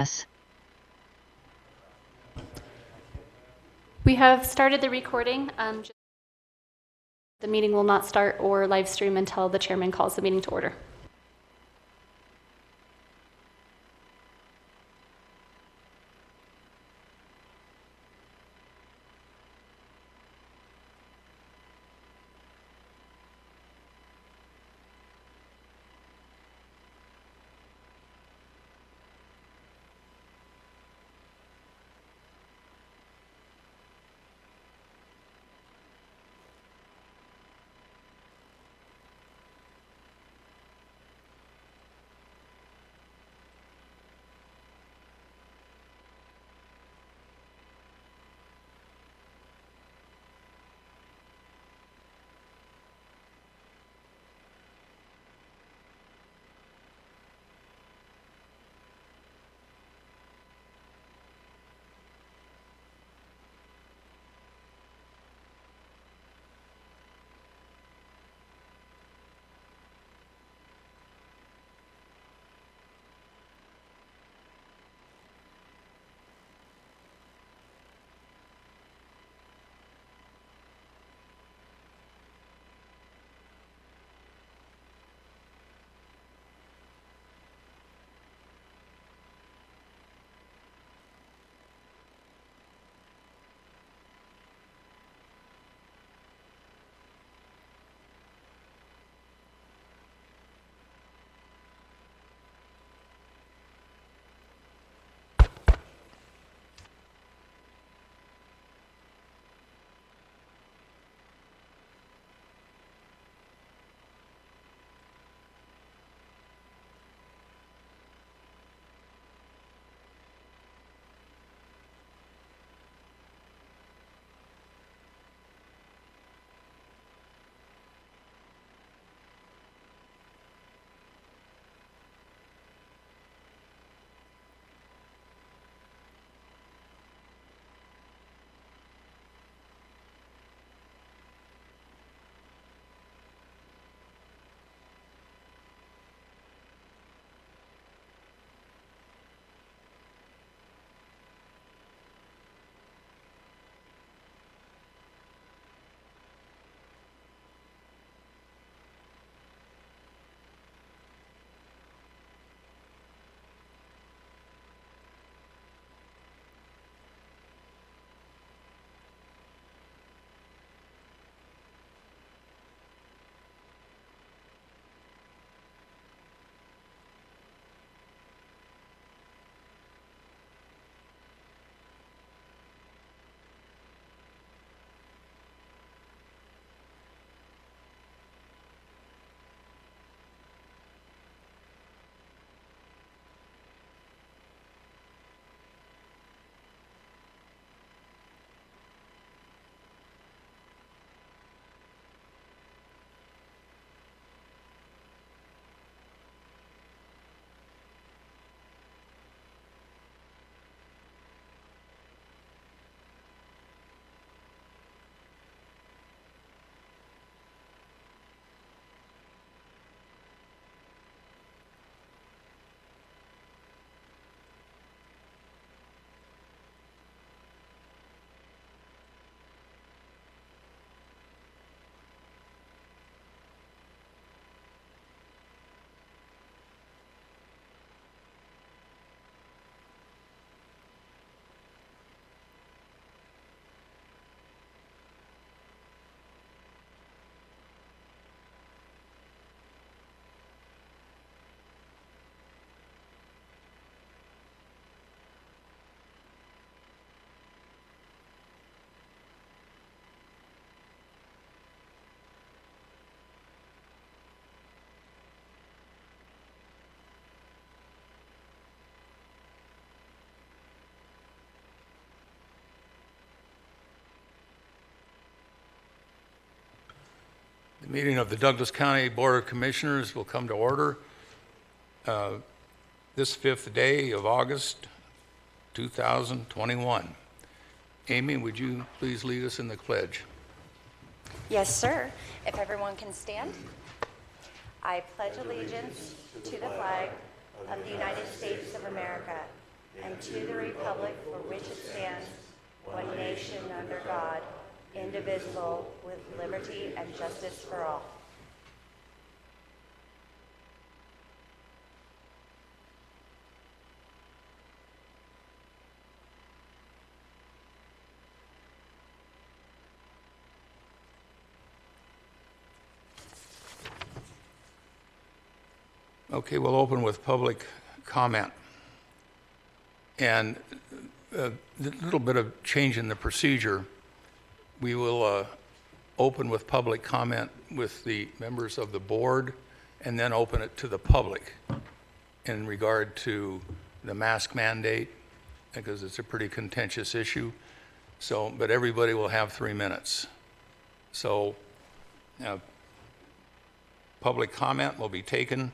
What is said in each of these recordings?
Yes. We have started the recording. The meeting will not start or live stream until the chairman calls the meeting to order. The meeting of the Douglas County Board of Commissioners will come to order this 5th day of August, 2021. Amy, would you please lead us in the pledge? Yes, sir. If everyone can stand. I pledge allegiance to the flag of the United States of America and to the republic for which it stands, one nation under God, indivisible, with liberty and justice for all. Okay, we'll open with public comment. And a little bit of change in the procedure. We will open with public comment with the members of the board and then open it to the public in regard to the mask mandate, because it's a pretty contentious issue. So, but everybody will have 3 minutes. So, public comment will be taken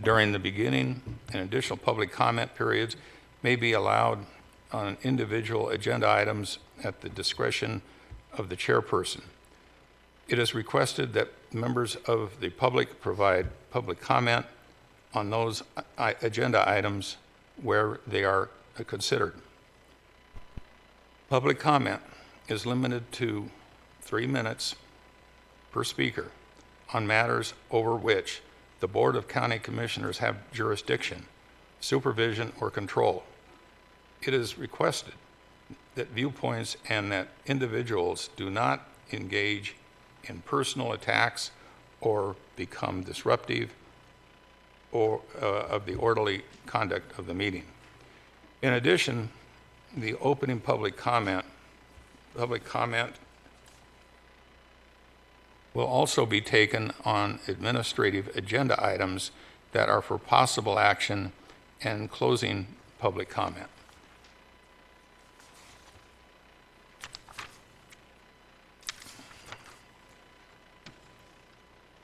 during the beginning, and additional public comment periods may be allowed on individual agenda items at the discretion of the chairperson. It is requested that members of the public provide public comment on those agenda items where they are considered. Public comment is limited to 3 minutes per speaker on matters over which the Board of County Commissioners have jurisdiction, supervision, or control. It is requested that viewpoints and that individuals do not engage in personal attacks or become disruptive or of the orderly conduct of the meeting. In addition, the opening public comment will also be taken on administrative agenda items that are for possible action and closing public comment.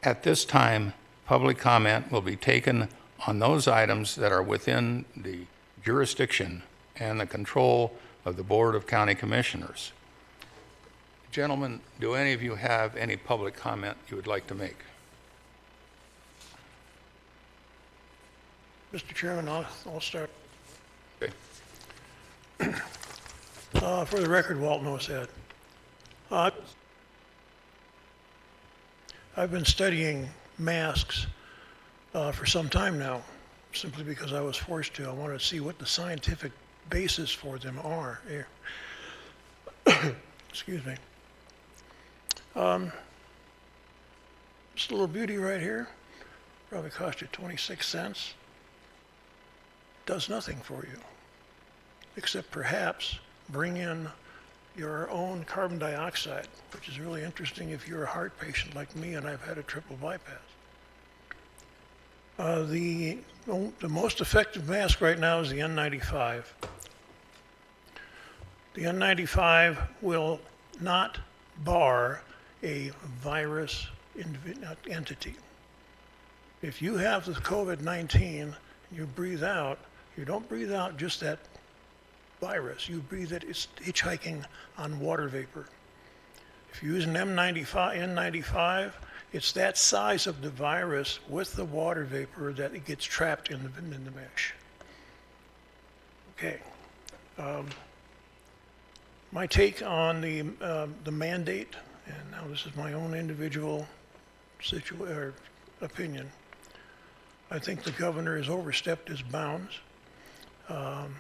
At this time, public comment will be taken on those items that are within the jurisdiction and the control of the Board of County Commissioners. Gentlemen, do any of you have any public comment you would like to make? Mr. Chairman, I'll start. Okay. For the record, Walt Nosad. I've been studying masks for some time now, simply because I was forced to. I wanted to see what the scientific basis for them are. Here. Excuse me. This little beauty right here probably cost you 26 cents. Does nothing for you, except perhaps bring in your own carbon dioxide, which is really interesting if you're a heart patient like me and I've had a triple bypass. The most effective mask right now is the N95. The N95 will not bar a virus entity. If you have the COVID-19 and you breathe out, you don't breathe out just that virus. You breathe it, it's hitchhiking on water vapor. If you use an N95, it's that size of the virus with the water vapor that it gets trapped in the mesh. Okay. My take on the mandate, and now this is my own individual opinion. I think the governor has overstepped his bounds.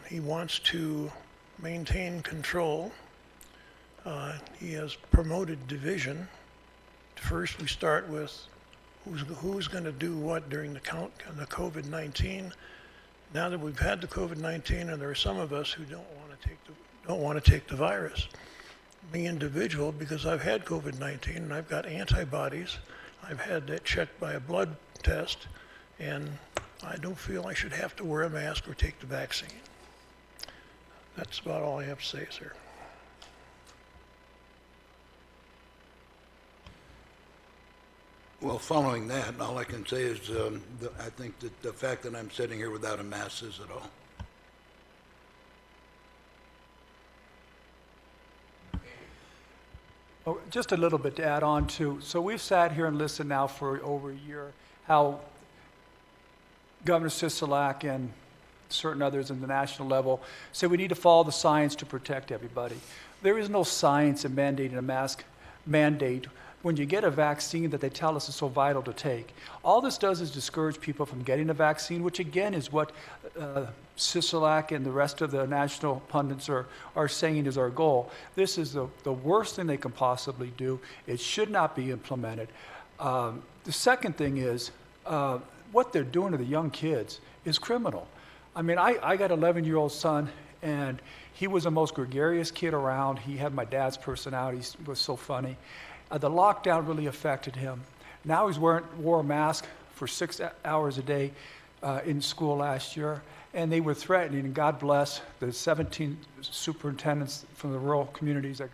He wants to maintain control. He has promoted division. First, we start with who's going to do what during the COVID-19. Now that we've had the COVID-19, and there are some of us who don't want to take the virus. Me individual, because I've had COVID-19 and I've got antibodies. I've had that checked by a blood test, and I don't feel I should have to wear a mask or take the vaccine. That's about all I have to say, sir. Well, following that, all I can say is I think that the fact that I'm sitting here without a mask says it all. Oh, just a little bit to add on to, so we've sat here and listened now for over a year how Governor Sisolak and certain others in the national level, say we need to follow the science to protect everybody. There is no science in mandating a mask mandate when you get a vaccine that they tell us is so vital to take. All this does is discourage people from getting a vaccine, which again is what Sisolak and the rest of the national pundits are saying is our goal. This is the worst thing they can possibly do. It should not be implemented. The second thing is what they're doing to the young kids is criminal. I mean, I got an 11-year-old son, and he was the most gregarious kid around. He had my dad's personality. He was so funny. The lockdown really affected him. Now he's wore a mask for 6 hours a day in school last year, and they were threatening, and God bless the 17 superintendents from the rural communities that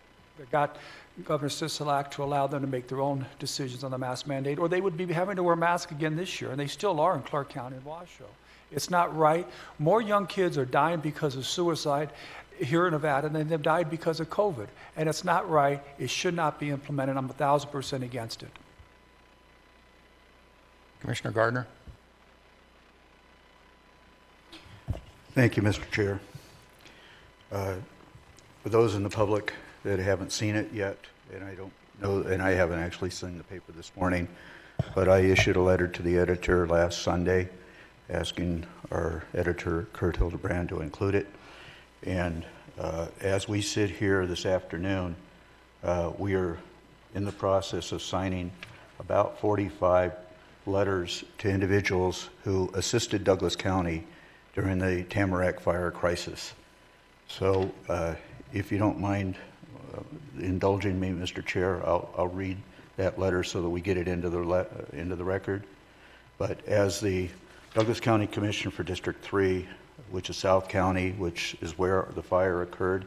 got Governor Sisolak to allow them to make their own decisions on the mask mandate, or they would be having to wear masks again this year, and they still are in Clark County and Washoe. It's not right. More young kids are dying because of suicide here in Nevada than they've died because of COVID. And it's not right. It should not be implemented. I'm 1,000% against it. Commissioner Gardner? Thank you, Mr. Chair. For those in the public that haven't seen it yet, and I don't know, and I haven't actually seen the paper this morning, but I issued a letter to the editor last Sunday asking our editor, Kurt Hildebrand, to include it. And as we sit here this afternoon, we are in the process of signing about 45 letters to individuals who assisted Douglas County during the Tamarack fire crisis. So if you don't mind indulging me, Mr. Chair, I'll read that letter so that we get it into the record. But as the Douglas County Commissioner for District 3, which is South County, which is where the fire occurred,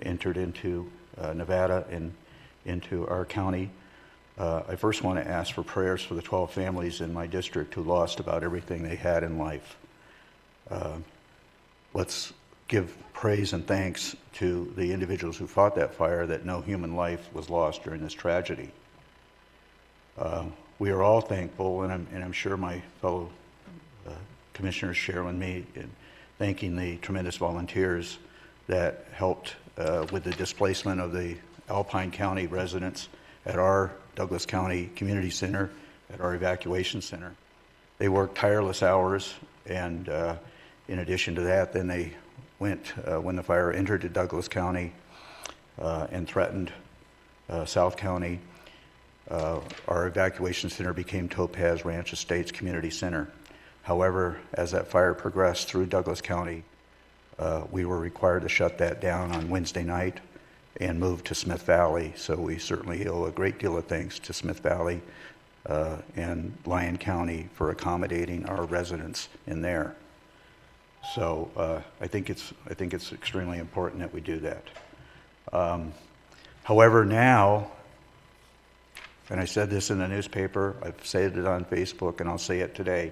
entered into Nevada and into our county, I first want to ask for prayers for the 12 families in my district who lost about everything they had in life. Let's give praise and thanks to the individuals who fought that fire, that no human life was lost during this tragedy. We are all thankful, and I'm sure my fellow commissioners share with me in thanking the tremendous volunteers that helped with the displacement of the Alpine County residents at our Douglas County Community Center, at our evacuation center. They worked tireless hours, and in addition to that, then they went, when the fire entered to Douglas County and threatened South County, our evacuation center became Topaz Ranch Estates Community Center. However, as that fire progressed through Douglas County, we were required to shut that down on Wednesday night and move to Smith Valley. So we certainly owe a great deal of thanks to Smith Valley and Lyon County for accommodating our residents in there. So I think it's extremely important that we do that. However, now, and I said this in the newspaper, I've said it on Facebook, and I'll say it today,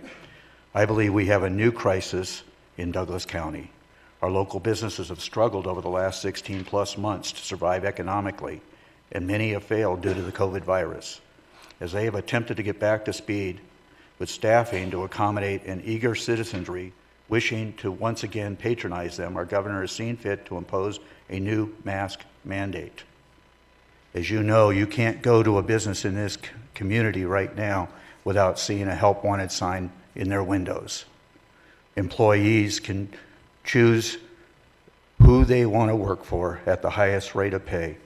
I believe we have a new crisis in Douglas County. Our local businesses have struggled over the last 16 plus months to survive economically, and many have failed due to the COVID virus. As they have attempted to get back to speed with staffing to accommodate an eager citizenry wishing to once again patronize them, our governor has seen fit to impose a new mask mandate. As you know, you can't go to a business in this community right now without seeing a help wanted sign in their windows. Employees can choose who they want to work for at the highest rate of pay.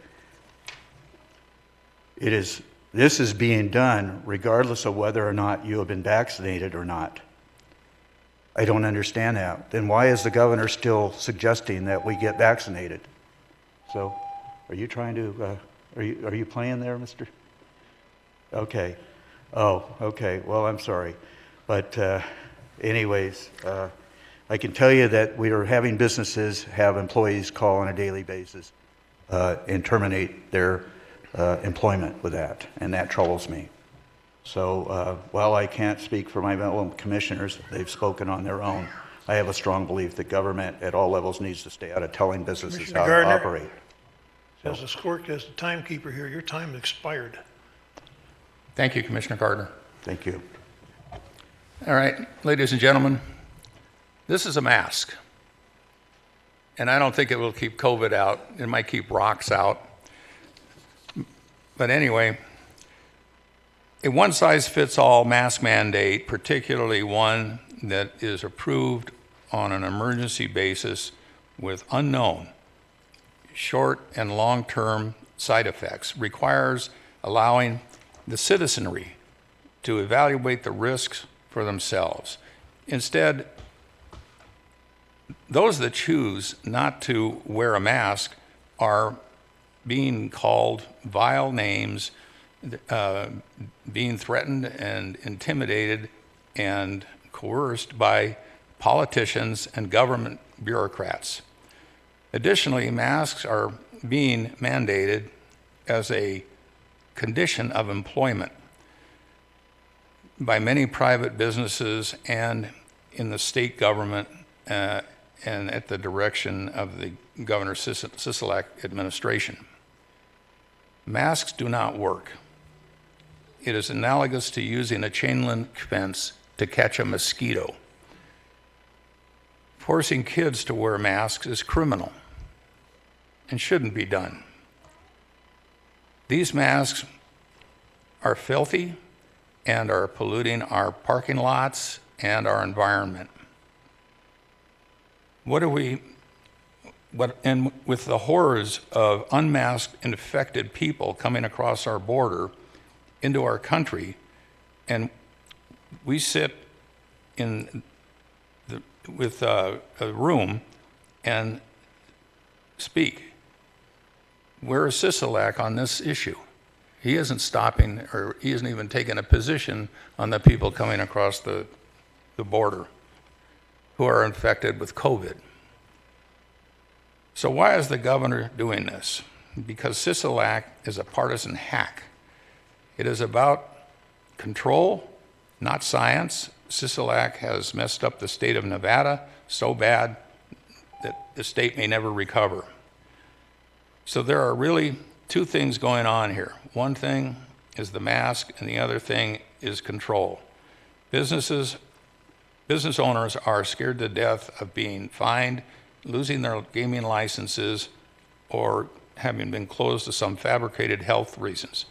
This is being done regardless of whether or not you have been vaccinated or not. I don't understand that. Then why is the governor still suggesting that we get vaccinated? So, are you trying to, are you playing there, Mr.? Okay. Oh, okay. Well, I'm sorry. But anyways, I can tell you that we are having businesses have employees call on a daily basis and terminate their employment with that, and that troubles me. So while I can't speak for my fellow commissioners, they've spoken on their own. I have a strong belief that government at all levels needs to stay out of telling businesses Commissioner how Gardner? to operate. As the timekeeper here, your time expired. Thank you, Commissioner Gardner. Thank you. All right, ladies and gentlemen, This is a mask. And I don't think it will keep COVID out. It might keep rocks out. But anyway, a one-size-fits-all mask mandate, particularly one that is approved on an emergency basis with unknown short and long-term side effects, requires allowing the citizenry to evaluate the risks for themselves. Instead, those that choose not to wear a mask are being called vile names, being threatened and intimidated and coerced by politicians and government bureaucrats. Additionally, masks are being mandated as a condition of employment by many private businesses and in the state government and at the direction of the Governor Sisolak administration. Masks do not work. It is analogous to using a chain link fence to catch a mosquito. Forcing kids to wear masks is criminal and shouldn't be done. These masks are filthy and are polluting our parking lots and our environment. And with the horrors of unmasked infected people coming across our border into our country, and we sit with a room and speak. Where is Sisolak on this issue? He isn't stopping, or he isn't even taking a position on the people coming across the border who are infected with COVID. So why is the governor doing this? Because Sisolak is a partisan hack. It is about control, not science. Sisolak has messed up the state of Nevada so bad that the state may never recover. So there are really two things going on here. One thing is the mask, and the other thing is control. Business owners are scared to death of being fined, losing their gaming licenses, or having been closed to some fabricated health reasons.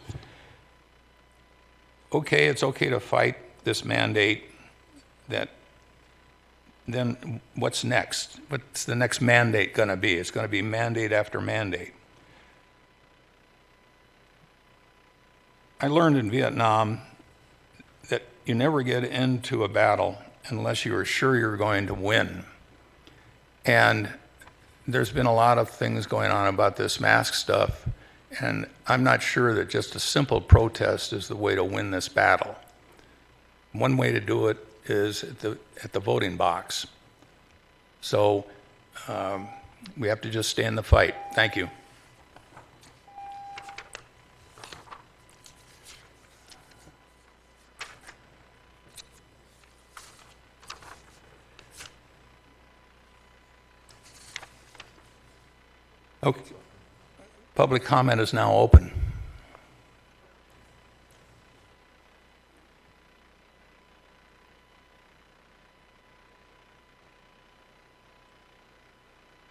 Okay, it's okay to fight this mandate. Then what's next? What's the next mandate going to be? It's going to be mandate after mandate. I learned in Vietnam that you never get into a battle unless you are sure you're going to win. And there's been a lot of things going on about this mask stuff, and I'm not sure that just a simple protest is the way to win this battle. One way to do it is at the voting box. So we have to just stay in the fight. Thank you. Okay. Public comment is now open.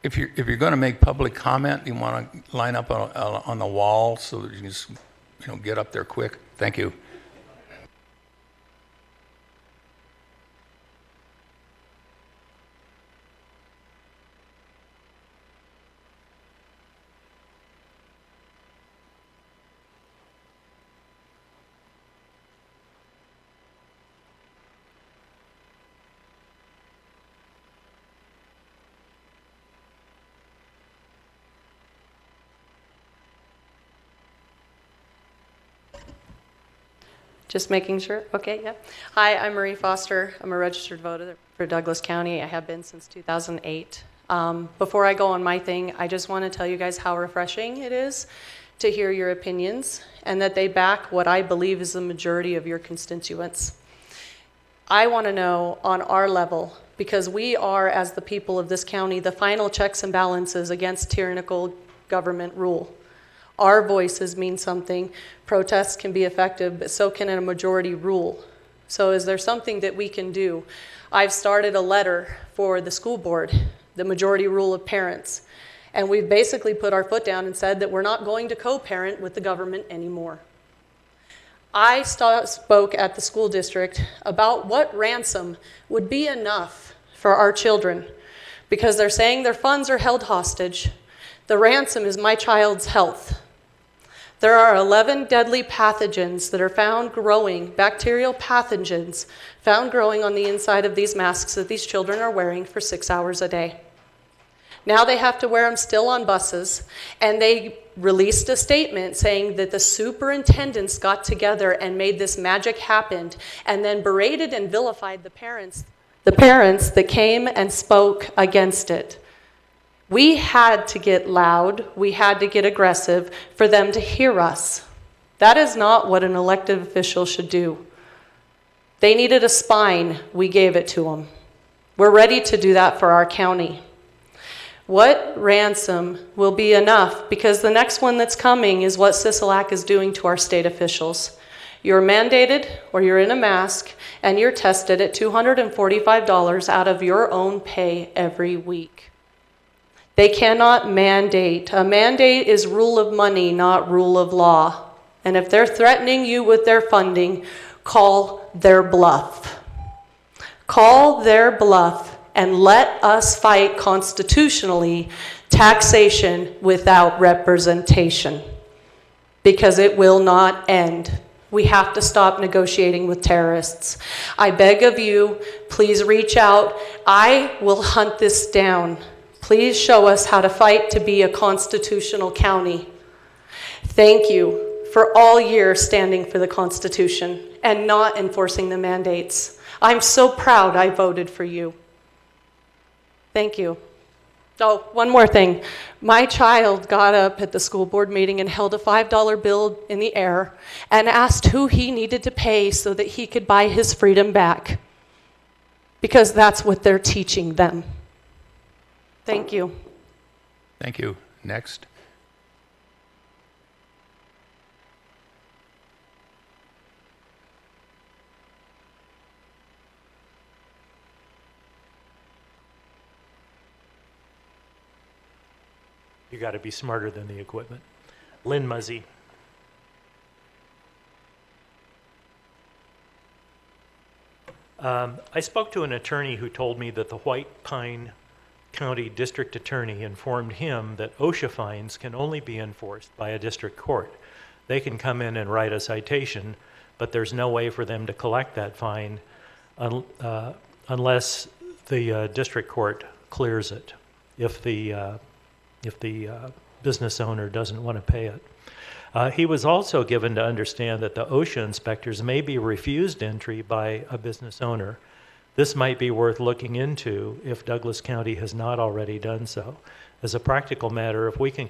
If you're going to make public comment, you want to line up on the wall so that you can just, get up there quick. Thank you. Just making sure. Okay, yeah. Hi, I'm Marie Foster. I'm a registered voter for Douglas County. I have been since 2008. Before I go on my thing, I just want to tell you guys how refreshing it is to hear your opinions and that they back what I believe is the majority of your constituents. I want to know on our level, because we are, as the people of this county, the final checks and balances against tyrannical government rule. Our voices mean something. Protests can be effective, but so can a majority rule. So is there something that we can do? I've started a letter for the school board, the majority rule of parents, and we've basically put our foot down and said that we're not going to co-parent with the government anymore. I spoke at the school district about what ransom would be enough for our children, because they're saying their funds are held hostage. The ransom is my child's health. There are 11 deadly pathogens that are found growing, bacterial pathogens, found growing on the inside of these masks that these children are wearing for 6 hours a day. Now they have to wear them still on buses, and they released a statement saying that the superintendents got together and made this magic happen, and then berated and vilified the parents that came and spoke against it. We had to get loud, we had to get aggressive for them to hear us. That is not what an elected official should do. They needed a spine, we gave it to them. We're ready to do that for our county. What ransom will be enough? Because the next one that's coming is what Sisolak is doing to our state officials. You're mandated, or you're in a mask, and you're tested at $245 out of your own pay every week. They cannot mandate. A mandate is rule of money, not rule of law. And if they're threatening you with their funding, call their bluff. Call their bluff and let us fight constitutionally taxation without representation, because it will not end. We have to stop negotiating with terrorists. I beg of you, please reach out. I will hunt this down. Please show us how to fight to be a constitutional county. Thank you for all years standing for the Constitution and not enforcing the mandates. I'm so proud I voted for you. Thank you. Oh, one more thing. My child got up at the school board meeting and held a $5 bill in the air and asked who he needed to pay so that he could buy his freedom back, because that's what they're teaching them. Thank you. Thank you. Next. You got to be smarter than the equipment. Lynn Muzzy. I spoke to an attorney who told me that the White Pine County District Attorney informed him that OSHA fines can only be enforced by a district court. They can come in and write a citation, but there's no way for them to collect that fine unless the district court clears it, if the business owner doesn't want to pay it. He was also given to understand that the OSHA inspectors may be refused entry by a business owner. This might be worth looking into if Douglas County has not already done so. As a practical matter, if we can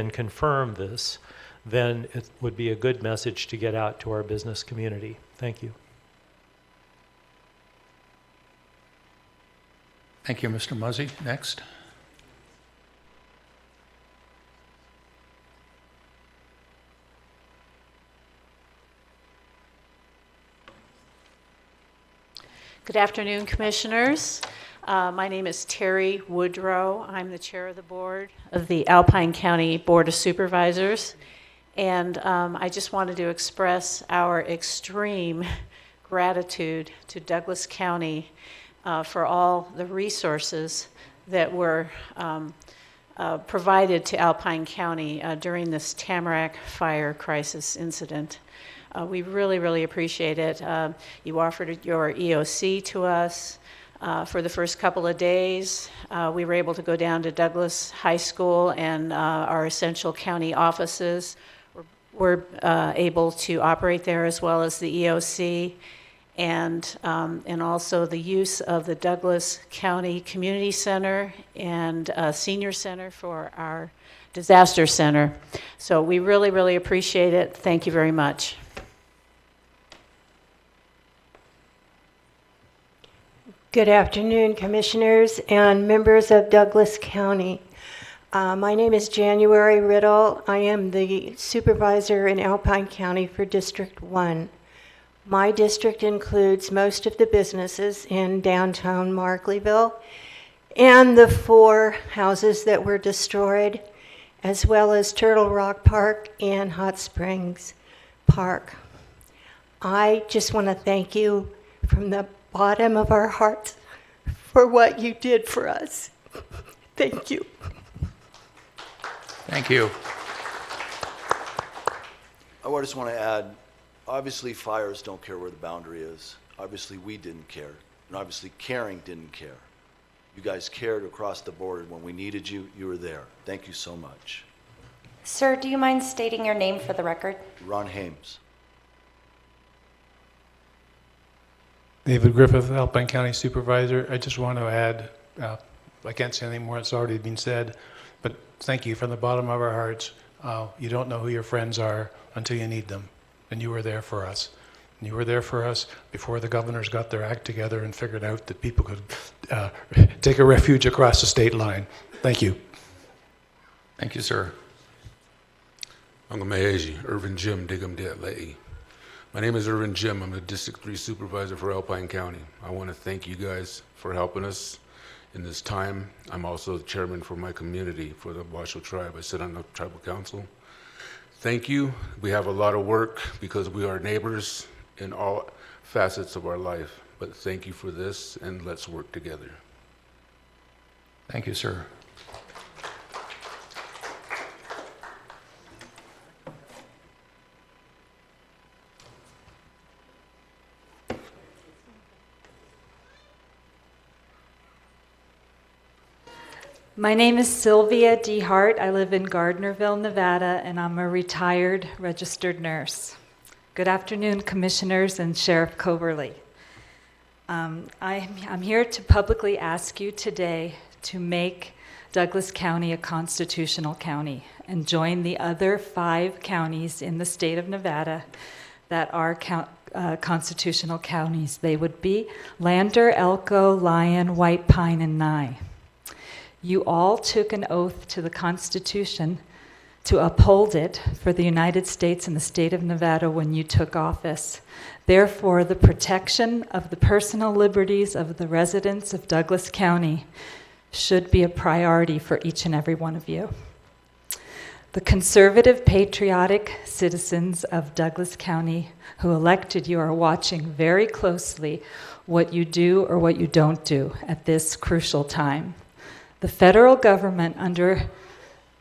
confirm this, then it would be a good message to get out to our business community. Thank you. Thank you, Mr. Muzzy. Next. Good afternoon, Commissioners. My name is Terry Woodrow. I'm the chair of the board of the Alpine County Board of Supervisors. And I just wanted to express our extreme gratitude to Douglas County for all the resources that were provided to Alpine County during this Tamarack fire crisis incident. We really, really appreciate it. You offered your EOC to us for the first couple of days. We were able to go down to Douglas High School, and our essential county offices were able to operate there, as well as the EOC, and also the use of the Douglas County Community Center and Senior Center for our disaster center. So we really, really appreciate it. Thank you very much. Good afternoon, Commissioners and members of Douglas County. My name is January Riddle. I am the supervisor in Alpine County for District 1. My district includes most of the businesses in downtown Markleeville and the 4 houses that were destroyed, as well as Turtle Rock Park and Hot Springs Park. I just want to thank you from the bottom of our hearts for what you did for us. Thank you. Thank you. I just want to add, obviously fires don't care where the boundary is. Obviously we didn't care, and obviously Caring didn't care. You guys cared across the board. When we needed you, you were there. Thank you so much. Sir, do you mind stating your name for the record? Ron Hames. David Griffith, Alpine County Supervisor. I just want to add, I can't say anything more, it's already been said, but thank you from the bottom of our hearts. You don't know who your friends are until you need them, and you were there for us. And you were there for us before the governors got their act together and figured out that people could take a refuge across the state line. Thank you. Thank you, sir. Angamayaji, Irvin Jim, Digam Deatlei. My name is Irvin Jim. I'm the District 3 Supervisor for Alpine County. I want to thank you guys for helping us in this time. I'm also the chairman for my community, for the Washoe Tribe. I sit on the tribal council. Thank you. We have a lot of work because we are neighbors in all facets of our life. But thank you for this, and let's work together. Thank you, sir. My name is Sylvia D. Hart. I live in Gardnerville, Nevada, and I'm a retired registered nurse. Good afternoon, Commissioners and Sheriff Coverly. I'm here to publicly ask you today to make Douglas County a constitutional county and join the other 5 counties in the state of Nevada that are constitutional counties. They would be Lander, Elko, Lyon, White Pine, and Nye. You all took an oath to the Constitution to uphold it for the United States and the state of Nevada when you took office. Therefore, the protection of the personal liberties of the residents of Douglas County should be a priority for each and every one of you. The conservative, patriotic citizens of Douglas County who elected you are watching very closely what you do or what you don't do at this crucial time. The federal government under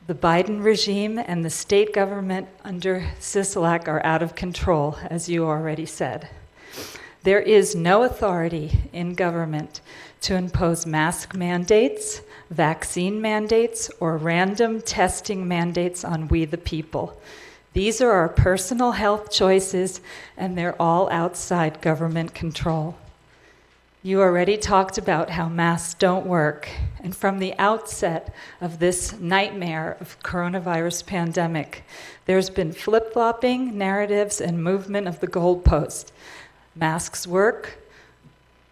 the Biden regime and the state government under Sisolak are out of control, as you already said. There is no authority in government to impose mask mandates, vaccine mandates, or random testing mandates on we the people. These are our personal health choices, and they're all outside government control. You already talked about how masks don't work, and from the outset of this nightmare of coronavirus pandemic, there's been flip-flopping narratives and movement of the goalpost. Masks work,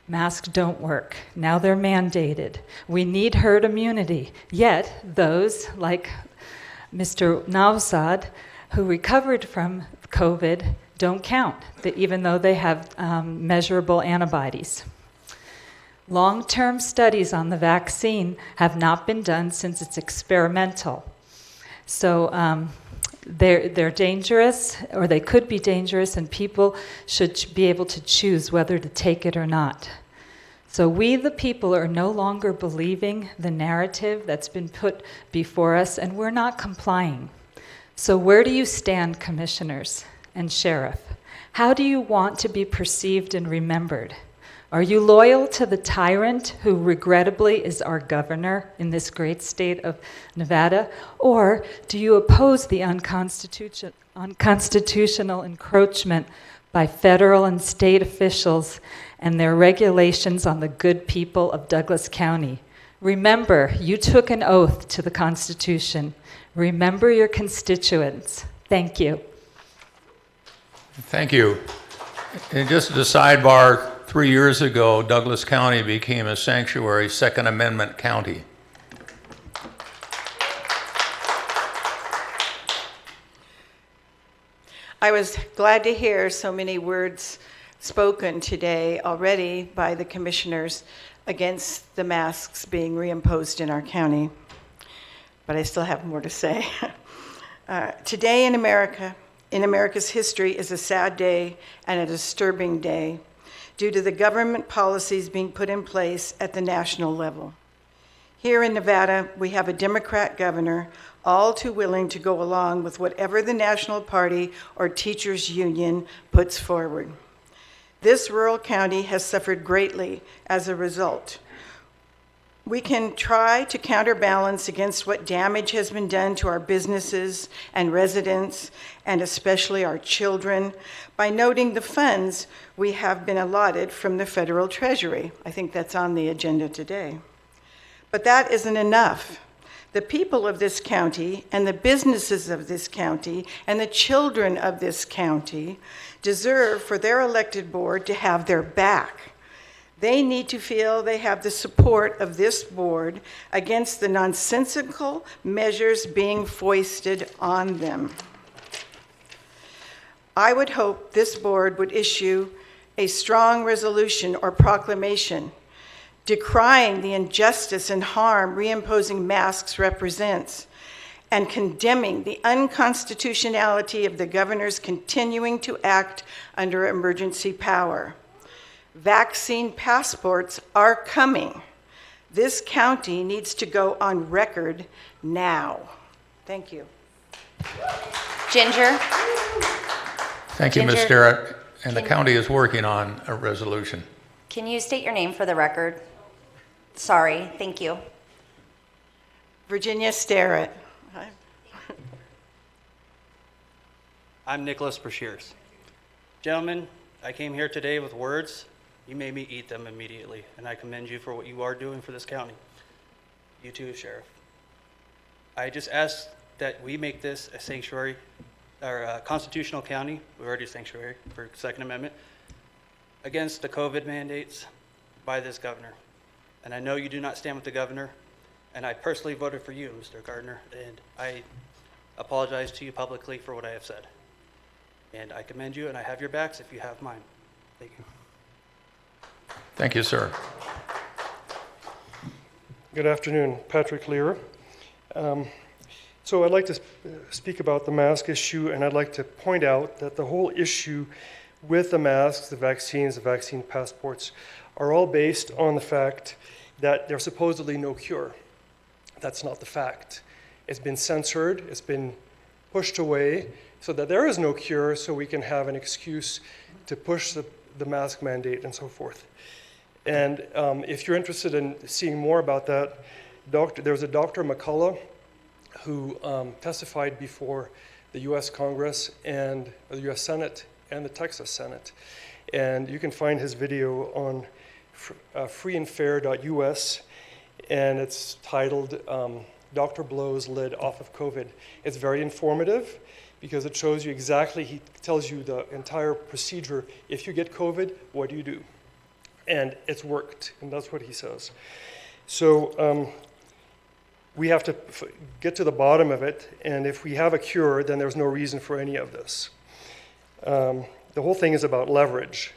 masks don't work. Now they're mandated. We need herd immunity, yet those like Mr. Navsad, who recovered from COVID, don't count, even though they have measurable antibodies. Long-term studies on the vaccine have not been done since it's experimental. So they're dangerous, or they could be dangerous, and people should be able to choose whether to take it or not. So we, the people, are no longer believing the narrative that's been put before us, and we're not complying. So where do you stand, commissioners and sheriff? How do you want to be perceived and remembered? Are you loyal to the tyrant who regrettably is our governor in this great state of Nevada? Or do you oppose the unconstitutional encroachment by federal and state officials and their regulations on the good people of Douglas County? Remember, you took an oath to the Constitution. Remember your constituents. Thank you. Thank you. And just as a sidebar, 3 years ago, Douglas County became a sanctuary Second Amendment county. I was glad to hear so many words spoken today already by the commissioners against the masks being reimposed in our county, but I still have more to say. Today in America's history, is a sad day and a disturbing day due to the government policies being put in place at the national level. Here in Nevada, we have a Democrat governor all too willing to go along with whatever the National Party or teachers' union puts forward. This rural county has suffered greatly as a result. We can try to counterbalance against what damage has been done to our businesses and residents, and especially our children, by noting the funds we have been allotted from the federal treasury. I think that's on the agenda today. But that isn't enough. The people of this county and the businesses of this county and the children of this county deserve for their elected board to have their back. They need to feel they have the support of this board against the nonsensical measures being foisted on them. I would hope this board would issue a strong resolution or proclamation decrying the injustice and harm reimposing masks represents, and condemning the unconstitutionality of the governor's continuing to act under emergency power. Vaccine passports are coming. This county needs to go on record now. Thank you. Ginger? Thank you, Ms. Ginger, Starrett. And the county is working on a resolution. Can you state your name for the record? Sorry, thank you. Virginia Starrett. I'm Nicholas Brashears. Gentlemen, I came here today with words. You made me eat them immediately, and I commend you for what you are doing for this county. You too, Sheriff. I just ask that we make this a sanctuary, or a constitutional county. We're already a sanctuary for Second Amendment, against the COVID mandates by this governor. And I know you do not stand with the governor, and I personally voted for you, Mr. Gardner, and I apologize to you publicly for what I have said. And I commend you, and I have your backs if you have mine. Thank you. Thank you, sir. Good afternoon, Patrick Lear. So I'd like to speak about the mask issue, and I'd like to point out that the whole issue with the masks, the vaccines, the vaccine passports, are all based on the fact that there's supposedly no cure. That's not the fact. It's been censored, it's been pushed away, so that there is no cure, so we can have an excuse to push the mask mandate and so forth. And if you're interested in seeing more about that, there was a Dr. McCullough who testified before the U.S. Congress and the U.S. Senate and the Texas Senate. And you can find his video on freeandfair.us, and it's titled Dr. Blows Lid Off of COVID. It's very informative because it shows you exactly, he tells you the entire procedure. If you get COVID, what do you do? And it's worked, and that's what he says. So we have to get to the bottom of it, and if we have a cure, then there's no reason for any of this. The whole thing is about leverage.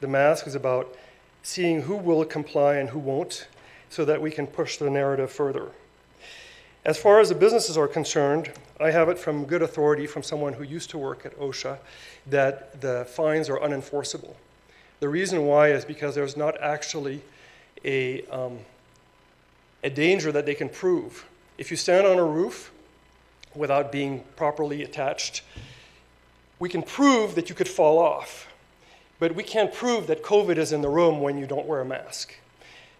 The mask is about seeing who will comply and who won't, so that we can push the narrative further. As far as the businesses are concerned, I have it from good authority from someone who used to work at OSHA that the fines are unenforceable. The reason why is because there's not actually a danger that they can prove. If you stand on a roof without being properly attached, we can prove that you could fall off, but we can't prove that COVID is in the room when you don't wear a mask.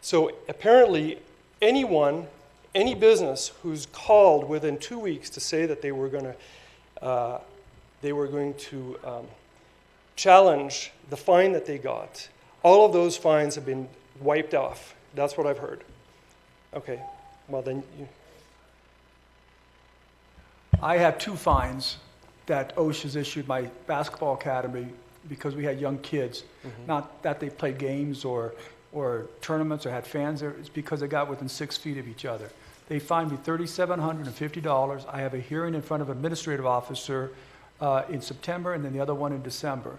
So apparently anyone, any business who's called within 2 weeks to say that they were going to challenge the fine that they got, all of those fines have been wiped off. That's what I've heard. Okay, well then you. I have 2 fines that OSHA's issued my basketball academy because we had young kids. Not that they played games or tournaments or had fans there, it's because they got within 6 feet of each other. They fined me $3,750. I have a hearing in front of an administrative officer in September and then the other one in December.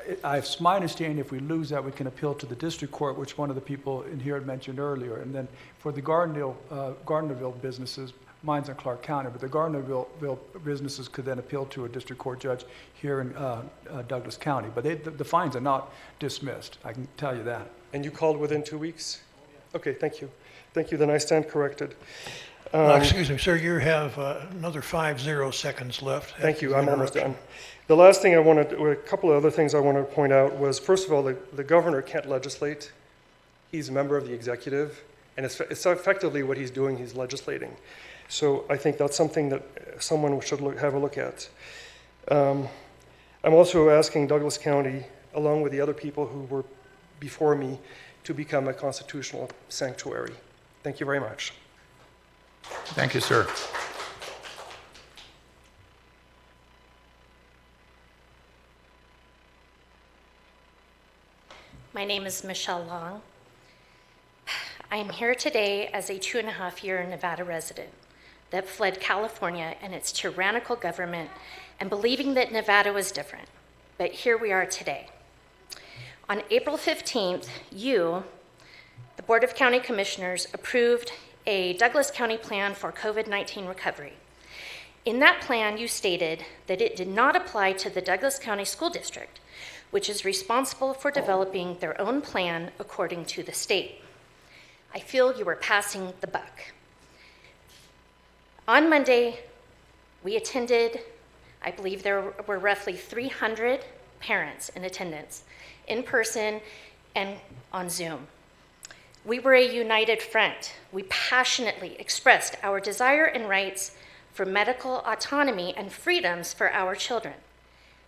It's my understanding if we lose that, we can appeal to the district court, which one of the people in here had mentioned earlier. And then for the Gardnerville businesses, mine's in Clark County, but the Gardnerville businesses could then appeal to a district court judge here in Douglas County. But the fines are not dismissed, I can tell you that. And you called within 2 weeks? Okay, thank you. Thank you, then I stand corrected. Excuse me, sir, you have another 50 seconds left. Thank you, I'm almost Interruption. done. The last thing I wanted, or a couple of other things I want to point out was, first of all, the governor can't legislate. He's a member of the executive, and it's effectively what he's doing, he's legislating. So I think that's something that someone should have a look at. I'm also asking Douglas County, along with the other people who were before me, to become a constitutional sanctuary. Thank you very much. Thank you, sir. My name is Michelle Long. I am here today as a 2.5-year Nevada resident that fled California and its tyrannical government and believing that Nevada was different. But here we are today. On April 15th, you, the Board of County Commissioners, approved a Douglas County plan for COVID-19 recovery. In that plan, you stated that it did not apply to the Douglas County School District, which is responsible for developing their own plan according to the state. I feel you were passing the buck. On Monday, we attended, I believe there were roughly 300 parents in attendance, in person and on Zoom. We were a united front. We passionately expressed our desire and rights for medical autonomy and freedoms for our children.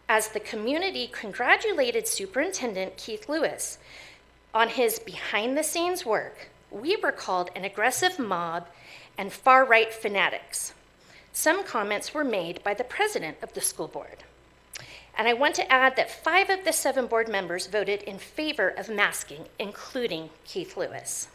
As the community congratulated Superintendent Keith Lewis on his behind-the-scenes work, we were called an aggressive mob and far-right fanatics. Some comments were made by the president of the school board. And I want to add that 5 of the 7 board members voted in favor of masking, including Keith Lewis.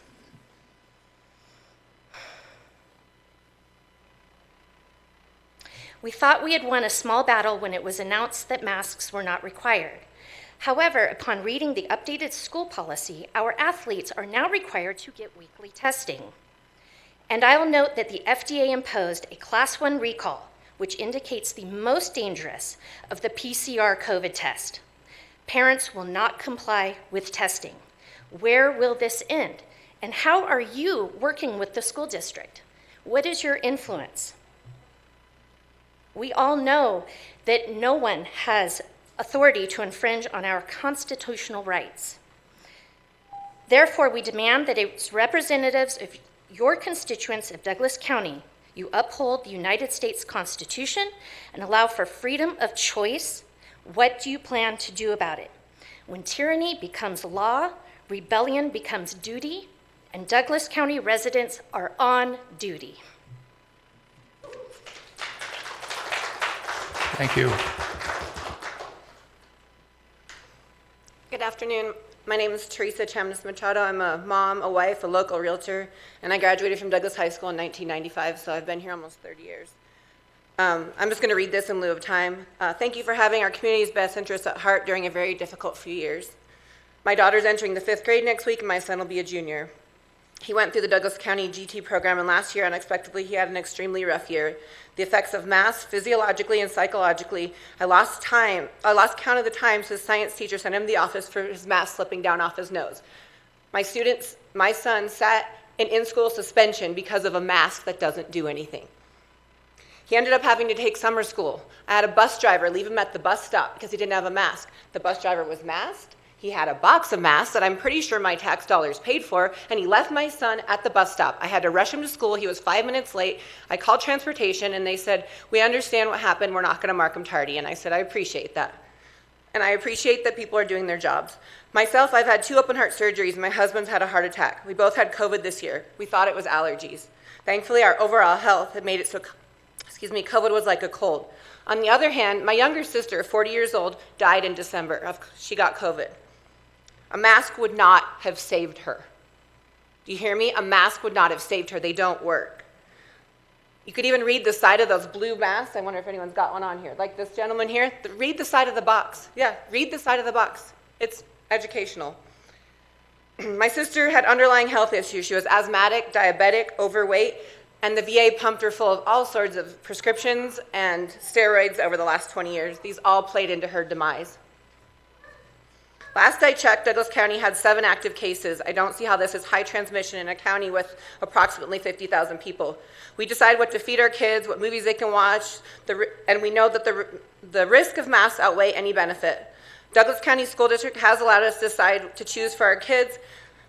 We thought we had won a small battle when it was announced that masks were not required. However, upon reading the updated school policy, our athletes are now required to get weekly testing. And I'll note that the FDA imposed a Class 1 recall, which indicates the most dangerous of the PCR COVID test. Parents will not comply with testing. Where will this end? And how are you working with the school district? What is your influence? We all know that no one has authority to infringe on our constitutional rights. Therefore, we demand that as representatives of your constituents of Douglas County, you uphold the United States Constitution and allow for freedom of choice. What do you plan to do about it? When tyranny becomes law, rebellion becomes duty, and Douglas County residents are on duty. Thank you. Good afternoon. My name is Teresa Chamnes Machado. I'm a mom, a wife, a local realtor, and I graduated from Douglas High School in 1995, so I've been here almost 30 years. I'm just going to read this in lieu of time. Thank you for having our community's best interests at heart during a very difficult few years. My daughter's entering the 5th grade next week, and my son will be a junior. He went through the Douglas County GT program, and last year, unexpectedly, he had an extremely rough year. The effects of masks, physiologically and psychologically, I lost count of the times his science teacher sent him to the office for his mask slipping down off his nose. My son sat in in-school suspension because of a mask that doesn't do anything. He ended up having to take summer school. I had a bus driver leave him at the bus stop because he didn't have a mask. The bus driver was masked. He had a box of masks that I'm pretty sure my tax dollars paid for, and he left my son at the bus stop. I had to rush him to school. He was 5 minutes late. I called transportation, and they said, "We understand what happened. We're not going to mark him tardy." And I said, "I appreciate that." And I appreciate that people are doing their jobs. Myself, I've had 2 open heart surgeries. My husband's had a heart attack. We both had COVID this year. We thought it was allergies. Thankfully, our overall health had made it so, COVID was like a cold. On the other hand, my younger sister, 40 years old, died in December. She got COVID. A mask would not have saved her. Do you hear me? A mask would not have saved her. They don't work. You could even read the side of those blue masks. I wonder if anyone's got one on here. Like this gentleman here, read the side of the box. Yeah, read the side of the box. It's educational. My sister had underlying health issues. She was asthmatic, diabetic, overweight, and the VA pumped her full of all sorts of prescriptions and steroids over the last 20 years. These all played into her demise. Last I checked, Douglas County had 7 active cases. I don't see how this is high transmission in a county with approximately 50,000 people. We decide what to feed our kids, what movies they can watch, and we know that the risk of masks outweigh any benefit. Douglas County School District has allowed us to decide to choose for our kids,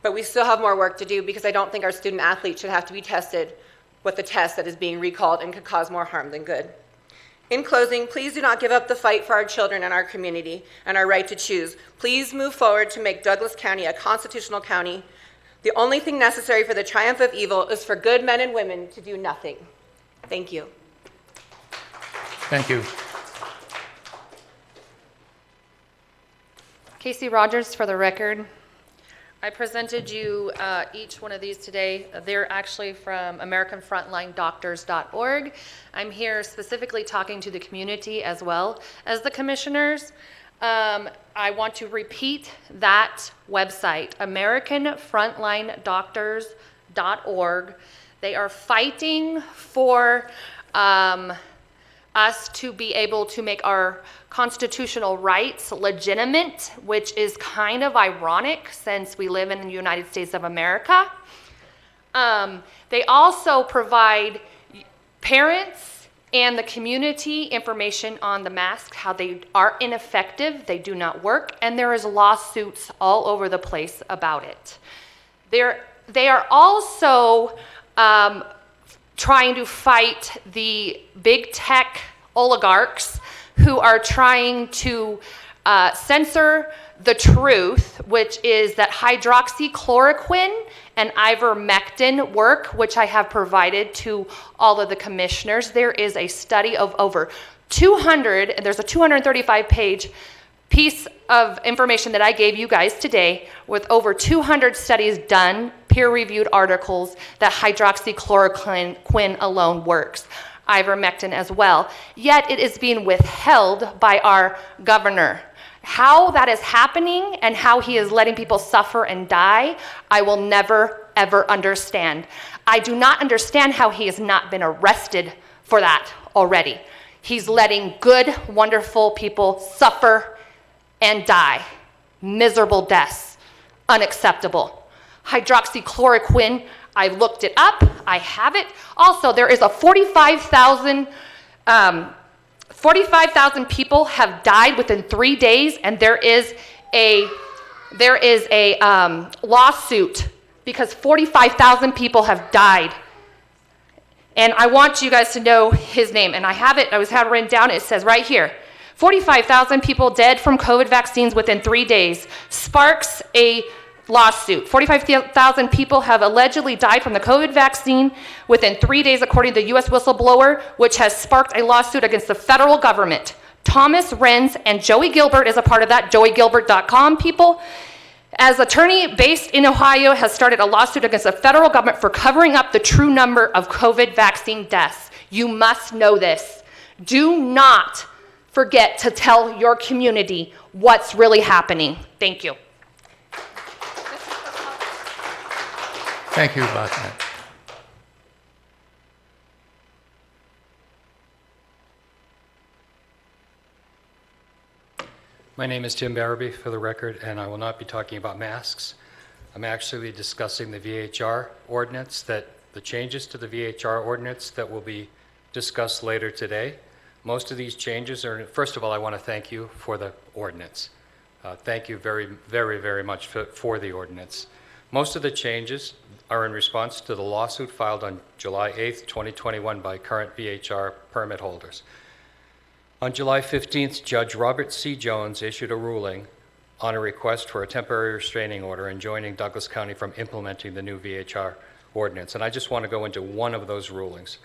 but we still have more work to do because I don't think our student athletes should have to be tested with a test that is being recalled and could cause more harm than good. In closing, please do not give up the fight for our children and our community and our right to choose. Please move forward to make Douglas County a constitutional county. The only thing necessary for the triumph of evil is for good men and women to do nothing. Thank you. Thank you. Casey Rogers for the record. I presented you each one of these today. They're actually from AmericanFrontlineDoctors.org. I'm here specifically talking to the community as well as the commissioners. I want to repeat that website, AmericanFrontlineDoctors.org. They are fighting for us to be able to make our constitutional rights legitimate, which is kind of ironic since we live in the United States of America. They also provide parents and the community information on the masks, how they are ineffective, they do not work, and there is lawsuits all over the place about it. They are also trying to fight the big tech oligarchs who are trying to censor the truth, which is that hydroxychloroquine and ivermectin work, which I have provided to all of the commissioners. There is a study of over 200, there's a 235-page piece of information that I gave you guys today with over 200 studies done, peer-reviewed articles that hydroxychloroquine alone works. Ivermectin as well. Yet it is being withheld by our governor. How that is happening and how he is letting people suffer and die, I will never, ever understand. I do not understand how he has not been arrested for that already. He's letting good, wonderful people suffer and die. Miserable deaths. Unacceptable. Hydroxychloroquine, I looked it up. I have it. Also, there is a 45,000 people have died within 3 days, and there is a lawsuit because 45,000 people have died. And I want you guys to know his name, and I have it. I have it written down. It says right here, 45,000 people dead from COVID vaccines within 3 days sparks a lawsuit. 45,000 people have allegedly died from the COVID vaccine within 3 days, according to the U.S. whistleblower, which has sparked a lawsuit against the federal government. Thomas Renz and Joey Gilbert is a part of that, joeygilbert.com, people. As attorney based in Ohio has started a lawsuit against the federal government for covering up the true number of COVID vaccine deaths. You must know this. Do not forget to tell your community what's really happening. Thank you. Thank you about that. My name is Tim Barabee, for the record, and I will not be talking about masks. I'm actually discussing the VHR ordinance, the changes to the VHR ordinance that will be discussed later today. Most of these changes are, first of all, I want to thank you for the ordinance. Thank you very, very, very much for the ordinance. Most of the changes are in response to the lawsuit filed on July 8th, 2021 by current VHR permit holders. On July 15th, Judge Robert C. Jones issued a ruling on a request for a temporary restraining order enjoining Douglas County from implementing the new VHR ordinance. And I just want to go into one of those rulings.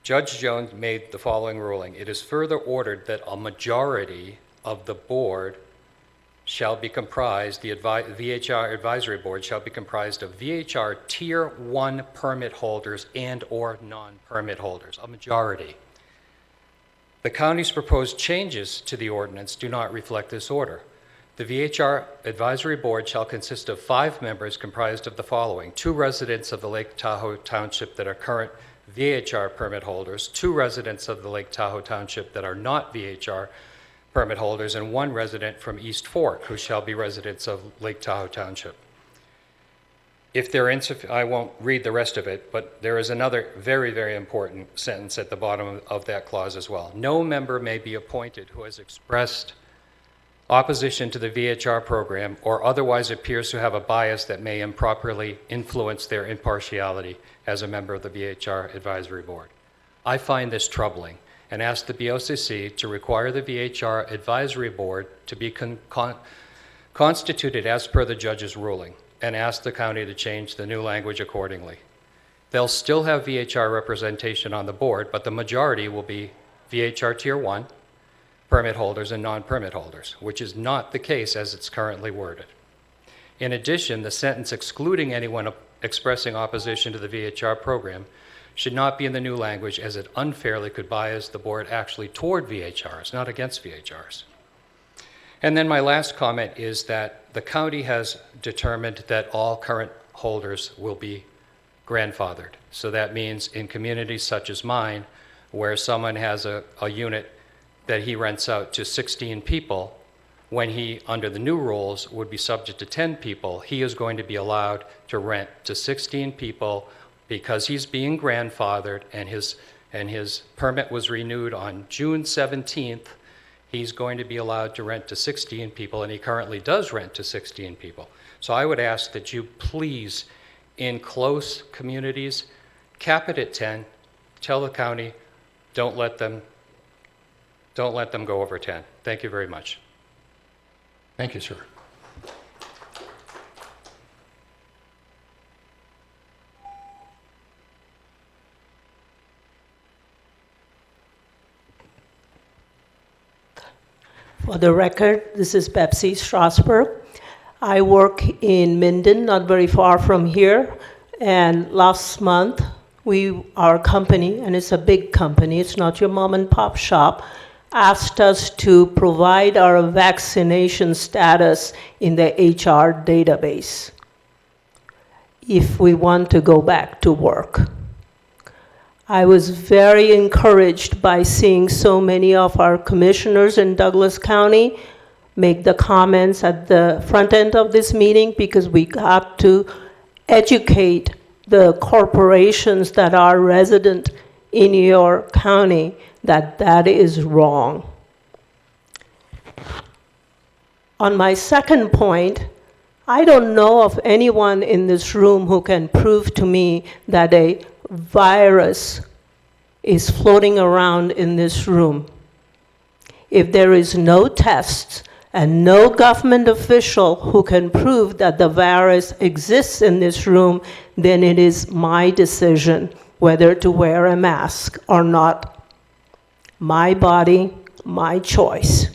Judge Jones made the following ruling. It is further ordered that a majority of the board shall be comprised, the VHR Advisory Board shall be comprised of VHR Tier 1 permit holders and/or non-permit holders, a majority. The county's proposed changes to the ordinance do not reflect this order. The VHR Advisory Board shall consist of 5 members comprised of the following: 2 residents of the Lake Tahoe Township that are current VHR permit holders, 2 residents of the Lake Tahoe Township that are not VHR permit holders, and 1 resident from East Fork who shall be residents of Lake Tahoe Township. If they're I won't read the rest of it, but there is another very, very important sentence at the bottom of that clause as well. No member may be appointed who has expressed opposition to the VHR program or otherwise appears to have a bias that may improperly influence their impartiality as a member of the VHR Advisory Board. I find this troubling and ask the BOCC to require the VHR Advisory Board to be constituted as per the judge's ruling, and ask the county to change the new language accordingly. They'll still have VHR representation on the board, but the majority will be VHR Tier 1 permit holders and non-permit holders, which is not the case as it's currently worded. In addition, the sentence excluding anyone expressing opposition to the VHR program should not be in the new language, as it unfairly could bias the board actually toward VHRs, not against VHRs. And then my last comment is that the county has determined that all current holders will be grandfathered. So that means in communities such as mine, where someone has a unit that he rents out to 16 people, when he, under the new rules, would be subject to 10 people, he is going to be allowed to rent to 16 people because he's being grandfathered and his permit was renewed on June 17th. He's going to be allowed to rent to 16 people, and he currently does rent to 16 people. So I would ask that you please, in close communities, cap it at 10. Tell the county, don't let them go over 10. Thank you very much. Thank you, sir. For the record, this is Betsy Strasberg. I work in Minden, not very far from here. And last month, our company, and it's a big company, it's not your mom and pop shop, asked us to provide our vaccination status in the HR database if we want to go back to work. I was very encouraged by seeing so many of our commissioners in Douglas County make the comments at the front end of this meeting, because we got to educate the corporations that are resident in your county that is wrong. On my second point, I don't know of anyone in this room who can prove to me that a virus is floating around in this room. If there is no tests and no government official who can prove that the virus exists in this room, then it is my decision whether to wear a mask or not. My body, my choice.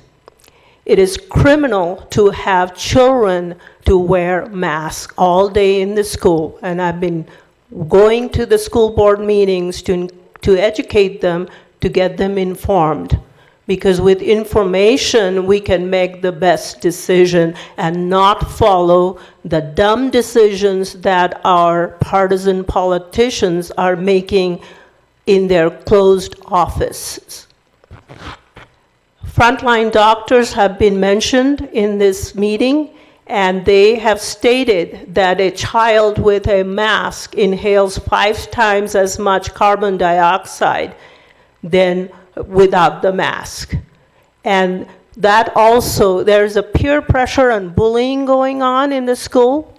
It is criminal to have children to wear masks all day in the school, and I've been going to the school board meetings to educate them, to get them informed. Because with information, we can make the best decision and not follow the dumb decisions that our partisan politicians are making in their closed offices. Frontline doctors have been mentioned in this meeting, and they have stated that a child with a mask inhales 5 times as much carbon dioxide than without the mask. And that also, there's a peer pressure and bullying going on in the school.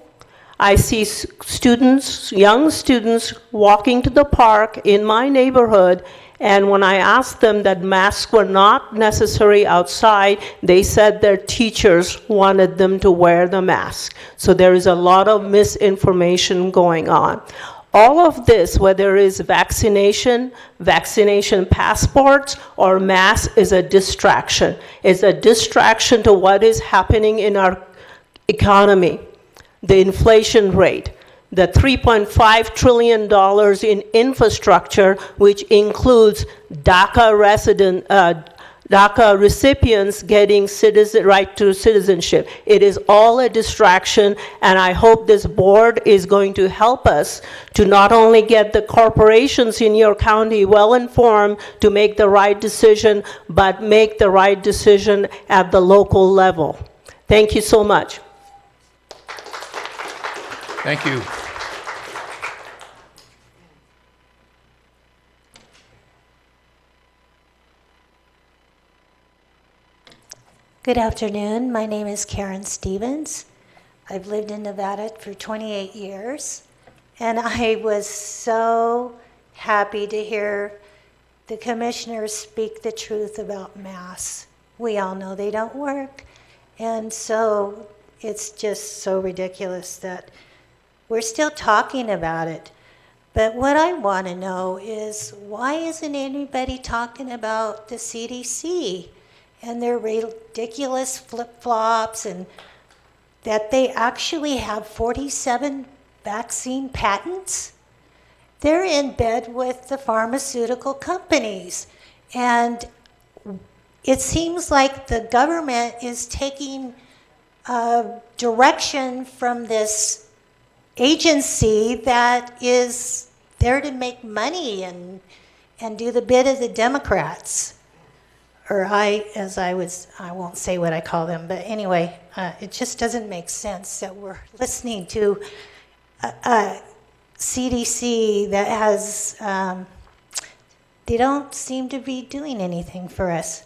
I see students, young students, walking to the park in my neighborhood, and when I asked them that masks were not necessary outside, they said their teachers wanted them to wear the mask. So there is a lot of misinformation going on. all of this, whether it's vaccination, vaccination passports, or masks, is a distraction. It's a distraction to what is happening in our economy, the inflation rate, the $3.5 trillion in infrastructure, which includes DACA recipients getting right to citizenship. It is all a distraction, and I hope this board is going to help us to not only get the corporations in your county well informed to make the right decision, but make the right decision at the local level. Thank you so much. Thank you. Good afternoon. My name is Karen Stevens. I've lived in Nevada for 28 years, and I was so happy to hear the commissioners speak the truth about masks. We all know they don't work, and so it's just so ridiculous that we're still talking about it. But what I want to know is, why isn't anybody talking about the CDC and their ridiculous flip-flops, and that they actually have 47 vaccine patents? They're in bed with the pharmaceutical companies. And it seems like the government is taking direction from this agency that is there to make money and do the bid of the Democrats. Or I won't say what I call them, but anyway, it just doesn't make sense that we're listening to a CDC that has, they don't seem to be doing anything for us.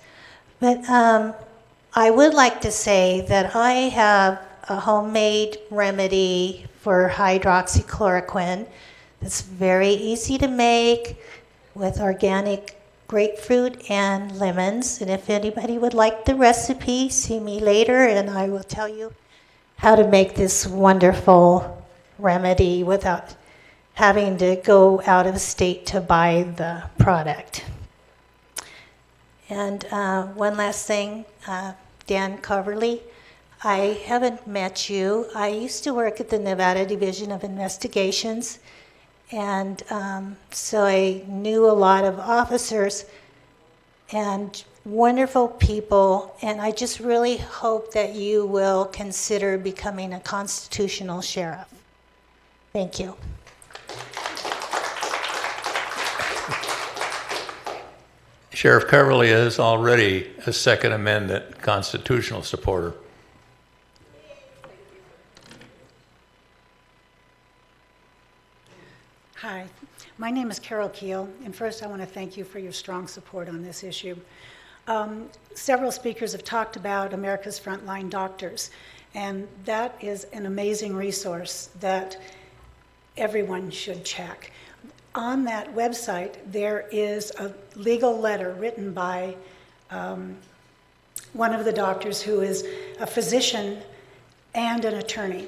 But I would like to say that I have a homemade remedy for hydroxychloroquine that's very easy to make with organic grapefruit and lemons. And if anybody would like the recipe, see me later and I will tell you how to make this wonderful remedy without having to go out of state to buy the product. And one last thing, Dan Coverly, I haven't met you. I used to work at the Nevada Division of Investigations, and so I knew a lot of officers and wonderful people, and I just really hope that you will consider becoming a constitutional sheriff. Thank you. Sheriff Coverly is already a Second Amendment constitutional supporter. Hi, my name is Carol Keel, and first I want to thank you for your strong support on this issue. Several speakers have talked about America's Frontline Doctors, and that is an amazing resource that everyone should check. On that website, there is a legal letter written by one of the doctors who is a physician and an attorney,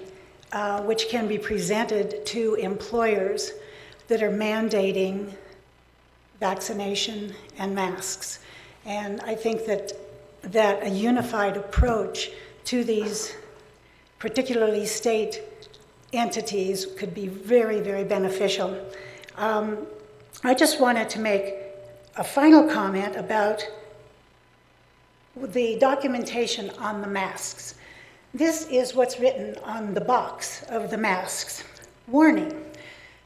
which can be presented to employers that are mandating vaccination and masks. And I think that a unified approach to these, particularly state entities, could be very, very beneficial. I just wanted to make a final comment about the documentation on the masks. This is what's written on the box of the masks. Warning,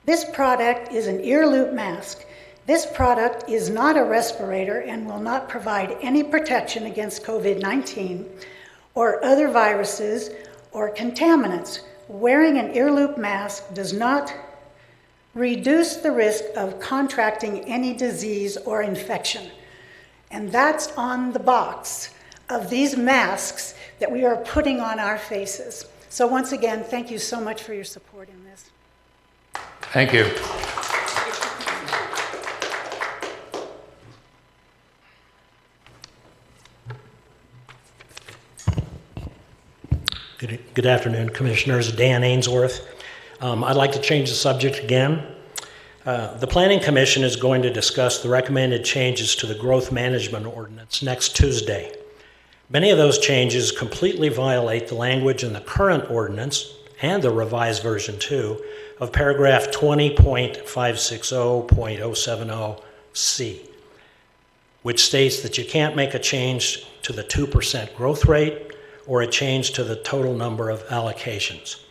this product is an ear loop mask. This product is not a respirator and will not provide any protection against COVID-19 or other viruses or contaminants. Wearing an ear loop mask does not reduce the risk of contracting any disease or infection. And that's on the box of these masks that we are putting on our faces. So once again, thank you so much for your support in this. Thank you. Good afternoon, Commissioners. Dan Ainsworth. I'd like to change the subject again. The Planning Commission is going to discuss the recommended changes to the Growth Management Ordinance next Tuesday. Many of those changes completely violate the language in the current ordinance and the revised version 2 of paragraph 20.560.070C, which states that you can't make a change to the 2% growth rate or a change to the total number of allocations.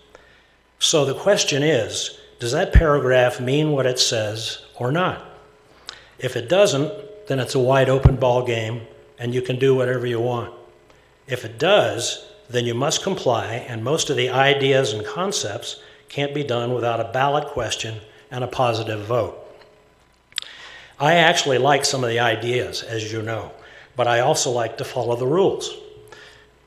So the question is, does that paragraph mean what it says or not? If it doesn't, then it's a wide open ball game and you can do whatever you want. If it does, then you must comply, and most of the ideas and concepts can't be done without a ballot question and a positive vote. I actually like some of the ideas, as you know, but I also like to follow the rules.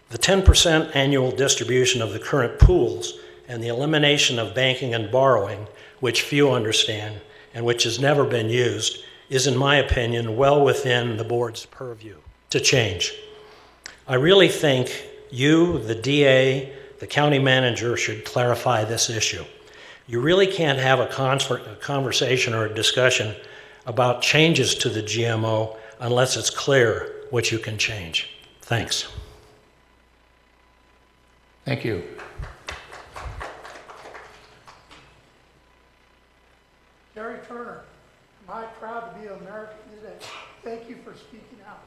The 10% annual distribution of the current pools and the elimination of banking and borrowing, which few understand and which has never been used, is, in my opinion, well within the board's purview to change. I really think you, the DA, the county manager should clarify this issue. You really can't have a conversation or a discussion about changes to the GMO unless it's clear what you can change. Thanks. Thank you. Jerry Turner, am I proud to be an American today? Thank you for speaking out.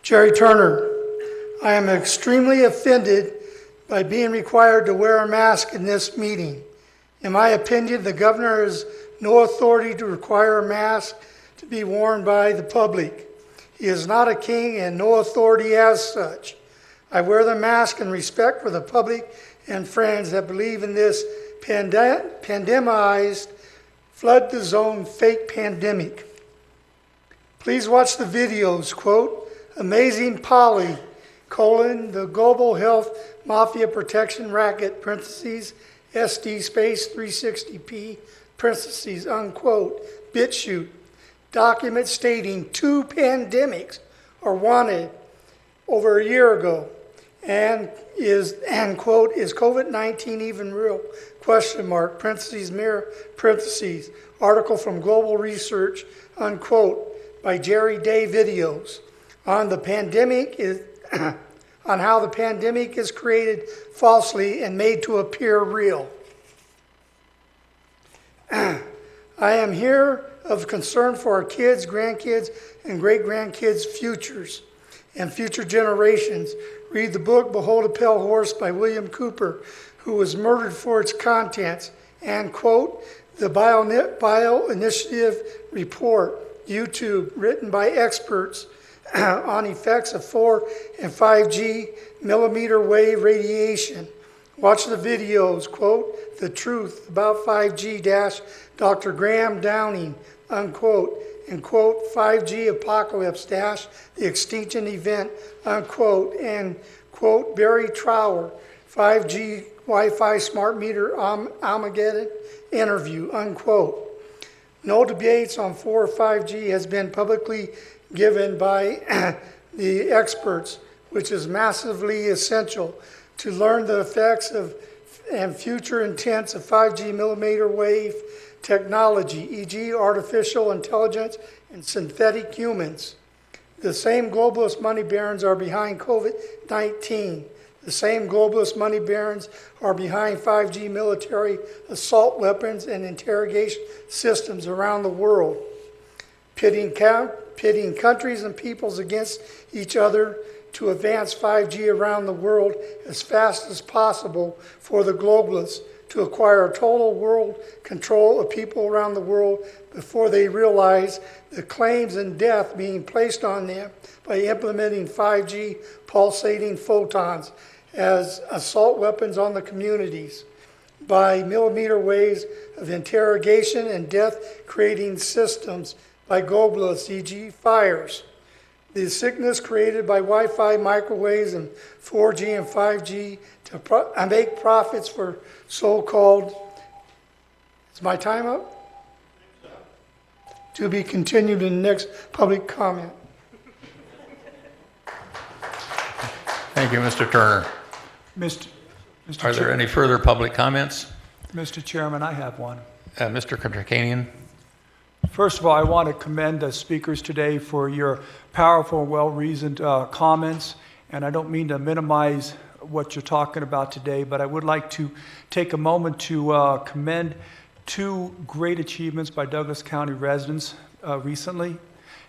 Jerry Turner, I am extremely offended by being required to wear a mask in this meeting. In my opinion, the governor has no authority to require a mask to be worn by the public. He is not a king and no authority as such. I wear the mask in respect for the public and friends that believe in this pandemized, flood the zone fake pandemic. Please watch the videos, quote, Amazing Polly, the Global Health Mafia Protection Racket, parentheses, SD space 360p, parentheses, unquote, BitChute, document stating 2 pandemics are wanted over a year ago. And quote, is COVID-19 even real? Question mark, parentheses, mirror, parentheses, article from Global Research, unquote, by Jerry Day videos on the pandemic is on how the pandemic is created falsely and made to appear real. I am here of concern for our kids, grandkids, and great-grandkids' futures and future generations. Read the book Behold a Pale Horse by William Cooper, who was murdered for its contents, and, quote, the Bio Initiative report, YouTube, written by experts on effects of 4 and 5G millimeter wave radiation. Watch the videos, quote, The Truth About 5G - Dr. Graham Downing, unquote, and quote, 5G Apocalypse - The Extinction Event, unquote, and quote, Barry Trower, 5G Wi-Fi Smart Meter Armageddon interview, unquote. No debates on 4 or 5G has been publicly given by the experts, which is massively essential to learn the effects of and future intents of 5G millimeter wave technology, e.g. artificial intelligence and synthetic humans. The same globalist money barons are behind COVID-19. The same globalist money barons are behind 5G military assault weapons and interrogation systems around the world, pitting countries and peoples against each other to advance 5G around the world as fast as possible for the globalists to acquire total world control of people around the world before they realize the claims and death being placed on them by implementing 5G pulsating photons as assault weapons on the communities, by millimeter waves of interrogation and death creating systems by globalists, e.g. fires. The sickness created by Wi-Fi, microwaves, and 4G and 5G to make profits for so-called, is my time up? To be continued in the next public comment. Thank you, Mr. Turner. Mr. Are there any further public comments? Mr. Chairman, I have one. Mr. Tarkanian? First of all, I want to commend the speakers today for your powerful, well-reasoned comments. And I don't mean to minimize what you're talking about today, but I would like to take a moment to commend two great achievements by Douglas County residents recently.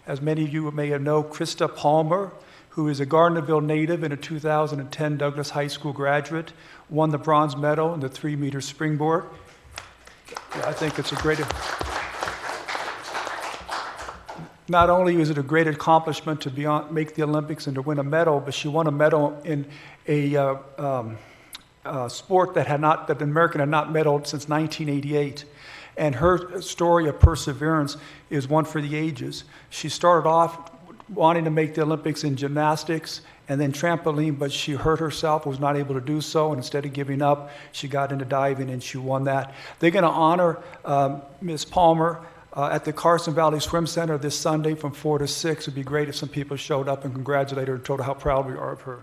As many of you may have known, Krista Palmer, who is a Gardnerville native and a 2010 Douglas High School graduate, won the bronze medal in the 3-meter springboard. I think it's a great... Not only is it a great accomplishment to make the Olympics and to win a medal, but she won a medal in a sport that an American had not medaled since 1988. And her story of perseverance is one for the ages. She started off wanting to make the Olympics in gymnastics and then trampoline, but she hurt herself, was not able to do so, and instead of giving up, she got into diving and she won that. They're going to honor Ms. Palmer at the Carson Valley Swim Center this Sunday from 4 to 6. It'd be great if some people showed up and congratulated her and told her how proud we are of her.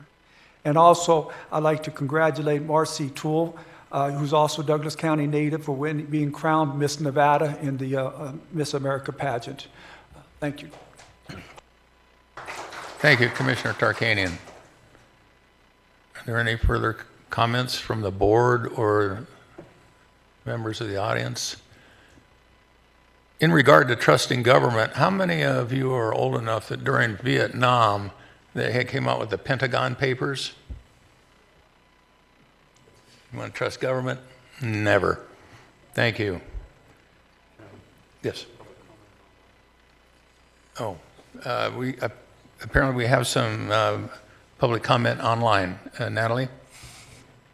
And also, I'd like to congratulate Marcy Toole, who's also a Douglas County native, for being crowned Miss Nevada in the Miss America pageant. Thank you. Thank you, Commissioner Tarkanian. Are there any further comments from the board or members of the audience? In regard to trusting government, how many of you are old enough that during Vietnam they had came out with the Pentagon Papers? You want to trust government? Never. Thank you. Yes. Oh, apparently we have some public comment online. Natalie?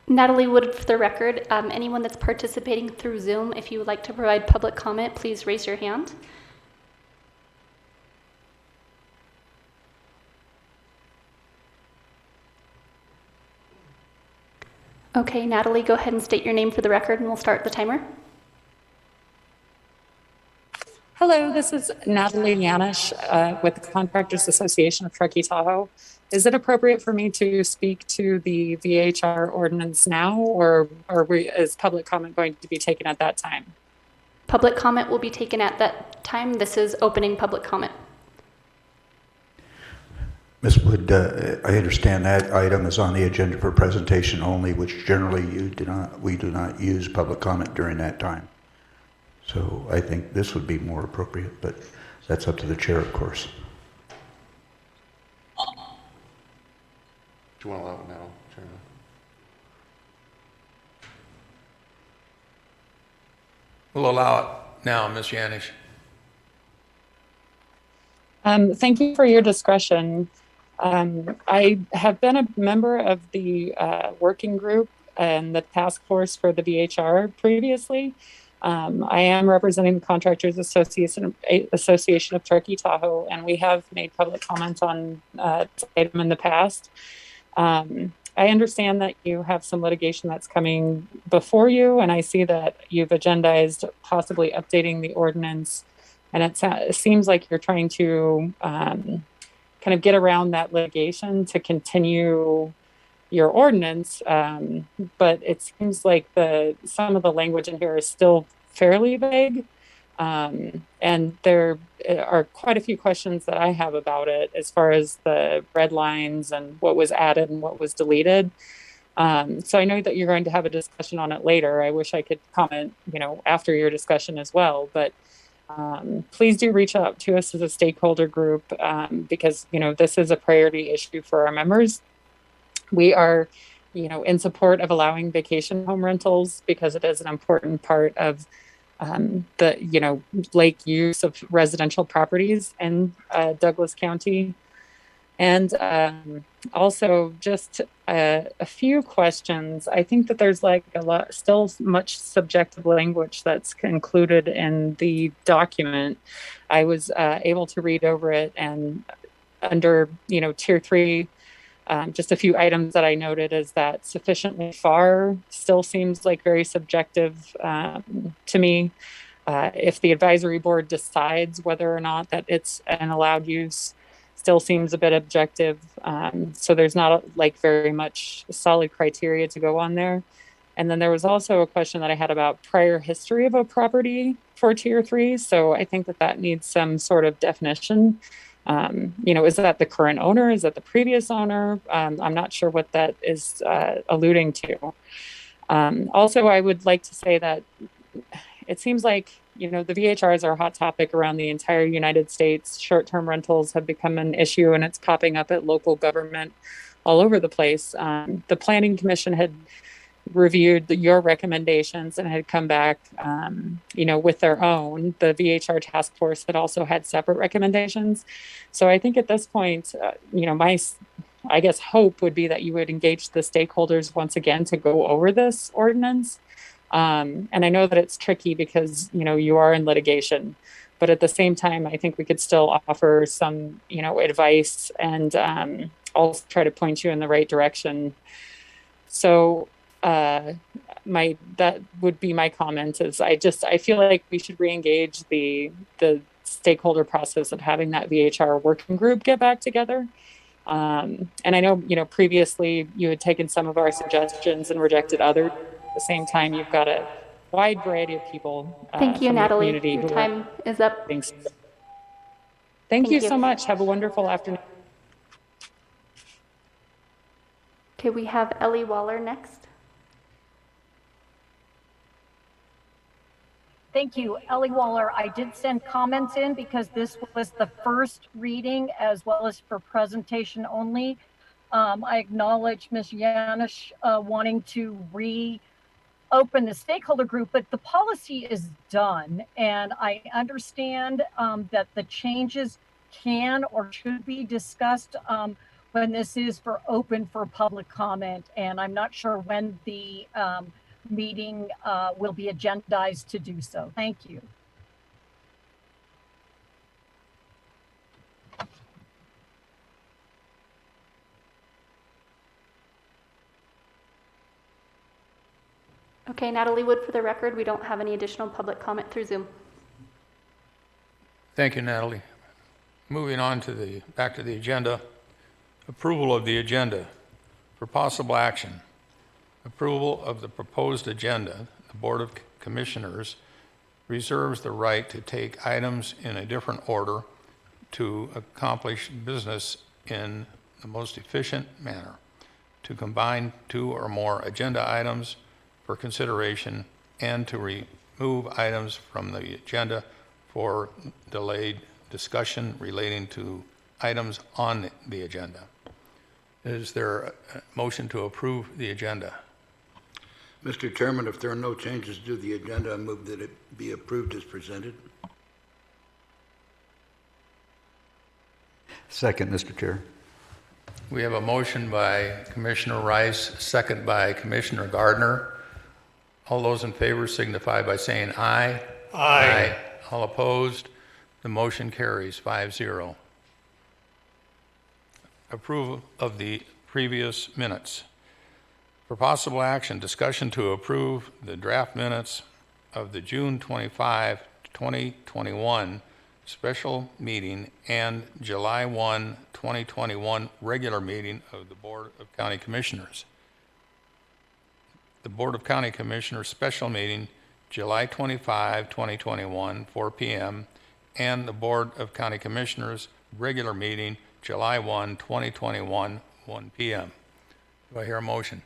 Natalie Wood for the record. Anyone that's participating through Zoom, if you would like to provide public comment, please raise your hand. Okay, Natalie, go ahead and state your name for the record and we'll start the timer. Hello, this is Natalie Yanish with the Contractors Association of Truckee Tahoe. Is it appropriate for me to speak to the VHR ordinance now, or is public comment going to be taken at that time? Public comment will be taken at that time. This is opening public comment. Ms. Wood, I understand that item is on the agenda for presentation only, which generally we do not use public comment during that time. So I think this would be more appropriate, but that's up to the chair, of course. Do you want to allow it now, Chairman? We'll allow it now, Ms. Yanish. Thank you for your discretion. I have been a member of the working group and the task force for the VHR previously. I am representing the Contractors Association of Truckee Tahoe, and we have made public comments on this item in the past. I understand that you have some litigation that's coming before you, and I see that you've agendized possibly updating the ordinance, and it seems like you're trying to kind of get around that litigation to continue your ordinance, but it seems like some of the language in here is still fairly vague, and there are quite a few questions that I have about it as far as the red lines and what was added and what was deleted. So I know that you're going to have a discussion on it later. I wish I could comment, after your discussion as well, but please do reach out to us as a stakeholder group because, this is a priority issue for our members. We are, in support of allowing vacation home rentals because it is an important part of the, lake use of residential properties in Douglas County. And also just a few questions. I think that there's still much subjective language that's included in the document. I was able to read over it, and under, tier 3, just a few items that I noted is that sufficiently far still seems like very subjective to me. If the advisory board decides whether or not that it's an allowed use, still seems a bit objective. So there's not like very much solid criteria to go on there. And then there was also a question that I had about prior history of a property for tier 3. So I think that that needs some sort of definition. Is that the current owner? Is that the previous owner? I'm not sure what that is alluding to. Also, I would like to say that it seems like, the VHRs are a hot topic around the entire United States. Short-term rentals have become an issue, and it's popping up at local government all over the place. The Planning Commission had reviewed your recommendations and had come back, with their own. The VHR task force had also had separate recommendations. So I think at this point, my hope would be that you would engage the stakeholders once again to go over this ordinance. And I know that it's tricky because, you are in litigation, but at the same time, I think we could still offer some, advice and also try to point you in the right direction. So that would be my comment is I feel like we should re-engage the stakeholder process of having that VHR working group get back together. And I know, previously you had taken some of our suggestions and rejected others. At the same time, you've got a wide variety of people. Thank you, from the Natalie. community Your who time is up. Thank you so much. Have a wonderful afternoon. Okay, we have Ellie Waller next. Thank you, Ellie Waller. I did send comments in because this was the first reading as well as for presentation only. I acknowledge Ms. Yanish wanting to reopen the stakeholder group, but the policy is done. And I understand that the changes can or should be discussed when this is open for public comment. And I'm not sure when the meeting will be agendized to do so. Thank you. Okay, Natalie Wood, for the record, we don't have any additional public comment through Zoom. Thank you, Natalie. Moving on back to the agenda. Approval of the agenda for possible action. Approval of the proposed agenda. The Board of Commissioners reserves the right to take items in a different order to accomplish business in the most efficient manner, to combine 2 or more agenda items for consideration, and to remove items from the agenda for delayed discussion relating to items on the agenda. Is there a motion to approve the agenda? Mr. Chairman, if there are no changes to the agenda, I move that it be approved as presented. Second, Mr. Chair. We have a motion by Commissioner Rice, second by Commissioner Gardner. All those in favor signify by saying aye. Aye. All opposed? The motion carries 5-0. Approval of the previous minutes. For possible action, discussion to approve the draft minutes of the June 25, 2021 special meeting and July 1, 2021 regular meeting of the Board of County Commissioners. The Board of County Commissioners special meeting, July 25, 2021, 4 p.m., and the Board of County Commissioners regular meeting, July 1, 2021, 1 p.m. Do I hear a motion?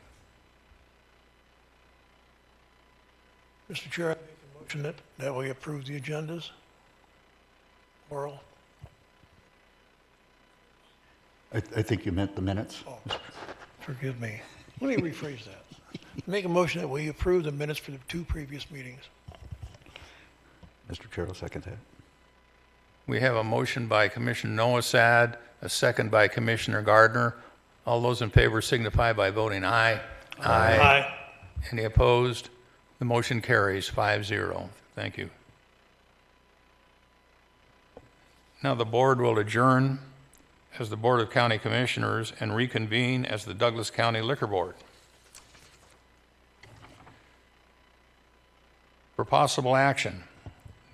Mr. Chair, I make a motion that we approve the agendas. Oral. I think you meant the minutes. Oh, forgive me. Let me rephrase that. Make a motion that we approve the minutes for the 2 previous meetings. Mr. Chair, I'll second that. We have a motion by Commissioner Noasad, a second by Commissioner Gardner. All those in favor signify by voting aye. Aye. Aye. Any opposed? The motion carries 5-0. Thank you. Now the board will adjourn as the Board of County Commissioners and reconvene as the Douglas County Liquor Board. For possible action,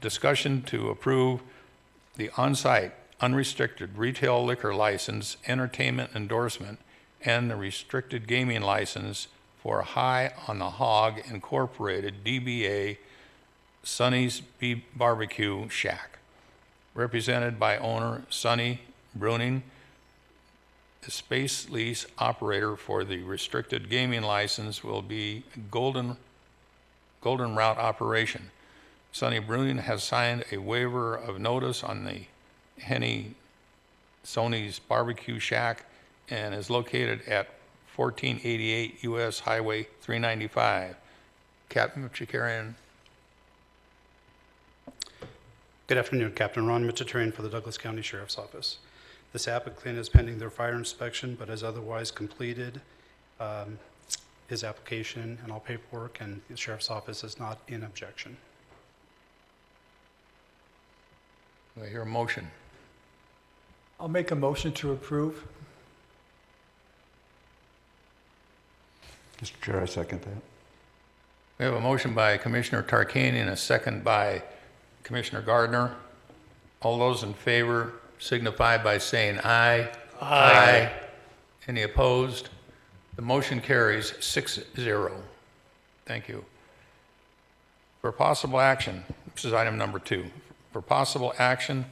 discussion to approve the on-site unrestricted retail liquor license, entertainment endorsement, and the restricted gaming license for High on the Hog Incorporated, DBA Sonny's Barbecue Shack, represented by owner Sonny Bruning. The space lease operator for the restricted gaming license will be Golden Route Operation. Sonny Bruning has signed a waiver of notice on the Henny Sonny's Barbecue Shack and is located at 1488 US Highway 395. Captain Machikarian. Good afternoon, Captain Ron Machikarian for the Douglas County Sheriff's Office. This applicant is pending their fire inspection, but has otherwise completed his application and all paperwork, and the Sheriff's Office is not in objection. Do I hear a motion? I'll make a motion to approve. Mr. Chair, I second that. We have a motion by Commissioner Tarkanian and a second by Commissioner Gardner. All those in favor signify by saying aye. Aye. Any opposed? The motion carries 6-0. Thank you. For possible action, this is item number 2. For possible action,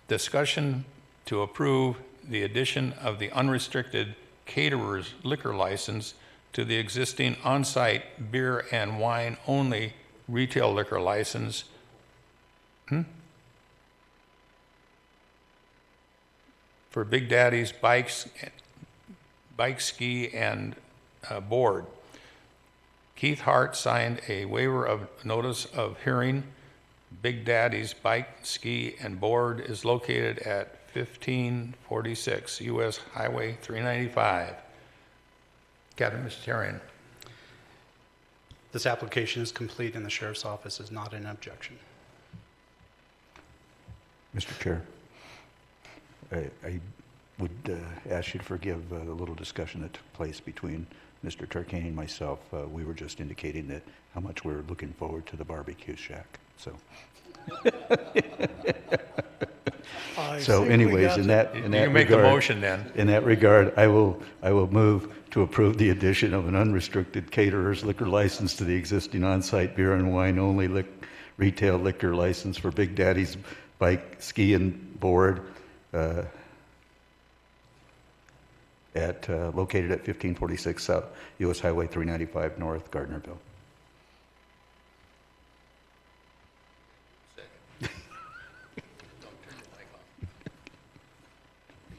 discussion to approve the addition of the unrestricted caterer's liquor license to the existing on-site beer and wine only retail liquor license. For Big Daddy's Bike, Ski, and Board. Keith Hart signed a waiver of notice of hearing. Big Daddy's Bike, Ski, and Board is located at 1546 US Highway 395. Captain Machikarian. This application is complete and the Sheriff's Office is not in objection. Mr. Chair, I would ask you to forgive the little discussion that took place between Mr. Tarkanian and myself. We were just indicating that how much we're looking forward to the barbecue shack. So, so anyways, in that make the motion then. In that regard, I will move to approve the addition of an unrestricted caterer's liquor license to the existing on-site beer and wine only retail liquor license for Big Daddy's Bike, Ski, and Board, located at 1546 South US Highway 395 North, Gardnerville.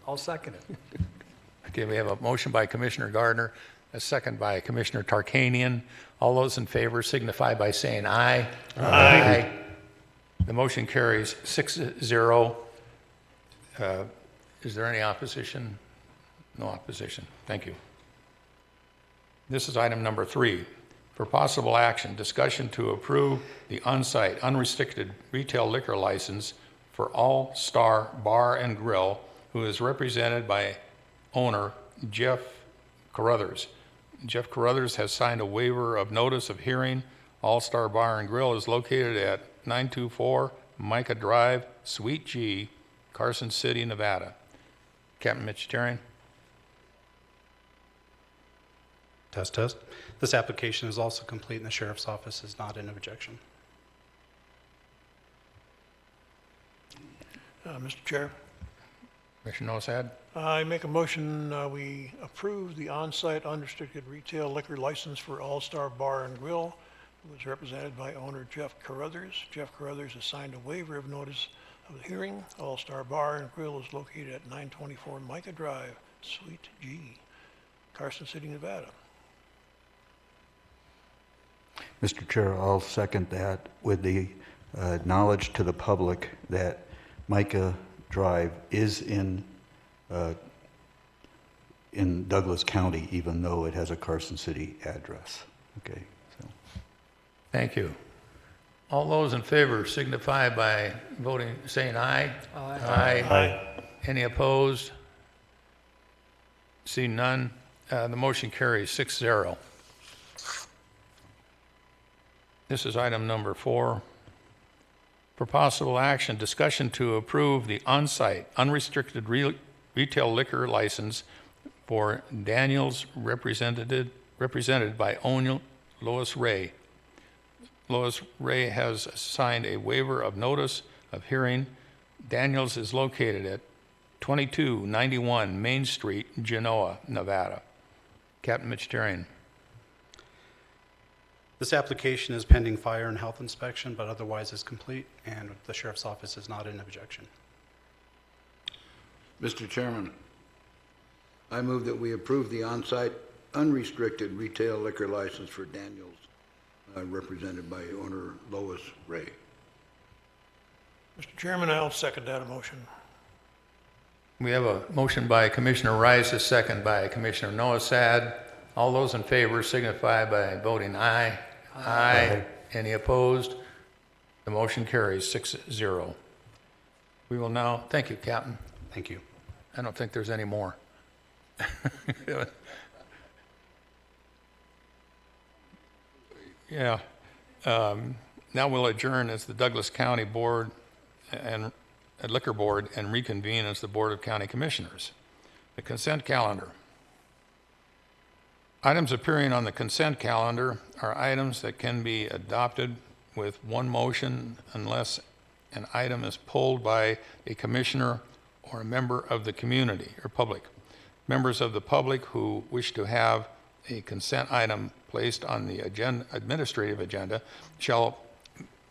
I'll second it. Okay, we have a motion by Commissioner Gardner, a second by Commissioner Tarkanian. All those in favor signify by saying aye. Aye. The motion carries 6-0. Is there any opposition? No opposition. Thank you. This is item number 3. For possible action, discussion to approve the on-site unrestricted retail liquor license for All Star Bar and Grill, who is represented by owner Jeff Carruthers. Jeff Carruthers has signed a waiver of notice of hearing. All Star Bar and Grill is located at 924 Micah Drive, Suite G, Carson City, Nevada. Captain Machikarian. Test, test. This application is also complete and the Sheriff's Office is not in objection. Mr. Chair, Commissioner Nosad. I make a motion we approve the on-site unrestricted retail liquor license for All-Star Bar and Grill, who is represented by owner Jeff Carruthers. Jeff Carruthers has signed a waiver of notice of the hearing. All-Star Bar and Grill is located at 924 Micah Drive, Suite G, Carson City, Nevada. Mr. Chair, I'll second that with the knowledge to the public that Micah Drive is in Douglas County, even though it has a Carson City address. Okay. So. Thank you. All those in favor signify by voting, saying aye. Aye. Aye. Aye. Any opposed? See none. The motion carries 6-0. This is item number 4. For possible action, discussion to approve the on-site unrestricted retail liquor license for Daniels represented by owner Lois Ray. Lois Ray has signed a waiver of notice of hearing. Daniels is located at 2291 Main Street, Genoa, Nevada. Captain Mitch-Terrian. This application is pending fire and health inspection, but otherwise is complete, and the sheriff's office is not in objection. Mr. Chairman, I move that we approve the on-site unrestricted retail liquor license for Daniels, represented by owner Lois Ray. Mr. Chairman, I'll second that motion. We have a motion by Commissioner Rice, a second by Commissioner Noasad. All those in favor signify by voting aye. Aye. Any opposed? The motion carries 6-0. We will now, thank you, Captain. Thank you. I don't think there's any more. Yeah. Now we'll adjourn as the Douglas County Board and Liquor Board and reconvene as the Board of County Commissioners. The consent calendar. Items appearing on the consent calendar are items that can be adopted with one motion unless an item is pulled by a commissioner or a member of the community or public. Members of the public who wish to have a consent item placed on the administrative agenda shall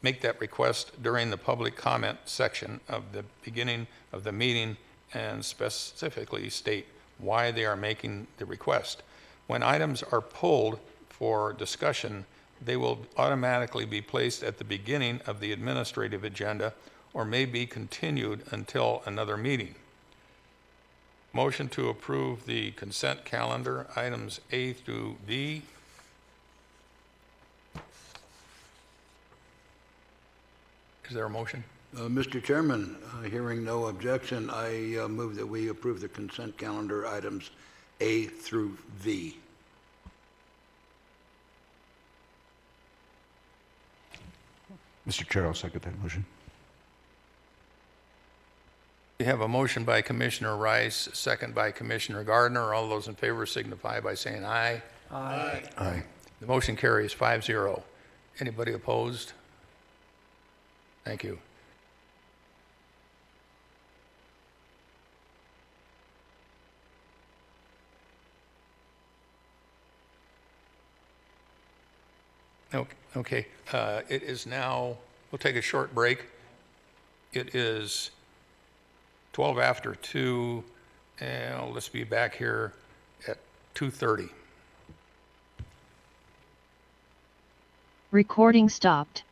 make that request during the public comment section of the beginning of the meeting and specifically state why they are making the request. When items are pulled for discussion, they will automatically be placed at the beginning of the administrative agenda or may be continued until another meeting. Motion to approve the consent calendar, items A through D. Is there a motion? Mr. Chairman, hearing no objection, I move that we approve the consent calendar items A through V. Mr. Chair, I'll second that motion. We have a motion by Commissioner Rice, second by Commissioner Gardner. All those in favor signify by saying aye. Aye. Aye. The motion carries 5-0. Anybody opposed? Thank you. Okay, it is now, we'll take a short break. It is 12 after 2, and let's be back here at 2:30. Recording stopped.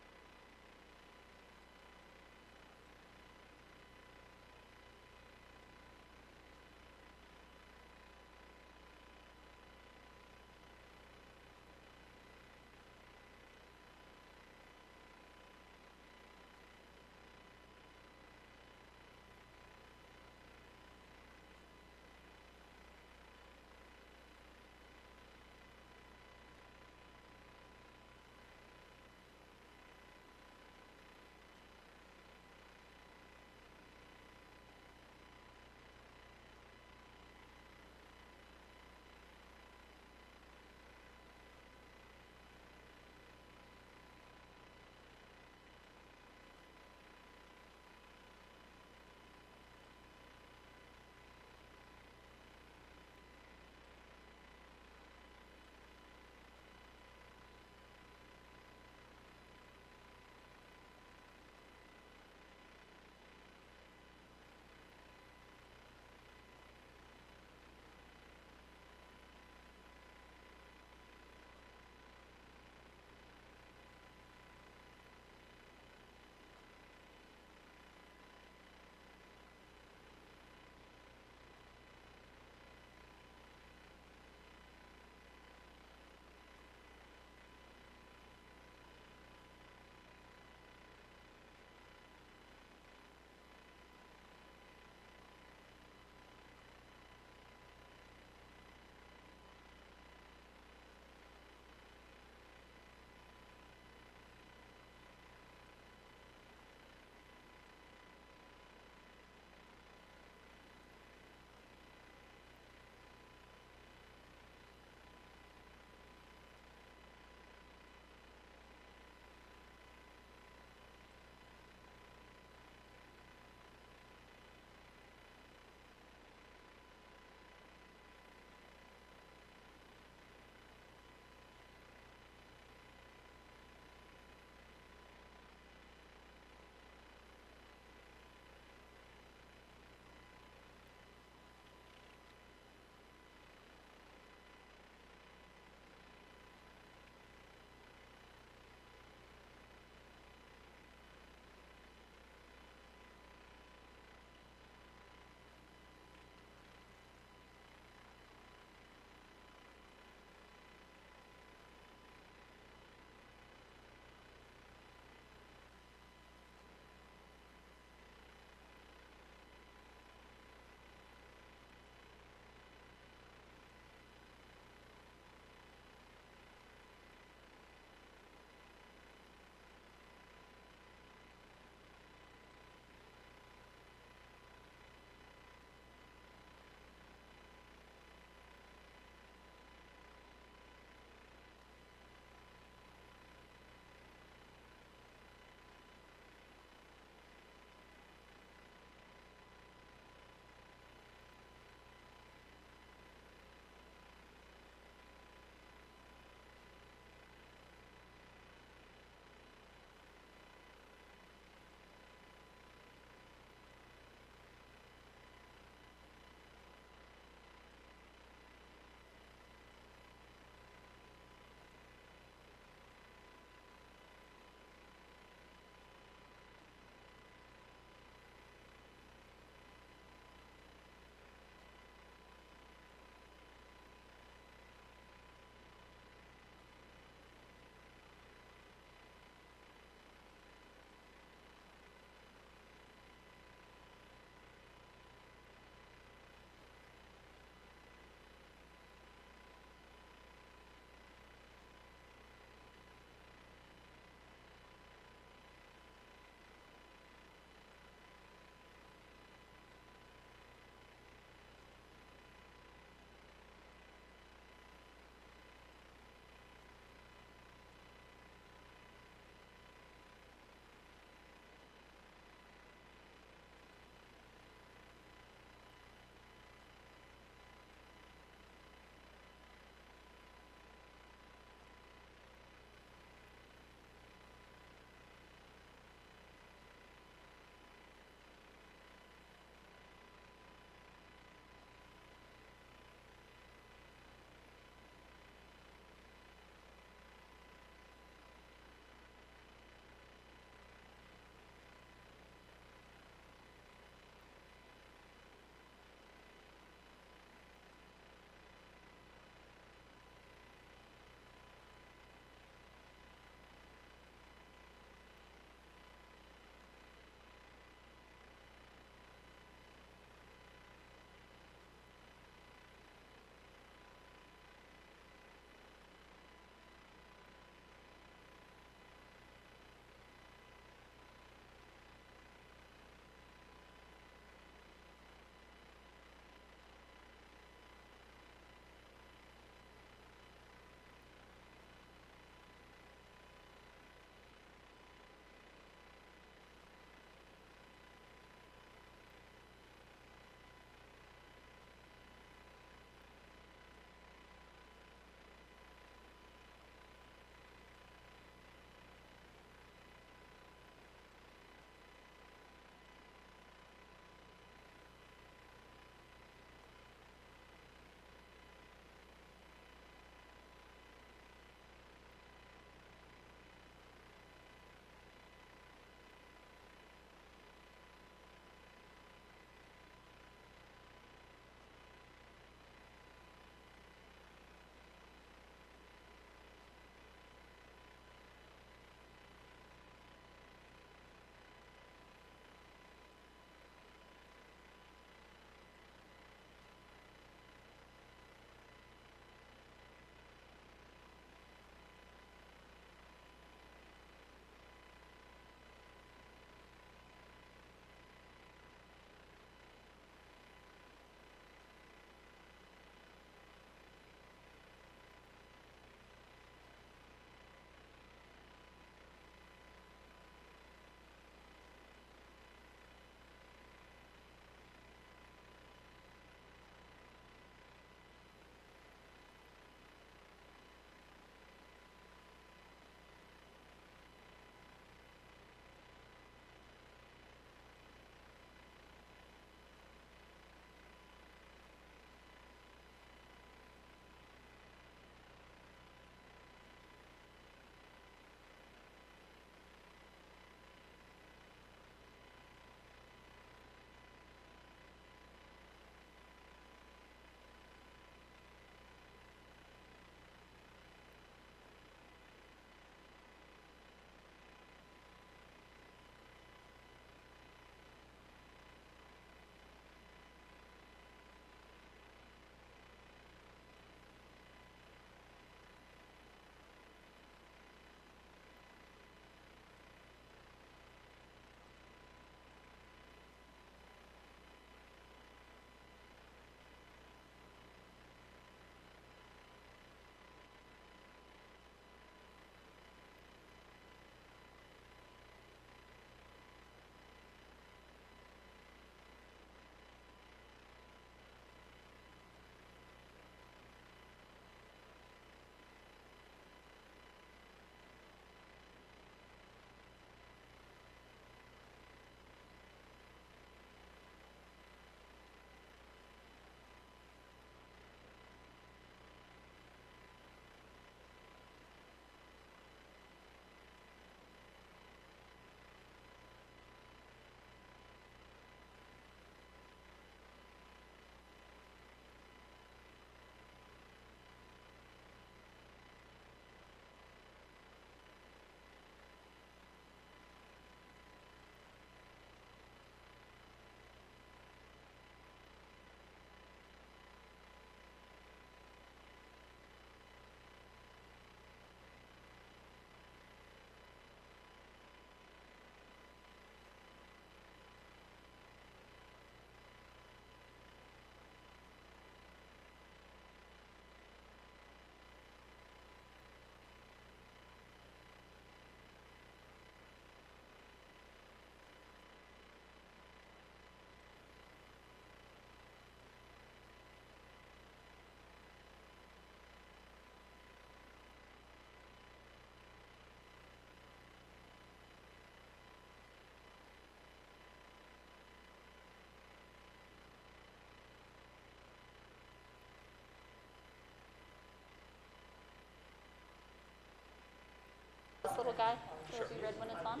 guy? Will it be red when it's on?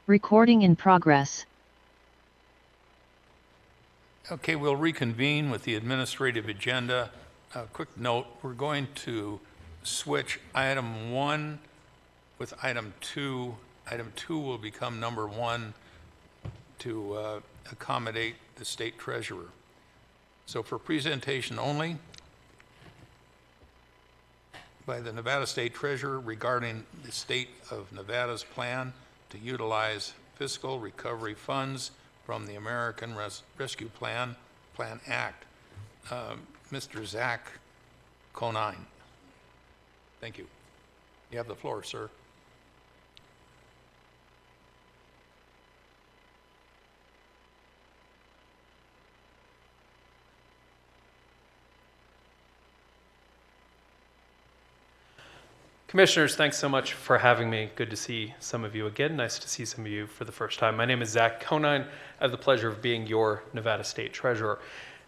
Recording in progress. Okay, we'll reconvene with the administrative agenda. A quick note, we're going to switch item 1 with item 2. Item 2 will become number 1 to accommodate the state treasurer. So for presentation only by the Nevada State Treasurer regarding the state of Nevada's plan to utilize fiscal recovery funds from the American Rescue Plan Act. Mr. Zach Conine. Thank you. You have the floor, sir. Commissioners, thanks so much for having me. Good to see some of you again. Nice to see some of you for the first time. My name is Zach Conine. I have the pleasure of being your Nevada State Treasurer.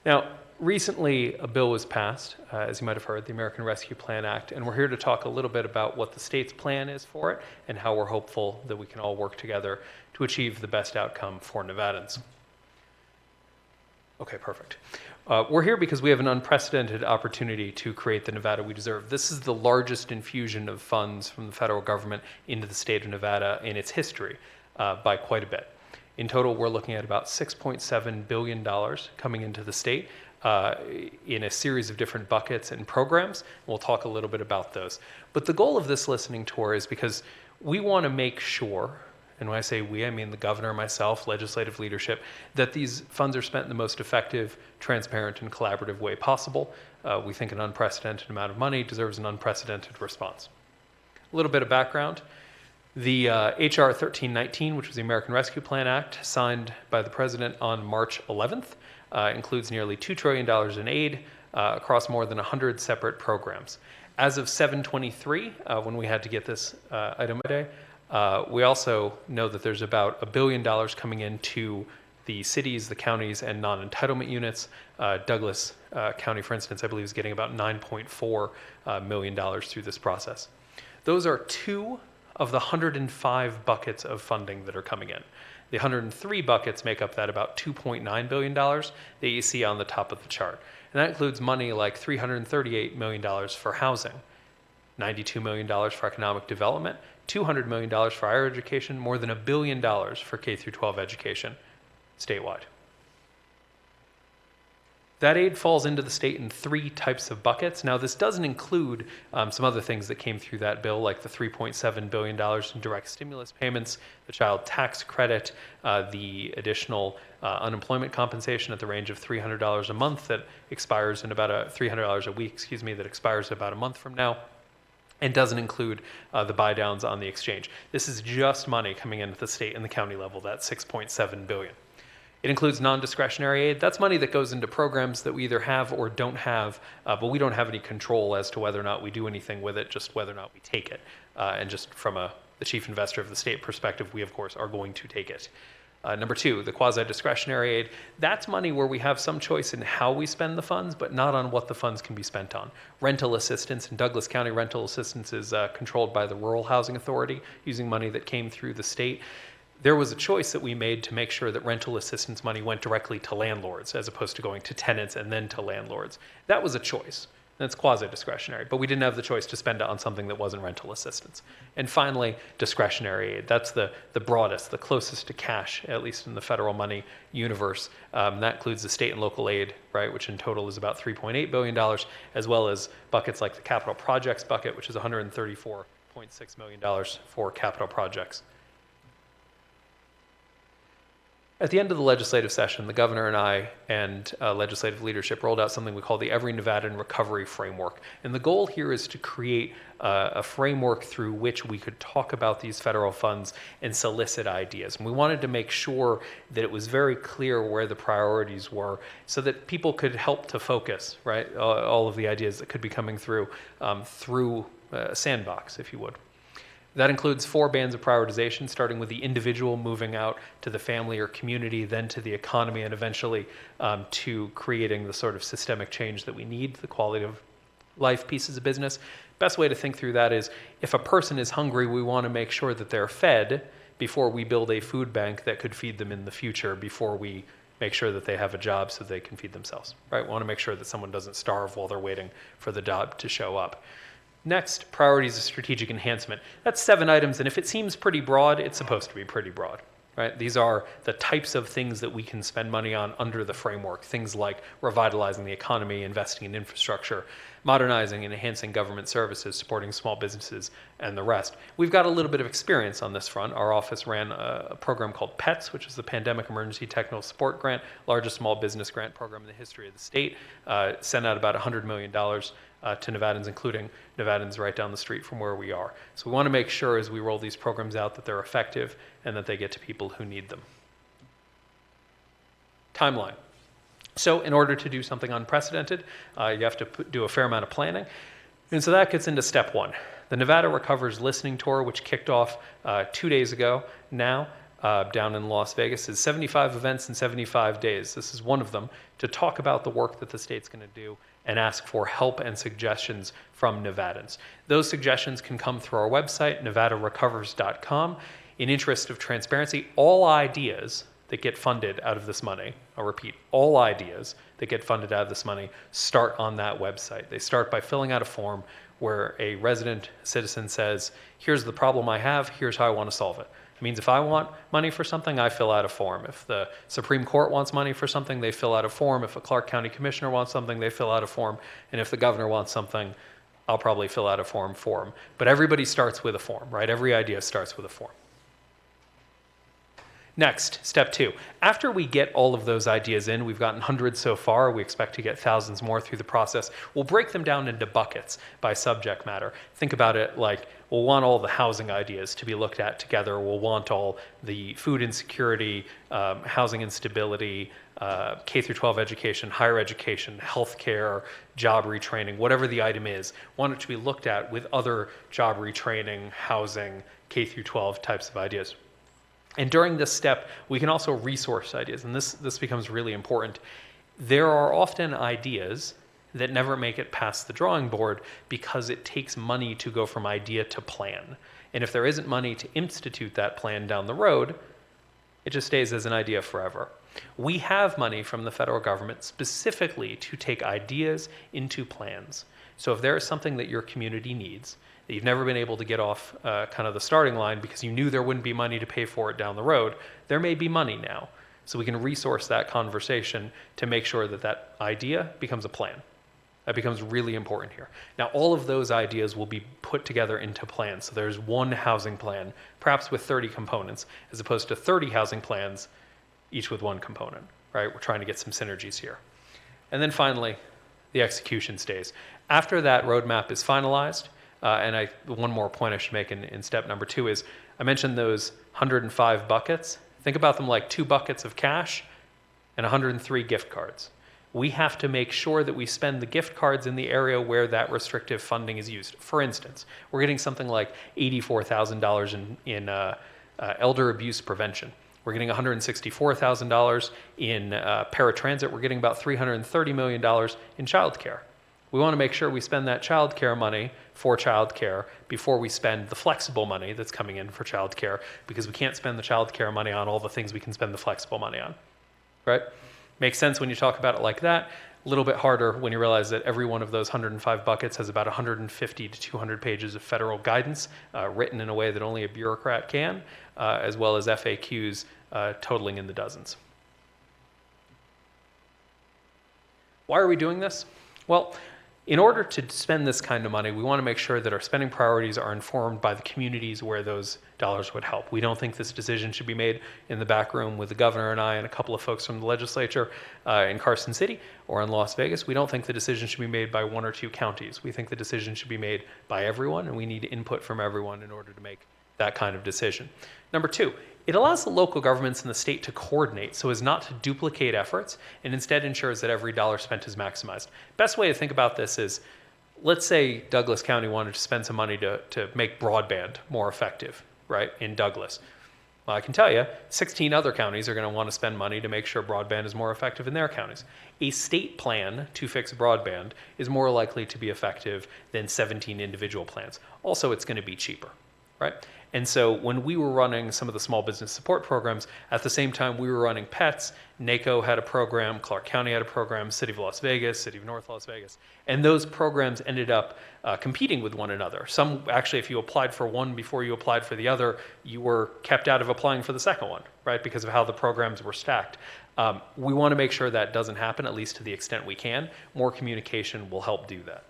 Now, recently a bill was passed, as you might have heard, the American Rescue Plan Act, and we're here to talk a little bit about what the state's plan is for it and how we're hopeful that we can all work together to achieve the best outcome for Nevadans. Okay, perfect. We're here because we have an unprecedented opportunity to create the Nevada we deserve. This is the largest infusion of funds from the federal government into the state of Nevada in its history by quite a bit. In total, we're looking at about $6.7 billion coming into the state in a series of different buckets and programs. We'll talk a little bit about those. But the goal of this listening tour is because we want to make sure, and when I say we, I mean the governor, myself, legislative leadership, that these funds are spent in the most effective, transparent, and collaborative way possible. We think an unprecedented amount of money deserves an unprecedented response. A little bit of background. The HR 1319, which was the American Rescue Plan Act, signed by the president on March 11th, includes nearly $2 trillion in aid across more than 100 separate programs. As of 7/23, when we had to get this item today, we also know that there's about $1 billion coming into the cities, the counties, and non-entitlement units. Douglas County, for instance, I believe is getting about $9.4 million through this process. Those are 2 of the 105 buckets of funding that are coming in. The 103 buckets make up that about $2.9 billion that you see on the top of the chart. And that includes money like $338 million for housing, $92 million for economic development, $200 million for higher education, more than $1 billion for K-12 education statewide. That aid falls into the state in 3 types of buckets. Now, this doesn't include some other things that came through that bill, like the $3.7 billion in direct stimulus payments, the child tax credit, the additional unemployment compensation at the range of $300 a month that expires in about $300 a week, that expires about a month from now, and doesn't include the buy downs on the exchange. This is just money coming in at the state and the county level, that $6.7 billion. It includes non-discretionary aid. That's money that goes into programs that we either have or don't have, but we don't have any control as to whether or not we do anything with it, just whether or not we take it. And just from the chief investor of the state perspective, we of course are going to take it. Number 2, the quasi-discretionary aid. That's money where we have some choice in how we spend the funds, but not on what the funds can be spent on. Rental assistance in Douglas County, rental assistance is controlled by the Rural Housing Authority, using money that came through the state. There was a choice that we made to make sure that rental assistance money went directly to landlords as opposed to going to tenants and then to landlords. That was a choice. That's quasi-discretionary, but we didn't have the choice to spend it on something that wasn't rental assistance. And finally, discretionary aid. That's the broadest, the closest to cash, at least in the federal money universe. That includes the state and local aid, right, which in total is about $3.8 billion, as well as buckets like the capital projects bucket, which is $134.6 million for capital projects. At the end of the legislative session, the governor and I and legislative leadership rolled out something we call the Every Nevadan Recovery Framework. And the goal here is to create a framework through which we could talk about these federal funds and solicit ideas. And we wanted to make sure that it was very clear where the priorities were so that people could help to focus, right, all of the ideas that could be coming through a sandbox, if you would. That includes 4 bands of prioritization, starting with the individual, moving out to the family or community, then to the economy, and eventually to creating the sort of systemic change that we need, the quality of life pieces of business. Best way to think through that is if a person is hungry, we want to make sure that they're fed before we build a food bank that could feed them in the future, before we make sure that they have a job so they can feed themselves, right? We want to make sure that someone doesn't starve while they're waiting for the job to show up. Next, priorities of strategic enhancement. That's 7 items, and if it seems pretty broad, it's supposed to be pretty broad, right? These are the types of things that we can spend money on under the framework, things like revitalizing the economy, investing in infrastructure, modernizing and enhancing government services, supporting small businesses, and the rest. We've got a little bit of experience on this front. Our office ran a program called PETS, which is the Pandemic Emergency Technical Support Grant, largest small business grant program in the history of the state, sent out about $100 million to Nevadans, including Nevadans right down the street from where we are. So we want to make sure as we roll these programs out that they're effective and that they get to people who need them. Timeline. So in order to do something unprecedented, you have to do a fair amount of planning. And so that gets into step 1. The Nevada Recovers listening tour, which kicked off 2 days ago now, down in Las Vegas, is 75 events in 75 days. This is one of them, to talk about the work that the state's going to do and ask for help and suggestions from Nevadans. Those suggestions can come through our website, nevadarecovers.com. In interest of transparency, all ideas that get funded out of this money, I'll repeat, all ideas that get funded out of this money start on that website. They start by filling out a form where a resident citizen says, here's the problem I have, here's how I want to solve it. It means if I want money for something, I fill out a form. If the Supreme Court wants money for something, they fill out a form. If a Clark County commissioner wants something, they fill out a form. And if the governor wants something, I'll probably fill out a form for him. But everybody starts with a form, right? Every idea starts with a form. Next, step 2. After we get all of those ideas in, we've gotten hundreds so far, we expect to get thousands more through the process, we'll break them down into buckets by subject matter. Think about it like we'll want all the housing ideas to be looked at together, we'll want all the food insecurity, housing instability, K-12 education, higher education, healthcare, job retraining, whatever the item is, want it to be looked at with other job retraining, housing, K-12 types of ideas. And during this step, we can also resource ideas, and this becomes really important. There are often ideas that never make it past the drawing board because it takes money to go from idea to plan. And if there isn't money to institute that plan down the road, it just stays as an idea forever. We have money from the federal government specifically to take ideas into plans. So if there is something that your community needs, that you've never been able to get off kind of the starting line because you knew there wouldn't be money to pay for it down the road, there may be money now. So we can resource that conversation to make sure that that idea becomes a plan. That becomes really important here. Now, all of those ideas will be put together into plans. So there's one housing plan, perhaps with 30 components, as opposed to 30 housing plans, each with one component, right? We're trying to get some synergies here. And then finally, the execution stays. After that roadmap is finalized, and one more point I should make in step number 2 is, I mentioned those 105 buckets. Think about them like 2 buckets of cash and 103 gift cards. We have to make sure that we spend the gift cards in the area where that restrictive funding is used. For instance, we're getting something like $84,000 in elder abuse prevention. We're getting $164,000 in paratransit. We're getting about $330 million in childcare. We want to make sure we spend that childcare money for childcare before we spend the flexible money that's coming in for childcare, because we can't spend the childcare money on all the things we can spend the flexible money on, right? Makes sense when you talk about it like that. A little bit harder when you realize that every one of those 105 buckets has about 150 to 200 pages of federal guidance written in a way that only a bureaucrat can, as well as FAQs totaling in the dozens. Why are we doing this? Well, in order to spend this kind of money, we want to make sure that our spending priorities are informed by the communities where those dollars would help. We don't think this decision should be made in the back room with the governor and I and a couple of folks from the legislature in Carson City or in Las Vegas. We don't think the decision should be made by 1 or 2 counties. We think the decision should be made by everyone, and we need input from everyone in order to make that kind of decision. Number 2, it allows the local governments in the state to coordinate so as not to duplicate efforts, and instead ensures that every dollar spent is maximized. Best way to think about this is, let's say Douglas County wanted to spend some money to make broadband more effective, right, in Douglas. Well, I can tell you, 16 other counties are going to want to spend money to make sure broadband is more effective in their counties. A state plan to fix broadband is more likely to be effective than 17 individual plans. Also, it's going to be cheaper, right? And so when we were running some of the small business support programs, at the same time we were running PETS, NACO had a program, Clark County had a program, City of Las Vegas, City of North Las Vegas. And those programs ended up competing with one another. Some, actually, if you applied for one before you applied for the other, you were kept out of applying for the second one, right? Because of how the programs were stacked. We want to make sure that doesn't happen, at least to the extent we can. More communication will help do that.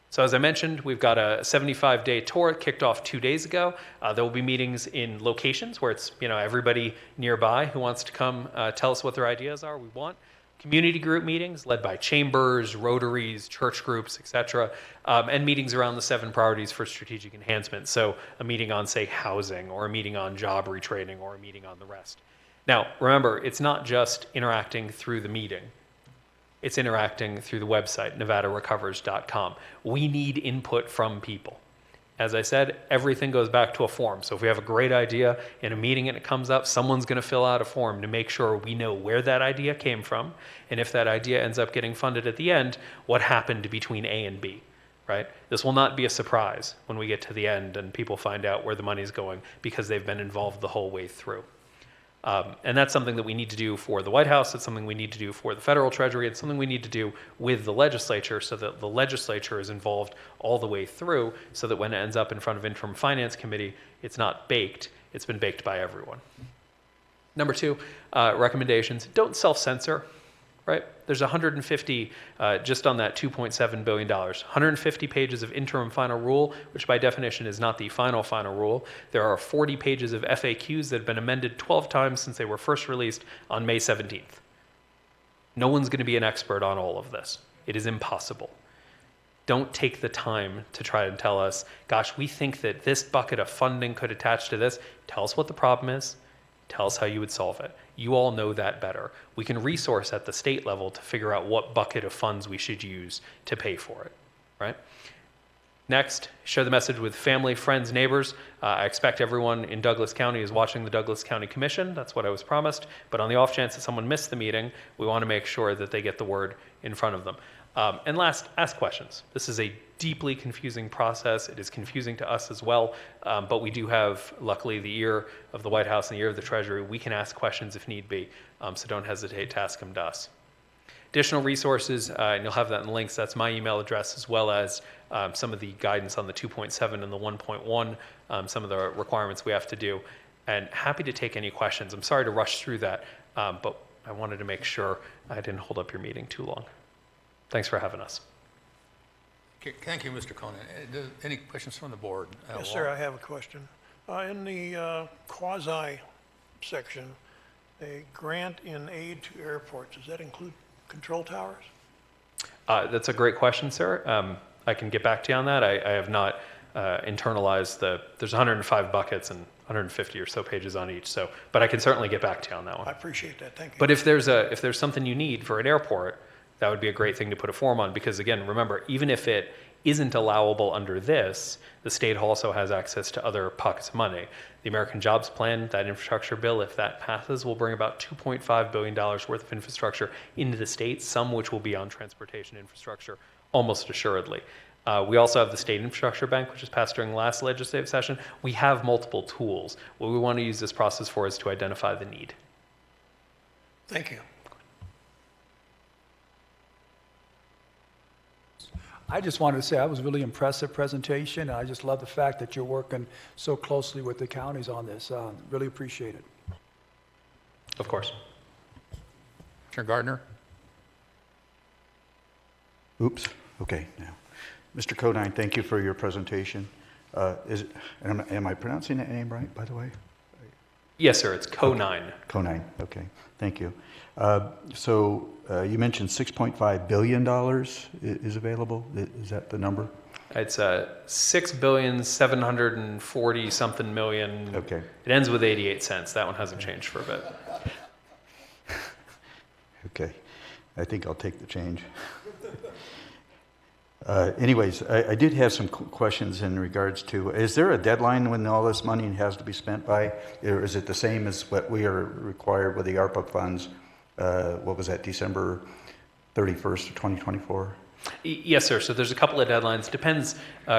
So as I mentioned, we've got a 75-day tour. It kicked off 2 days ago. There will be meetings in locations where it's, everybody nearby who wants to come tell us what their ideas are. We want community group meetings led by chambers, rotaries, church groups, etc., and meetings around the 7 priorities for strategic enhancement. So a meeting on, say, housing, or a meeting on job retraining, or a meeting on the rest. Now, remember, it's not just interacting through the meeting. It's interacting through the website, nevadarecovers.com. We need input from people. As I said, everything goes back to a form. So if we have a great idea in a meeting and it comes up, someone's going to fill out a form to make sure we know where that idea came from. And if that idea ends up getting funded at the end, what happened between A and B, right? This will not be a surprise when we get to the end and people find out where the money's going because they've been involved the whole way through. And that's something that we need to do for the White House. It's something we need to do for the federal treasury. It's something we need to do with the legislature so that the legislature is involved all the way through so that when it ends up in front of Interim Finance Committee, it's not baked. It's been baked by everyone. Number 2, recommendations. Don't self-censor, right? There's 150, just on that $2.7 billion, 150 pages of interim final rule, which by definition is not the final rule. There are 40 pages of FAQs that have been amended 12 times since they were first released on May 17th. No one's going to be an expert on all of this. It is impossible. Don't take the time to try and tell us, gosh, we think that this bucket of funding could attach to this. Tell us what the problem is. Tell us how you would solve it. You all know that better. We can resource at the state level to figure out what bucket of funds we should use to pay for it, right? Next, share the message with family, friends, neighbors. I expect everyone in Douglas County is watching the Douglas County Commission. That's what I was promised. But on the off chance that someone missed the meeting, we want to make sure that they get the word in front of them. And last, ask questions. This is a deeply confusing process. It is confusing to us as well, but we do have, luckily, the ear of the White House and the ear of the Treasury. We can ask questions if need be, so don't hesitate to ask them to us. Additional resources, and you'll have that in the links. That's my email address, as well as some of the guidance on the 2.7 and the 1.1, some of the requirements we have to do. And happy to take any questions. I'm sorry to rush through that, but I wanted to make sure I didn't hold up your meeting too long. Thanks for having us. Okay, thank you, Mr. Conan. Any questions from the board? Yes, sir, I have a question. In the quasi section, a grant in aid to airports, does that include control towers? That's a great question, sir. I can get back to you on that. I have not internalized there's 105 buckets and 150 or so pages on each, but I can certainly get back to you on that one. I appreciate that, thank you. But if there's something you need for an airport, that would be a great thing to put a form on, because again, remember, even if it isn't allowable under this, the state also has access to other pockets of money. The American Jobs Plan, that infrastructure bill, if that passes, will bring about $2.5 billion worth of infrastructure into the state, some which will be on transportation infrastructure, almost assuredly. We also have the State Infrastructure Bank, which was passed during the last legislative session. We have multiple tools. What we want to use this process for is to identify the need. Thank you. I just wanted to say, that was a really impressive presentation. I just love the fact that you're working so closely with the counties on this. Really appreciate it. Of course. Mr. Gardner? Oops, okay, now. Mr. Conine, thank you for your presentation. Am I pronouncing that name right, by the way? Yes, sir, it's Conine. Conine, okay, thank you. So you mentioned $6.5 billion is available. Is that the number? It's $6,740 something million. Okay. It ends with 88 cents. That one hasn't changed for a bit. Okay, I think I'll take the change. Anyways, I did have some questions in regards to, is there a deadline when all this money has to be spent by? Or is it the same as what we are required with the ARPA funds? What was that, December 31st of 2024? Yes, sir. So there's a couple of deadlines. Depends,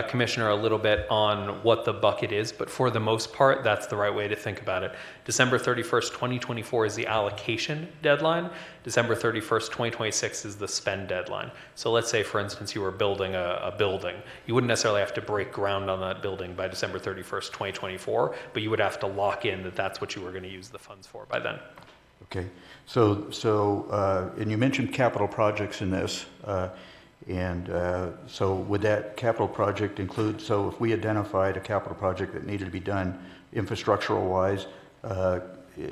Commissioner, a little bit on what the bucket is, but for the most part, that's the right way to think about it. December 31st, 2024 is the allocation deadline. December 31st, 2026 is the spend deadline. So let's say, for instance, you were building a building. You wouldn't necessarily have to break ground on that building by December 31st, 2024, but you would have to lock in that that's what you were going to use the funds for by then. Okay. So and you mentioned capital projects in this. So would that capital project include, so if we identified a capital project that needed to be done infrastructural wise,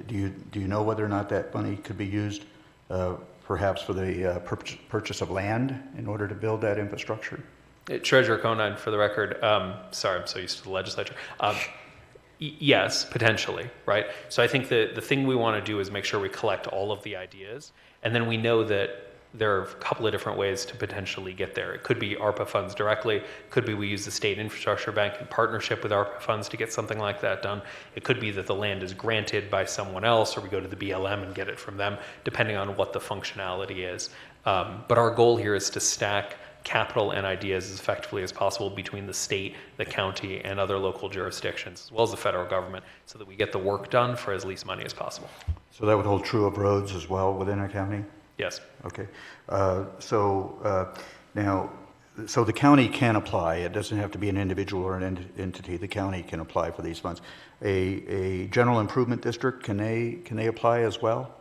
do you know whether or not that money could be used perhaps for the purchase of land in order to build that infrastructure? Treasurer Conine, for the record, sorry, I'm so used to the legislature. Yes, potentially, right? So I think the thing we want to do is make sure we collect all of the ideas, and then we know that there are a couple of different ways to potentially get there. It could be ARPA funds directly. Could be we use the State Infrastructure Bank in partnership with ARPA funds to get something like that done. It could be that the land is granted by someone else, or we go to the BLM and get it from them, depending on what the functionality is. But our goal here is to stack capital and ideas as effectively as possible between the state, the county, and other local jurisdictions, as well as the federal government, so that we get the work done for as least money as possible. So that would hold true of roads as well within a county? Yes. Okay. Now, so the county can apply. It doesn't have to be an individual or an entity. The county can apply for these funds. A general improvement district, can they apply as well?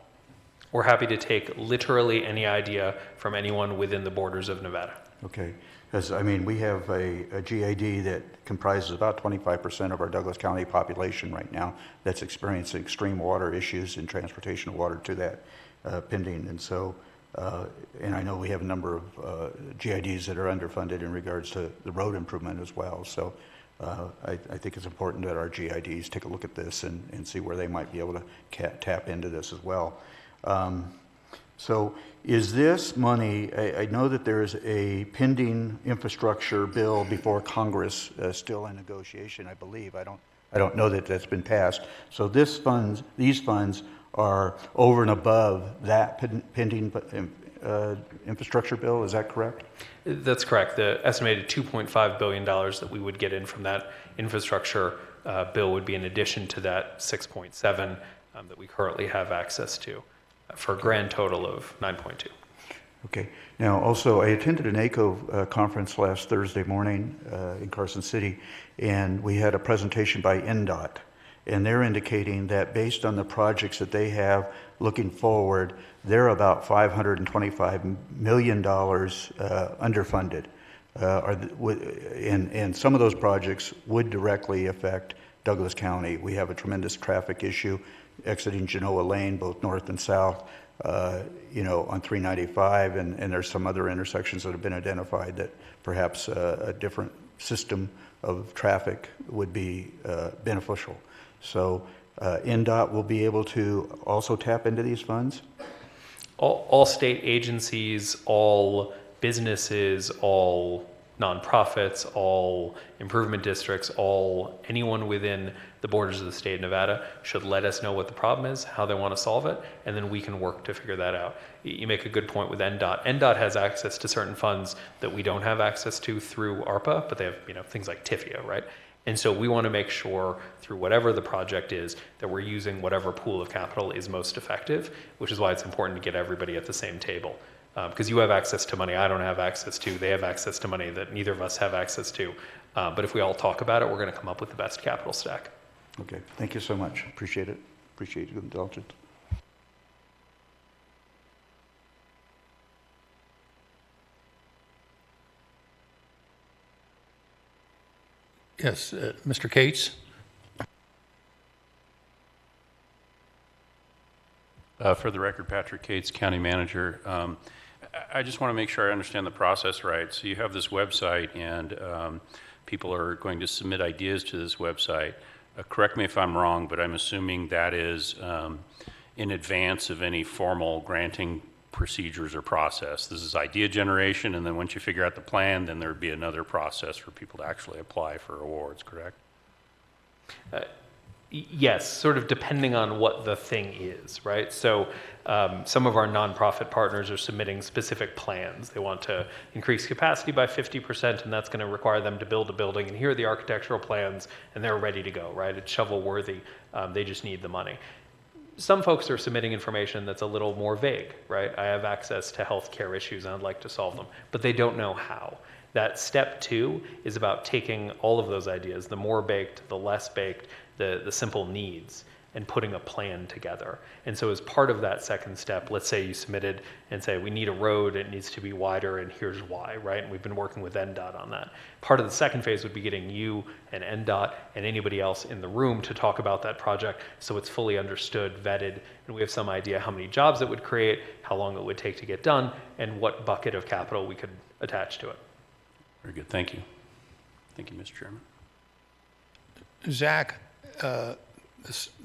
We're happy to take literally any idea from anyone within the borders of Nevada. Okay. Because, I mean, we have a GID that comprises about 25% of our Douglas County population right now that's experiencing extreme water issues and transportation of water to that pending. And so, and I know we have a number of GIDs that are underfunded in regards to the road improvement as well. So I think it's important that our GIDs take a look at this and see where they might be able to tap into this as well. So is this money, I know that there is a pending infrastructure bill before Congress, still in negotiation, I believe. I don't know that that's been passed. So these funds are over and above that pending infrastructure bill, is that correct? That's correct. The estimated $2.5 billion that we would get in from that infrastructure bill would be in addition to that 6.7 that we currently have access to, for a grand total of 9.2. Okay. Now, also, I attended an ACO conference last Thursday morning in Carson City, and we had a presentation by NDOT, and they're indicating that based on the projects that they have looking forward, they're about $525 million underfunded. And some of those projects would directly affect Douglas County. We have a tremendous traffic issue exiting Genoa Lane, both north and south, on 395, and there's some other intersections that have been identified that perhaps a different system of traffic would be beneficial. So NDOT will be able to also tap into these funds? All state agencies, all businesses, all nonprofits, all improvement districts, anyone within the borders of the state of Nevada should let us know what the problem is, how they want to solve it, and then we can work to figure that out. You make a good point with NDOT. NDOT has access to certain funds that we don't have access to through ARPA, but they have things like TIFIA, right? And so we want to make sure through whatever the project is that we're using whatever pool of capital is most effective, which is why it's important to get everybody at the same table. Because you have access to money I don't have access to, they have access to money that neither of us have access to. But if we all talk about it, we're going to come up with the best capital stack. Okay, thank you so much. Appreciate it. Appreciate your indulgence. Yes, Mr. Cates? For the record, Patrick Cates, County Manager. I just want to make sure I understand the process right. So you have this website, and people are going to submit ideas to this website. Correct me if I'm wrong, but I'm assuming that is in advance of any formal granting procedures or process. This is idea generation, and then once you figure out the plan, then there would be another process for people to actually apply for awards, correct? Yes, sort of depending on what the thing is, right? So some of our nonprofit partners are submitting specific plans. They want to increase capacity by 50%, and that's going to require them to build a building, and here are the architectural plans, and they're ready to go, right? It's shovel-worthy. They just need the money. Some folks are submitting information that's a little more vague, right? I have access to healthcare issues, and I'd like to solve them, but they don't know how. That step 2 is about taking all of those ideas, the more baked, the less baked, the simple needs, and putting a plan together. And so as part of that second step, let's say you submitted and say, we need a road, it needs to be wider, and here's why, right? And we've been working with NDOT on that. Part of the second phase would be getting you and NDOT and anybody else in the room to talk about that project so it's fully understood, vetted, and we have some idea how many jobs it would create, how long it would take to get done, and what bucket of capital we could attach to it. Very good, thank you. Thank you, Mr. Chairman. Zach, the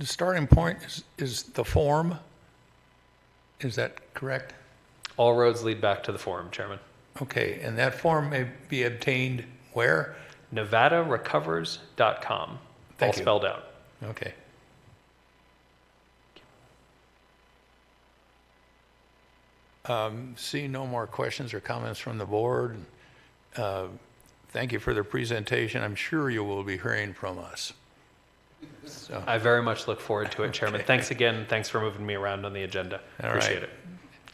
starting point is the form. Is that correct? All roads lead back to the forum, Chairman. Okay, and that form may be obtained where? NevadaRecovers.com. All spelled out. Okay. Seeing no more questions or comments from the board, thank you for the presentation. I'm sure you will be hearing from us. So. I very much look forward to it, Chairman. Okay. Thanks again. Thanks for moving me around on the agenda. All Appreciate right. it.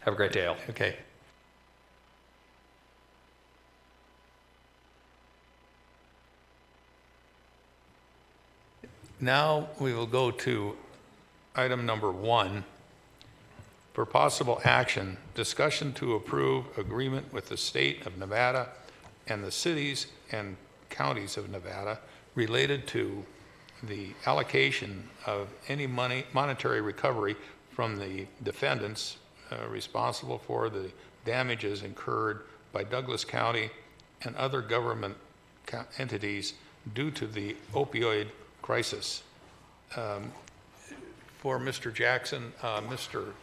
Have a great day, all. Okay. Now we will go to item number 1. For possible action, discussion to approve agreement with the state of Nevada and the cities and counties of Nevada related to the allocation of any monetary recovery from the defendants responsible for the damages incurred by Douglas County and other government entities due to the opioid crisis. For Mr. Jackson, Mr.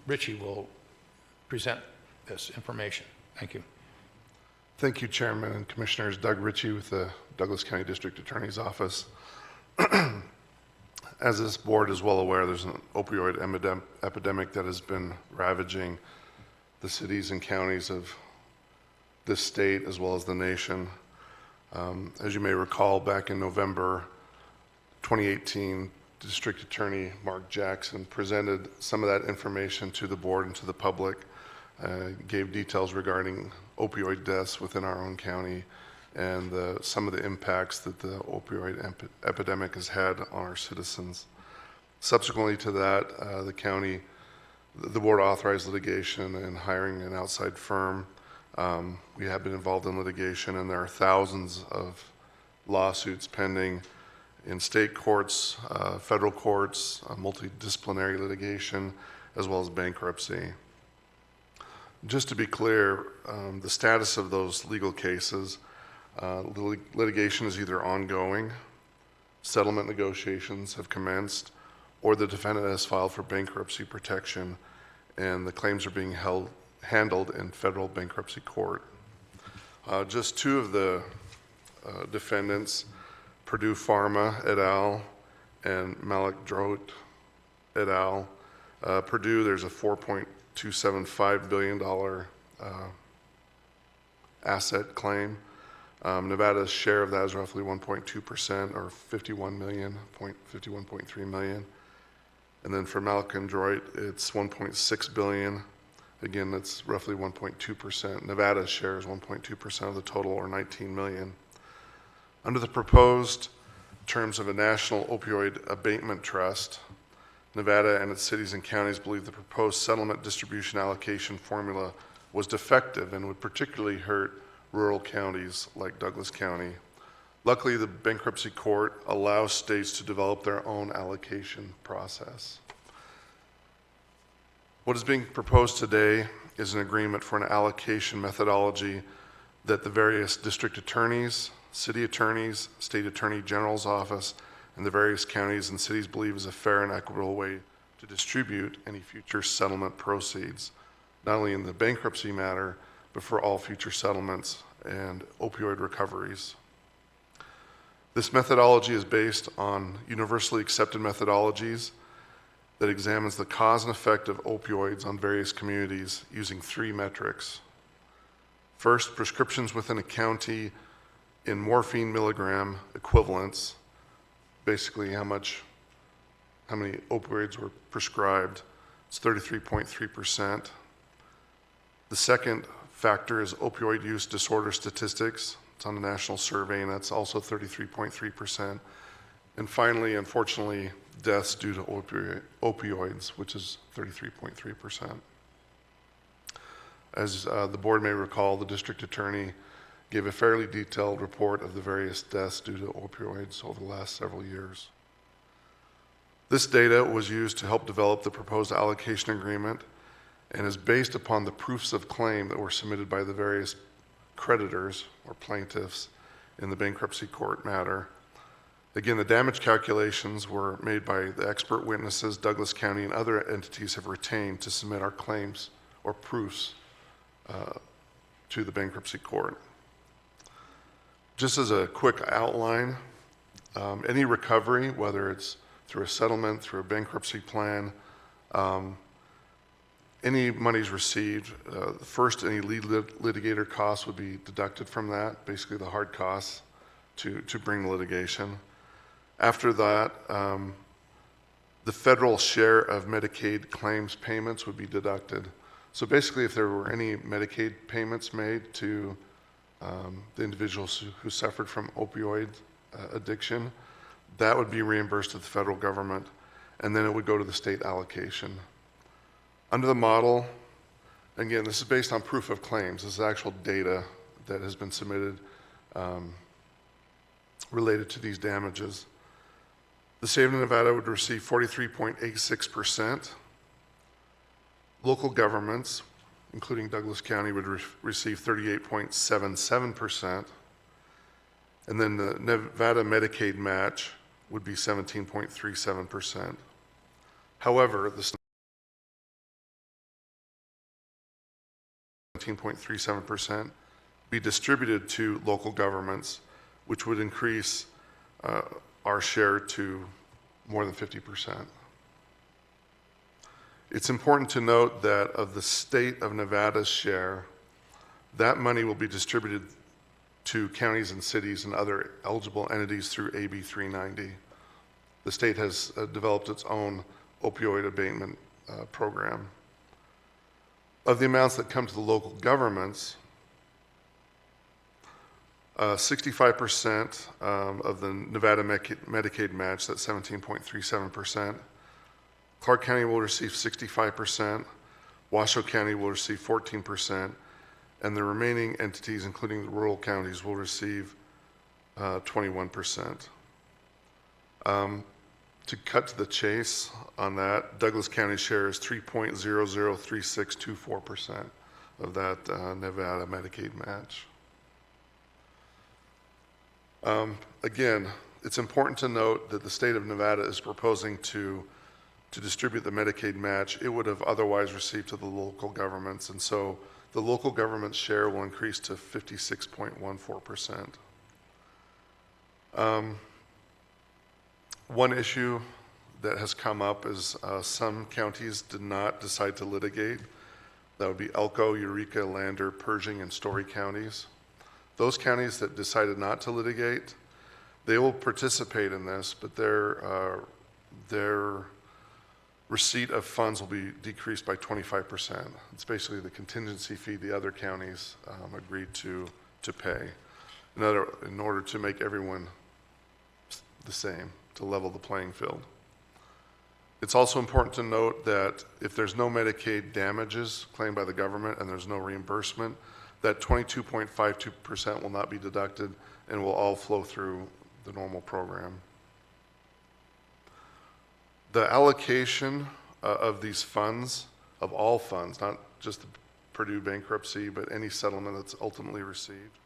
Ritchie will present this information. Thank you. Thank you, Chairman and Commissioners. Doug Ritchie with the Douglas County District Attorney's Office. As this board is well aware, there's an opioid epidemic that has been ravaging the cities and counties of this state as well as the nation. As you may recall, back in November 2018, District Attorney Mark Jackson presented some of that information to the board and to the public, gave details regarding opioid deaths within our own county and some of the impacts that the opioid epidemic has had on our citizens. Subsequently to that, the board authorized litigation and hiring an outside firm. We have been involved in litigation, and there are thousands of lawsuits pending in state courts, federal courts, multidisciplinary litigation, as well as bankruptcy. Just to be clear, the status of those legal cases, the litigation is either ongoing, settlement negotiations have commenced, or the defendant has filed for bankruptcy protection, and the claims are being handled in federal bankruptcy court. Just two of the defendants, Purdue Pharma et al. And Malik Droit et al. Purdue, there's a $4.275 billion asset claim. Nevada's share of that is roughly 1.2%, or $51.3 million. And then for Malik and Droit, it's $1.6 billion. Again, that's roughly 1.2%. Nevada's share is 1.2% of the total, or $19 million. Under the proposed terms of a national opioid abatement trust, Nevada and its cities and counties believe the proposed settlement distribution allocation formula was defective and would particularly hurt rural counties like Douglas County. Luckily, the bankruptcy court allows states to develop their own allocation process. What is being proposed today is an agreement for an allocation methodology that the various district attorneys, city attorneys, state attorney general's office, and the various counties and cities believe is a fair and equitable way to distribute any future settlement proceeds, not only in the bankruptcy matter, but for all future settlements and opioid recoveries. This methodology is based on universally accepted methodologies that examines the cause and effect of opioids on various communities using three metrics. First, prescriptions within a county in morphine milligram equivalents, basically how many opioids were prescribed. It's 33.3%. The second factor is opioid use disorder statistics. It's on the national survey, and that's also 33.3%. And finally, unfortunately, deaths due to opioids, which is 33.3%. As the board may recall, the district attorney gave a fairly detailed report of the various deaths due to opioids over the last several years. This data was used to help develop the proposed allocation agreement and is based upon the proofs of claim that were submitted by the various creditors or plaintiffs in the bankruptcy court matter. Again, the damage calculations were made by the expert witnesses Douglas County and other entities have retained to submit our claims or proofs to the bankruptcy court. Just as a quick outline, any recovery, whether it's through a settlement, through a bankruptcy plan, any monies received, first any lead litigator costs would be deducted from that, basically the hard costs to bring the litigation. After that, the federal share of Medicaid claims payments would be deducted. So basically, if there were any Medicaid payments made to the individuals who suffered from opioid addiction, that would be reimbursed to the federal government, and then it would go to the state allocation. Under the model, again, this is based on proof of claims. This is actual data that has been submitted related to these damages. The state of Nevada would receive 43.86%. Local governments, including Douglas County, would receive 38.77%. And then the Nevada Medicaid match would be 17.37%. However, the 17.37%, be distributed to local governments, which would increase our share to more than 50%. It's important to note that of the state of Nevada's share, that money will be distributed to counties and cities and other eligible entities through AB 390. The state has developed its own opioid abatement program. Of the amounts that come to the local governments, 65% of the Nevada Medicaid match, that's 17.37%. Clark County will receive 65%, Washoe County will receive 14%, and the remaining entities, including the rural counties, will receive 21%. To cut to the chase on that, Douglas County share is 3.003624% of that Nevada Medicaid match. Again, it's important to note that the state of Nevada is proposing to distribute the Medicaid match it would have otherwise received to the local governments, and so the local government share will increase to 56.14%. One issue that has come up is some counties did not decide to litigate. That would be Elko, Eureka, Lander, Pershing, and Story counties. Those counties that decided not to litigate, they will participate in this, but their receipt of funds will be decreased by 25%. It's basically the contingency fee the other counties agreed to pay in order to make everyone the same, to level the playing field. It's also important to note that if there's no Medicaid damages claimed by the government and there's no reimbursement, that 22.52% will not be deducted and will all flow through the normal program. The allocation of these funds, of all funds, not just the Purdue bankruptcy, but any settlement that's ultimately received,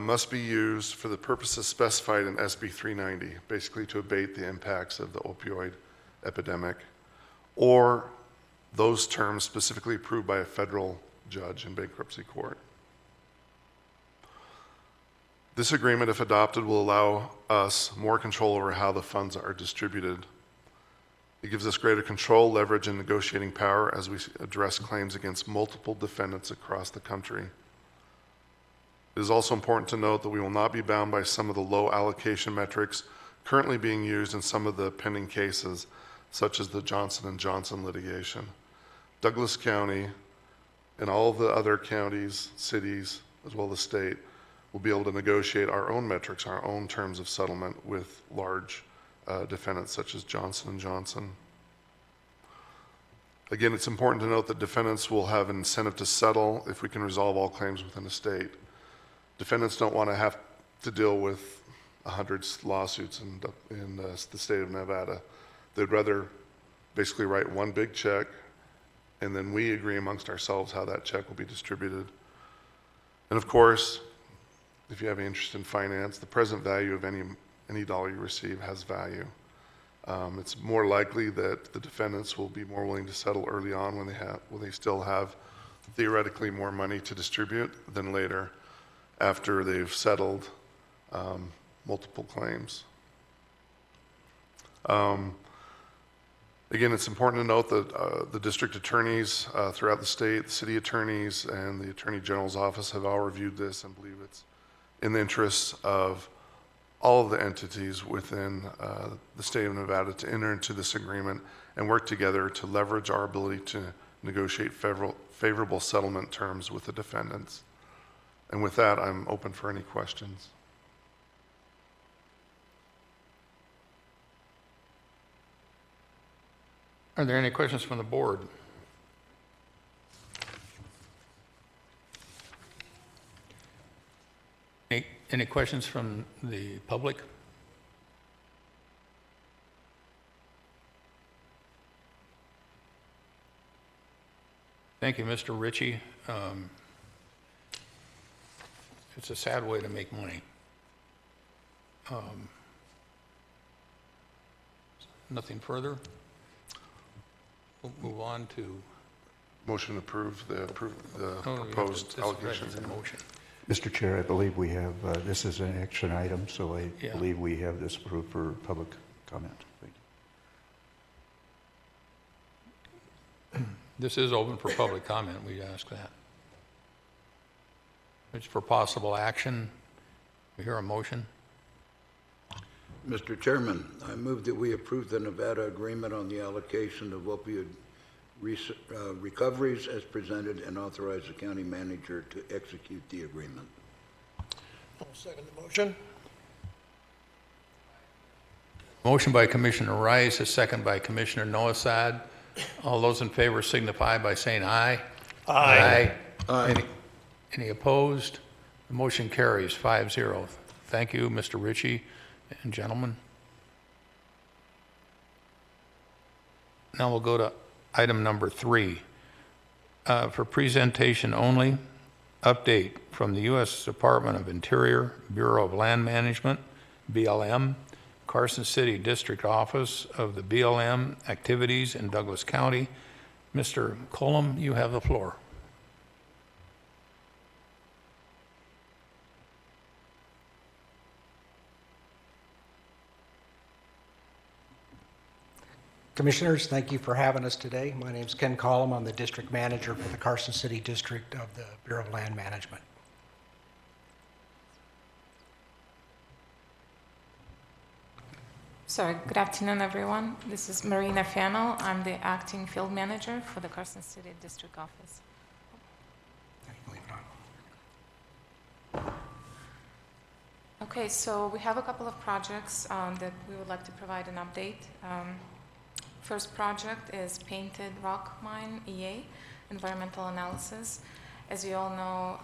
must be used for the purposes specified in SB 390, basically to abate the impacts of the opioid epidemic, or those terms specifically approved by a federal judge in bankruptcy court. This agreement, if adopted, will allow us more control over how the funds are distributed. It gives us greater control, leverage, and negotiating power as we address claims against multiple defendants across the country. It is also important to note that we will not be bound by some of the low allocation metrics currently being used in some of the pending cases, such as the Johnson & Johnson litigation. Douglas County and all of the other counties, cities, as well as the state, will be able to negotiate our own metrics, our own terms of settlement with large defendants such as Johnson & Johnson. Again, it's important to note that defendants will have an incentive to settle if we can resolve all claims within the state. Defendants don't want to have to deal with 100 lawsuits in the state of Nevada. They'd rather basically write one big check, and then we agree amongst ourselves how that check will be distributed. And of course, if you have any interest in finance, the present value of any dollar you receive has value. It's more likely that the defendants will be more willing to settle early on when they still have theoretically more money to distribute than later after they've settled multiple claims. Again, it's important to note that the district attorneys throughout the state, the city attorneys, and the Attorney General's office have all reviewed this and believe it's in the interests of all of the entities within the state of Nevada to enter into this agreement and work together to leverage our ability to negotiate favorable settlement terms with the defendants. And with that, I'm open for any questions. Are there any questions from the board? Any questions from the public? Thank you, Mr. Ritchie. It's a sad way to make money. Nothing further? We'll move on to Motion to approve the Oh, proposed this is right, allocation. it's a motion. Mr. Chair, I believe we have, this is an action item, so I Yeah. believe we have this approved for public comment. Thank you. This is open for public comment, we ask that. It's for possible action. We hear a motion. Mr. Chairman, I move that we approve the Nevada agreement on the allocation of opioid recoveries as presented and authorize the county manager to execute the agreement. I'll second the motion. Motion by Commissioner Rice, a second by Commissioner Noasad. All those in favor signify by saying aye. Aye. Aye. Any opposed? The motion carries 5-0. Thank you, Mr. Ritchie and gentlemen. Now we'll go to item number 3. For presentation only, update from the U.S. Department of Interior, Bureau of Land Management, BLM, Carson City District Office of the BLM activities in Douglas County. Mr. Colum, you have the floor. Commissioners, thank you for having us today. My name is Ken Collum. I'm the district manager for the Carson City District of the Bureau of Land Management. Sorry, good afternoon, everyone. This is Marina Fennell. I'm the acting field manager for the Carson City District Office. Okay, so we have a couple of projects that we would like to provide an update. First project is Painted Rock Mine EA, environmental analysis. As you all know,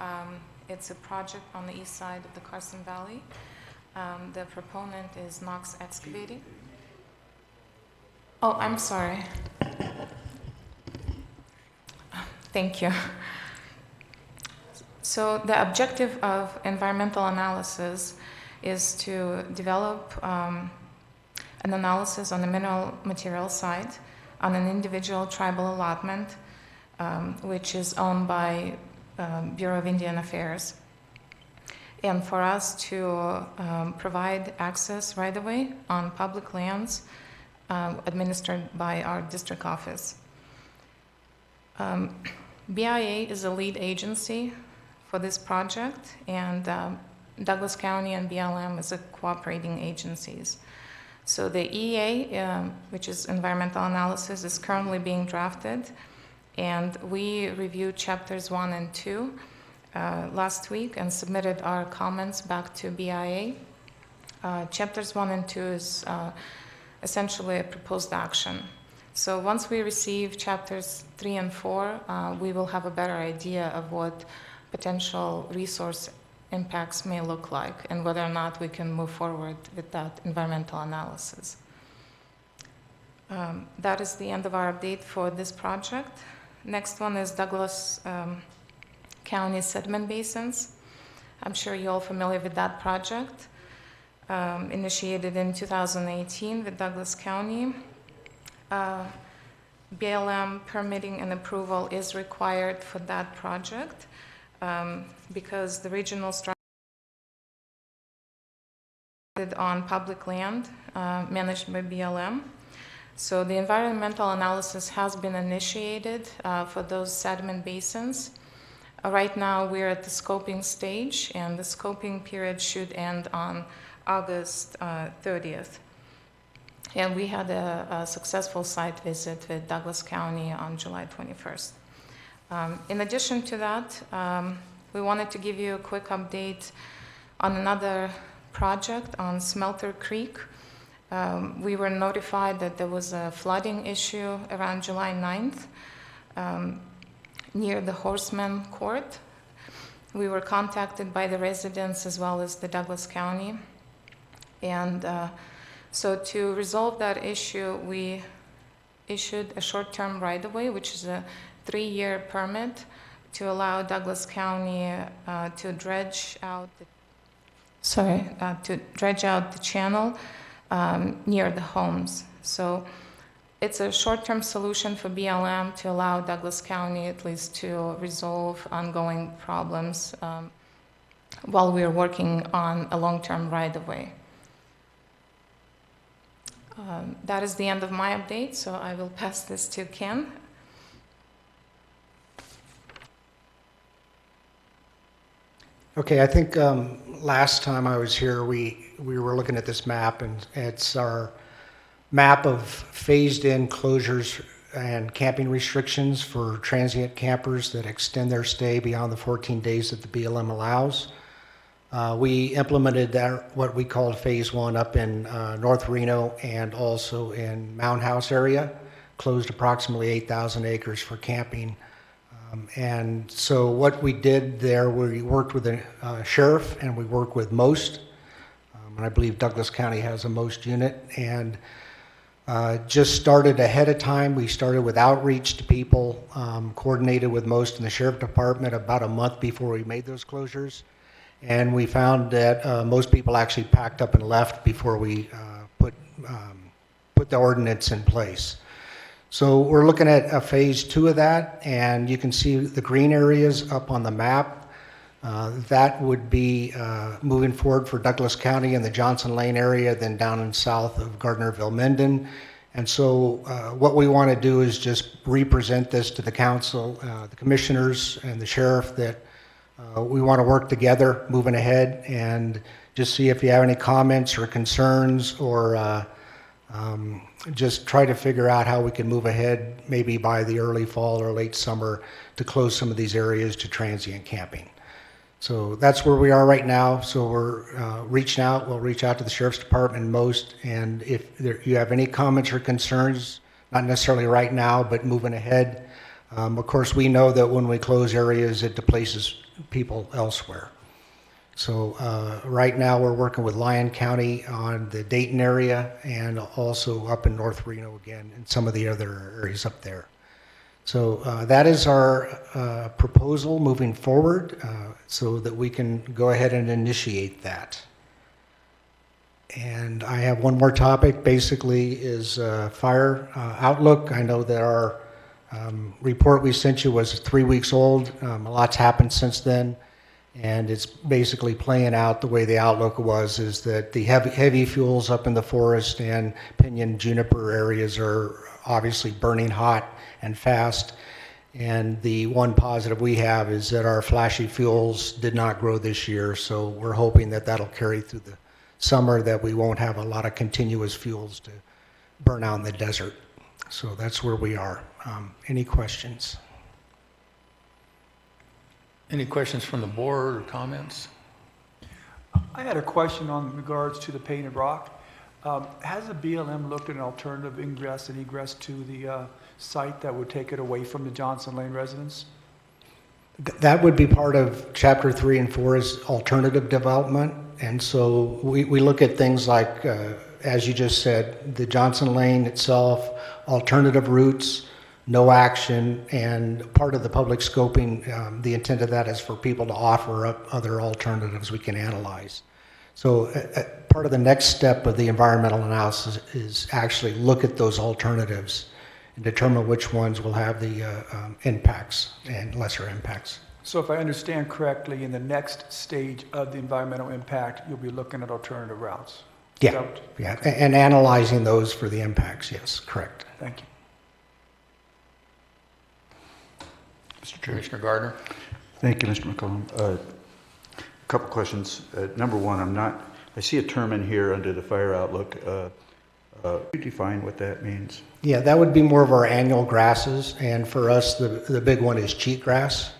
it's a project on the east side of the Carson Valley. The proponent is Knox Excavating. Oh, I'm sorry. Thank you. So the objective of environmental analysis is to develop an analysis on the mineral material side on an individual tribal allotment, which is owned by Bureau of Indian Affairs. And for us to provide access right away on public lands administered by our district office. BIA is a lead agency for this project, and Douglas County and BLM is a cooperating agencies. So the EA, which is environmental analysis, is currently being drafted, and we reviewed chapters 1 and 2 last week and submitted our comments back to BIA. Chapters 1 and 2 is essentially a proposed action. So once we receive chapters 3 and 4, we will have a better idea of what potential resource impacts may look like and whether or not we can move forward with that environmental analysis. That is the end of our update for this project. Next one is Douglas County sediment basins. I'm sure you're all familiar with that project. Initiated in 2018 with Douglas County. BLM permitting and approval is required for that project because the regional structure on public land managed by BLM. So the environmental analysis has been initiated for those sediment basins. Right now we're at the scoping stage, and the scoping period should end on August 30th. And we had a successful site visit with Douglas County on July 21st. In addition to that, we wanted to give you a quick update on another project on Smelter Creek. We were notified that there was a flooding issue around July 9th near the Horseman Court. We were contacted by the residents as well as the Douglas County. And so to resolve that issue, we issued a short-term right-of-way, which is a 3-year permit to allow Douglas County to dredge out the channel near the homes. So It's a short-term solution for BLM to allow Douglas County at least to resolve ongoing problems while we are working on a long-term right-of-way. That is the end of my update, so I will pass this to Ken. Okay, I think last time I was here, we were looking at this map, and it's our map of phased-in closures and camping restrictions for transient campers that extend their stay beyond the 14 days that the BLM allows. We implemented that, what we called Phase 1, up in North Reno and also in Mound House area, closed approximately 8,000 acres for camping. And so what we did there, we worked with the sheriff and we worked with MOST, and I believe Douglas County has a MOST unit, and just started ahead of time. We started with outreach to people, coordinated with MOST and the Sheriff Department about a month before we made those closures. And we found that most people actually packed up and left before we put the ordinance in place. So we're looking at a phase 2 of that, and you can see the green areas up on the map. That would be moving forward for Douglas County and the Johnson Lane area, then down in south of Gardnerville-Minden. And so what we want to do is just represent this to the council, the commissioners, and the sheriff, that we want to work together moving ahead, and just see if you have any comments or concerns, or just try to figure out how we can move ahead maybe by the early fall or late summer to close some of these areas to transient camping. So that's where we are right now. So we're reaching out. We'll reach out to the Sheriff's Department most, and if you have any comments or concerns, not necessarily right now, but moving ahead. Of course, we know that when we close areas, it displaces people elsewhere. So right now we're working with Lyon County on the Dayton area, and also up in North Reno again, and some of the other areas up there. So that is our proposal moving forward, so that we can go ahead and initiate that. And I have one more topic, basically, is fire outlook. I know that our report we sent you was 3 weeks old. A lot's happened since then. And it's basically playing out the way the outlook was, is that the heavy fuels up in the forest and pinyon juniper areas are obviously burning hot and fast. And the one positive we have is that our flashy fuels did not grow this year. So we're hoping that that'll carry through the summer, that we won't have a lot of continuous fuels to burn out in the desert. So that's where we are. Any questions? Any questions from the board or comments? I had a question on regards to the painted rock. Has the BLM looked at an alternative ingress and egress to the site that would take it away from the Johnson Lane residents? That would be part of Chapter 3 and 4 is alternative development. And so we look at things like, as you just said, the Johnson Lane itself, alternative routes, no action, and part of the public scoping, the intent of that is for people to offer up other alternatives we can analyze. So part of the next step of the environmental analysis is actually look at those alternatives and determine which ones will have the impacts and lesser impacts. So if I understand correctly, in the next stage of the environmental impact, you'll be looking at alternative routes? Yeah, yeah, and analyzing those for the impacts, yes, correct. Thank you. Mr. Chair. Commissioner Gardner? Thank you, Mr. McCollum. A couple questions. Number one, I see a term in here under the fire outlook. Could you define what that means? Yeah, that would be more of our annual grasses, and for us, the big one is cheatgrass.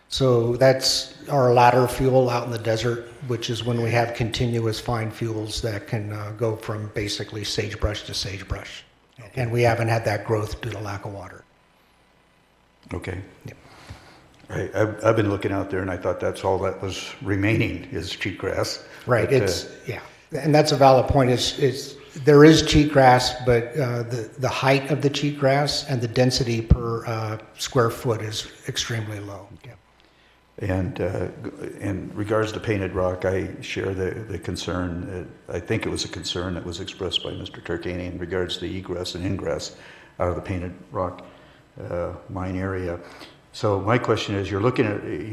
So that's our ladder fuel out in the desert, which is when we have continuous fine fuels that can go from basically sagebrush to sagebrush. And we haven't had that growth due to lack of water. Okay. Yep. Right. I've been looking out there, and I thought that's all that was remaining is cheatgrass. Right. But, yeah, and that's a valid point. There is cheatgrass, but the height of the cheatgrass and the density per square foot is extremely low. Yeah. And in regards to painted rock, I share the concern. I think it was a concern that was expressed by Mr. Turkany in regards to egress and ingress. out of the Painted Rock mine area. So my question is, you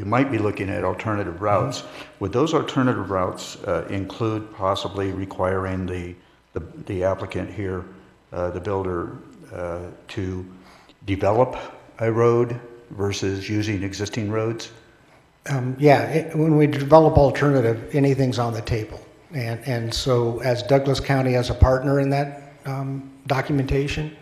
might be looking at alternative routes. Would those alternative routes include possibly requiring the applicant here, the builder, to develop a road versus using existing roads? When we develop alternative, anything's on the table. And so as Douglas County as a partner in that documentation,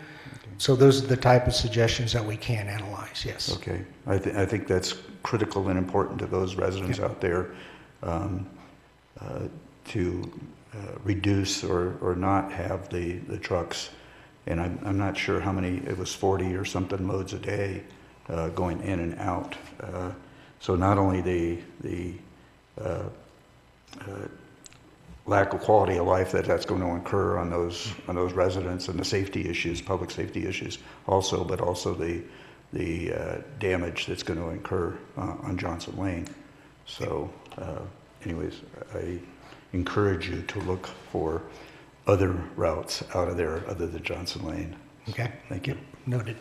so those are the type of suggestions that we can analyze, yes. Okay, I think that's critical and important to those residents out there to reduce or not have the trucks. And I'm not sure how many, it was 40 or something loads a day going in and out. So not only the lack of quality of life that's going to incur on those residents and the safety issues, public safety issues also, but also the damage that's going to incur on Johnson Lane. So anyways, I encourage you to look for other routes out of there other than Johnson Lane. Okay. Thank you. Noted.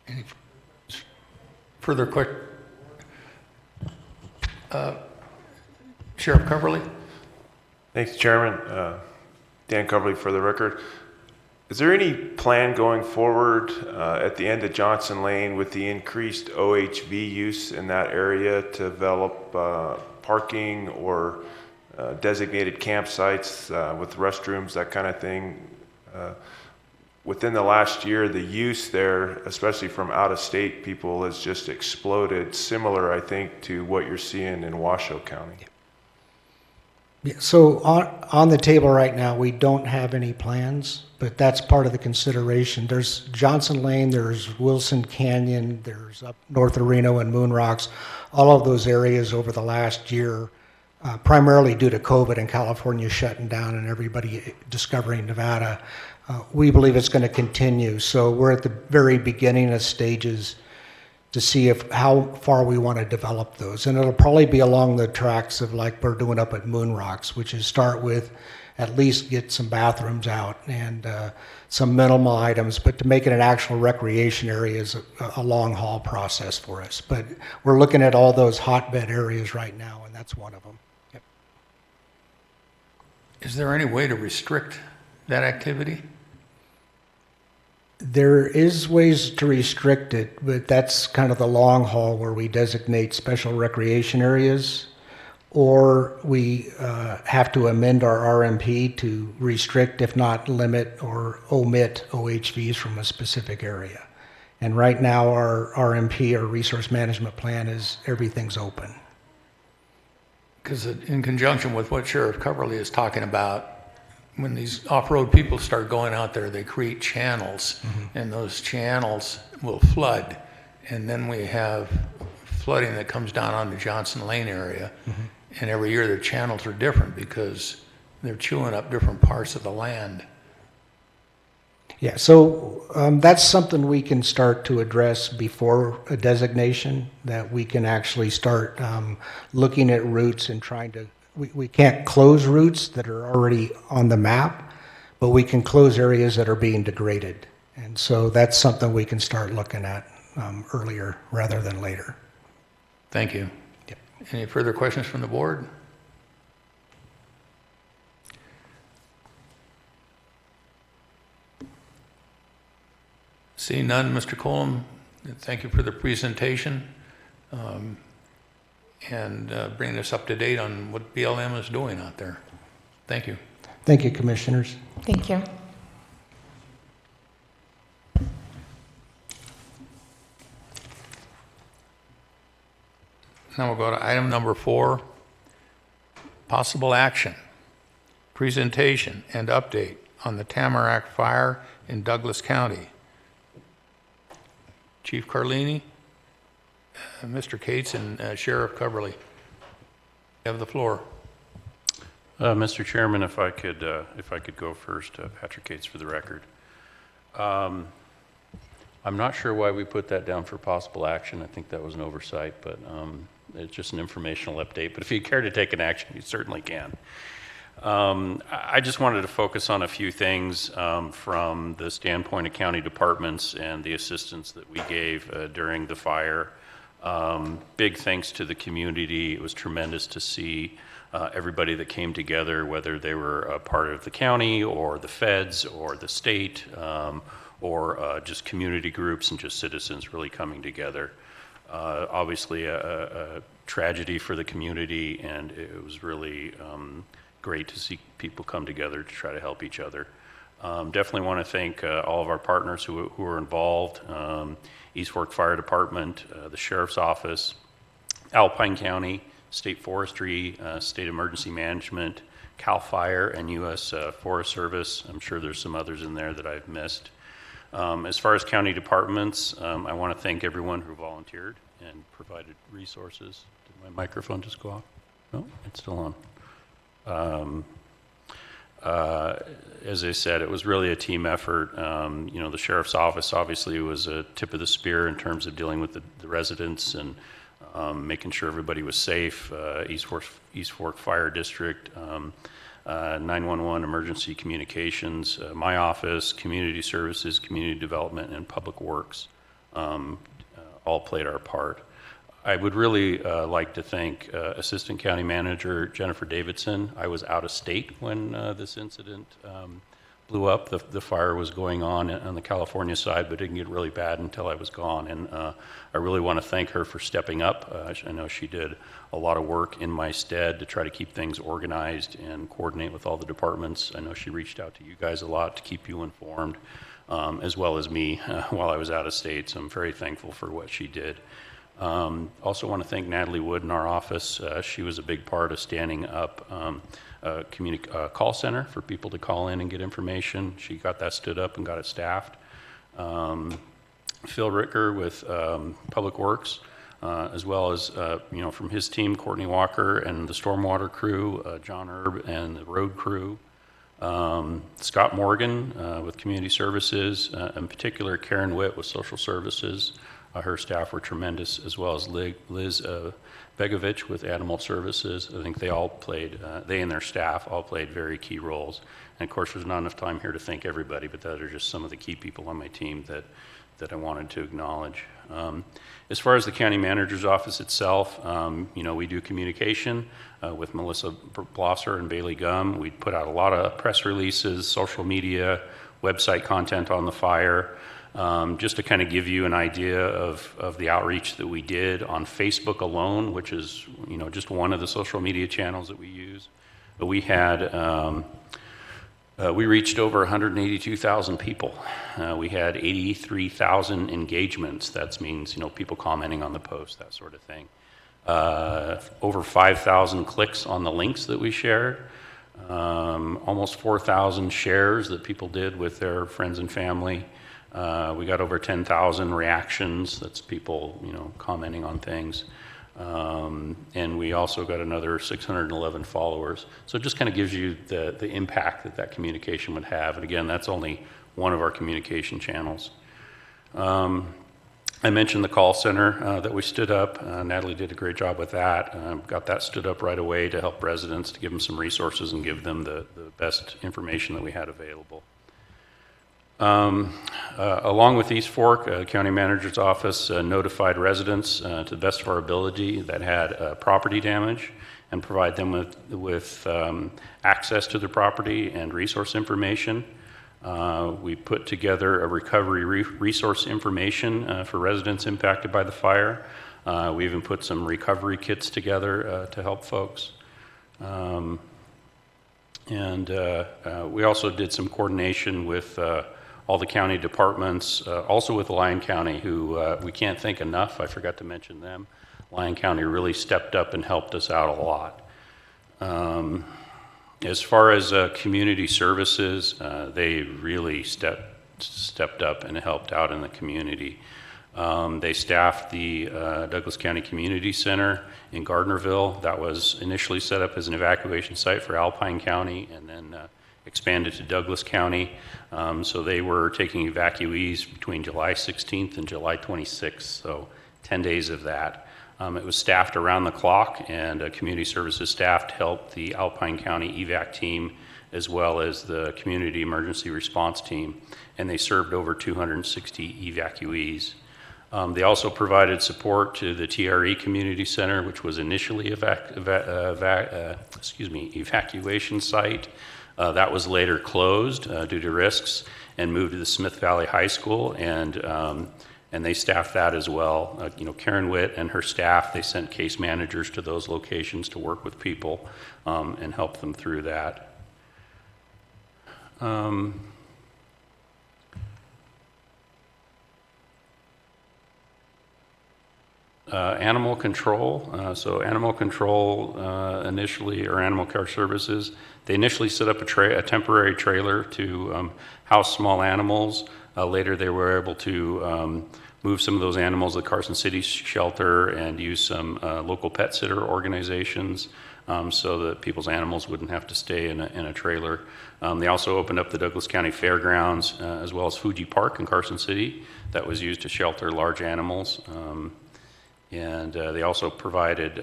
Any further questions? Sheriff Coverly? Thanks, Chairman. Dan Coverly for the record. Is there any plan going forward at the end of Johnson Lane with the increased OHV use in that area to develop parking or designated campsites with restrooms, that kind of thing? Within the last year, the use there, especially from out-of-state people, has just exploded, similar, I think, to what you're seeing in Washoe County. Yeah, so on the table right now, we don't have any plans, but that's part of the consideration. There's Johnson Lane, there's Wilson Canyon, there's up north of Reno and Moon Rocks. All of those areas over the last year, primarily due to COVID and California shutting down and everybody discovering Nevada, we believe it's going to continue. So we're at the very beginning of stages to see how far we want to develop those. And it'll probably be along the tracks of like we're doing up at Moon Rocks, which is start with at least get some bathrooms out and some minimal items, but to make it an actual recreation area is a long haul process for us. But we're looking at all those hotbed areas right now, and that's one of them. Yep. Is there any way to restrict that activity? There is ways to restrict it, but that's kind of the long haul where we designate special recreation areas, or we have to amend our RMP to restrict, if not limit or omit OHVs from a specific area. And right now our RMP, our resource management plan, is everything's open. Because in conjunction with what Sheriff Coverly is talking about, when these off-road people start going out there, they create channels, and those channels will flood. And then we have flooding that comes down on the Johnson Lane area. And every year the channels are different because they're chewing up different parts of the land. Yeah, so that's something we can start to address before a designation, that we can actually start looking at routes and trying to, we can't close routes that are already on the map, but we can close areas that are being degraded. And so that's something we can start looking at earlier rather than later. Thank you. Yep. Any further questions from the board? Seeing none, Mr. Colum, thank you for the presentation and bringing us up to date on what BLM is doing out there. Thank you. Thank you, Commissioners. Thank you. Now we'll go to item number 4, possible action, presentation and update on the Tamarack fire in Douglas County. Chief Carlini, Mr. Cates, and Sheriff Coverly, you have the floor. Mr. Chairman, if I could go first, Patrick Cates for the record. I'm not sure why we put that down for possible action. I think that was an oversight, but it's just an informational update. But if you care to take an action, you certainly can. I just wanted to focus on a few things from the standpoint of county departments and the assistance that we gave during the fire. Big thanks to the community. It was tremendous to see everybody that came together, whether they were a part of the county or the feds or the state or just community groups and just citizens really coming together. Obviously a tragedy for the community, and it was really great to see people come together to try to help each other. Definitely want to thank all of our partners who were involved, East Fork Fire Department, the Sheriff's Office, Alpine County, State Forestry, State Emergency Management, CAL FIRE, and U.S. Forest Service. I'm sure there's some others in there that I've missed. As far as county departments, I want to thank everyone who volunteered and provided resources. Did my microphone just go off? No, it's still on. As I said, it was really a team effort. The Sheriff's Office obviously was a tip of the spear in terms of dealing with the residents and making sure everybody was safe. East Fork Fire District, 911 Emergency Communications, my office, Community Services, Community Development, and Public Works all played our part. I would really like to thank Assistant County Manager Jennifer Davidson. I was out of state when this incident blew up. The fire was going on the California side, but didn't get really bad until I was gone. And I really want to thank her for stepping up. I know she did a lot of work in my stead to try to keep things organized and coordinate with all the departments. I know she reached out to you guys a lot to keep you informed, as well as me while I was out of state. So I'm very thankful for what she did. Also want to thank Natalie Wood in our office. She was a big part of standing up a call center for people to call in and get information. She got that stood up and got it staffed. Phil Ricker with Public Works, as well as from his team, Courtney Walker and the stormwater crew, John Erb and the road crew. Scott Morgan with Community Services, in particular Karen Witt with Social Services. Her staff were tremendous, as well as Liz Begovich with Animal Services. I think they all played, they and their staff all played very key roles. And of course, there's not enough time here to thank everybody, but those are just some of the key people on my team that I wanted to acknowledge. As far as the county manager's office itself, we do communication with Melissa Blosser and Bailey Gum. We put out a lot of press releases, social media, website content on the fire. Just to kind of give you an idea of the outreach that we did on Facebook alone, which is just one of the social media channels that we use. But we had we reached over 182,000 people. We had 83,000 engagements. That means people commenting on the post, that sort of thing. Over 5,000 clicks on the links that we shared. Almost 4,000 shares that people did with their friends and family. We got over 10,000 reactions. That's people, commenting on things. And we also got another 611 followers. So it just kind of gives you the impact that communication would have. And again, that's only one of our communication channels. I mentioned the call center that we stood up. Natalie did a great job with that. Got that stood up right away to help residents, to give them some resources and give them the best information that we had available. Along with East Fork, County Manager's Office notified residents to the best of our ability that had property damage and provide them with access to their property and resource information. We put together a recovery resource information for residents impacted by the fire. We even put some recovery kits together to help folks. And we also did some coordination with all the county departments, also with Lyon County, who we can't thank enough. I forgot to mention them. Lyon County really stepped up and helped us out a lot. As far as community services, they really stepped up and helped out in the community. They staffed the Douglas County Community Center in Gardnerville. That was initially set up as an evacuation site for Alpine County and then expanded to Douglas County. So they were taking evacuees between July 16th and July 26th. So 10 days of that. It was staffed around the clock, and community services staff helped the Alpine County EVAC team as well as the community emergency response team, and they served over 260 evacuees. They also provided support to the TRE Community Center, which was initially evacuation site. That was later closed due to risks and moved to the Smith Valley High School, and they staffed that as well. Karen Witt and her staff, they sent case managers to those locations to work with people and help them through that. Animal control. So animal control initially, or animal care services, they initially set up a temporary trailer to house small animals. Later they were able to move some of those animals to the Carson City shelter and use some local pet sitter organizations so that people's animals wouldn't have to stay in a trailer. They also opened up the Douglas County Fairgrounds as well as Fuji Park in Carson City that was used to shelter large animals. And they also provided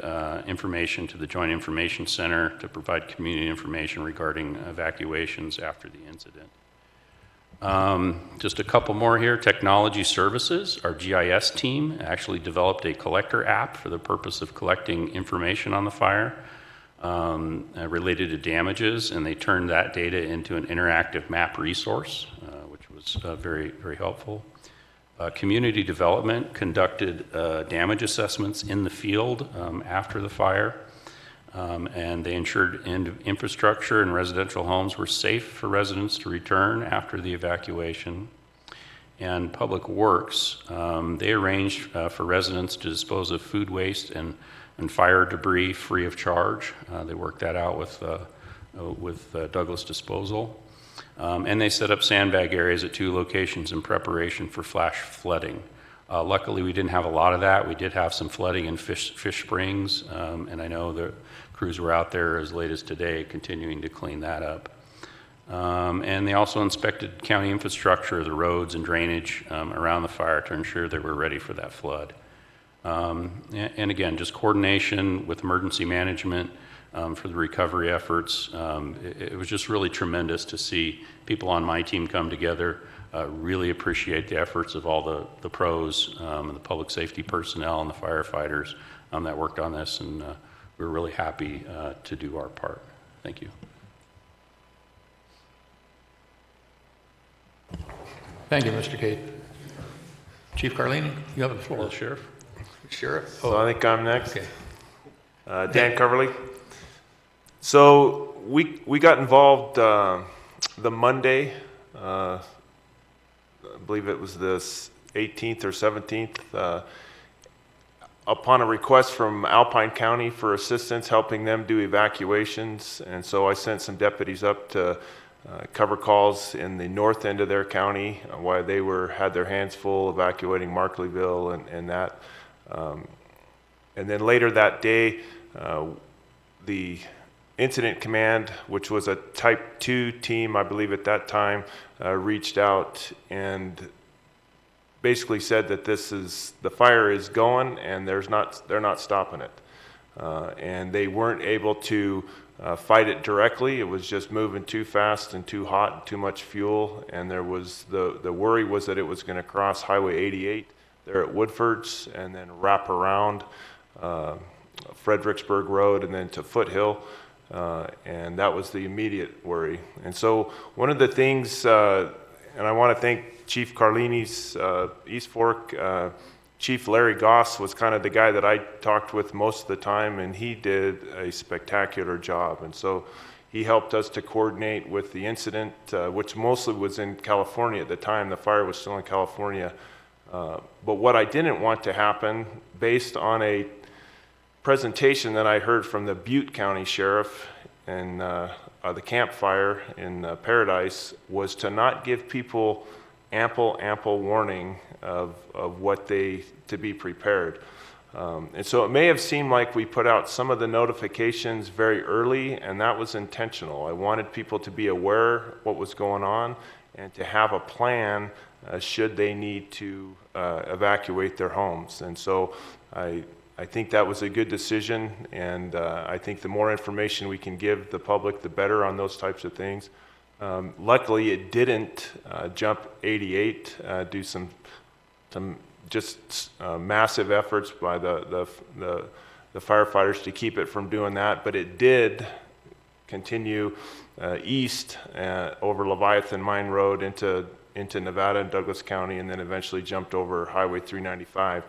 information to the Joint Information Center to provide community information regarding evacuations after the incident. Just a couple more here. Technology Services, our GIS team, actually developed a collector app for the purpose of collecting information on the fire related to damages, and they turned that data into an interactive map resource, which was very, very helpful. Community Development conducted damage assessments in the field after the fire, and they ensured infrastructure and residential homes were safe for residents to return after the evacuation. And Public Works, they arranged for residents to dispose of food waste and fire debris free of charge. They worked that out with Douglas Disposal. And they set up sandbag areas at 2 locations in preparation for flash flooding. Luckily, we didn't have a lot of that. We did have some flooding in Fish Springs, and I know the crews were out there as late as today continuing to clean that up. And they also inspected county infrastructure, the roads and drainage around the fire to ensure they were ready for that flood. And again, just coordination with emergency management for the recovery efforts. It was just really tremendous to see people on my team come together. Really appreciate the efforts of all the pros and the public safety personnel and the firefighters that worked on this, and we're really happy to do our part. Thank you. Thank you, Mr. Cate. Chief Carlini, you have the floor. Sheriff. Sheriff? So I think I'm next. Okay. Dan Coverly. So we got involved the Monday, I believe it was the 18th or 17th, upon a request from Alpine County for assistance helping them do evacuations. And so I sent some deputies up to cover calls in the north end of their county while they had their hands full evacuating Markleyville and that. And then later that day, the Incident Command, which was a Type 2 team, I believe at that time, reached out and basically said that the fire is going and they're not stopping it. And they weren't able to fight it directly. It was just moving too fast and too hot and too much fuel. And there was the worry was that it was going to cross Highway 88 there at Woodford's and then wrap around Fredericksburg Road and then to Foothill. And that was the immediate worry. And so one of the things, and I want to thank Chief Carlini's East Fork, Chief Larry Goss was kind of the guy that I talked with most of the time, and he did a spectacular job. And so he helped us to coordinate with the incident, which mostly was in California at the time. The fire was still in California. But what I didn't want to happen, based on a presentation that I heard from the Butte County Sheriff and the campfire in Paradise, was to not give people ample warning of what to be prepared. And so it may have seemed like we put out some of the notifications very early, and that was intentional. I wanted people to be aware what was going on and to have a plan should they need to evacuate their homes. And so I think that was a good decision, and I think the more information we can give the public, the better on those types of things. Luckily, it didn't jump 88, do some just massive efforts by the firefighters to keep it from doing that, but it did continue east over Leviathan Mine Road into Nevada and Douglas County, and then eventually jumped over Highway 395.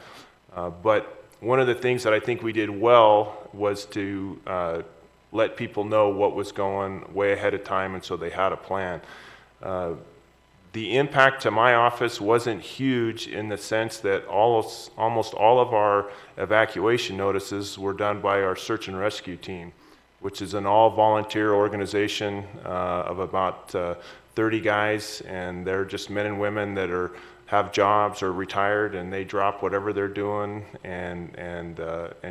But one of the things that I think we did well was to let people know what was going way ahead of time, and so they had a plan. The impact to my office wasn't huge in the sense that almost all of our evacuation notices were done by our search and rescue team, which is an all-volunteer organization of about 30 guys, and they're just men and women that have jobs or retired, and they drop whatever they're doing and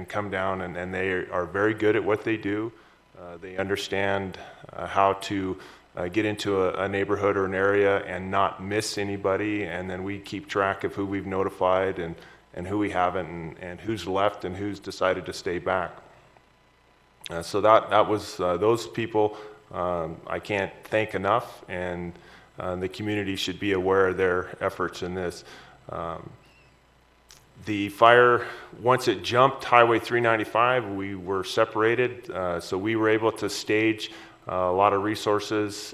come down, and they are very good at what they do. They understand how to get into a neighborhood or an area and not miss anybody, and then we keep track of who we've notified and who we haven't, and who's left and who's decided to stay back. So that was those people I can't thank enough, and the community should be aware of their efforts in this. The fire, once it jumped Highway 395, we were separated, so we were able to stage a lot of resources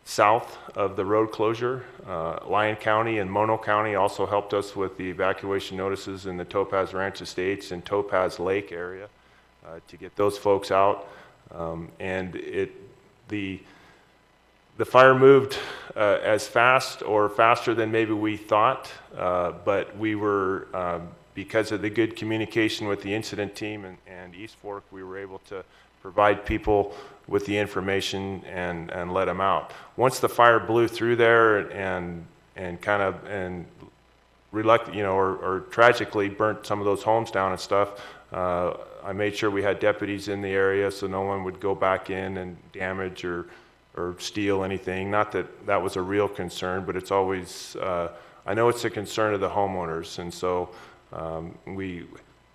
south of the road closure. Lyon County and Mono County also helped us with the evacuation notices in the Topaz Ranch Estates and Topaz Lake area to get those folks out. And the fire moved as fast or faster than maybe we thought, but we were, because of the good communication with the incident team and East Fork, we were able to provide people with the information and let them out. Once the fire blew through there and reluctant, or tragically burnt some of those homes down and stuff, I made sure we had deputies in the area so no one would go back in and damage or steal anything. Not that that was a real concern, but it's always, I know it's a concern of the homeowners, and so we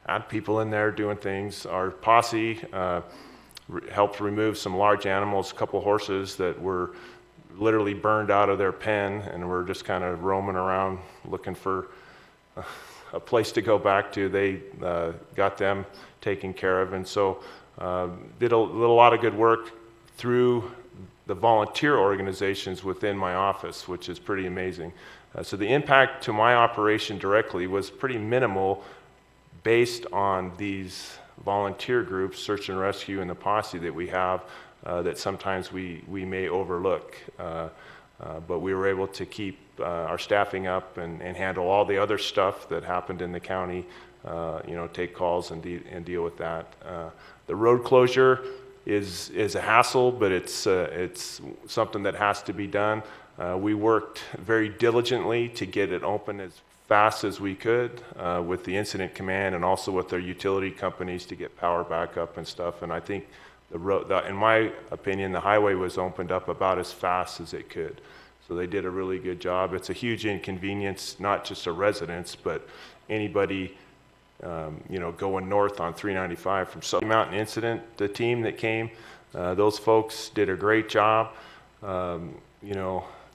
had people in there doing things. Our posse helped remove some large animals, a couple horses that were literally burned out of their pen, and were just kind of roaming around looking for a place to go back to. They got them taken care of, and so did a lot of good work through the volunteer organizations within my office, which is pretty amazing. So the impact to my operation directly was pretty minimal based on these volunteer groups, search and rescue, and the posse that we have that sometimes we may overlook. But we were able to keep our staffing up and handle all the other stuff that happened in the county, take calls and deal with that. The road closure is a hassle, but it's something that has to be done. We worked very diligently to get it open as fast as we could with the incident command and also with their utility companies to get power back up and stuff. And I think in my opinion, the highway was opened up about as fast as it could. So they did a really good job. It's a huge inconvenience, not just to residents, but anybody going north on 395 from Southern Mountain Incident. The team that came, those folks did a great job. The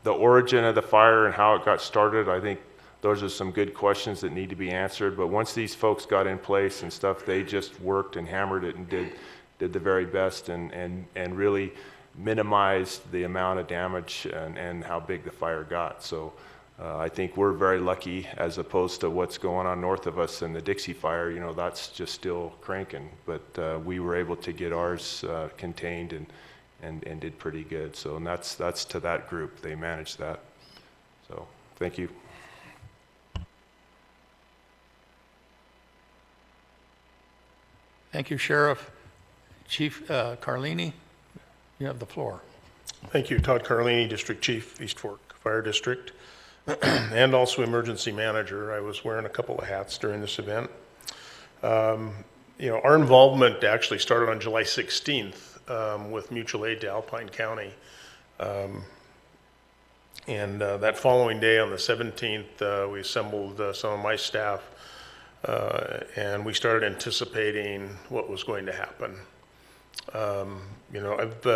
origin of the fire and how it got started, I think those are some good questions that need to be answered. But once these folks got in place and stuff, they just worked and hammered it and did the very best and really minimized the amount of damage and how big the fire got. So I think we're very lucky as opposed to what's going on north of us in the Dixie Fire. That's just still cranking. But we were able to get ours contained and did pretty good. So and that's to that group. They managed that. So thank you. Thank you, Sheriff. Chief Carlini, you have the floor. Thank you. Todd Carlini, District Chief, East Fork Fire District, and also Emergency Manager. I was wearing a couple of hats during this event. Our involvement actually started on July 16th with mutual aid to Alpine County. And that following day, on the 17th, we assembled some of my staff, and we started anticipating what was going to happen. You know, I've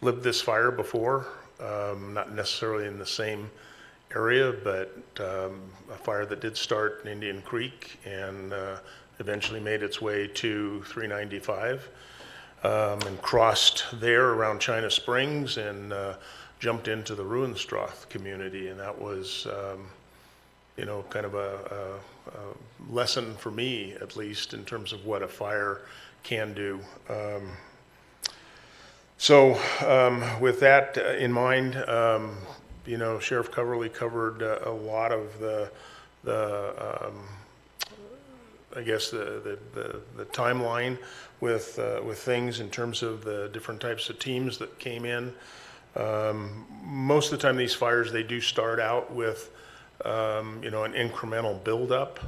lived this fire before, not necessarily in the same area, but a fire that did start in Indian Creek and eventually made its way to 395 and crossed there around China Springs and jumped into the Ruhenstroth community. And that was, you know, kind of a lesson for me, at least, in terms of what a fire can do. So with that in mind, you know, Sheriff Coverly covered a lot of I guess the timeline with things in terms of the different types of teams that came in. Most of the time, these fires, they do start out with you know, an incremental buildup.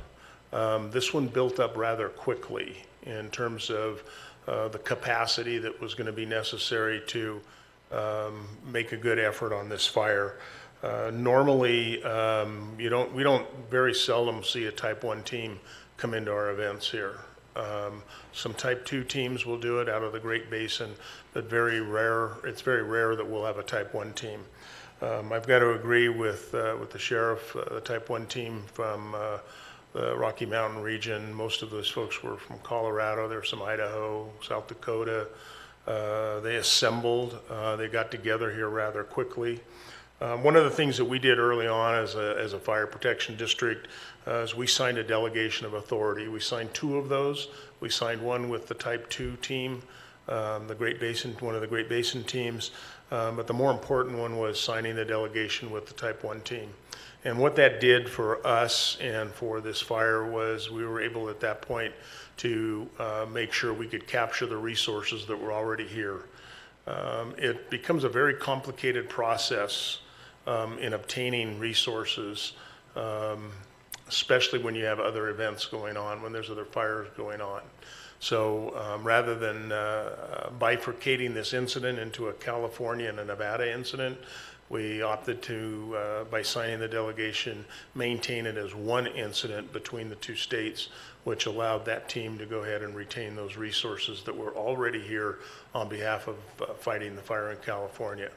This one built up rather quickly in terms of the capacity that was going to be necessary to make a good effort on this fire. Normally, we don't very seldom see a Type 1 team come into our events here. Some Type 2 teams will do it out of the Great Basin, but very rare. It's very rare that we'll have a Type 1 team. I've got to agree with the sheriff. The Type 1 team from the Rocky Mountain region, most of those folks were from Colorado. There's some Idaho, South Dakota. They assembled. They got together here rather quickly. One of the things that we did early on as a fire protection district is we signed a delegation of authority. We signed 2 of those. We signed one with the Type 2 team, the Great Basin, one of the Great Basin teams. But the more important one was signing the delegation with the Type 1 team. And what that did for us and for this fire was we were able at that point to make sure we could capture the resources that were already here. It becomes a very complicated process in obtaining resources, especially when you have other events going on, when there's other fires going on. So rather than bifurcating this incident into a California and a Nevada incident, we opted to, by signing the delegation, maintain it as one incident between the 2 states, which allowed that team to go ahead and retain those resources that were already here on behalf of fighting the fire in California.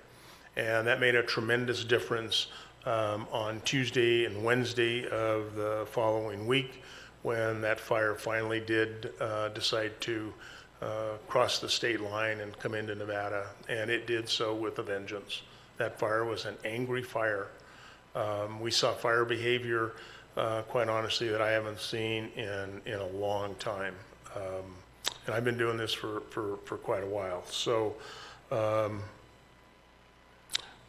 And that made a tremendous difference on Tuesday and Wednesday of the following week, when that fire finally did decide to cross the state line and come into Nevada. And it did so with a vengeance. That fire was an angry fire. We saw fire behavior, quite honestly, that I haven't seen in a long time. And I've been doing this for quite a while. So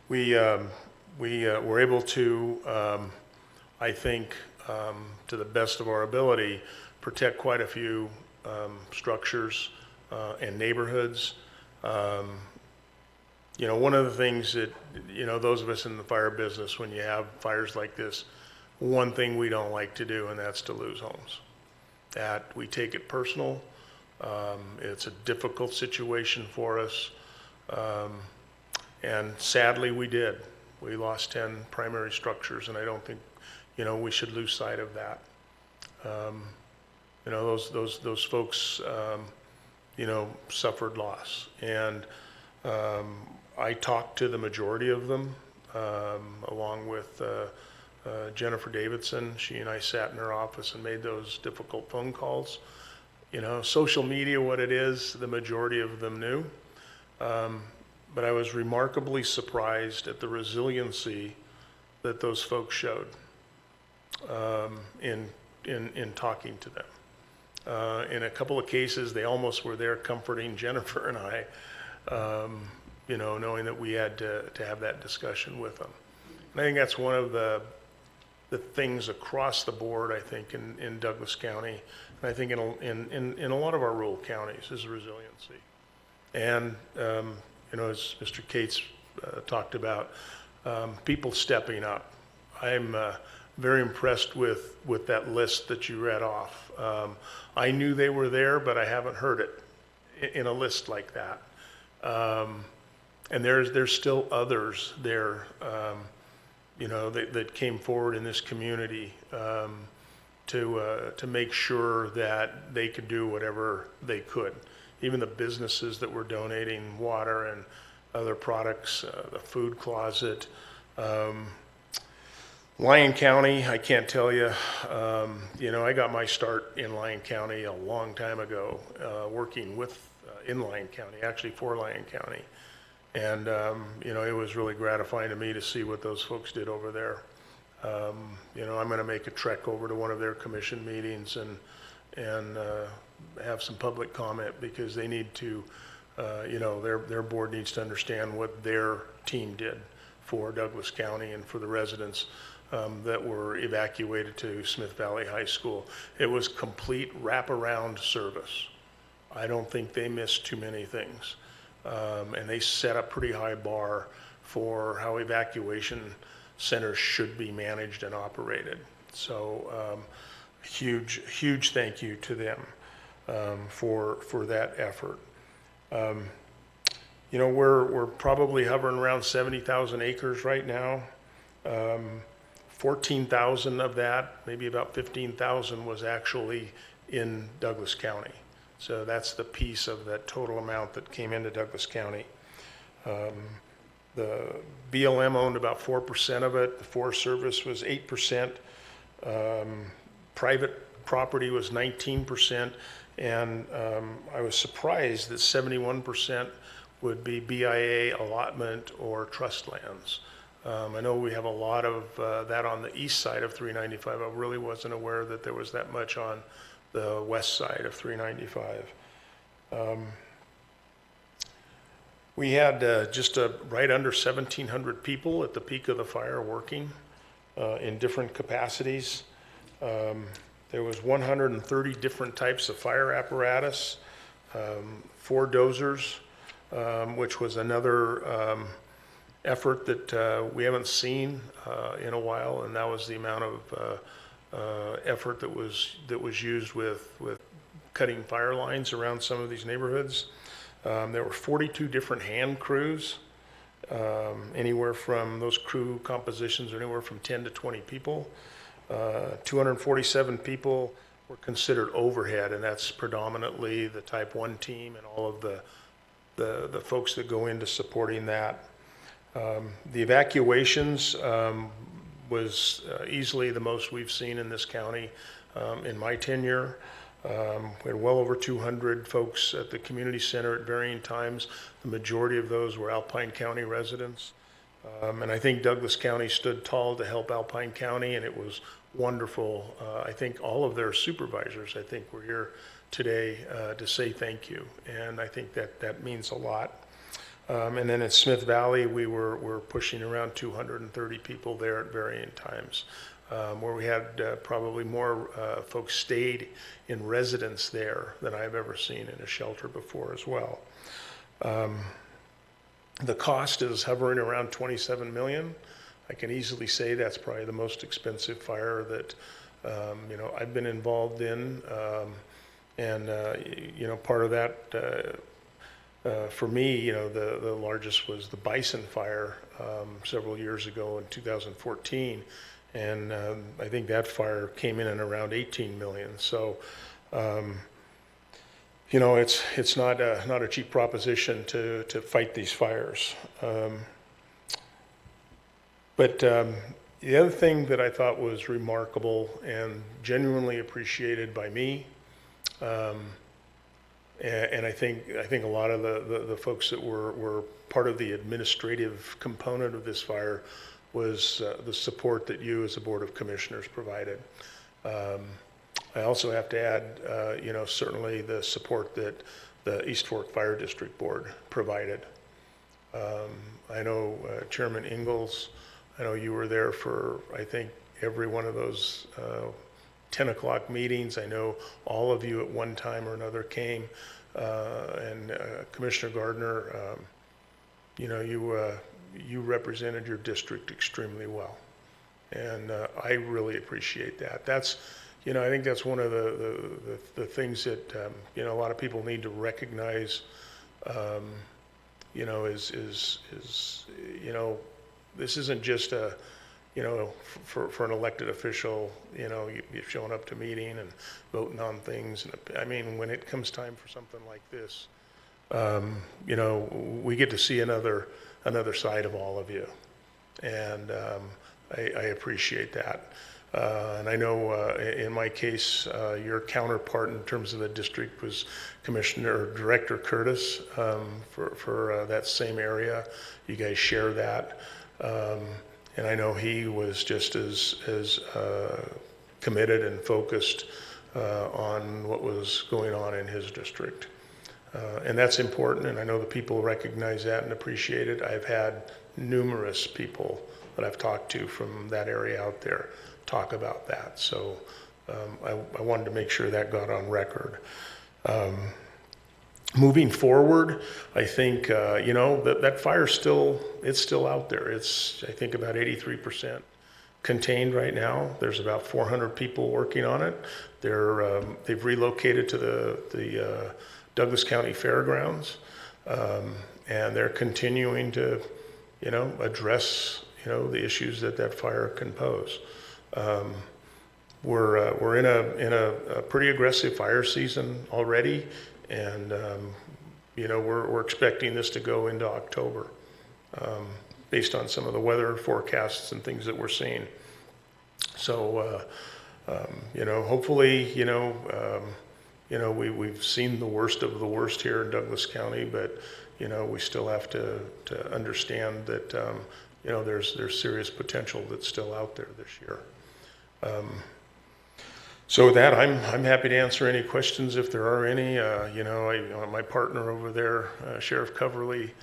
we were able to, I think, to the best of our ability, protect quite a few structures and neighborhoods. You know, one of the things that, you know, those of us in the fire business, when you have fires like this, one thing we don't like to do, and that's to lose homes. That we take it personal. It's a difficult situation for us. And sadly, we did. We lost 10 primary structures, and I don't think, you know, we should lose sight of that. You know, those folks, you know, suffered loss. And I talked to the majority of them, along with Jennifer Davidson. She and I sat in her office and made those difficult phone calls. You know, social media, what it is, the majority of them knew. But I was remarkably surprised at the resiliency that those folks showed in talking to them. In a couple of cases, they almost were there comforting Jennifer and I, you know, knowing that we had to have that discussion with them. And I think that's one of the things across the board, I think, in Douglas County, and I think in a lot of our rural counties, is resiliency. And, you know, as Mr. Cates talked about, people stepping up. I'm very impressed with that list that you read off. I knew they were there, but I haven't heard it in a list like that. And there's still others there, you know, that came forward in this community to make sure that they could do whatever they could. Even the businesses that were donating water and other products, the food closet. Lyon County, I can't tell you, you know, I got my start in Lyon County a long time ago, working with, in Lyon County, actually for Lyon County. And, you know, it was really gratifying to me to see what those folks did over there. You know, I'm going to make a trek over to one of their commission meetings and have some public comment, because they need to, you know, their board needs to understand what their team did for Douglas County and for the residents that were evacuated to Smith Valley High School. It was complete wraparound service. I don't think they missed too many things. And they set a pretty high bar for how evacuation centers should be managed and operated. So huge thank you to them for that effort. You know, we're probably hovering around 70,000 acres right now. 14,000 of that, maybe about 15,000, was actually in Douglas County. So that's the piece of that total amount that came into Douglas County. The BLM owned about 4% of it. The Forest Service was 8%. Private property was 19%. And I was surprised that 71% would be BIA allotment or trust lands. I know we have a lot of that on the east side of 395. I really wasn't aware that there was that much on the west side of 395. We had just right under 1,700 people at the peak of the fire working in different capacities. There was 130 different types of fire apparatus, 4 dozers, which was another effort that we haven't seen in a while, and that was the amount of effort that was used with cutting fire lines around some of these neighborhoods. There were 42 different hand crews, anywhere from those crew compositions, anywhere from 10 to 20 people. 247 people were considered overhead, and that's predominantly the Type 1 team and all of the folks that go into supporting that. The evacuations was easily the most we've seen in this county in my tenure. We had well over 200 folks at the community center at varying times. The majority of those were Alpine County residents. And I think Douglas County stood tall to help Alpine County, and it was wonderful. I think all of their supervisors, I think, were here today to say thank you. And I think that means a lot. And then at Smith Valley, we're pushing around 230 people there at varying times, where we had probably more folks stayed in residence there than I've ever seen in a shelter before as well. The cost is hovering around $27 million. I can easily say that's probably the most expensive fire that you know, I've been involved in, and you know, part of that. For me, you know, the largest was the Bison Fire several years ago in 2014, and I think that fire came in at around 18 million. So, you know, it's not a cheap proposition to fight these fires. But the other thing that I thought was remarkable and genuinely appreciated by me. And I think a lot of the folks that were part of the administrative component of this fire was the support that you as a Board of Commissioners provided. I also have to add, you know, certainly the support that the East Fork Fire District Board provided. I know Chairman Ingalls, I know you were there for, I think, every one of those 10 o'clock meetings. I know all of you at one time or another came, and Commissioner Gardner, you know, you represented your district extremely well, and I really appreciate that. That's, you know, I think that's one of the things that you know, a lot of people need to recognize. you know, you know, this isn't just a, you know, for an elected official, you know, you're showing up to meeting and voting on things. And I mean, when it comes time for something like this, you know, we get to see another side of all of you. And I appreciate that. And I know in my case, your counterpart in terms of the district was Director Curtis for that same area. You guys share that. And I know he was just as committed and focused on what was going on in his district. And that's important, and I know the people recognize that and appreciate it. I've had numerous people that I've talked to from that area out there talk about that. So I wanted to make sure that got on record. Moving forward, I think, you know, that fire's still out there. It's, I think, about 83% contained right now. There's about 400 people working on it. They've relocated to the Douglas County Fairgrounds, and they're continuing to, you know, address, you know, the issues that fire can pose. We're in a pretty aggressive fire season already, and you know, we're expecting this to go into October, based on some of the weather forecasts and things that we're seeing. So you know, hopefully, you know, we've seen the worst of the worst here in Douglas County, but you know, we still have to understand that you know, there's serious potential that's still out there this year. So with that, I'm happy to answer any questions if there are any. You know, my partner over there, Sheriff Coverly,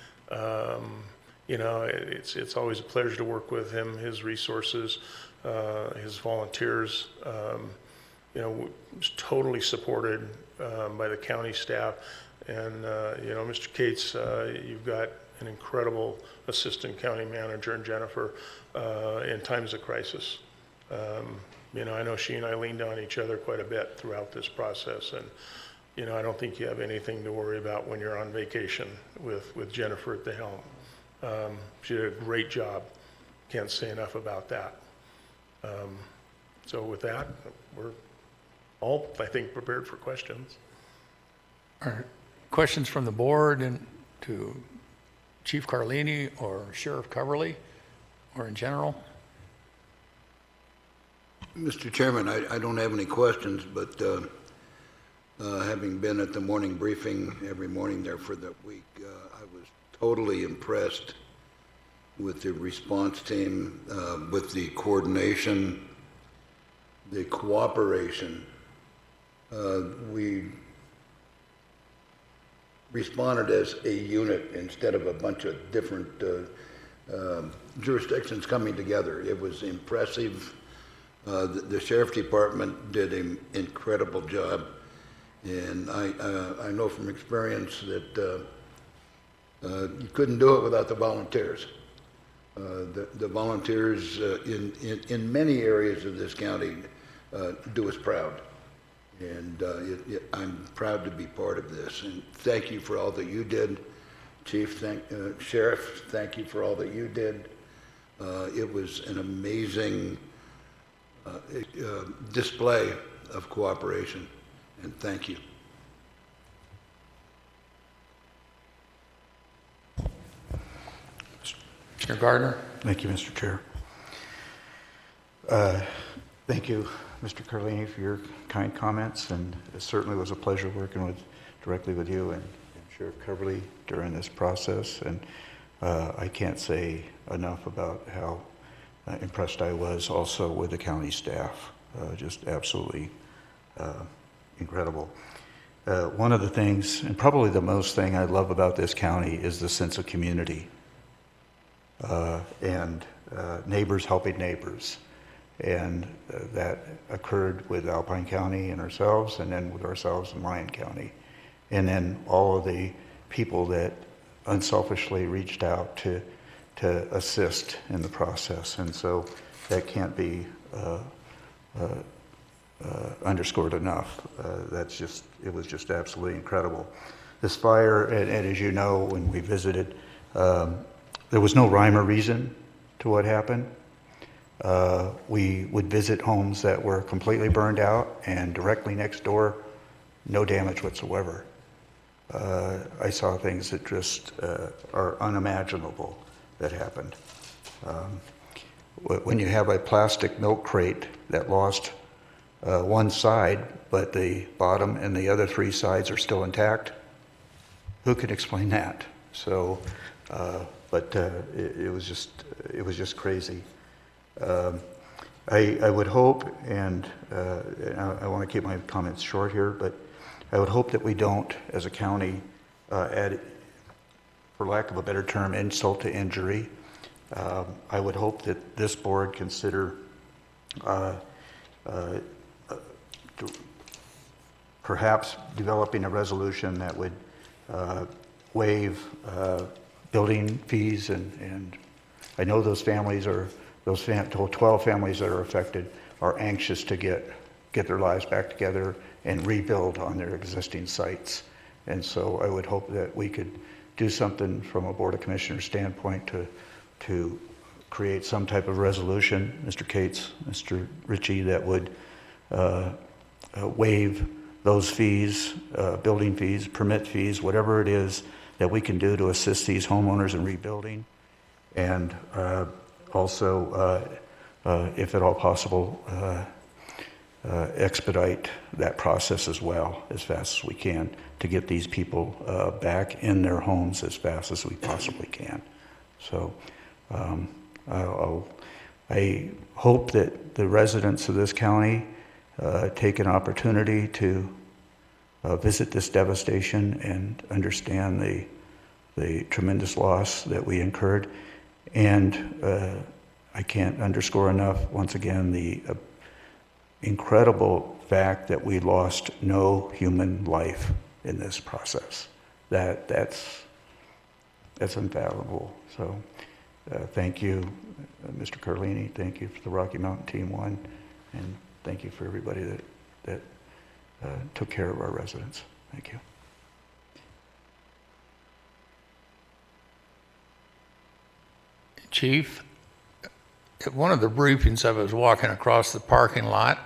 you know, it's always a pleasure to work with him, his resources, his volunteers. You know, totally supported by the county staff. And, you know, Mr. Cates, you've got an incredible assistant county manager in Jennifer in times of crisis. You know, I know she and I leaned on each other quite a bit throughout this process. And, you know, I don't think you have anything to worry about when you're on vacation with Jennifer at the helm. She did a great job. Can't say enough about that. So with that, we're all, I think, prepared for questions. Are questions from the board and to Chief Carlini or Sheriff Coverly or in general? Mr. Chairman, I don't have any questions, but having been at the morning briefing every morning there for that week, I was totally impressed with the response team, with the coordination, the cooperation. We responded as a unit instead of a bunch of different jurisdictions coming together. It was impressive. The Sheriff Department did an incredible job, and I know from experience that you couldn't do it without the volunteers. The volunteers in many areas of this county do us proud, and I'm proud to be part of this. And thank you for all that you did, Chief. Sheriff, thank you for all that you did. It was an amazing display of cooperation, and thank you. Mr. Gardner. Thank you, Mr. Chair. Thank you, Mr. Carlini, for your kind comments, and it certainly was a pleasure working directly with you and Sheriff Coverly during this process. And I can't say enough about how impressed I was also with the county staff. Just absolutely incredible. One of the things, and probably the most thing I love about this county, is the sense of community and neighbors helping neighbors. And that occurred with Alpine County and ourselves, and then with ourselves in Lyon County. And then all of the people that unselfishly reached out to assist in the process. And so that can't be underscored enough. It was just absolutely incredible. this fire, and as you know, when we visited, there was no rhyme or reason to what happened. We would visit homes that were completely burned out, and directly next door, no damage whatsoever. I saw things that just are unimaginable that happened. When you have a plastic milk crate that lost one side, but the bottom and the other three sides are still intact, who can explain that? So, it was just crazy. I would hope, and I want to keep my comments short here, but I would hope that we don't, as a county, add, for lack of a better term, insult to injury. I would hope that this board consider perhaps developing a resolution that would waive building fees, and I know those families are, those 12 families that are affected are anxious to get their lives back together and rebuild on their existing sites. And so I would hope that we could do something from a Board of Commissioners standpoint to create some type of resolution, Mr. Cates, Mr. Ritchie, that would waive those fees, building fees, permit fees, whatever it is that we can do to assist these homeowners in rebuilding. And also, if at all possible, expedite that process as well, as fast as we can, to get these people back in their homes as fast as we possibly can. So I hope that the residents of this county take an opportunity to visit this devastation and understand the tremendous loss that we incurred. And I can't underscore enough, once again, the incredible fact that we lost no human life in this process. That's unfathomable. So thank you, Mr. Carlini. Thank you for the Rocky Mountain Team 1, and thank you for everybody that took care of our residents. Thank you. Chief, at one of the briefings, I was walking across the parking lot,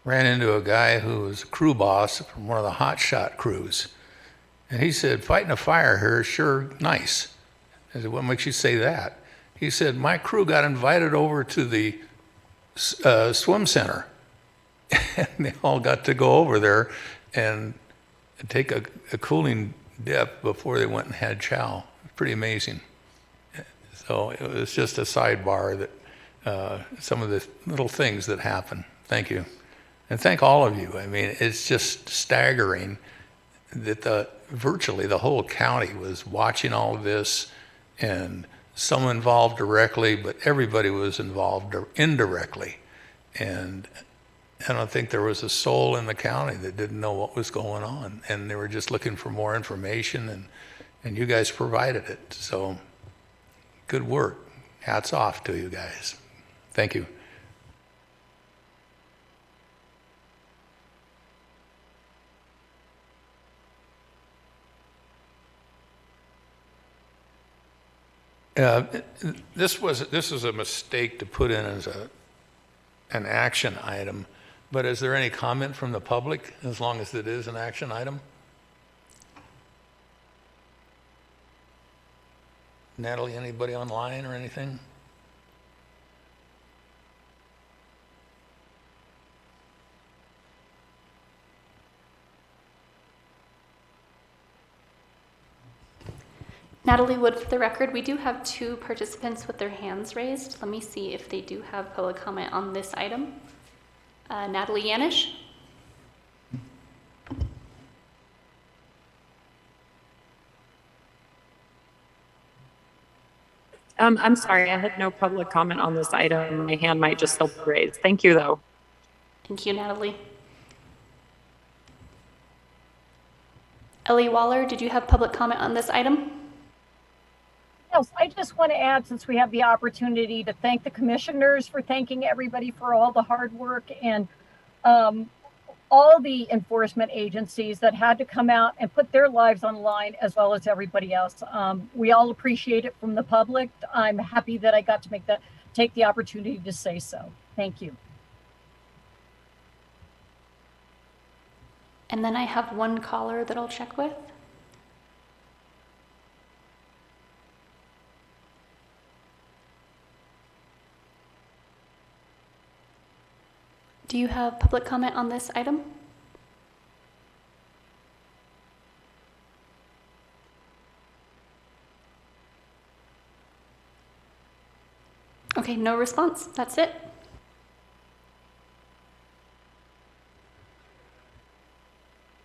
ran into a guy who was a crew boss from one of the hot shot crews. And he said, fighting a fire here is sure nice. I said, what makes you say that? He said, my crew got invited over to the swim center. And they all got to go over there and take a cooling dip before they went and had chow. Pretty amazing. So it was just a sidebar that some of the little things that happen. Thank you. And thank all of you. I mean, it's just staggering that virtually the whole county was watching all of this, and some involved directly, but everybody was involved indirectly. And I don't think there was a soul in the county that didn't know what was going on, and they were just looking for more information, and you guys provided it. So good work. Hats off to you guys. Thank you. This is a mistake to put in as an action item, but is there any comment from the public, as long as it is an action item? Natalie, anybody online or anything? Natalie Wood, for the record, we do have 2 participants with their hands raised. Let me see if they do have public comment on this item. Natalie Yanish. I'm sorry, I had no public comment on this item. My hand might just still be raised. Thank you, though. Thank you, Natalie. Ellie Waller, did you have public comment on this item? Yes, I just want to add, since we have the opportunity, to thank the commissioners for thanking everybody for all the hard work. And all the enforcement agencies that had to come out and put their lives on the line as well as everybody else. We all appreciate it from the public. I'm happy that I got to take the opportunity to say so. Thank you. And then I have one caller that I'll check with. Do you have public comment on this item? Okay, no response. That's it.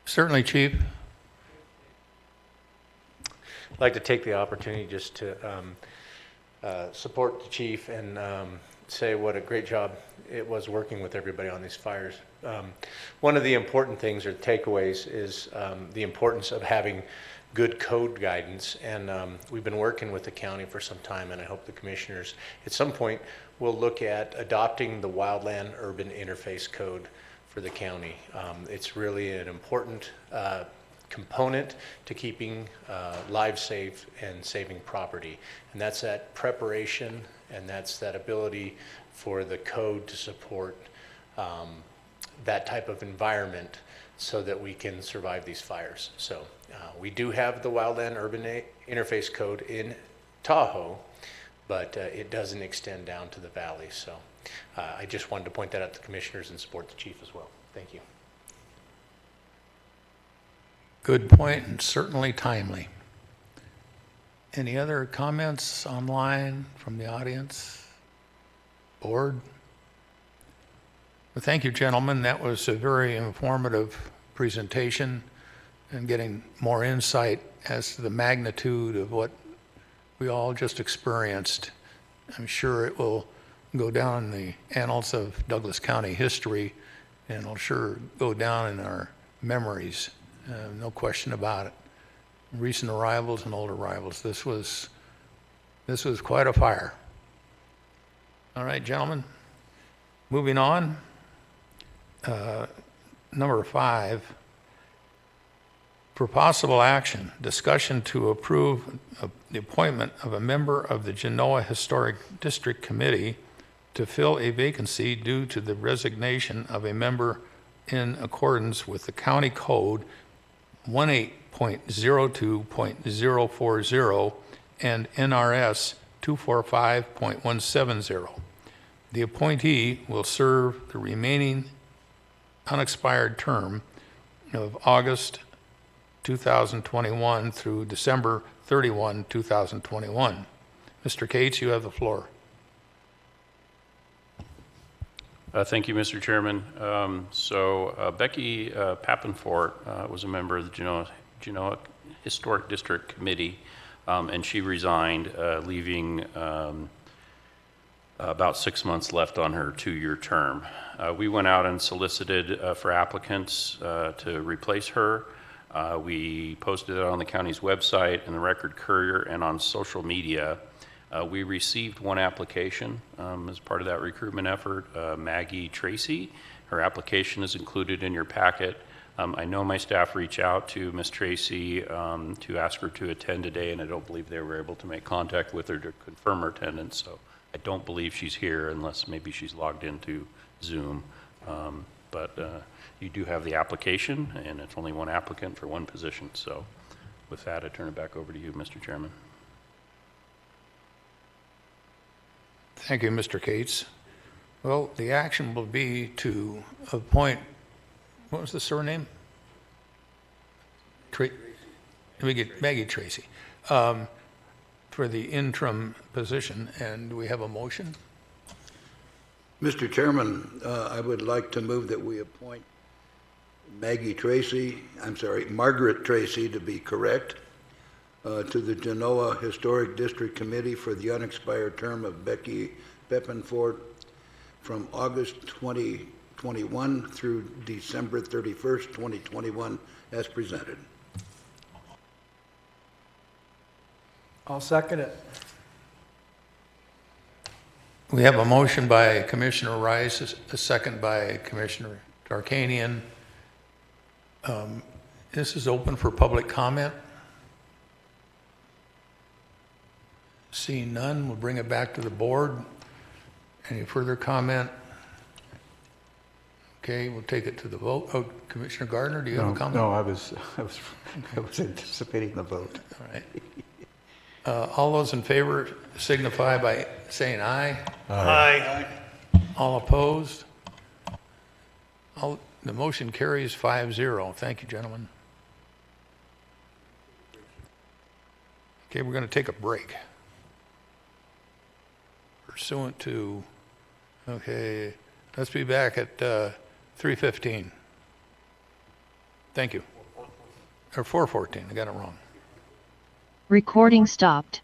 Certainly, Chief. I'd like to take the opportunity just to support the chief and say what a great job it was working with everybody on these fires. One of the important things or takeaways is the importance of having good code guidance, and we've been working with the county for some time, and I hope the commissioners at some point will look at adopting the wildland urban interface code for the county. It's really an important component to keeping lives safe and saving property, and that's that preparation, and that's that ability for the code to support that type of environment so that we can survive these fires. So we do have the wildland urban interface code in Tahoe, but it doesn't extend down to the valley. So I just wanted to point that out to commissioners and support the chief as well. Thank you. Good point and certainly timely. Any other comments online from the audience? Board? Well, thank you, gentlemen. That was a very informative presentation and getting more insight as to the magnitude of what we all just experienced. I'm sure it will go down in the annals of Douglas County history, and it'll sure go down in our memories. No question about it. Recent arrivals and old arrivals. This was quite a fire. All right, gentlemen. Moving on. Number 5. For possible action, discussion to approve the appointment of a member of the Genoa Historic District Committee to fill a vacancy due to the resignation of a member in accordance with the County Code 18.02.040 and NRS 245.170. The appointee will serve the remaining unexpired term of August 2021 through December 31, 2021. Mr. Cates, you have the floor. Thank you, Mr. Chairman. Becky Pappenfort was a member of the Genoa Historic District Committee, and she resigned, leaving about 6 months left on her 2-year term. We went out and solicited for applicants to replace her. We posted it on the county's website, in the Record Courier, and on social media. We received one application as part of that recruitment effort, Maggie Tracy. Her application is included in your packet. I know my staff reached out to Ms. Tracy to ask her to attend today, and I don't believe they were able to make contact with her to confirm her attendance, so I don't believe she's here unless maybe she's logged into Zoom. But you do have the application, and it's only one applicant for one position. So with that, I turn it back over to you, Mr. Chairman. Thank you, Mr. Cates. Well, the action will be to appoint, what was the surname? Maggie Tracy, for the interim position. And do we have a motion? Mr. Chairman, I would like to move that we appoint Margaret Tracy to be correct, to the Genoa Historic District Committee for the unexpired term of Becky Pappenfort from August 2021 through December 31st, 2021, as presented. I'll second it. We have a motion by Commissioner Rice, a second by Commissioner Tarkanian. This is open for public comment. Seeing none, we'll bring it back to the board. Any further comment? Okay, we'll take it to the vote. Oh, Commissioner Gardner, do you have a comment? No, I was anticipating the vote. All right. All those in favor signify by saying aye. Aye. All opposed? The motion carries 5-0. Thank you, gentlemen. Okay, we're going to take a break. Pursuant to, okay, let's be back at 3:15. Thank you. Or 4:14, I got it wrong. Recording stopped.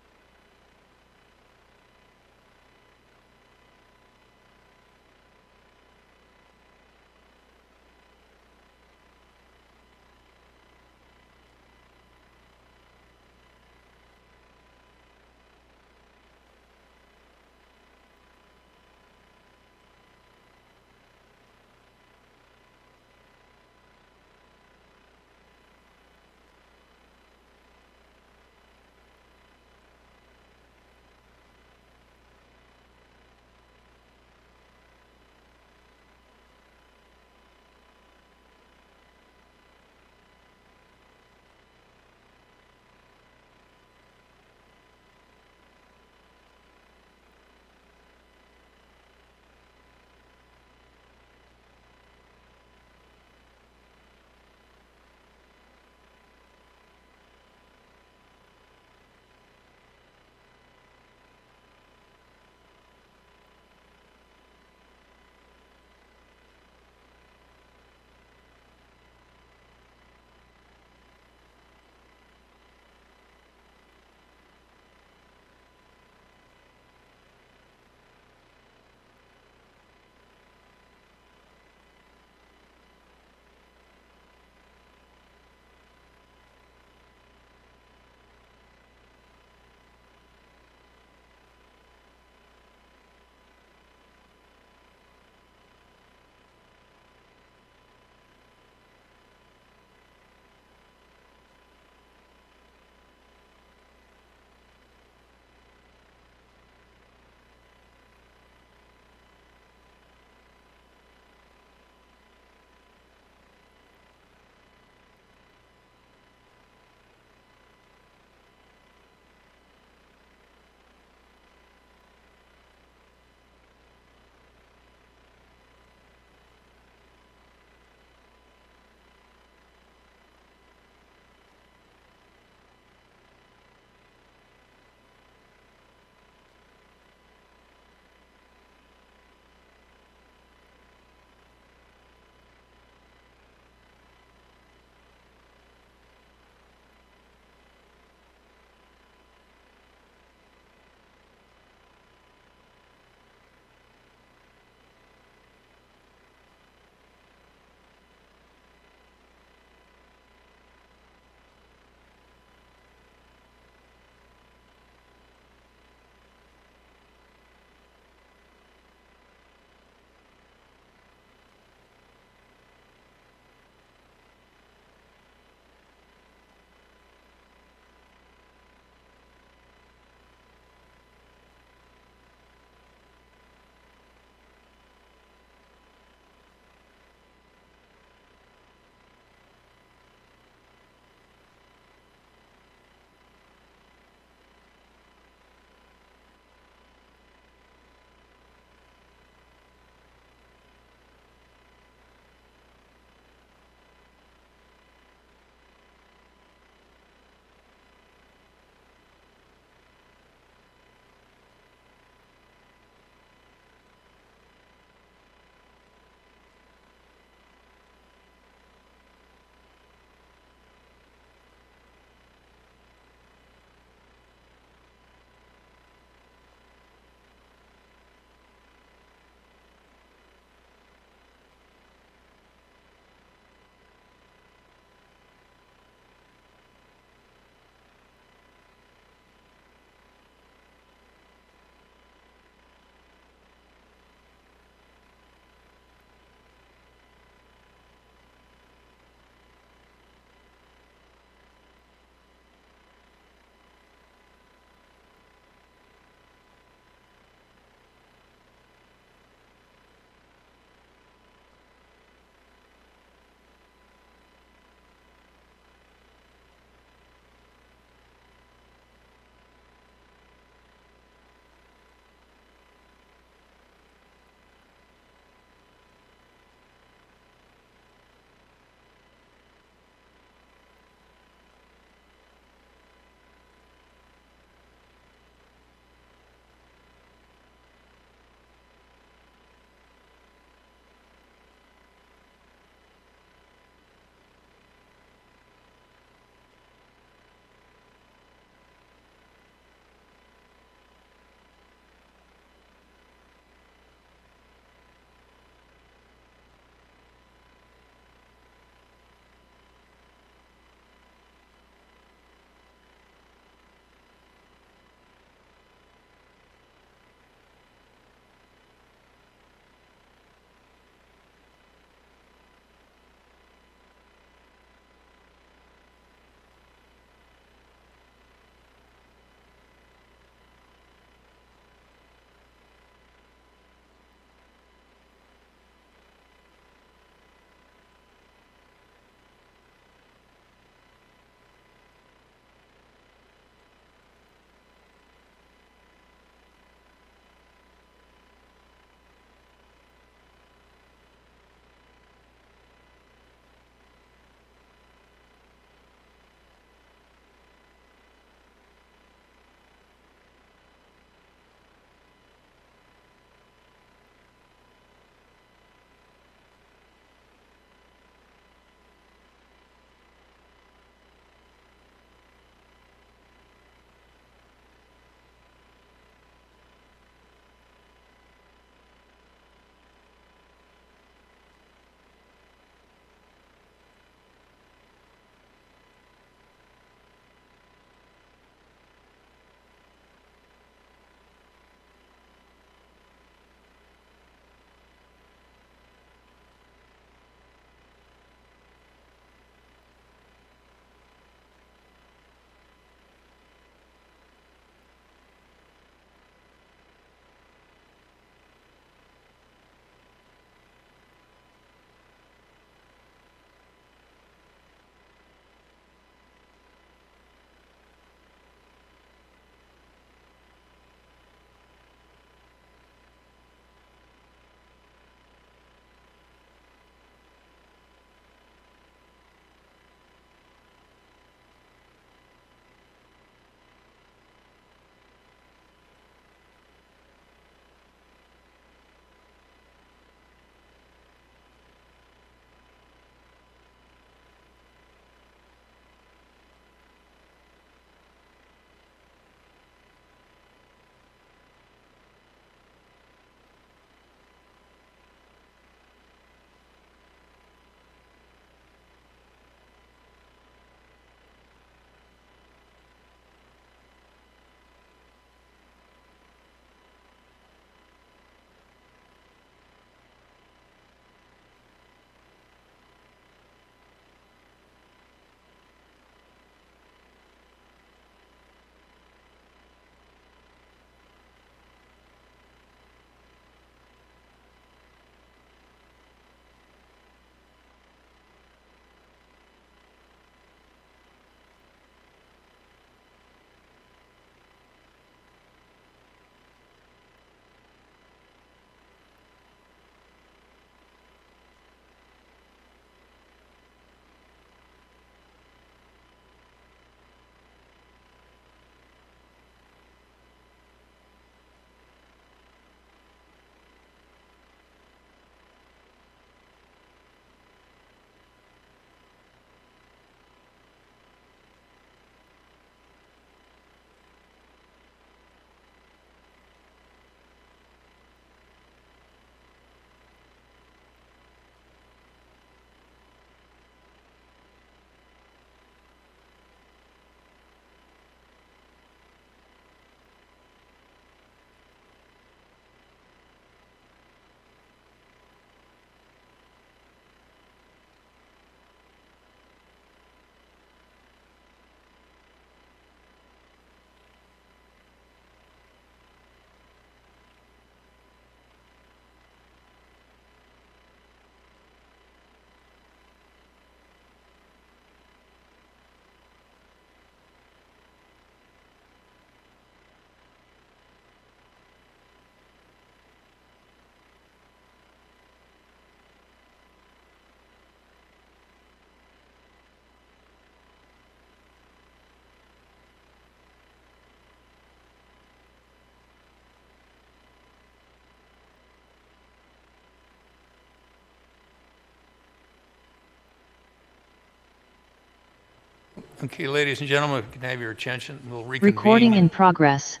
Okay, ladies and gentlemen, if you can have your attention, we'll reconvene. Recording in progress.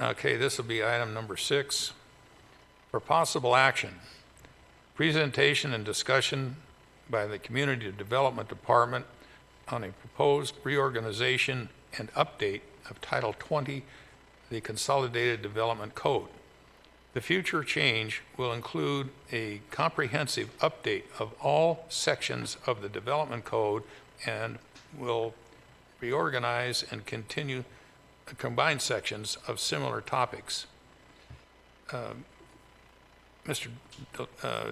Okay, this will be item number 6. For possible action, presentation and discussion by the Community Development Department on a proposed reorganization and update of Title 20, the Consolidated Development Code. The future change will include a comprehensive update of all sections of the Development Code and will reorganize and continue combined sections of similar topics. Mr.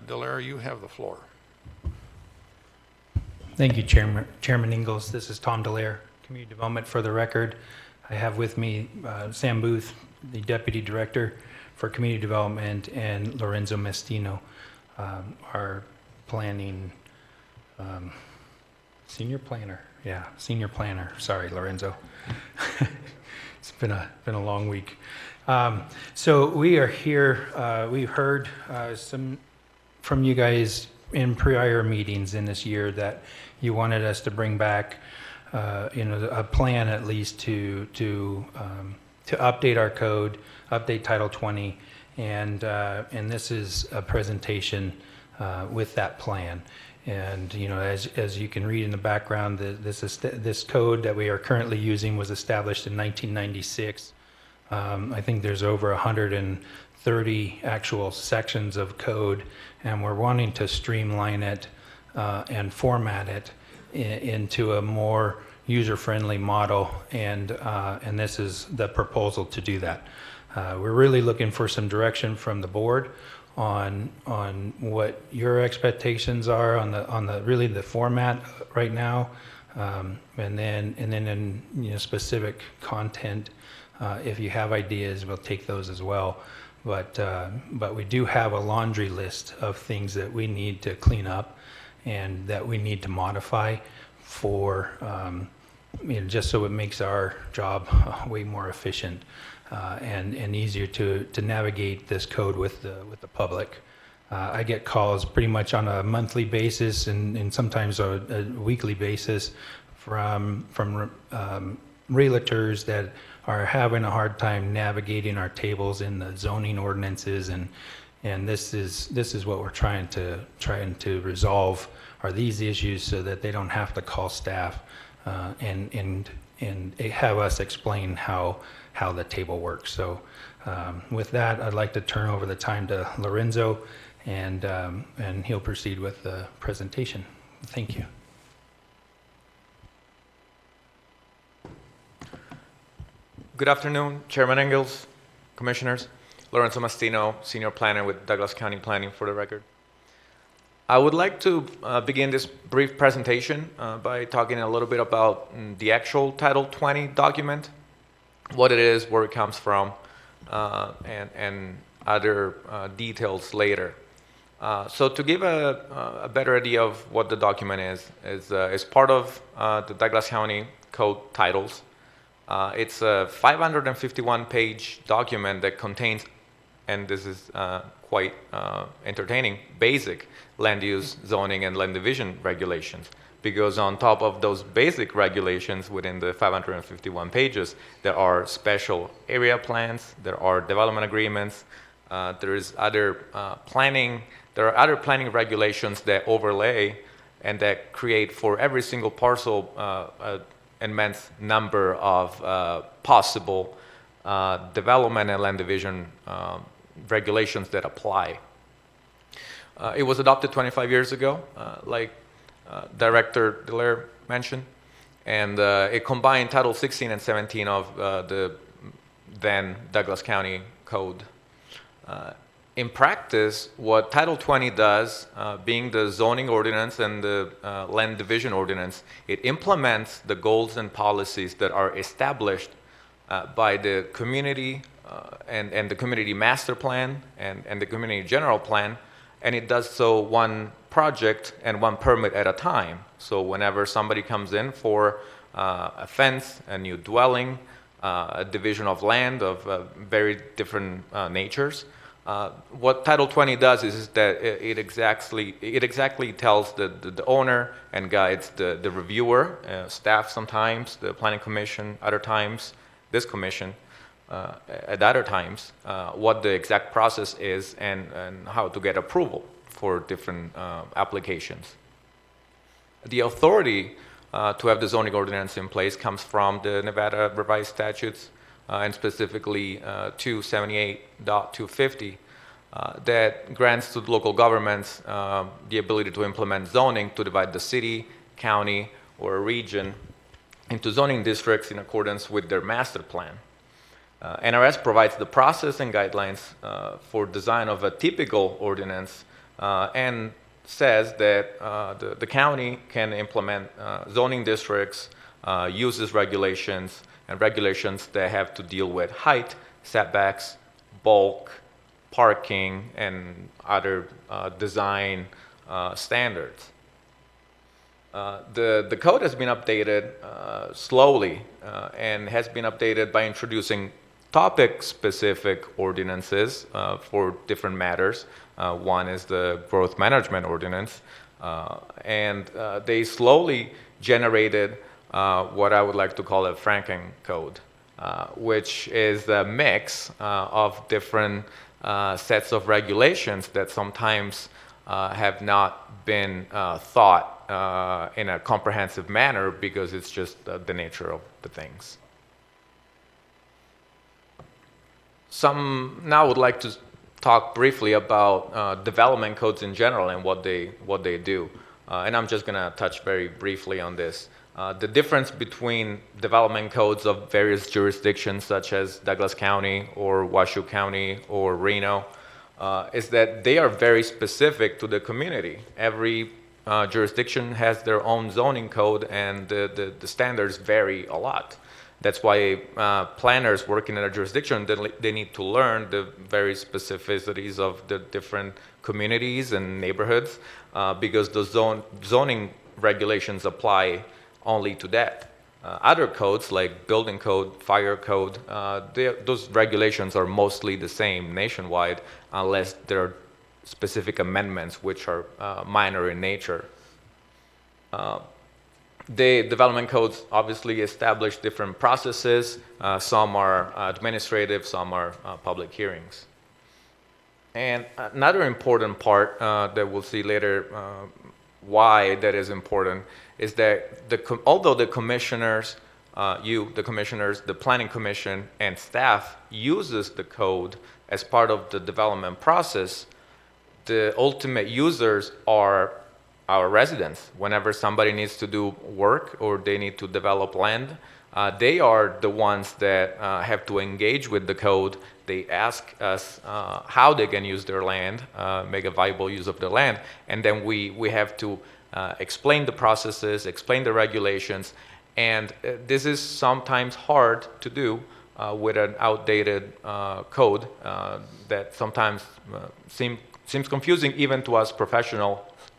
Dallaire, you have the floor. Thank you, Chairman Ingalls. This is Tom Dallaire, Community Development. For the record, I have with me Sam Booth, the Deputy Director for Community Development, and Lorenzo Mestino, our planning senior planner. Yeah, senior planner. Sorry, Lorenzo. It's been a long week. So we are here. We've heard some from you guys in prior meetings in this year that you wanted us to bring back, a plan at least to update our code, update Title 20, and this is a presentation with that plan. And as you can read in the background, this code that we are currently using was established in 1996. I think there's over 130 actual sections of code, and we're wanting to streamline it and format it into a more user-friendly model, and this is the proposal to do that. We're really looking for some direction from the board on what your expectations are on the really the format right now, and then in specific content. If you have ideas, we'll take those as well. But we do have a laundry list of things that we need to clean up and that we need to modify for, just so it makes our job way more efficient and easier to navigate this code with the public. I get calls pretty much on a monthly basis and sometimes a weekly basis from realtors that are having a hard time navigating our tables in the zoning ordinances, and this is what we're trying to resolve, are these issues, so that they don't have to call staff and have us explain how the table works. So with that, I'd like to turn over the time to Lorenzo, and he'll proceed with the presentation. Thank you. Good afternoon, Chairman Ingalls, Commissioners. Lorenzo Mestino, Senior Planner with Douglas County Planning, for the record. I would like to begin this brief presentation by talking a little bit about the actual Title 20 document, what it is, where it comes from, and other details later. So to give a better idea of what the document is part of the Douglas County Code titles. It's a 551-page document that contains, and this is quite entertaining, basic land use, zoning, and land division regulations. Because on top of those basic regulations within the 551 pages, there are special area plans, there are development agreements, there is other planning, there are other planning regulations that overlay and that create for every single parcel immense number of possible development and land division regulations that apply. It was adopted 25 years ago, like Director Dallaire mentioned, and it combined Title 16 and 17 of the then Douglas County Code. In practice, what Title 20 does, being the zoning ordinance and the land division ordinance, it implements the goals and policies that are established by the community and the community master plan and the community general plan, and it does so one project and one permit at a time. So whenever somebody comes in for a fence, a new dwelling, a division of land of very different natures, What Title 20 does is that it exactly tells the owner and guides the reviewer, staff sometimes, the planning commission, other times, this commission, at other times, what the exact process is and how to get approval for different applications. The authority to have the zoning ordinance in place comes from the Nevada Revised Statutes, and specifically 278.250, that grants to the local governments the ability to implement zoning to divide the city, county, or a region into zoning districts in accordance with their master plan. NRS provides the process and guidelines for design of a typical ordinance and says that the county can implement zoning districts, uses regulations, and regulations that have to deal with height, setbacks, bulk, parking, and other design standards. The code has been updated slowly and has been updated by introducing topic-specific ordinances for different matters. One is the growth management ordinance, and they slowly generated what I would like to call a Franken code, which is a mix of different sets of regulations that sometimes have not been thought in a comprehensive manner because it's just the nature of the things. Now would like to talk briefly about development codes in general and what they do. And I'm just going to touch very briefly on this. The difference between development codes of various jurisdictions such as Douglas County or Washoe County or Reno is that they are very specific to the community. Every jurisdiction has their own zoning code and the standards vary a lot. That's why planners working in a jurisdiction, they need to learn the very specificities of the different communities and neighborhoods because the zoning regulations apply only to that. Other codes like building code, fire code, those regulations are mostly the same nationwide unless there are specific amendments which are minor in nature. The development codes obviously establish different processes. Some are administrative, some are public hearings. And another important part that we'll see later why that is important is that although the commissioners, the commissioners, the planning commission, and staff uses the code as part of the development process, the ultimate users are our residents. Whenever somebody needs to do work or they need to develop land, they are the ones that have to engage with the code. They ask us how they can use their land, make a viable use of their land, and then we have to explain the processes, explain the regulations, and this is sometimes hard to do with an outdated code that sometimes seems confusing even to us professionals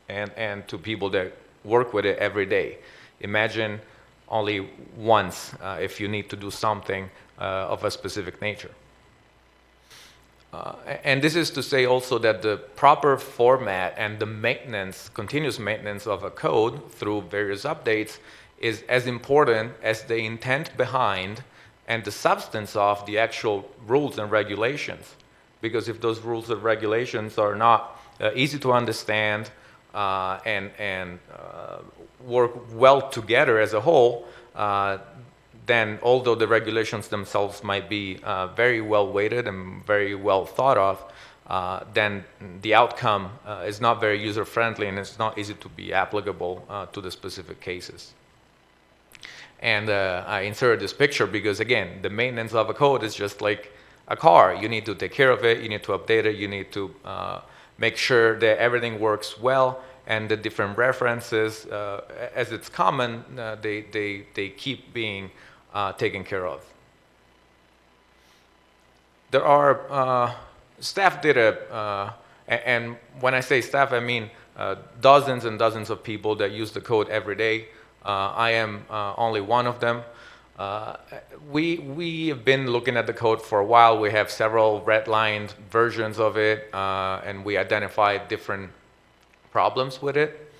and to people that work with it every day. Imagine only once if you need to do something of a specific nature. And this is to say also that the proper format and the maintenance, continuous maintenance of a code through various updates is as important as the intent behind and the substance of the actual rules and regulations. Because if those rules and regulations are not easy to understand and work well together as a whole, then although the regulations themselves might be very well weighted and very well thought of, then the outcome is not very user-friendly and it's not easy to be applicable to the specific cases. And I inserted this picture because, again, the maintenance of a code is just like a car. You need to take care of it, you need to update it, you need to make sure that everything works well, and the different references, as it's common, they keep being taken care of. There are, staff did and when I say staff, I mean dozens and dozens of people that use the code every day. I am only one of them. We have been looking at the code for a while. We have several redlined versions of it, and we identified different problems with it.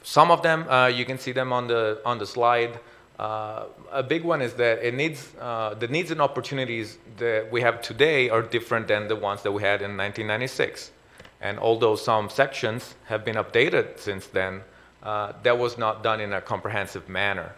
Some of them, you can see them on the slide. A big one is that it needs, the needs and opportunities that we have today are different than the ones that we had in 1996. And although some sections have been updated since then, that was not done in a comprehensive manner.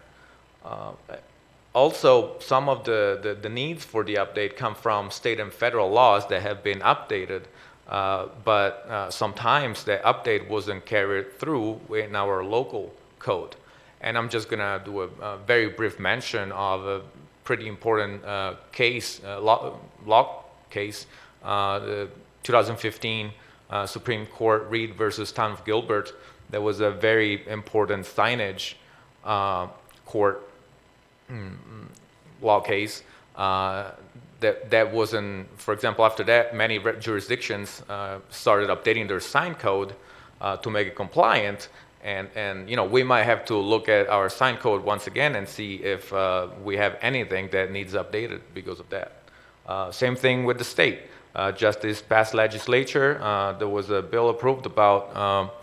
Also, some of the needs for the update come from state and federal laws that have been updated, but sometimes the update wasn't carried through in our local code. And I'm just gonna do a very brief mention of a pretty important case, law case, the 2015 Supreme Court Reed versus Town of Gilbert. That was a very important signage court law case that wasn't, for example, after that, many jurisdictions started updating their sign code to make it compliant. And you know, we might have to look at our sign code once again and see if we have anything that needs updated because of that. Same thing with the state. Just this past legislature, there was a bill approved about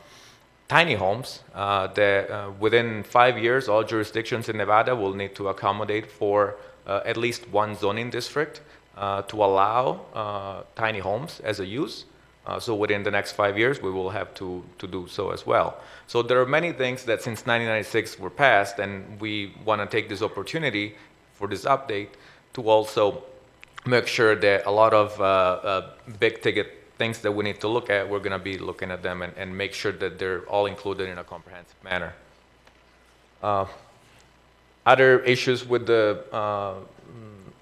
tiny homes that within 5 years, all jurisdictions in Nevada will need to accommodate for at least one zoning district to allow tiny homes as a use. So within the next 5 years, we will have to do so as well. So there are many things that since 1996 were passed, and we want to take this opportunity for this update to also make sure that a lot of big ticket things that we need to look at, we're going to be looking at them and make sure that they're all included in a comprehensive manner. Other issues with the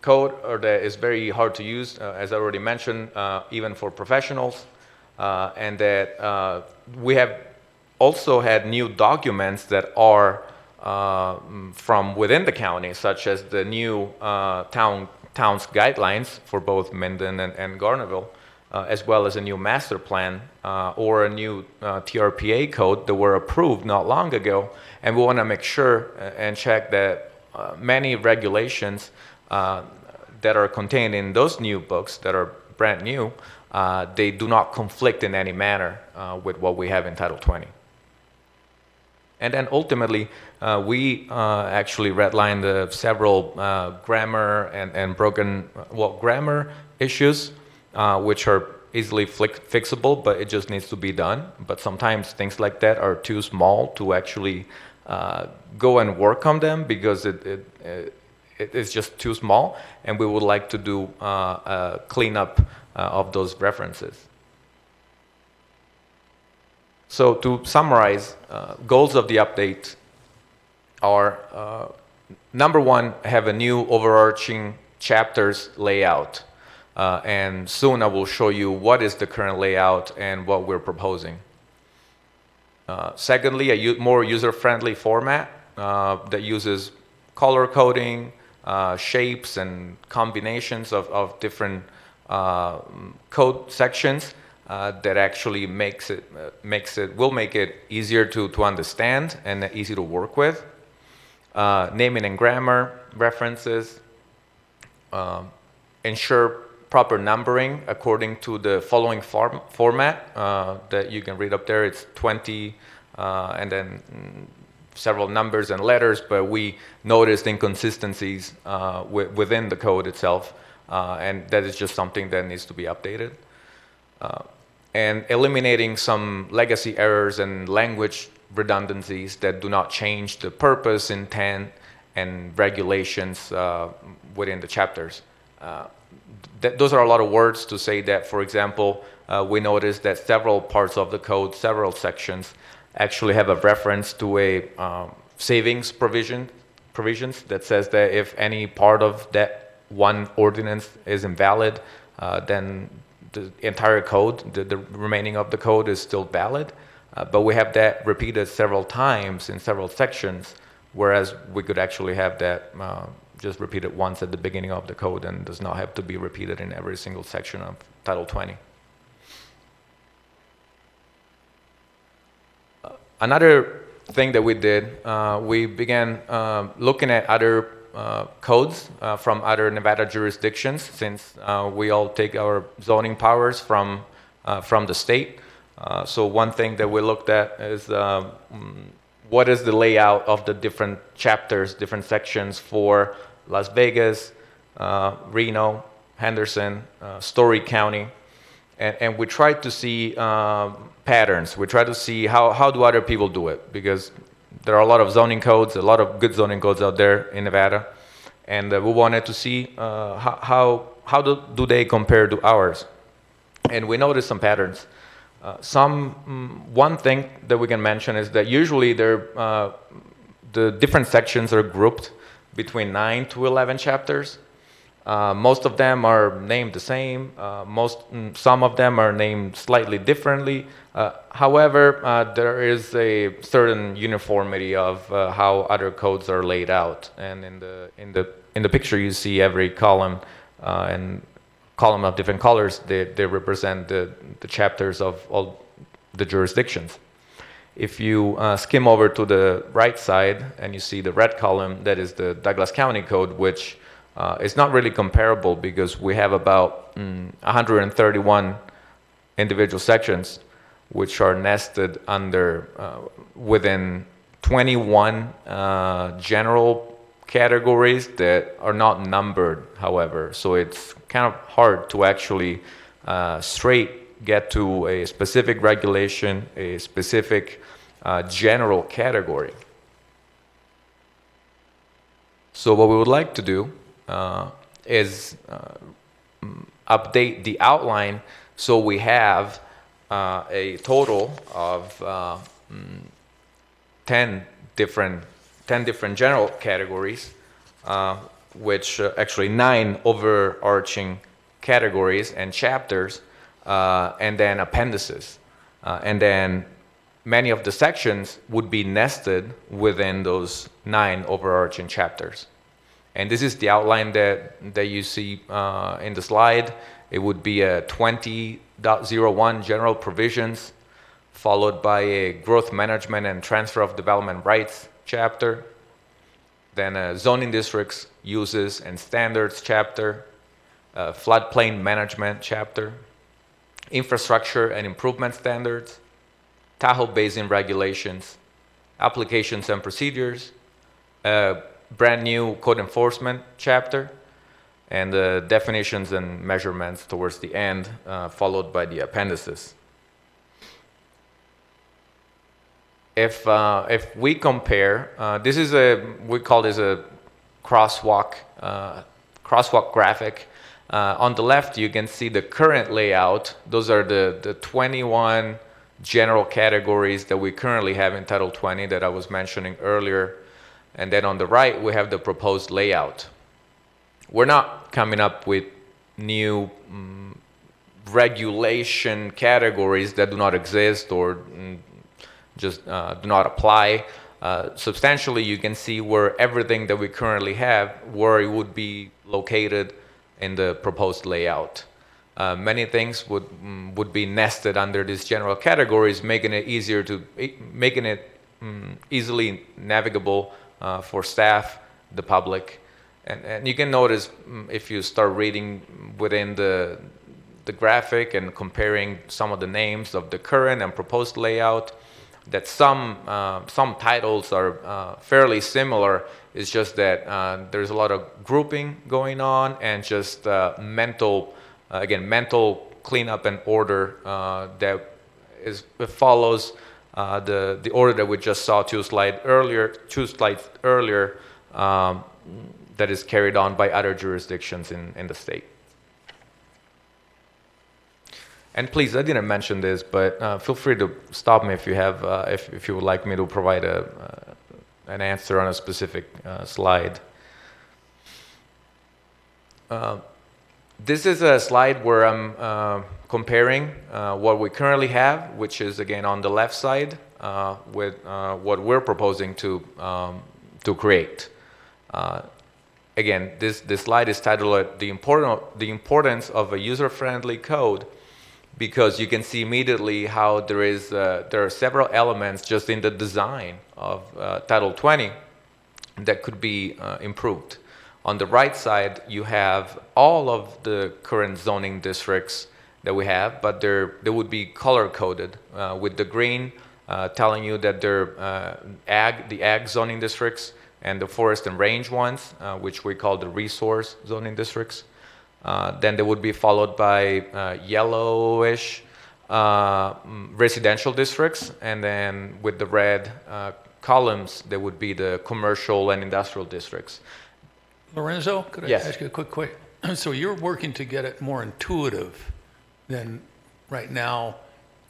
code or that is very hard to use, as I already mentioned, even for professionals, and that we have also had new documents that are from within the county, such as the new town's guidelines for both Minden and Garnerville, as well as a new master plan or a new TRPA code that were approved not long ago. And we want to make sure and check that many regulations that are contained in those new books that are brand new, they do not conflict in any manner with what we have in Title 20. And then ultimately, we actually redlined several grammar and broken, grammar issues, which are easily fixable, but it just needs to be done. But sometimes things like that are too small to actually go and work on them because it's just too small, and we would like to do a cleanup of those references. So to summarize, goals of the update are, number one, have a new overarching chapters layout. And soon I will show you what is the current layout and what we're proposing. Secondly, a more user-friendly format that uses color coding, shapes and combinations of different code sections that actually will make it easier to understand and easy to work with. Naming and grammar references, ensure proper numbering according to the following format that you can read up there. It's 20 and then several numbers and letters, but we noticed inconsistencies within the code itself, and that is just something that needs to be updated. And eliminating some legacy errors and language redundancies that do not change the purpose, intent, and regulations within the chapters. Those are a lot of words to say that, for example, we noticed that several parts of the code, several sections, actually have a reference to a savings provisions that says that if any part of that one ordinance is invalid, then the entire code, the remaining of the code is still valid. But we have that repeated several times in several sections, whereas we could actually have that just repeated once at the beginning of the code and does not have to be repeated in every single section of Title 20. Another thing that we did, we began looking at other codes from other Nevada jurisdictions, since we all take our zoning powers from the state. So one thing that we looked at is what is the layout of the different chapters, different sections for Las Vegas, Reno, Henderson, Story County, and we tried to see patterns. We tried to see how do other people do it, because there are a lot of zoning codes, a lot of good zoning codes out there in Nevada, and we wanted to see how do they compare to ours, and we noticed some patterns. One thing that we can mention is that usually the different sections are grouped between 9 to 11 chapters. Most of them are named the same. Some of them are named slightly differently. However, there is a certain uniformity of how other codes are laid out. And in the picture, you see every column and column of different colors. They represent the chapters of all the jurisdictions. If you skim over to the right side and you see the red column, that is the Douglas County Code, which is not really comparable because we have about 131 individual sections which are nested under within 21 general categories that are not numbered, however. So it's kind of hard to actually straight get to a specific regulation, a specific general category. So what we would like to do is update the outline so we have a total of 10 different general categories, which actually 9 overarching categories and chapters, and then appendices. And then many of the sections would be nested within those 9 overarching chapters. And this is the outline that you see in the slide. It would be a 20.01 general provisions, followed by a growth management and transfer of development rights chapter, then a zoning districts, uses and standards chapter, a floodplain management chapter, infrastructure and improvement standards, Tahoe Basin regulations, applications and procedures, a brand new code enforcement chapter, and the definitions and measurements towards the end, followed by the appendices. If we compare, this is we call this a crosswalk graphic. On the left, you can see the current layout. Those are the 21 general categories that we currently have in Title 20 that I was mentioning earlier. And then on the right, we have the proposed layout. We're not coming up with new regulation categories that do not exist or just do not apply. Substantially, you can see where everything that we currently have, where it would be located in the proposed layout. Many things would be nested under these general categories, making it easily navigable for staff, the public. And you can notice if you start reading within the graphic and comparing some of the names of the current and proposed layout, that some titles are fairly similar. It's just that there's a lot of grouping going on and just mental cleanup and order that follows the order that we just saw two slides earlier. That is carried on by other jurisdictions in the state. And please, I didn't mention this, but feel free to stop me if you have, if you would like me to provide an answer on a specific slide. This is a slide where I'm comparing what we currently have, which is again on the left side, with what we're proposing to create. Again, this slide is titled "The Importance of a User-Friendly Code," because you can see immediately how there are several elements just in the design of Title 20 that could be improved. On the right side, you have all of the current zoning districts that we have, but they would be color-coded with the green telling you that they're the ag zoning districts, and the forest and range ones, which we call the resource zoning districts. Then they would be followed by yellowish residential districts, and then with the red columns, there would be the commercial and industrial districts. Lorenzo, could I Yes. ask you a quick question? So you're working to get it more intuitive than right now.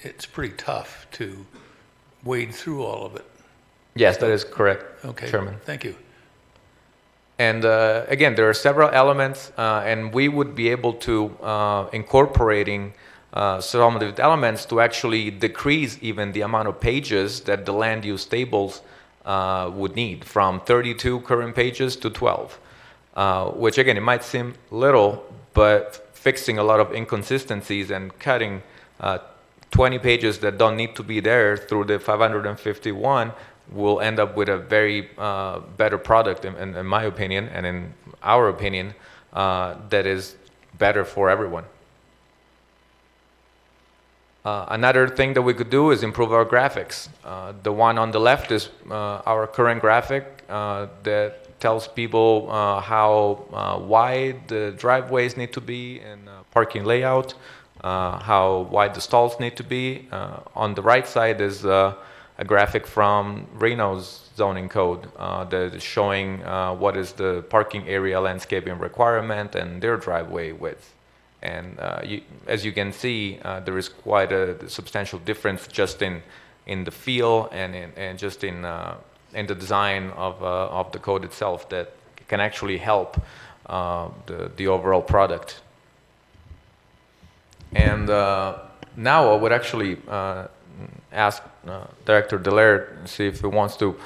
It's pretty tough to wade through all of it. Yes, that is correct, Okay, Chairman. thank you. And again, there are several elements, and we would be able to incorporating some of the elements to actually decrease even the amount of pages that the land use tables would need, from 32 current pages to 12, which again, it might seem little, but fixing a lot of inconsistencies and cutting 20 pages that don't need to be there through the 551 will end up with a very better product, in my opinion, and in our opinion, that is better for everyone. Another thing that we could do is improve our graphics. The one on the left is our current graphic that tells people how wide the driveways need to be and parking layout, how wide the stalls need to be. On the right side is a graphic from Reno's zoning code that is showing what is the parking area landscaping requirement and their driveway width. And as you can see, there is quite a substantial difference just in the feel and just in the design of the code itself that can actually help the overall product. And now I would actually ask Director Dallaire to see if he wants to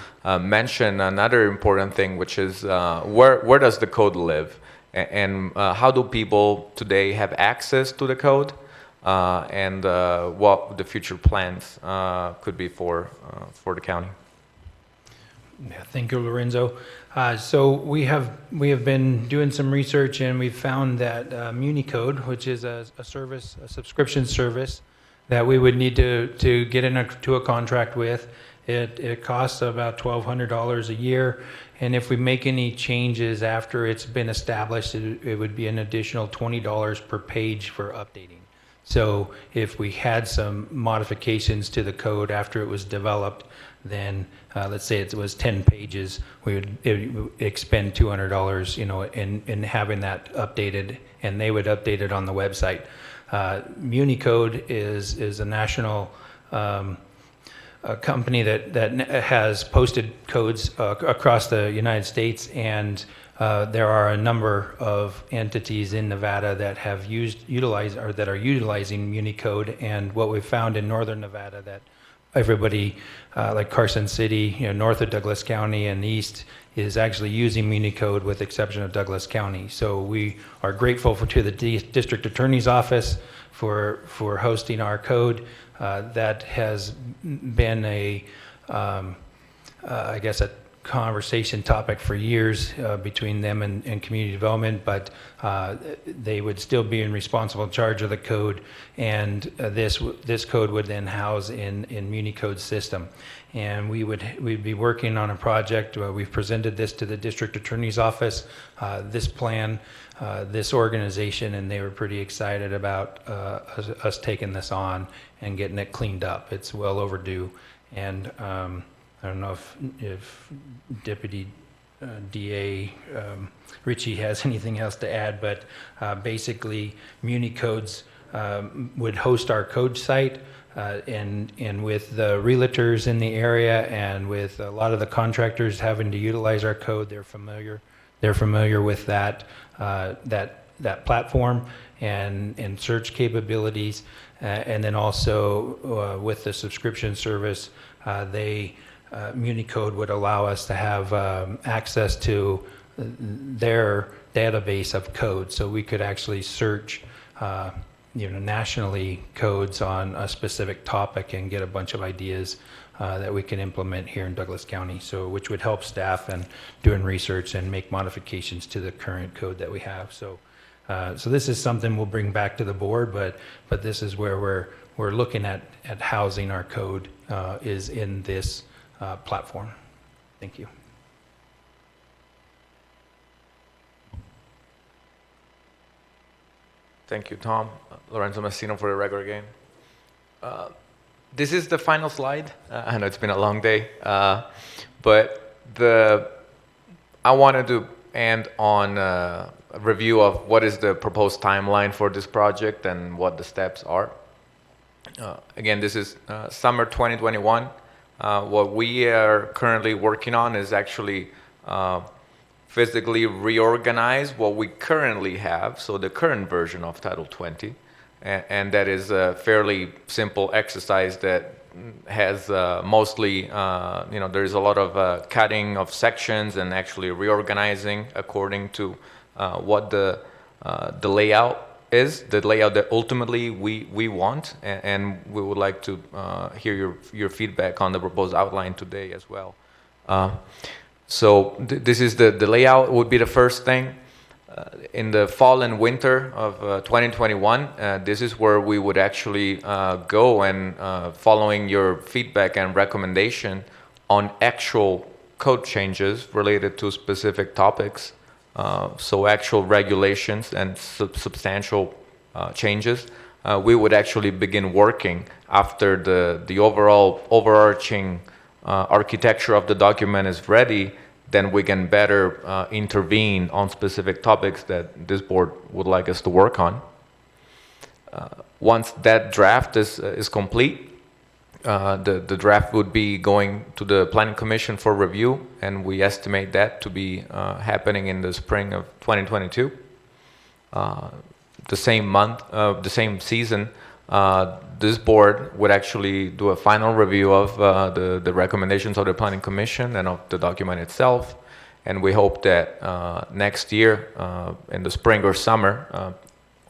mention another important thing, which is where does the code live? And how do people today have access to the code, and what the future plans could be for the county? Yeah, thank you, Lorenzo. So we have been doing some research, and we've found that MuniCode, which is a subscription service that we would need to get into a contract with, it costs about $1,200 a year. And if we make any changes after it's been established, it would be an additional $20 per page for updating. So if we had some modifications to the code after it was developed, then let's say it was 10 pages, it would expend $200, in having that updated, and they would update it on the website. MuniCode is a national a company that has posted codes across the United States, and there are a number of entities in Nevada that have that are utilizing MuniCode. And what we've found in northern Nevada, that everybody like Carson City, north of Douglas County and east, is actually using MuniCode with the exception of Douglas County. So we are grateful to the District Attorney's Office for hosting our code. That has been I guess, a conversation topic for years between them and community development, but they would still be in responsible charge of the code, and this code would then house in MuniCode's system. And we'd be working on a project. We've presented this to the District Attorney's Office, this plan, this organization, and they were pretty excited about us taking this on and getting it cleaned up. It's well overdue. And I don't know if Deputy DA Ritchie has anything else to add, but basically MuniCodes would host our code site, and with the realtors in the area and with a lot of the contractors having to utilize our code, they're familiar with that platform and search capabilities, and then also with the subscription service, MuniCode would allow us to have access to their database of code, so we could actually search nationally codes on a specific topic and get a bunch of ideas that we can implement here in Douglas County. So, which would help staff and doing research and make modifications to the current code that we have. So, so this is something we'll bring back to the board, but this is where we're looking at housing our code is in this platform. Thank you. Thank you, Tom. Lorenzo Mastino for the record again. This is the final slide. I know it's been a long day, but I wanted to end on a review of what is the proposed timeline for this project and what the steps are. Again, this is summer 2021. What we are currently working on is actually physically reorganize what we currently have, so the current version of Title 20, and that is a fairly simple exercise that has mostly, there's a lot of cutting of sections and actually reorganizing according to what the layout is, the layout that ultimately we want, and we would like to hear your feedback on the proposed outline today as well. So this is the layout would be the first thing. In the fall and winter of 2021, this is where we would actually go and following your feedback and recommendation on actual code changes related to specific topics. So actual regulations and substantial changes. We would actually begin working after the overall overarching architecture of the document is ready. Then we can better intervene on specific topics that this board would like us to work on. Once that draft is complete, the draft would be going to the Planning Commission for review, and we estimate that to be happening in the spring of 2022. The same month, the same season, this board would actually do a final review of the recommendations of the Planning Commission and of the document itself. And we hope that next year, in the spring or summer,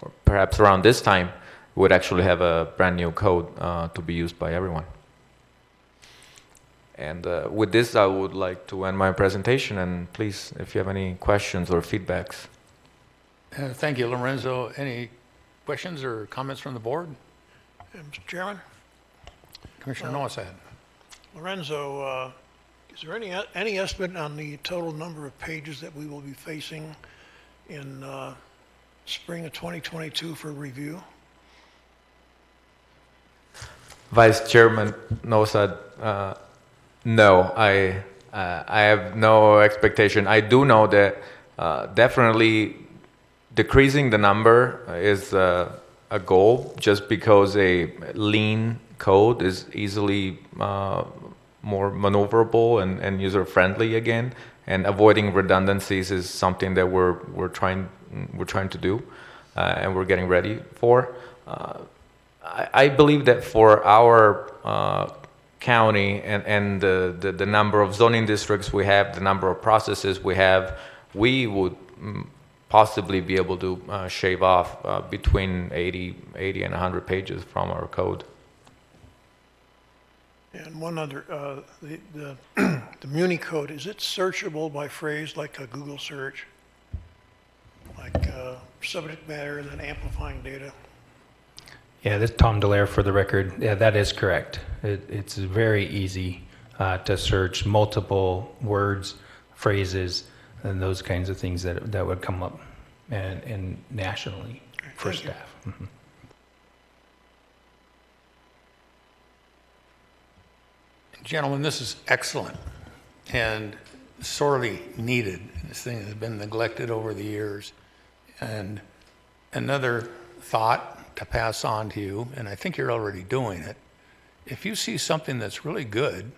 or perhaps around this time, we would actually have a brand new code to be used by everyone. And with this, I would like to end my presentation. And please, if you have any questions or feedbacks. Thank you, Lorenzo. Any questions or comments from the board? Mr. Chairman? Commissioner Noasad. Lorenzo, is there any estimate on the total number of pages that we will be facing in spring of 2022 for review? Vice Chairman Noasad, no, I have no expectation. I do know that definitely decreasing the number is a goal, just because a lean code is easily more maneuverable and user-friendly again, and avoiding redundancies is something that we're trying to do, and we're getting ready for. I believe that for our county and the number of zoning districts we have, the number of processes we have, we would possibly be able to shave off between 80 and 100 pages from our code. And one other, the Muni code, is it searchable by phrase like a Google search? Like subject matter and then amplifying data? Yeah, this is Tom Delaire for the record. Yeah, that is correct. It's very easy to search multiple words, phrases, and those kinds of things that would come up and nationally for staff. Mm-hmm. Gentlemen, this is excellent and sorely needed. This thing has been neglected over the years. And another thought to pass on to you, and I think you're already doing it, if you see something that's really good,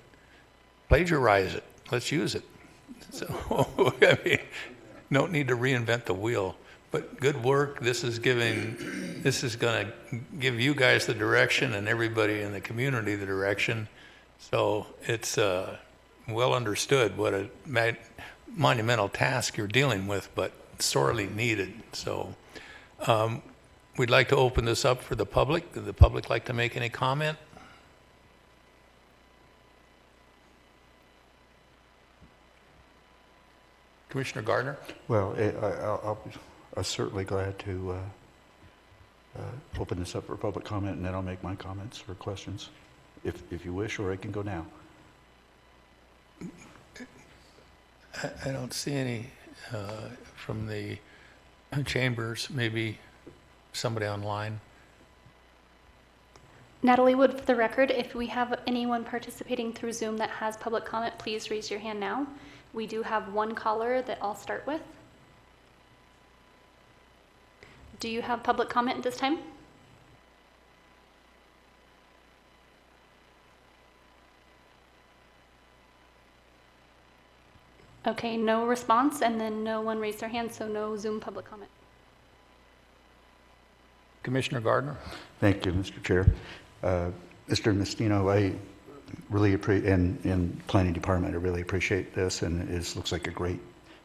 plagiarize it. Let's use it. So, I mean, don't need to reinvent the wheel, but good work. This is going to give you guys the direction and everybody in the community the direction. So it's well understood what a monumental task you're dealing with, but sorely needed. So we'd like to open this up for the public. Would the public like to make any comment? Commissioner Gardner? Well, I'm certainly glad to open this up for public comment, and then I'll make my comments or questions, if you wish, or I can go now. I don't see any from the chambers. Maybe somebody online. Natalie Wood, for the record, if we have anyone participating through Zoom that has public comment, please raise your hand now. We do have one caller that I'll start with. Do you have public comment at this time? Okay, no response, and then no one raised their hand, so no Zoom public comment. Commissioner Gardner? Thank you, Mr. Chair. Mr. Mastino, I really appreciate, and Planning Department, I really appreciate this, and it looks like a great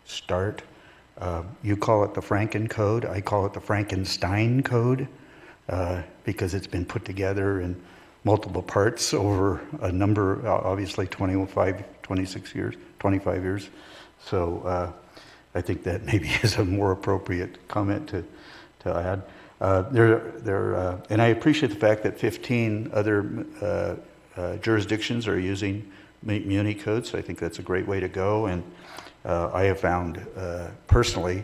start. You call it the Franken Code. I call it the Frankenstein Code because it's been put together in multiple parts over a number, obviously 25 years. So I think that maybe is a more appropriate comment to add. And I appreciate the fact that 15 other jurisdictions are using Muni codes. I think that's a great way to go. And I have found personally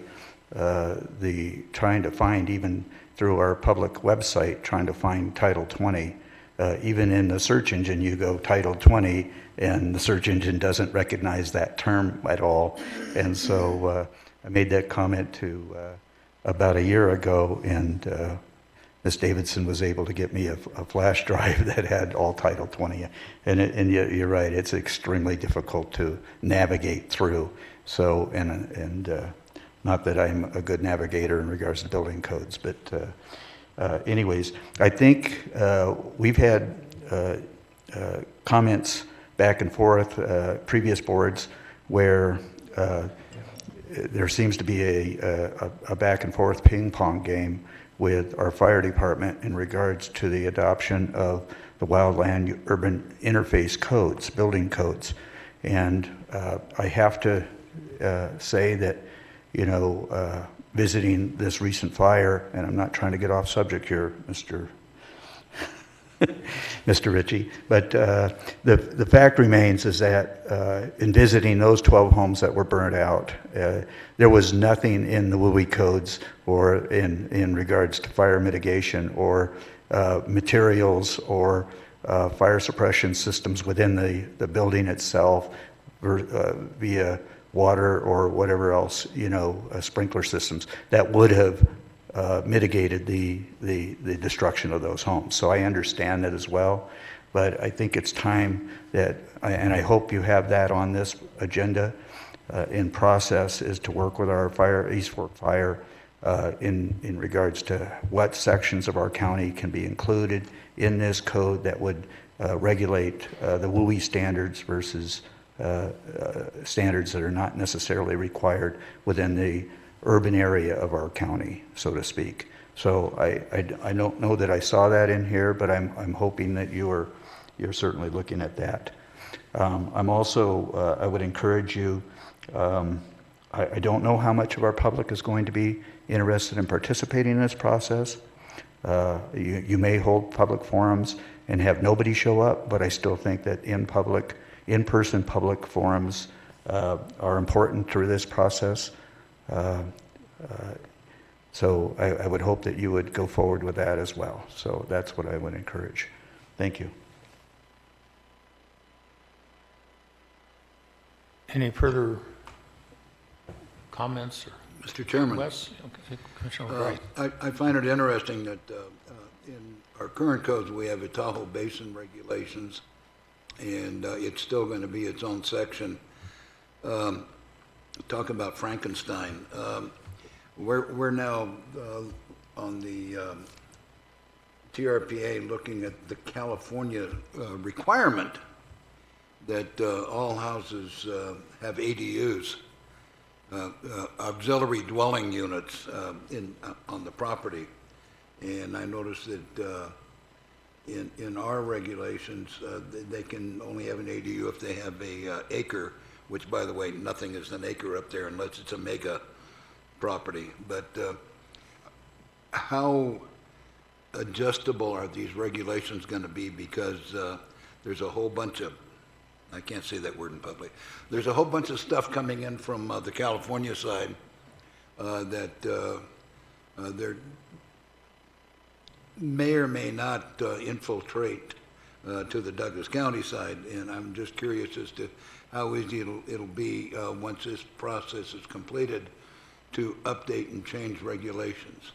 trying to find, even through our public website, trying to find Title 20. Even in the search engine, you go Title 20, and the search engine doesn't recognize that term at all. And so I made that comment about a year ago, and Ms. Davidson was able to get me a flash drive that had all Title 20. And you're right, it's extremely difficult to navigate through. So, and not that I'm a good navigator in regards to building codes, but anyways, I think we've had comments back and forth, previous boards, where there seems to be a back and forth ping pong game with our fire department in regards to the adoption of the wildland urban interface codes, building codes. And I have to say that, you know, visiting this recent fire, and I'm not trying to get off subject here, Mr. Ritchie, but the fact remains is that in visiting those 12 homes that were burned out, there was nothing in the WUI codes or in regards to fire mitigation or materials or fire suppression systems within the building itself via water or whatever else, you know, sprinkler systems that would have mitigated the destruction of those homes. So I understand that as well, but I think it's time that, and I hope you have that on this agenda in process, is to work with our East Fork Fire in regards to what sections of our county can be included in this code that would regulate the WUI standards versus standards that are not necessarily required within the urban area of our county, so to speak. So I don't know that I saw that in here, but I'm hoping that you're certainly looking at that. I'm also, I would encourage you, I don't know how much of our public is going to be interested in participating in this process. You may hold public forums and have nobody show up, but I still think that in-person public forums are important through this process. So I would hope that you would go forward with that as well. So that's what I would encourage. Thank you. Any further comments? Mr. Chairman, Wes? Okay, Commissioner Wright. I find it interesting that in our current codes, we have the Tahoe Basin regulations, and it's still going to be its own section. Talk about Frankenstein. We're now on the TRPA looking at the California requirement that all houses have ADUs, auxiliary dwelling units on the property. And I noticed that in our regulations, they can only have an ADU if they have a acre, which, by the way, nothing is an acre up there unless it's a mega property. But how adjustable are these regulations going to be? Because there's a whole bunch of, I can't say that word in public, there's a whole bunch of stuff coming in from the California side that there may or may not infiltrate to the Douglas County side, and I'm just curious as to how easy it'll be once this process is completed to update and change regulations.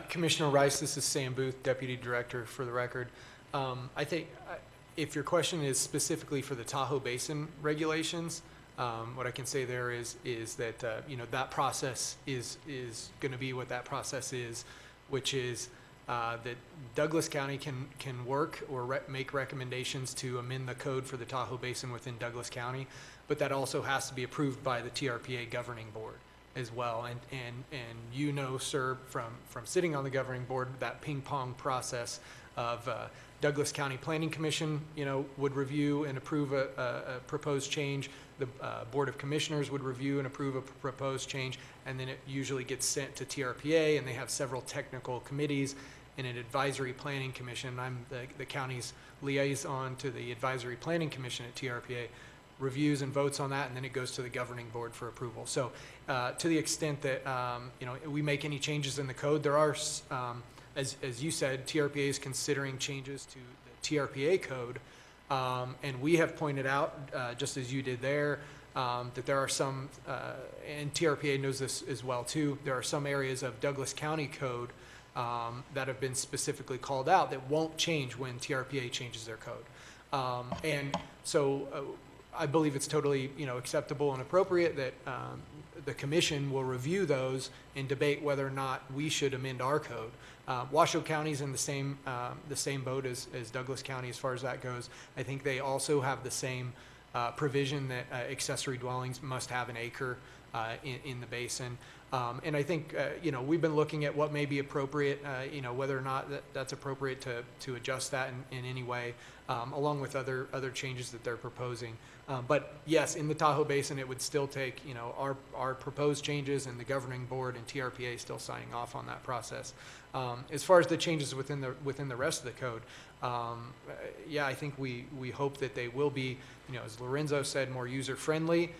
Commissioner Rice, this is Sam Booth, Deputy Director, for the record. I think if your question is specifically for the Tahoe Basin regulations, what I can say there is that that process is going to be what that process is, which is that Douglas County can work or make recommendations to amend the code for the Tahoe Basin within Douglas County, but that also has to be approved by the TRPA governing board as well. And sir, from sitting on the governing board, that ping pong process of Douglas County Planning Commission, would review and approve a proposed change. The Board of Commissioners would review and approve a proposed change, and then it usually gets sent to TRPA, and they have several technical committees and an advisory planning commission. I'm the county's liaison to the advisory planning commission at TRPA, reviews and votes on that, and then it goes to the governing board for approval. So to the extent that we make any changes in the code, there are, as you said, TRPA is considering changes to the TRPA code, and we have pointed out, just as you did there, that there are some, and TRPA knows this as well too, there are some areas of Douglas County code that have been specifically called out that won't change when TRPA changes their code. And so I believe it's totally, acceptable and appropriate that the commission will review those and debate whether or not we should amend our code. Washoe County's in the same boat as Douglas County as far as that goes. I think they also have the same provision that accessory dwellings must have an acre in the basin. And I think, we've been looking at what may be appropriate, whether or not that's appropriate to adjust that in any way, along with other changes that they're proposing. But yes, in the Tahoe Basin, it would still take, our proposed changes and the governing board and TRPA still signing off on that process. As far as the changes within the rest of the code, I think we hope that they will be, as Lorenzo said, more user-friendly.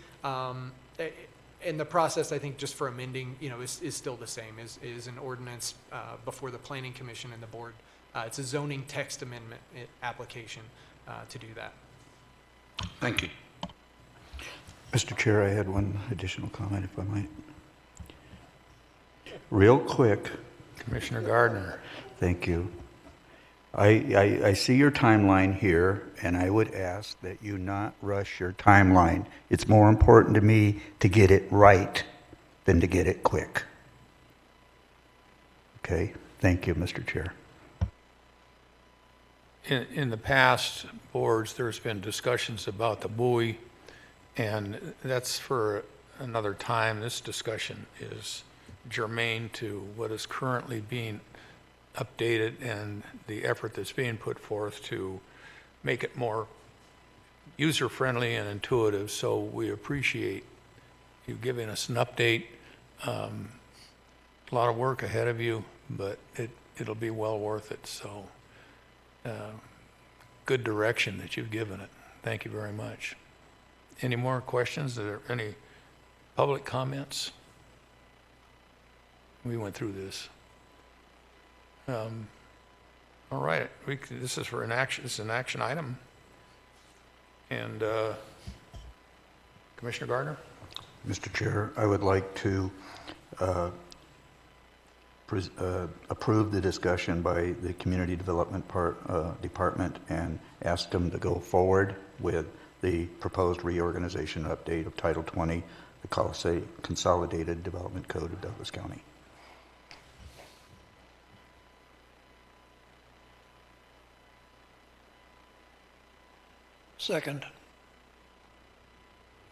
And the process, I think, just for amending, is still the same, is an ordinance before the Planning Commission and the board. It's a zoning text amendment application to do that. Thank you. Mr. Chair, I had one additional comment, if I might. Real quick. Commissioner Gardner. Thank you. I see your timeline here, and I would ask that you not rush your timeline. It's more important to me to get it right than to get it quick. Okay? Thank you, Mr. Chair. In the past boards, there's been discussions about the buoy, and that's for another time. This discussion is germane to what is currently being updated and the effort that's being put forth to make it more user-friendly and intuitive. So we appreciate you giving us an update. A lot of work ahead of you, but it'll be well worth it. So good direction that you've given it. Thank you very much. Any more questions? Are there any public comments? We went through this. All right, this is for an action. This is an action item. And Commissioner Gardner? Mr. Chair, I would like to approve the discussion by the Community Development Department and ask them to go forward with the proposed reorganization update of Title 20, the Consolidated Development Code of Douglas County. Second.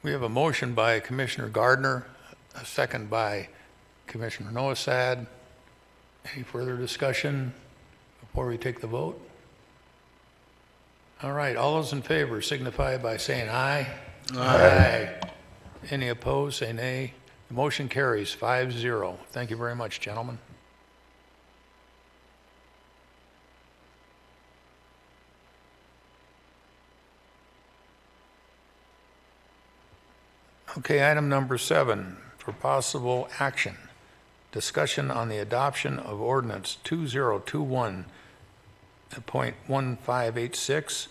We have a motion by Commissioner Gardner, a second by Commissioner Noasad. Any further discussion before we take the vote? All right, all those in favor signify by saying aye. Aye. Any opposed, say nay. The motion carries 5-0. Thank you very much, gentlemen. Okay, item number 7, for possible action. Discussion on the adoption of ordinance 2021.1586,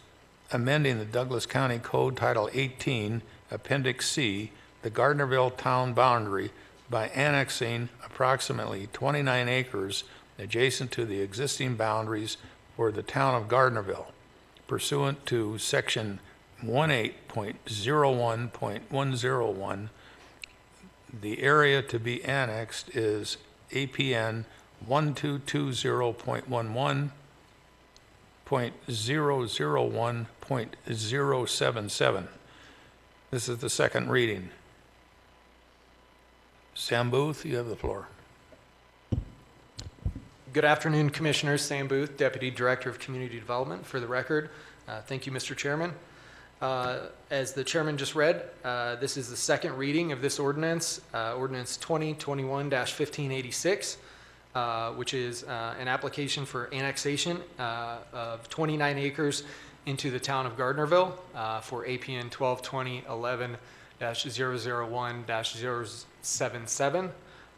amending the Douglas County Code Title 18, Appendix C, the Gardnerville town boundary by annexing approximately 29 acres adjacent to the existing boundaries for the town of Gardnerville pursuant to Section 18.01.101. The area to be annexed is APN 1220.11.001.077. This is the second reading. Sam Booth, you have the floor. Good afternoon, Commissioners. Sam Booth, Deputy Director of Community Development. For the record, thank you, Mr. Chairman. As the chairman just read, this is the second reading of this ordinance, ordinance 2021-1586, which is an application for annexation of 29 acres into the town of Gardnerville for APN 1220-11-001-077.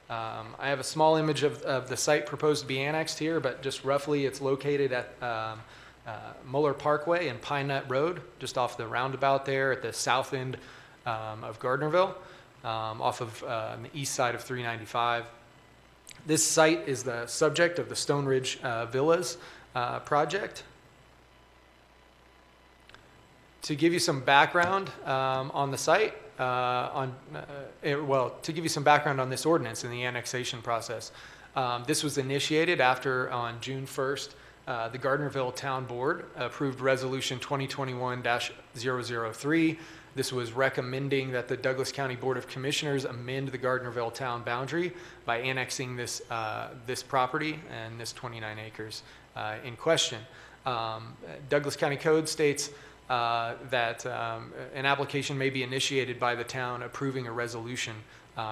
I have a small image of the site proposed to be annexed here, but just roughly it's located at Muller Parkway and Pine Nut Road, just off the roundabout there at the south end of Gardnerville, off of the east side of 395. This site is the subject of the Stone Ridge Villas project. To give you some background on the site, to give you some background on this ordinance and the annexation process, this was initiated after on June 1st, the Gardnerville Town Board approved Resolution 2021-003. This was recommending that the Douglas County Board of Commissioners amend the Gardnerville town boundary by annexing this property and this 29 acres in question. Douglas County Code states that an application may be initiated by the town approving a resolution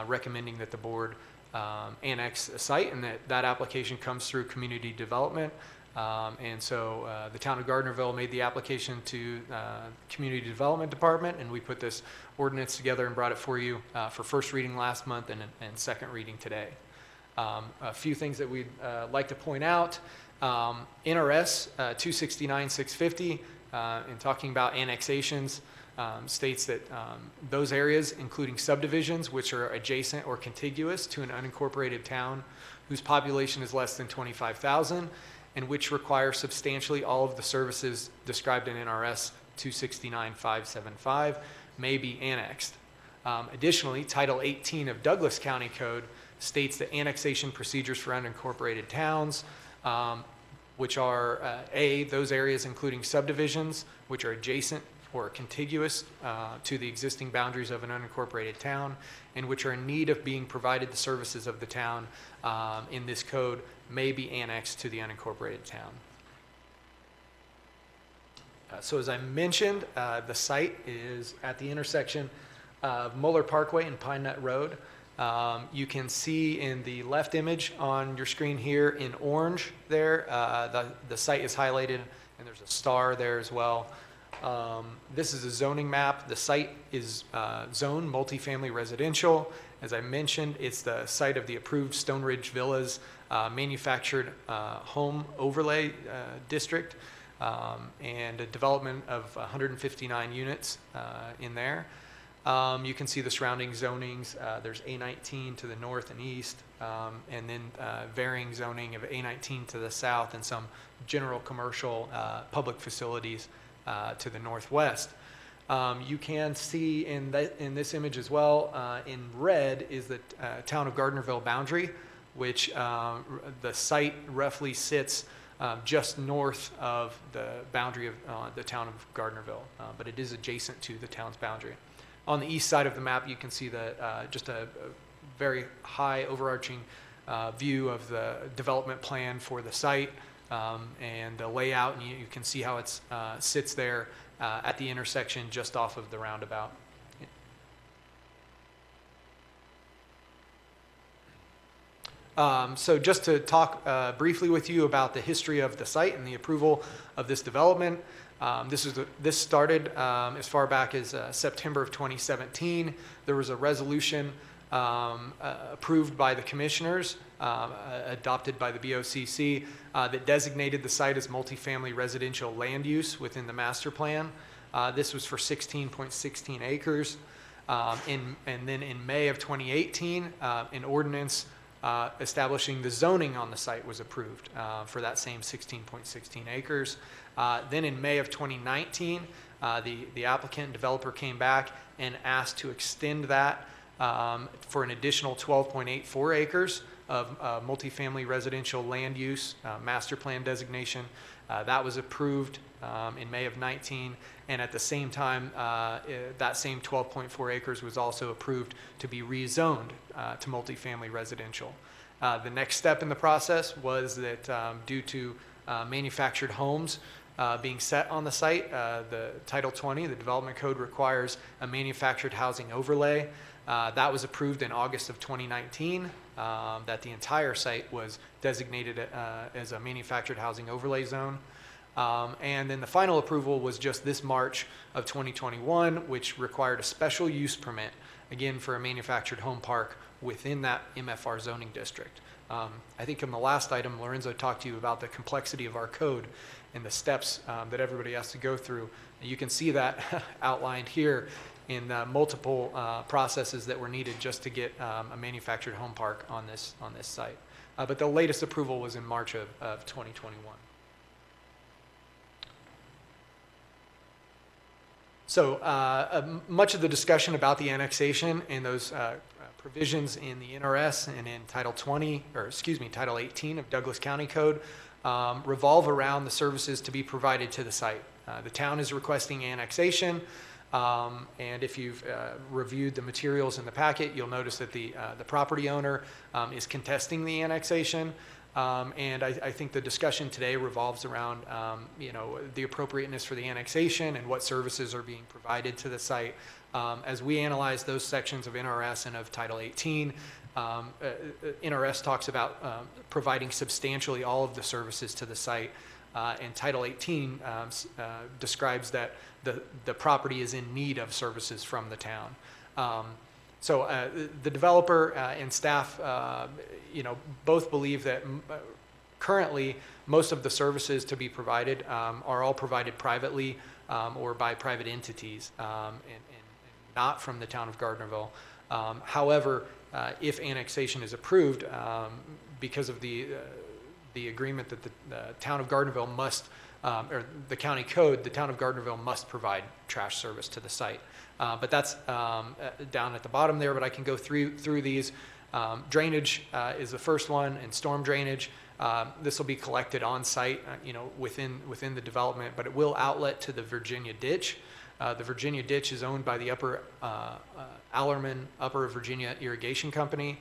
recommending that the board annex a site, and that application comes through community development. And so the town of Gardnerville made the application to Community Development Department, and we put this ordinance together and brought it for you for first reading last month and second reading today. A few things that we'd like to point out. NRS 269-650, in talking about annexations, states that those areas, including subdivisions which are adjacent or contiguous to an unincorporated town whose population is less than 25,000, and which require substantially all of the services described in NRS 269-575, may be annexed. Additionally, Title 18 of Douglas County Code states that annexation procedures for unincorporated towns, which are A, those areas including subdivisions which are adjacent or contiguous to the existing boundaries of an unincorporated town, and which are in need of being provided the services of the town in this code, may be annexed to the unincorporated town. So as I mentioned, the site is at the intersection of Muller Parkway and Pine Nut Road. You can see in the left image on your screen here in orange there, the site is highlighted, and there's a star there as well. This is a zoning map. The site is zoned multifamily residential. As I mentioned, it's the site of the approved Stone Ridge Villas manufactured home overlay district, and a development of 159 units in there. You can see the surrounding zonings. There's A19 to the north and east, and then varying zoning of A19 to the south, and some general commercial public facilities to the northwest. You can see in this image as well, in red is the town of Gardnerville boundary, which the site roughly sits just north of the boundary of the town of Gardnerville, but it is adjacent to the town's boundary. On the east side of the map, you can see just a very high overarching view of the development plan for the site and the layout, and you can see how it sits there at the intersection just off of the roundabout. So just to talk briefly with you about the history of the site and the approval of this development. This started as far back as September of 2017. There was a resolution approved by the commissioners, adopted by the BOCC, that designated the site as multifamily residential land use within the master plan. This was for 16.16 acres. And then in May of 2018, an ordinance establishing the zoning on the site was approved for that same 16.16 acres. Then in May of 2019, the applicant and developer came back and asked to extend that for an additional 12.84 acres of multifamily residential land use master plan designation. That was approved in May of 19, and at the same time, that same 12.4 acres was also approved to be rezoned to multifamily residential. The next step in the process was that due to manufactured homes being set on the site, the Title 20, the Development Code, requires a manufactured housing overlay. That was approved in August of 2019, that the entire site was designated as a manufactured housing overlay zone. And then the final approval was just this March of 2021, which required a special use permit, again, for a manufactured home park within that MFR zoning district. I think in the last item, Lorenzo talked to you about the complexity of our code and the steps that everybody has to go through. You can see that outlined here in multiple processes that were needed just to get a manufactured home park on this site. But the latest approval was in March of 2021. So much of the discussion about the annexation and those provisions in the NRS and in Title 18 of Douglas County Code revolve around the services to be provided to the site. The town is requesting annexation, and if you've reviewed the materials in the packet, you'll notice that the property owner is contesting the annexation. And I think the discussion today revolves around, the appropriateness for the annexation and what services are being provided to the site. As we analyze those sections of NRS and of Title 18, NRS talks about providing substantially all of the services to the site, and Title 18 describes that the property is in need of services from the town. So the developer and staff, both believe that currently most of the services to be provided are all provided privately or by private entities and not from the town of Gardnerville. However, if annexation is approved, because of the agreement that the town of Gardnerville must, or the county code, the town of Gardnerville must provide trash service to the site. But that's down at the bottom there, but I can go through these. Drainage is the first one, and storm drainage. This will be collected on site, within the development, but it will outlet to the Virginia Ditch. The Virginia Ditch is owned by the Upper Virginia Irrigation Company.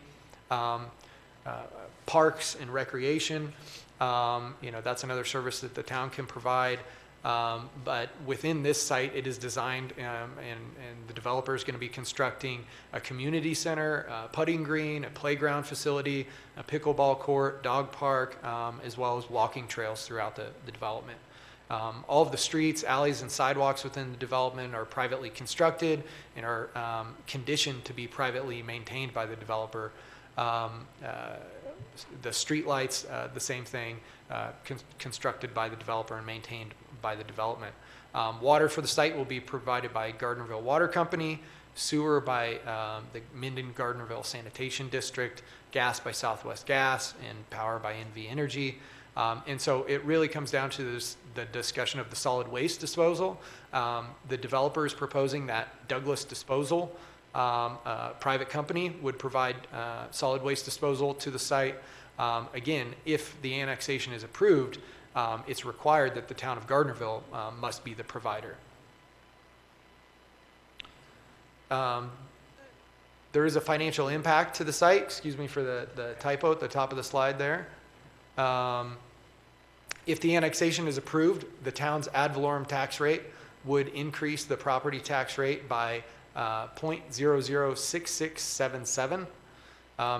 Parks and recreation, that's another service that the town can provide. But within this site, it is designed, and the developer is going to be constructing a community center, a putting green, a playground facility, a pickleball court, dog park, as well as walking trails throughout the development. All of the streets, alleys, and sidewalks within the development are privately constructed and are conditioned to be privately maintained by the developer. The street lights, the same thing, constructed by the developer and maintained by the development. Water for the site will be provided by Gardnerville Water Company, sewer by the Minden-Gardnerville Sanitation District, gas by Southwest Gas, and power by NV Energy. And so it really comes down to the discussion of the solid waste disposal. The developer is proposing that Douglas Disposal, a private company, would provide solid waste disposal to the site. Again, if the annexation is approved, it's required that the town of Gardnerville must be the provider. The There is a financial impact to the site. Excuse me for the typo at the top of the slide there. If the annexation is approved, the town's ad valorem tax rate would increase the property tax rate by 0.006677.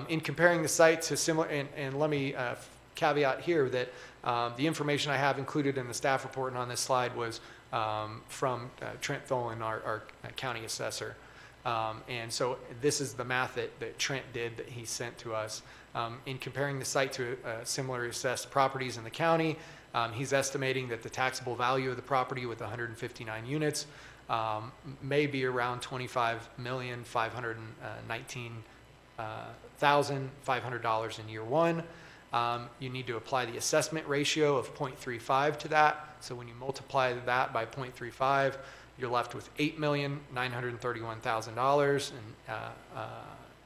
In comparing the site to similar, and let me caveat here that the information I have included in the staff report and on this slide was from Trent Tholen, our county assessor. And so this is the math that Trent did that he sent to us. In comparing the site to similarly assessed properties in the county, he's estimating that the taxable value of the property with 159 units may be around $25,519,500 in year one. You need to apply the assessment ratio of 0.35 to that. So when you multiply that by 0.35, you're left with $8,931,000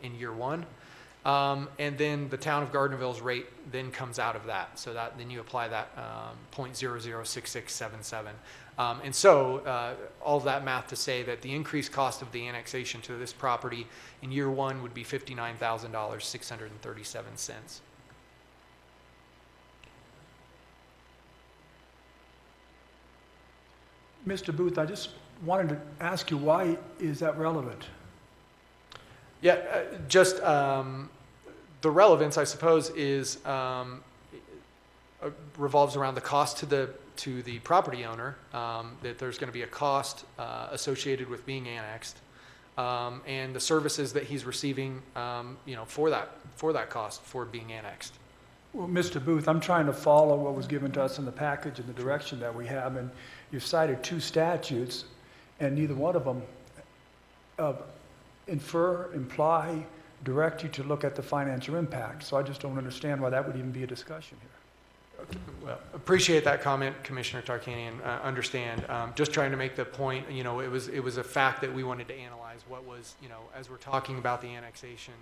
in year one. And then the town of Gardnerville's rate then comes out of that. So that then you apply that 0.006677. And so all of that math to say that the increased cost of the annexation to this property in year one would be $59,637. Mr. Booth, I just wanted to ask you, why is that relevant? Yeah, just the relevance, I suppose, is revolves around the cost to the property owner. That there's going to be a cost associated with being annexed, and the services that he's receiving, for that cost for being annexed. Well, Mr. Booth, I'm trying to follow what was given to us in the package and the direction that we have, and you've cited two statutes, and neither one of them imply, direct you to look at the financial impact. So I just don't understand why that would even be a discussion here. Well, appreciate that comment, Commissioner Tarkanian. Understand. Just trying to make the point. It was a fact that we wanted to analyze. What was, as we're talking about the annexation,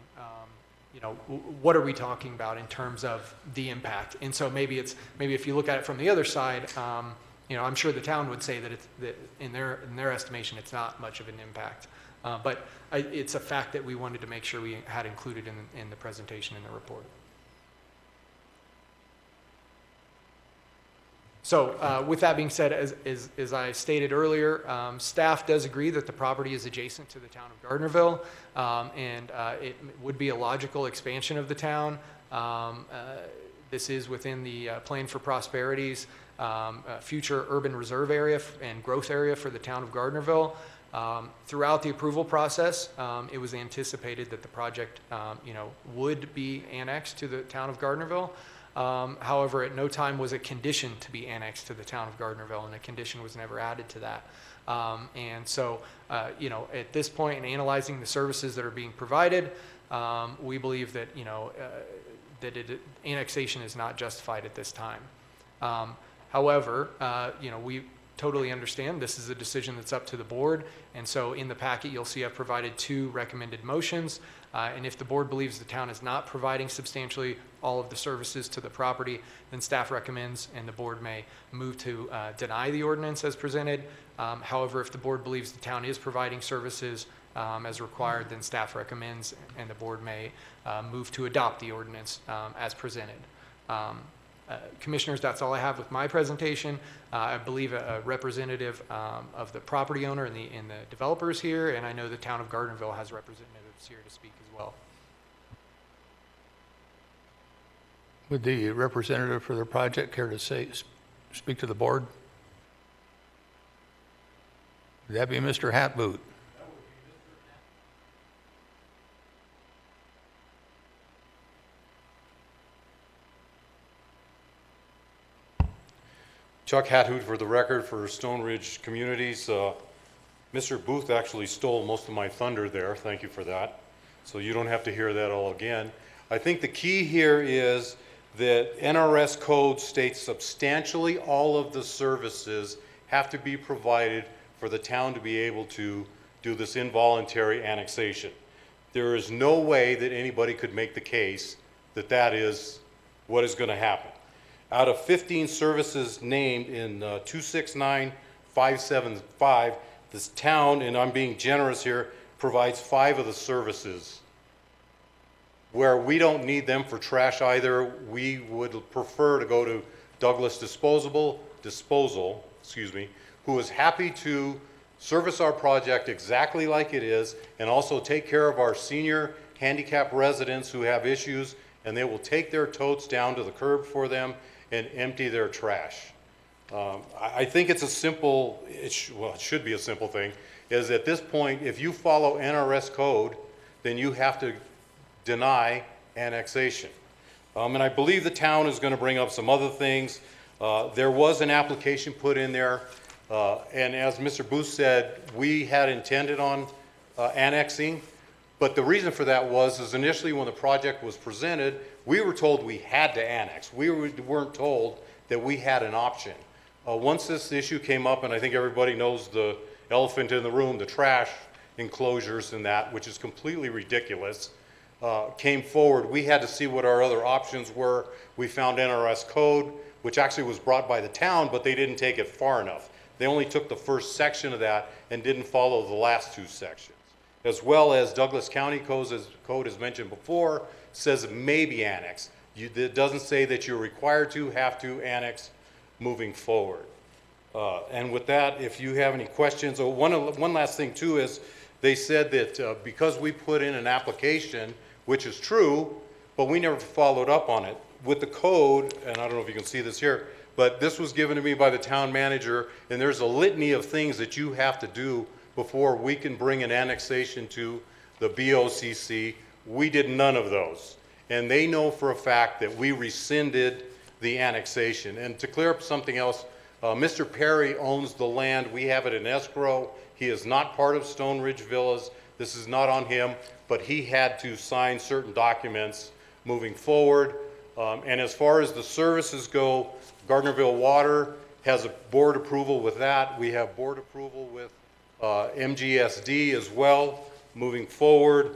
what are we talking about in terms of the impact? And so maybe if you look at it from the other side, I'm sure the town would say that in their estimation, it's not much of an impact. But it's a fact that we wanted to make sure we had included in the presentation in the report. So with that being said, as I stated earlier, staff does agree that the property is adjacent to the town of Gardnerville, and it would be a logical expansion of the town. This is within the Plan for Prosperity's future urban reserve area and growth area for the town of Gardnerville. Throughout the approval process, it was anticipated that the project, would be annexed to the town of Gardnerville. However, at no time was it conditioned to be annexed to the town of Gardnerville, and a condition was never added to that. And so, at this point in analyzing the services that are being provided, we believe that, annexation is not justified at this time. However, we totally understand this is a decision that's up to the board. And so in the packet, you'll see I've provided two recommended motions. And if the board believes the town is not providing substantially all of the services to the property, then staff recommends and the board may move to deny the ordinance as presented. However, if the board believes the town is providing services as required, then staff recommends and the board may move to adopt the ordinance as presented. Commissioners, that's all I have with my presentation. I believe a representative of the property owner and the developers here, and I know the town of Gardnerville has representatives here to speak as well. Would the representative for the project care to speak to the board? Would that be Mr. Hatboot? Chuck Hathoot for the record for Stone Ridge Communities. Mr. Booth actually stole most of my thunder there. Thank you for that. So you don't have to hear that all again. I think the key here is that NRS code states substantially all of the services have to be provided for the town to be able to do this involuntary annexation. There is no way that anybody could make the case that that is what is going to happen. Out of 15 services named in 269575, this town, and I'm being generous here, provides 5 of the services. Where we don't need them for trash either, we would prefer to go to Douglas Disposal, who is happy to service our project exactly like it is and also take care of our senior handicapped residents who have issues, and they will take their totes down to the curb for them and empty their trash. I think it's a simple, it should be a simple thing, is at this point, if you follow NRS code, then you have to deny annexation. And I believe the town is going to bring up some other things. There was an application put in there, and as Mr. Booth said, we had intended on annexing, but the reason for that was initially when the project was presented, we were told we had to annex. We weren't told that we had an option. Once this issue came up, and I think everybody knows the elephant in the room, the trash enclosures and that, which is completely ridiculous, came forward, we had to see what our other options were. We found NRS code, which actually was brought by the town, but they didn't take it far enough. They only took the first section of that and didn't follow the last 2 sections. As well as Douglas County code, as mentioned before, says it may be annexed. It doesn't say that you're required to, have to annex moving forward. And with that, if you have any questions, one last thing too is they said that because we put in an application, which is true, but we never followed up on it. With the code, and I don't know if you can see this here, but this was given to me by the town manager, and there's a litany of things that you have to do before we can bring an annexation to the BOCC. We did none of those. And they know for a fact that we rescinded the annexation. And to clear up something else, Mr. Perry owns the land. We have it in escrow. He is not part of Stone Ridge Villas. This is not on him, but he had to sign certain documents moving forward. And as far as the services go, Gardnerville Water has a board approval with that. We have board approval with MGSD as well moving forward.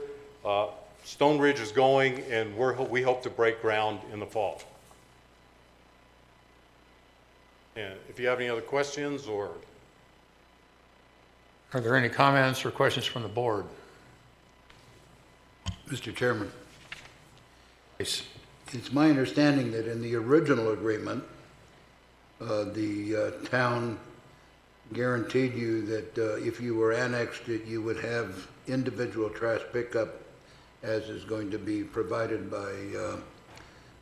Stone Ridge is going, and we hope to break ground in the fall. And if you have any other questions or... Are there any comments or questions from the board? Mr. Chairman, Yes. it's my understanding that in the original agreement, the town guaranteed you that if you were annexed, that you would have individual trash pickup as is going to be provided by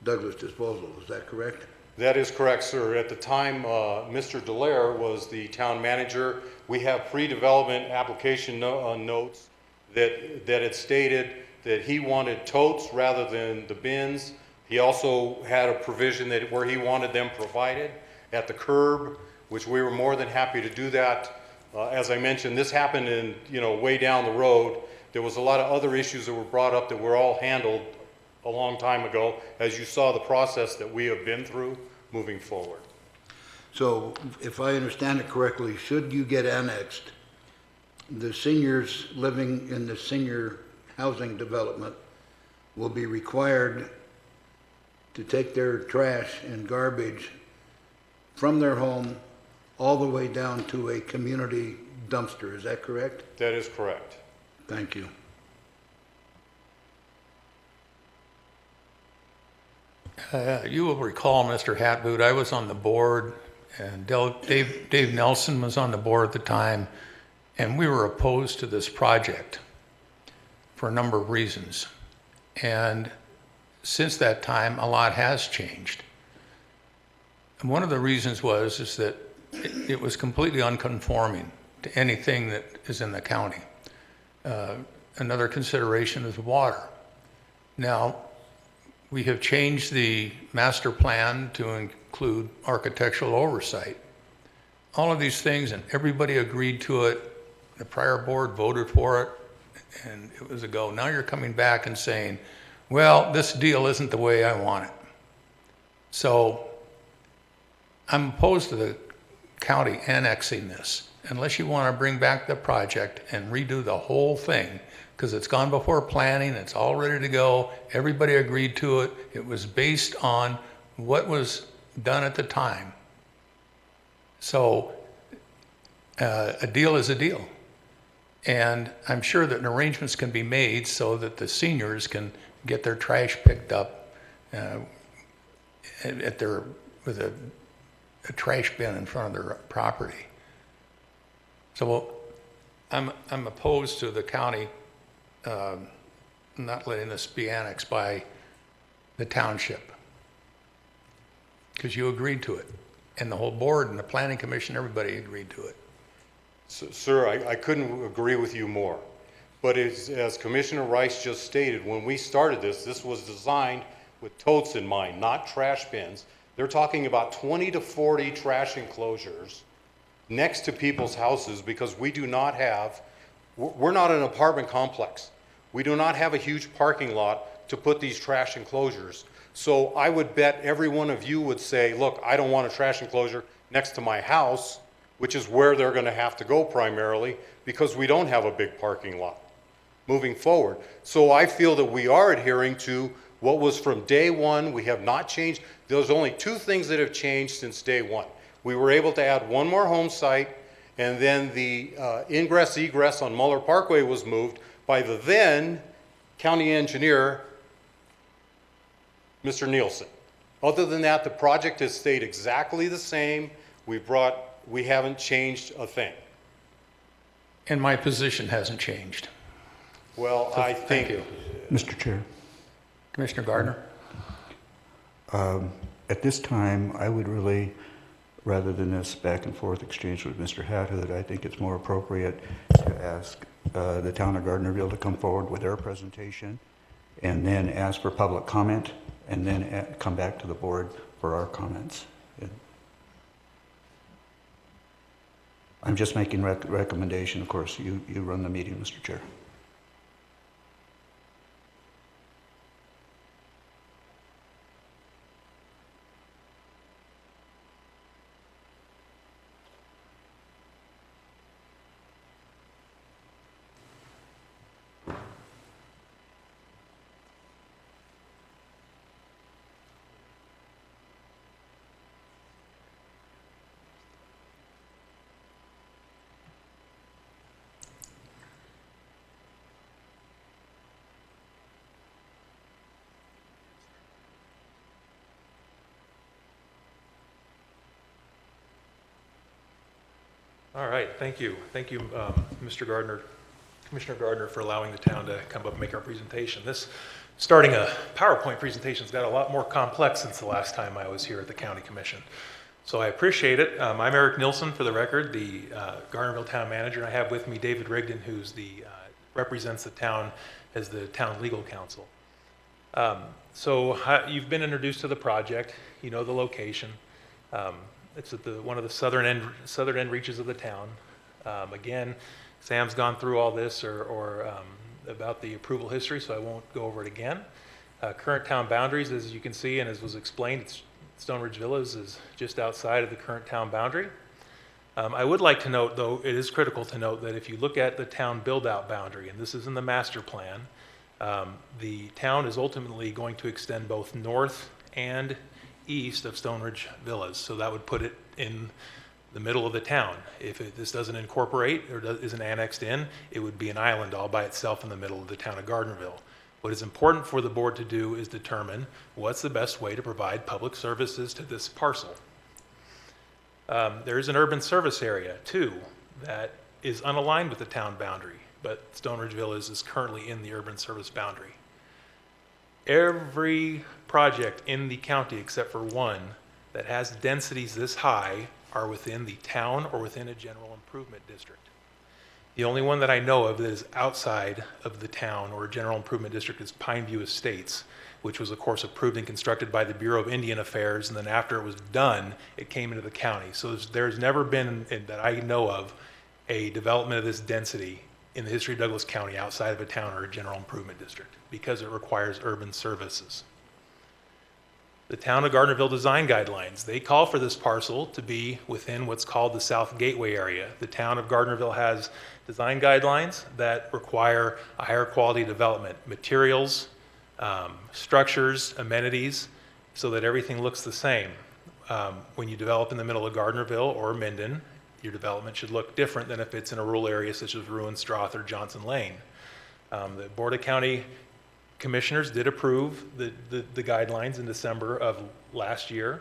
Douglas Disposal. Is that correct? That is correct, sir. At the time, Mr. Dallaire was the town manager. We have pre-development application notes that had stated that he wanted totes rather than the bins. He also had a provision that where he wanted them provided at the curb, which we were more than happy to do that. As I mentioned, this happened in, way down the road. There was a lot of other issues that were brought up that were all handled a long time ago, as you saw the process that we have been through moving forward. So if I understand it correctly, should you get annexed, the seniors living in the senior housing development will be required to take their trash and garbage from their home all the way down to a community dumpster. Is that correct? That is correct. Thank you. You will recall, Mr. Hatboot, I was on the board, and Dave Nelson was on the board at the time, and we were opposed to this project for a number of reasons. And since that time, a lot has changed. And one of the reasons is that it was completely unconforming to anything that is in the county. Another consideration is water. Now, we have changed the master plan to include architectural oversight. All of these things, and everybody agreed to it. The prior board voted for it, and it was a go. Now you're coming back and saying, well, this deal isn't the way I want it. So I'm opposed to the county annexing this, unless you want to bring back the project and redo the whole thing, because it's gone before planning, it's all ready to go, everybody agreed to it, it was based on what was done at the time. So a deal is a deal. And I'm sure that arrangements can be made so that the seniors can get their trash picked up at their, with a trash bin in front of their property. So I'm opposed to the county not letting this be annexed by the township, because you agreed to it, and the whole board and the planning commission, everybody agreed to it. Sir, I couldn't agree with you more. But as Commissioner Rice just stated, when we started this, this was designed with totes in mind, not trash bins. They're talking about 20 to 40 trash enclosures next to people's houses, because we do not have, we're not an apartment complex. We do not have a huge parking lot to put these trash enclosures. So I would bet every one of you would say, look, I don't want a trash enclosure next to my house, which is where they're going to have to go primarily, because we don't have a big parking lot moving forward. So I feel that we are adhering to what was from day one. We have not changed. There's only two things that have changed since day one. We were able to add one more home site, and then the ingress egress on Muller Parkway was moved by the then county engineer, Mr. Nielsen. Other than that, the project has stayed exactly the same. We haven't changed a thing. And my position hasn't changed. Well, I think... Thank you. Mr. Chair. Commissioner Gardner? At this time, I would really, rather than this back and forth exchange with Mr. Hathood, I think it's more appropriate to ask the town of Gardnerville to come forward with their presentation and then ask for public comment and then come back to the board for our comments. I'm just making recommendation. Of course, you run the meeting, Mr. Chair. All right, thank you. Thank you, Mr. Gardner, Commissioner Gardner, for allowing the town to come up and make our presentation. Starting a PowerPoint presentation's got a lot more complex since the last time I was here at the County Commission. So I appreciate it. I'm Eric Nilsson, for the record, the Gardnerville Town Manager. I have with me David Rigdon, who's represents the town as the town legal counsel. You've been introduced to the project. You know the location. It's at one of the southern end reaches of the town. Again, Sam's gone through all this about the approval history, so I won't go over it again. Current town boundaries, as you can see and as was explained, Stone Ridge Villas is just outside of the current town boundary. I would like to note, though, it is critical to note that if you look at the town build-out boundary, and this is in the master plan, the town is ultimately going to extend both north and east of Stone Ridge Villas, so that would put it in the middle of the town. If this doesn't incorporate or isn't annexed in, it would be an island all by itself in the middle of the town of Gardnerville. What is important for the board to do is determine what's the best way to provide public services to this parcel. There is an urban service area, too, that is unaligned with the town boundary, but Stone Ridge Villas is currently in the urban service boundary. Every project in the county except for one that has densities this high are within the town or within a general improvement district. The only one that I know of that is outside of the town or a general improvement district is Pineview Estates, which was of course approved and constructed by the Bureau of Indian Affairs, and then after it was done, it came into the county. So there's never been, that I know of, a development of this density in the history of Douglas County outside of a town or a general improvement district, because it requires urban services. The town of Gardnerville design guidelines, they call for this parcel to be within what's called the South Gateway area. The town of Gardnerville has design guidelines that require a higher quality development, materials, structures, amenities, so that everything looks the same. When you develop in the middle of Gardnerville or Minden, your development should look different than if it's in a rural area such as Ruin, Stroth, or Johnson Lane. The Board of County Commissioners did approve the guidelines in December of last year,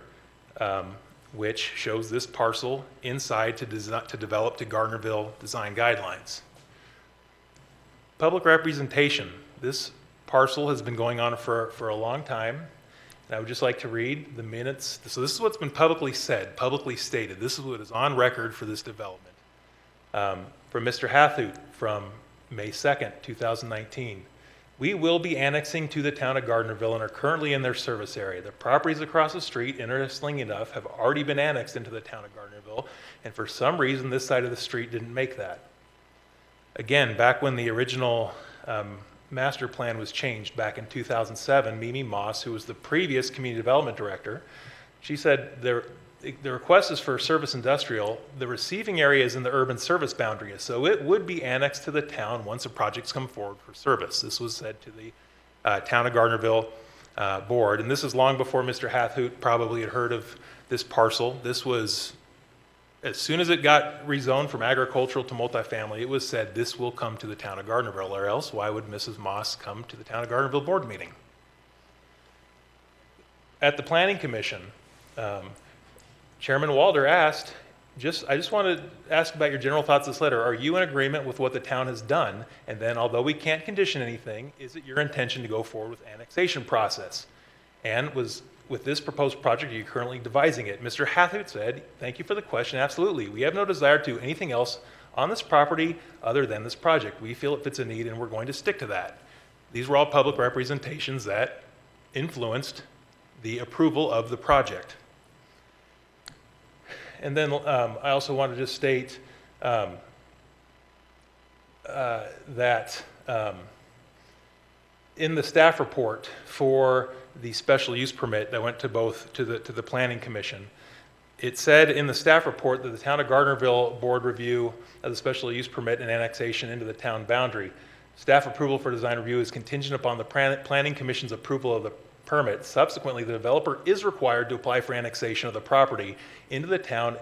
which shows this parcel inside to develop to Gardnerville design guidelines. Public representation. This parcel has been going on for a long time. And I would just like to read the minutes. So this is what's been publicly said, publicly stated. This is what is on record for this development. From Mr. Hathut from May 2nd, 2019. We will be annexing to the town of Gardnerville and are currently in their service area. The properties across the street, interestingly enough, have already been annexed into the town of Gardnerville, and for some reason this side of the street didn't make that. Again, back when the original master plan was changed back in 2007, Mimi Moss, who was the previous community development director, she said the request is for service industrial. The receiving area is in the urban service boundary, so it would be annexed to the town once the projects come forward for service. This was said to the town of Gardnerville board, and this is long before Mr. Hathut probably had heard of this parcel. This was, as soon as it got rezoned from agricultural to multifamily, it was said this will come to the town of Gardnerville, or else why would Mrs. Moss come to the town of Gardnerville board meeting? At the Planning Commission, Chairman Walder asked, I just want to ask about your general thoughts of this letter. Are you in agreement with what the town has done? And then, although we can't condition anything, is it your intention to go forward with annexation process? And with this proposed project, are you currently devising it? Mr. Hathut said, thank you for the question. Absolutely. We have no desire to do anything else on this property other than this project. We feel it fits a need and we're going to stick to that. These were all public representations that influenced the approval of the project. And then I also wanted to state that in the staff report for the special use permit that went to the Planning Commission, it said in the staff report that the town of Gardnerville board review of the special use permit and annexation into the town boundary. Staff approval for design review is contingent upon the Planning Commission's approval of the permit. Subsequently, the developer is required to apply for annexation of the property into the town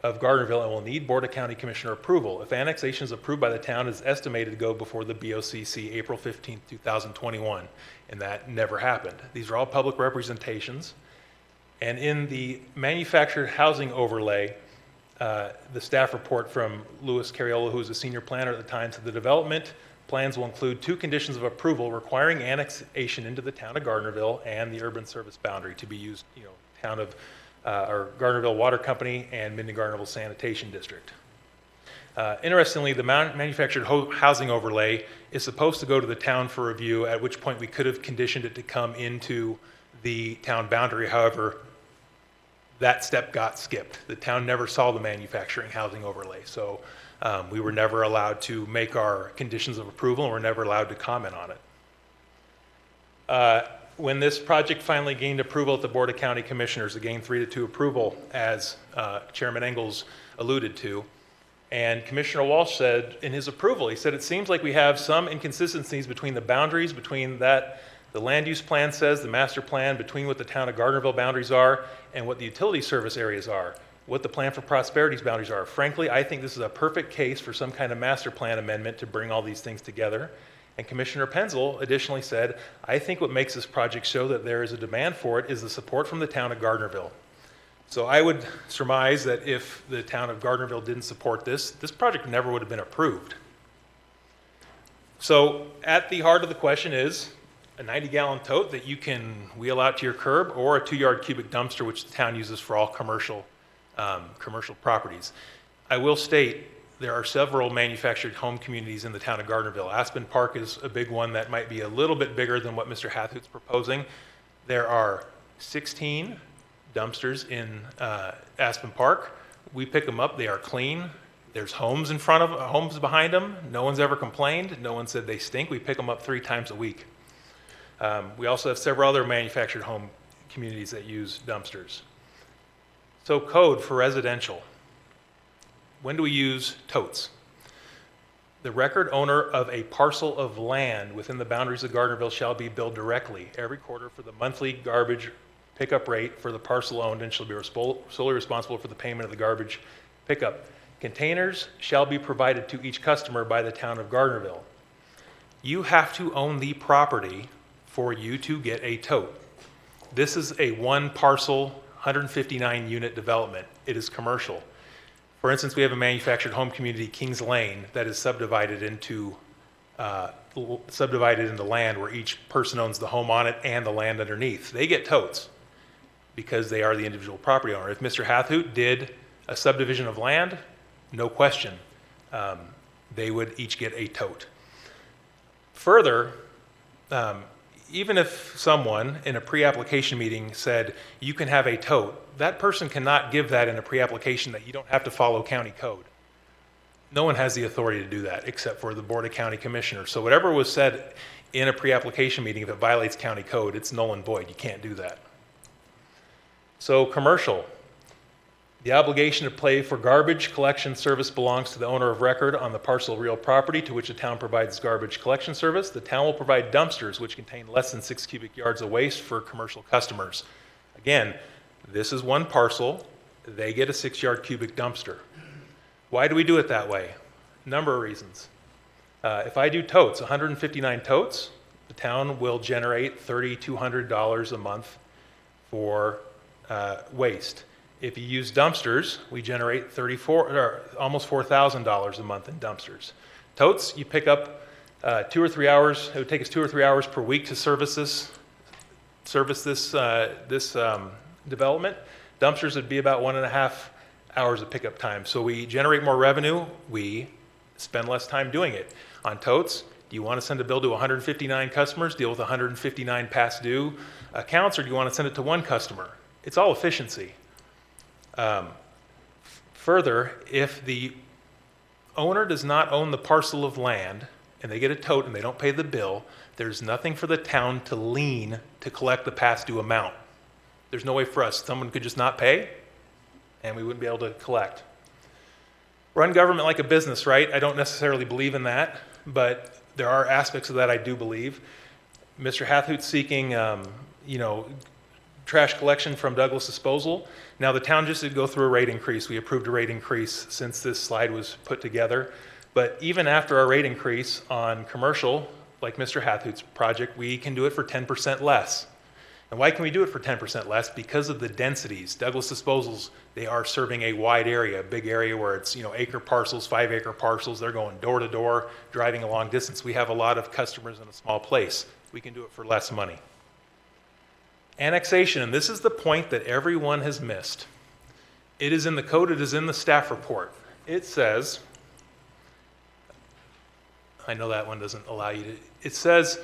of Gardnerville and will need Board of County Commissioner approval. If annexation is approved by the town, it is estimated to go before the BOCC April 15, 2021, and that never happened. These are all public representations. And in the manufactured housing overlay, the staff report from Louis Cariola, who was a senior planner at the time, said the development plans will include 2 conditions of approval requiring annexation into the town of Gardnerville and the urban service boundary to be used, town of, or Gardnerville Water Company and Minden-Gardnerville Sanitation District. Interestingly, the manufactured housing overlay is supposed to go to the town for review, at which point we could have conditioned it to come into the town boundary. However, that step got skipped. The town never saw the manufacturing housing overlay, so we were never allowed to make our conditions of approval and we're never allowed to comment on it. When this project finally gained approval at the Board of County Commissioners, it gained 3-2 approval, as Chairman Engels alluded to. And Commissioner Walsh said in his approval, he said, it seems like we have some inconsistencies between the boundaries, between that the land use plan says, the master plan, between what the town of Gardnerville boundaries are and what the utility service areas are, what the plan for prosperity's boundaries are. Frankly, I think this is a perfect case for some kind of master plan amendment to bring all these things together. And Commissioner Penzel additionally said, I think what makes this project show that there is a demand for it is the support from the town of Gardnerville. So I would surmise that if the town of Gardnerville didn't support this, this project never would have been approved. So at the heart of the question is a 90-gallon tote that you can wheel out to your curb, or a 2-yard cubic dumpster, which the town uses for all commercial properties. I will state there are several manufactured home communities in the town of Gardnerville. Aspen Park is a big one that might be a little bit bigger than what Mr. Hathut's proposing. There are 16 dumpsters in Aspen Park. We pick them up, they are clean. There's homes in front of, homes behind them. No one's ever complained. No one said they stink. We pick them up 3 times a week. We also have several other manufactured home communities that use dumpsters. So code for residential. When do we use totes? The record owner of a parcel of land within the boundaries of Gardnerville shall be billed directly every quarter for the monthly garbage pickup rate for the parcel owned and shall be solely responsible for the payment of the garbage pickup. Containers shall be provided to each customer by the town of Gardnerville. You have to own the property for you to get a tote. This is a one parcel, 159 unit development. It is commercial. For instance, we have a manufactured home community, Kings Lane, that is subdivided into land where each person owns the home on it and the land underneath. They get totes because they are the individual property owner. If Mr. Hathhoot did a subdivision of land, no question, they would each get a tote. Further, even if someone in a pre-application meeting said, you can have a tote, that person cannot give that in a pre-application that you don't have to follow county code. No one has the authority to do that except for the Board of County Commissioners. So whatever was said in a pre-application meeting, if it violates county code, it's null and void. You can't do that. So commercial. The obligation to pay for garbage collection service belongs to the owner of record on the parcel of real property to which the town provides garbage collection service. The town will provide dumpsters which contain less than 6 cubic yards of waste for commercial customers. Again, this is one parcel. They get a 6-yard cubic dumpster. Why do we do it that way? Number of reasons. If I do totes, 159 totes, the town will generate $3,200 a month for waste. If you use dumpsters, we generate almost $4,000 a month in dumpsters. Totes, you pick up 2 or 3 hours. It would take us 2 or 3 hours per week to service this development. Dumpsters would be about 1.5 hours of pickup time. So we generate more revenue. We spend less time doing it. On totes, do you want to send a bill to 159 customers, deal with 159 past due accounts, or do you want to send it to one customer? It's all efficiency. Further, if the owner does not own the parcel of land and they get a tote and they don't pay the bill, there's nothing for the town to lien to collect the past due amount. There's no way for us. Someone could just not pay and we wouldn't be able to collect. Run government like a business, right? I don't necessarily believe in that, but there are aspects of that I do believe. Mr. Hathhoot's seeking, trash collection from Douglas Disposal. Now, the town just did go through a rate increase. We approved a rate increase since this slide was put together. But even after our rate increase on commercial, like Mr. Hathhoot's project, we can do it for 10% less. And why can we do it for 10% less? Because of the densities. Douglas Disposals, they are serving a wide area, a big area where it's, acre parcels, 5-acre parcels. They're going door to door, driving a long distance. We have a lot of customers in a small place. We can do it for less money. Annexation, and this is the point that everyone has missed. It is in the code, it is in the staff report. It says, I know that one doesn't allow you to, it says,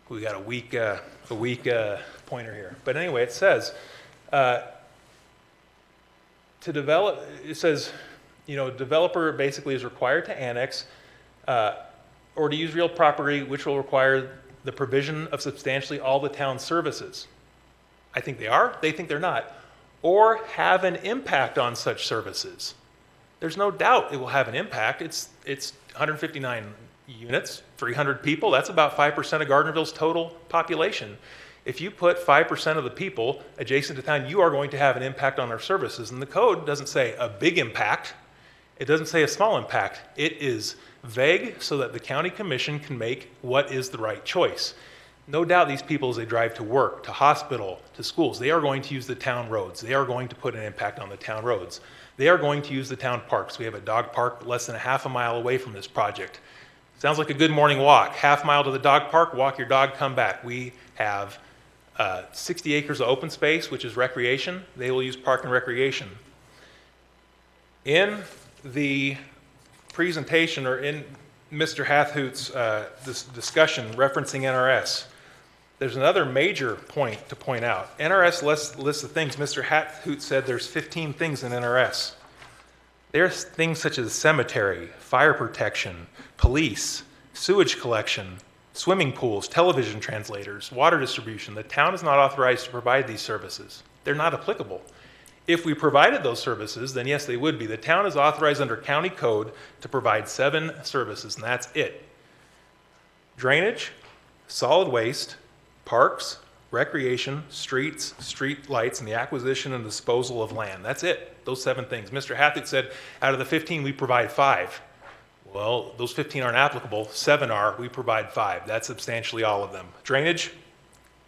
we got a weak pointer here. But anyway, it says, developer basically is required to annex or to use real property which will require the provision of substantially all the town's services. I think they are, they think they're not. Or have an impact on such services. There's no doubt it will have an impact. It's 159 units, 300 people. That's about 5% of Gardnerville's total population. If you put 5% of the people adjacent to town, you are going to have an impact on our services. And the code doesn't say a big impact. It doesn't say a small impact. It is vague so that the county commission can make what is the right choice. No doubt these people, as they drive to work, to hospital, to schools, they are going to use the town roads. They are going to put an impact on the town roads. They are going to use the town parks. We have a dog park less than a half a mile away from this project. Sounds like a good morning walk. Half mile to the dog park, walk your dog, come back. We have 60 acres of open space, which is recreation. They will use park and recreation. In the presentation, or in Mr. Hathhoot's this discussion referencing NRS, there's another major point to point out. NRS lists the things. Mr. Hathoot said there's 15 things in NRS. There's things such as cemetery, fire protection, police, sewage collection, swimming pools, television translators, water distribution. The town is not authorized to provide these services. They're not applicable. If we provided those services, then yes, they would be. The town is authorized under county code to provide 7 services, and that's it. Drainage, solid waste, parks, recreation, streets, street lights, and the acquisition and disposal of land. That's it, those 7 things. Mr. Hathaway said, out of the 15, we provide 5. Well, those 15 aren't applicable, 7 are, we provide 5. That's substantially all of them. Drainage,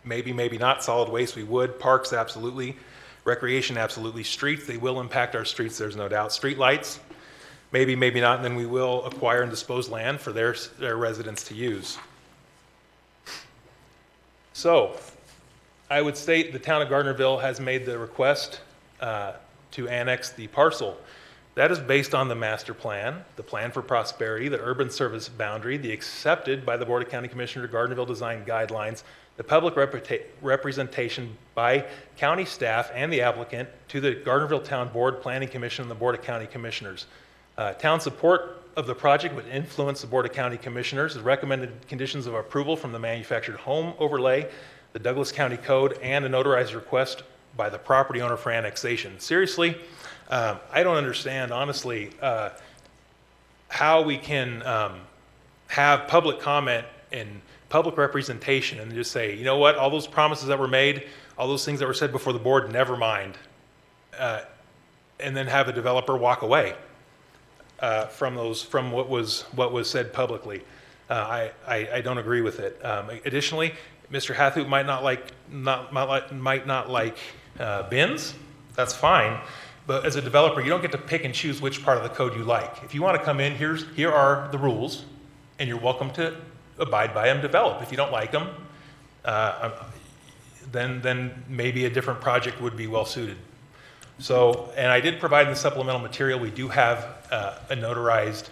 maybe, maybe not. Solid waste, we would. Parks, absolutely. Recreation, absolutely. Streets, they will impact our streets, there's no doubt. Street lights, maybe, maybe not, and then we will acquire and dispose land for their residents to use. So, I would state the town of Gardnerville has made the request to annex the parcel. That is based on the master plan, the plan for prosperity, the urban service boundary, the accepted by the Board of County Commissioners Gardnerville design guidelines, the public representation by county staff and the applicant to the Gardnerville Town Board, Planning Commission, and the Board of County Commissioners. Town support of the project would influence the Board of County Commissioners. The recommended conditions of approval from the manufactured home overlay, the Douglas County Code, and a notarized request by the property owner for annexation. Seriously, I don't understand, honestly, how we can have public comment and public representation and just say, you know what, all those promises that were made, all those things that were said before the board, never mind, and then have a developer walk away from what was said publicly. I don't agree with it. Additionally, Mr. Hathaway might not like bins. That's fine. But as a developer, you don't get to pick and choose which part of the code you like. If you want to come in, here are the rules, and you're welcome to abide by them, develop. If you don't like them, then maybe a different project would be well suited. So, and I did provide in the supplemental material, we do have a notarized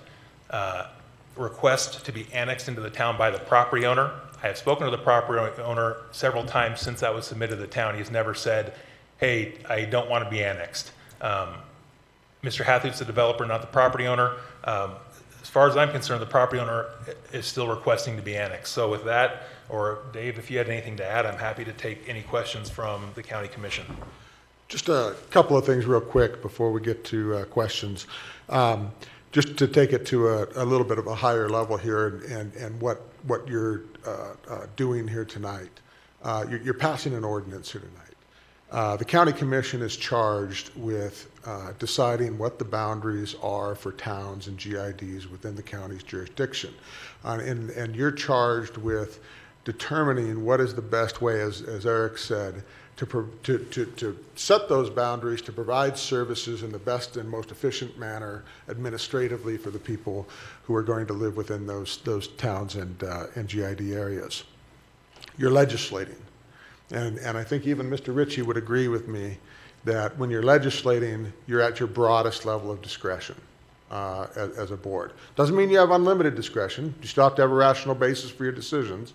request to be annexed into the town by the property owner. I have spoken to the property owner several times since that was submitted to the town. He's never said, hey, I don't want to be annexed. Mr. Hathaway's the developer, not the property owner. As far as I'm concerned, the property owner is still requesting to be annexed. So with that, or Dave, if you had anything to add, I'm happy to take any questions from the county commission. Just a couple of things real quick before we get to questions. Just to take it to a little bit of a higher level here and what you're doing here tonight. You're passing an ordinance here tonight. The county commission is charged with deciding what the boundaries are for towns and GIDs within the county's jurisdiction. And you're charged with determining what is the best way, as Eric said, to set those boundaries, to provide services in the best and most efficient manner administratively for the people who are going to live within those towns and GID areas. You're legislating. And I think even Mr. Ritchie would agree with me that when you're legislating, you're at your broadest level of discretion as a board. Doesn't mean you have unlimited discretion. You still have to have a rational basis for your decisions.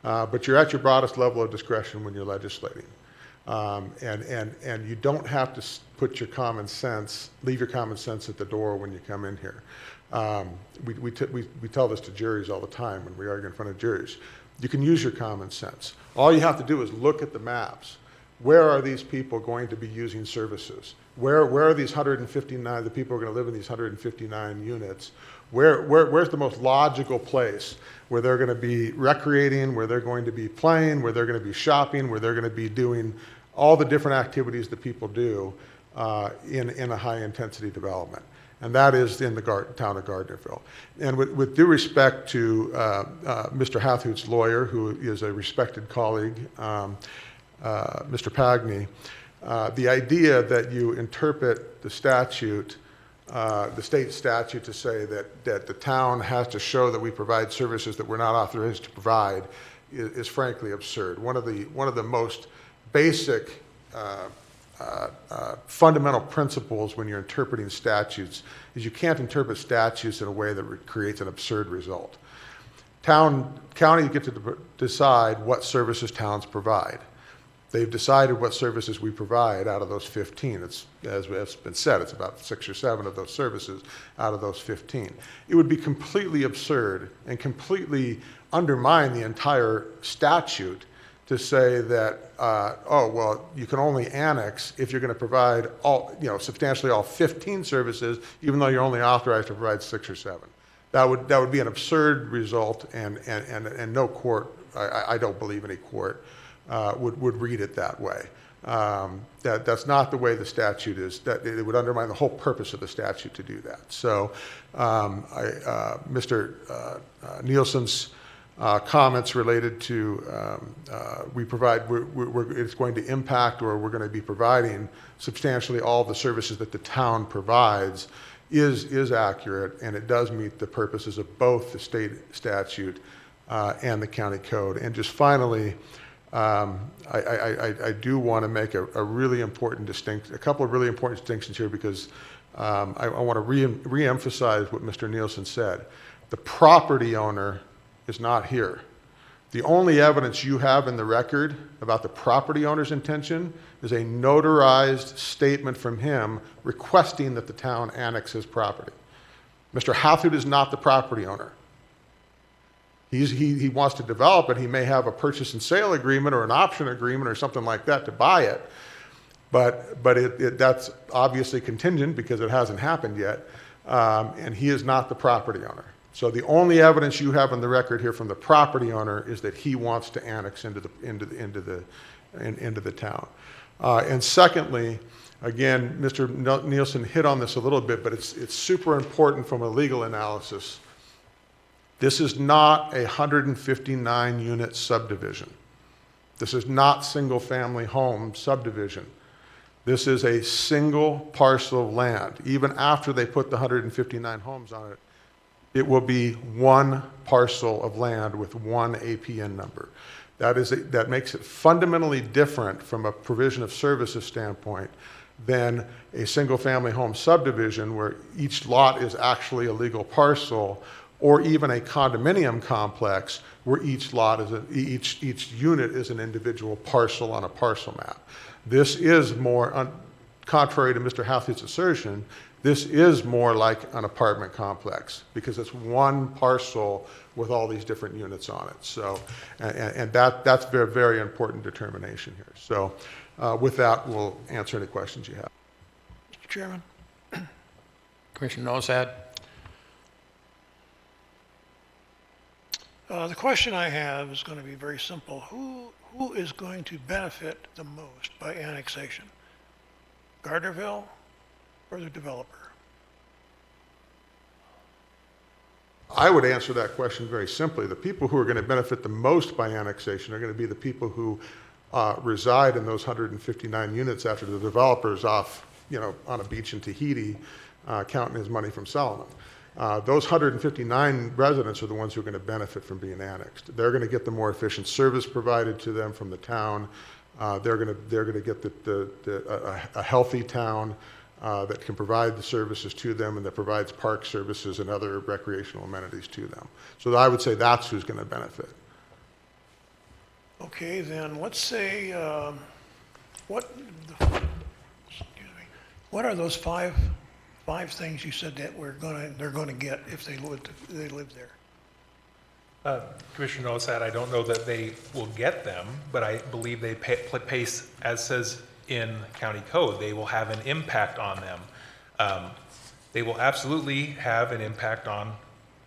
But you're at your broadest level of discretion when you're legislating. And you don't have to put your common sense, leave your common sense at the door when you come in here. We tell this to juries all the time when we argue in front of juries. You can use your common sense. All you have to do is look at the maps. Where are these people going to be using services? Where are these 159, the people who are going to live in these 159 units? Where's the most logical place where they're going to be recreating, where they're going to be playing, where they're going to be shopping, where they're going to be doing all the different activities that people do in a high-intensity development? And that is in the town of Gardnerville. And with due respect to Mr. Hathaway's lawyer, who is a respected colleague, Mr. Pagny, the idea that you interpret the statute, the state statute, to say that the town has to show that we provide services that we're not authorized to provide is frankly absurd. One of the most basic fundamental principles when you're interpreting statutes is you can't interpret statutes in a way that creates an absurd result. County get to decide what services towns provide. They've decided what services we provide out of those 15. It's, as has been said, it's about 6 or 7 of those services out of those 15. It would be completely absurd and completely undermine the entire statute to say that, oh, well, you can only annex if you're going to provide substantially all 15 services, even though you're only authorized to provide 6 or 7. That would be an absurd result, and no court I don't believe any court would read it that way. That's not the way the statute is. That it would undermine the whole purpose of the statute to do that. So, Mr. Nielsen's comments related to it's going to impact, or we're going to be providing substantially all the services that the town provides is accurate, and it does meet the purposes of both the state statute and the county code. And just finally, I do want to make a really important distinction, a couple of really important distinctions here, because I want to re-emphasize what Mr. Nielsen said. The property owner is not here. The only evidence you have in the record about the property owner's intention is a notarized statement from him requesting that the town annex his property. Mr. Hathaway is not the property owner. He wants to develop it. He may have a purchase and sale agreement or an option agreement or something like that to buy it, but that's obviously contingent because it hasn't happened yet, and he is not the property owner. So the only evidence you have on the record here from the property owner is that he wants to annex into the town. And secondly, again, Mr. Nielsen hit on this a little bit, but it's super important from a legal analysis. This is not a 159-unit subdivision. This is not single-family home subdivision. This is a single parcel of land. Even after they put the 159 homes on it, it will be one parcel of land with one APN number. That makes it fundamentally different from a provision of services standpoint than a single-family home subdivision where each lot is actually a legal parcel, or even a condominium complex where each unit is an individual parcel on a parcel map. This is more, contrary to Mr. Hathaway's assertion, this is more like an apartment complex because it's one parcel with all these different units on it. So, and that's a very, very important determination here. So with that, we'll answer any questions you have. Mr. Chairman? Commissioner Nosad? The question I have is going to be very simple. Who is going to benefit the most by annexation? Gardnerville or the developer? I would answer that question very simply. The people who are going to benefit the most by annexation are going to be the people who reside in those 159 units after the developer's off, on a beach in Tahiti, counting his money from selling them. Those 159 residents are the ones who are going to benefit from being annexed. They're going to get the more efficient service provided to them from the town. They're going to get a healthy town that can provide the services to them and that provides park services and other recreational amenities to them. So I would say that's who's going to benefit. Okay, then let's say, what are those five things you said that they're going to get if they live there? Commissioner Nosad, I don't know that they will get them, but I believe they pace, as says in county code, they will have an impact on them. They will absolutely have an impact on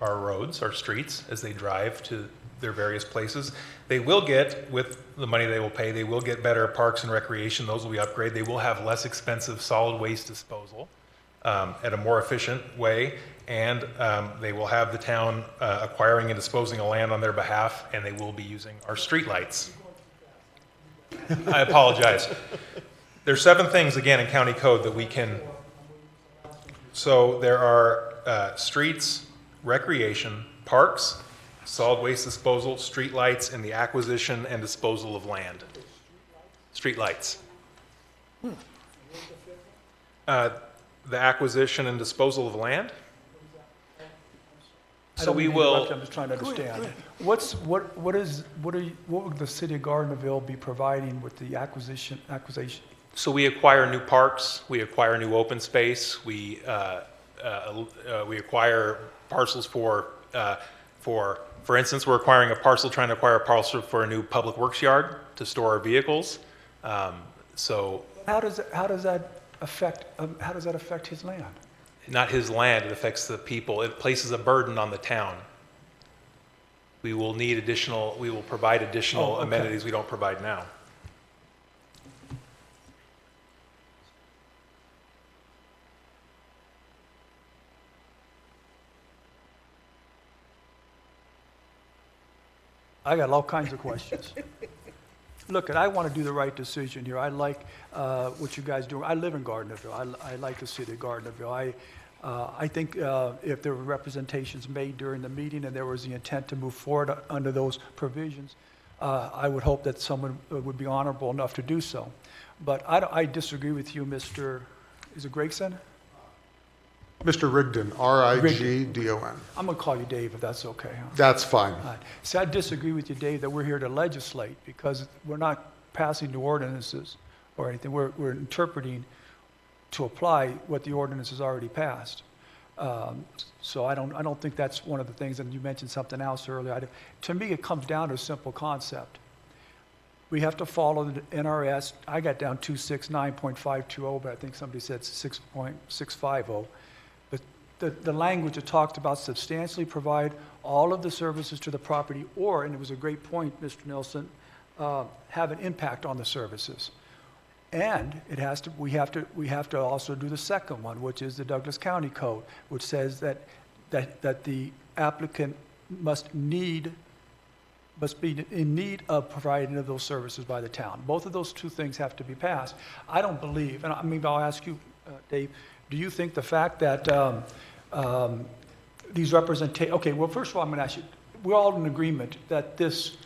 our roads, our streets, as they drive to their various places. They will get, with the money they will pay, they will get better parks and recreation. Those will be upgraded. They will have less expensive solid waste disposal at a more efficient way, and they will have the town acquiring and disposing of land on their behalf, and they will be using our streetlights. I apologize. There's 7 things, again, in county code that we can. So there are streets, recreation, parks, solid waste disposal, streetlights, and the acquisition and disposal of land. Streetlights. The acquisition and disposal of land. So we will. I'm just trying to understand. What would the city of Gardnerville be providing with the acquisition? So we acquire new parks, we acquire new open space, we acquire parcels for instance, we're acquiring a parcel, trying to acquire a parcel for a new public works yard to store our vehicles. So how does that affect his land? Not his land, it affects the people. It places a burden on the town. we will need additional, we will provide additional Oh, okay. amenities we don't provide now. I got all kinds of questions. Look, I want to do the right decision here. I like what you guys do. I live in Gardnerville. I like the city of Gardnerville. I think if there were representations made during the meeting and there was the intent to move forward under those provisions, I would hope that someone would be honorable enough to do so. But I disagree with you, Mr. Is it Gregson? Mr. Rigdon, R-I-G-D-O-N. I'm going to call you Dave if that's okay. Huh? That's fine. All right. See, I disagree with you, Dave, that we're here to legislate because we're not passing new ordinances or anything. We're interpreting to apply what the ordinance has already passed. So I don't think that's one of the things, and you mentioned something else earlier. To me, it comes down to a simple concept. We have to follow the NRS. I got down 269.520, but I think somebody said 6.650. But the language that talks about substantially provide all of the services to the property, or, and it was a great point, Mr. Nelson, have an impact on the services. And it has to, we have to also do the second one, which is the Douglas County Code, which says that the applicant must be in need of providing of those services by the town. Both of those two things have to be passed. I don't believe, and I mean, I'll ask you, Dave, do you think the fact that these representations, okay, well, first of all, I'm going to ask you, we're all in agreement that this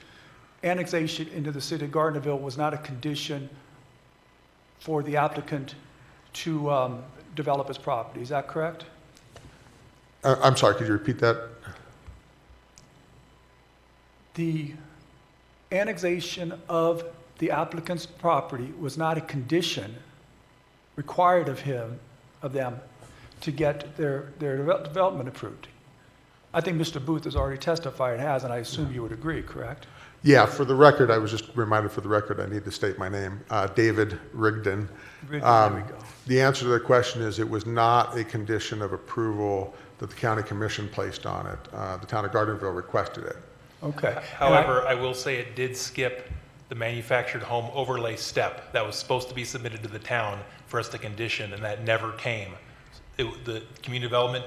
annexation into the city of Gardnerville was not a condition for the applicant to develop his property. Is that correct? I'm sorry, could you repeat that? The annexation of the applicant's property was not a condition required of them to get their development approved. I think Mr. Booth has already testified it has, and I assume you would agree, correct? Yeah, for the record, I was just reminded for the record, I need to state my name, David Rigdon. There we go. The answer to the question is it was not a condition of approval that the county commission placed on it. The town of Gardnerville requested it. Okay. However, I will say it did skip the manufactured home overlay step that was supposed to be submitted to the town for us to condition, and that never came. The community development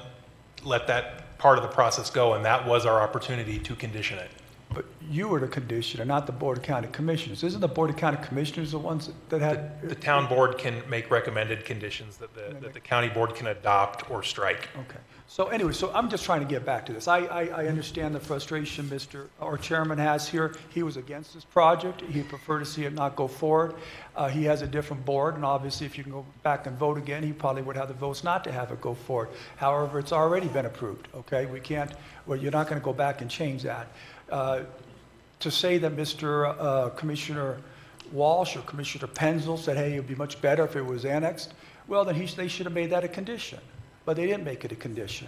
let that part of the process go, and that was our opportunity to condition it. But you were the conditioner, not the Board of County Commissioners. Isn't the Board of County Commissioners the ones that had? The town board can make recommended conditions that the county board can adopt or strike. Okay. So anyway, so I'm just trying to get back to this. I understand the frustration our chairman has here. He was against this project. He'd prefer to see it not go forward. He has a different board, and obviously if you can go back and vote again, he probably would have the votes not to have it go forward. However, it's already been approved, okay? We can't, well, you're not going to go back and change that. To say that Mr. Commissioner Walsh or Commissioner Penzel said, hey, it would be much better if it was annexed, well, then they should have made that a condition. But they didn't make it a condition.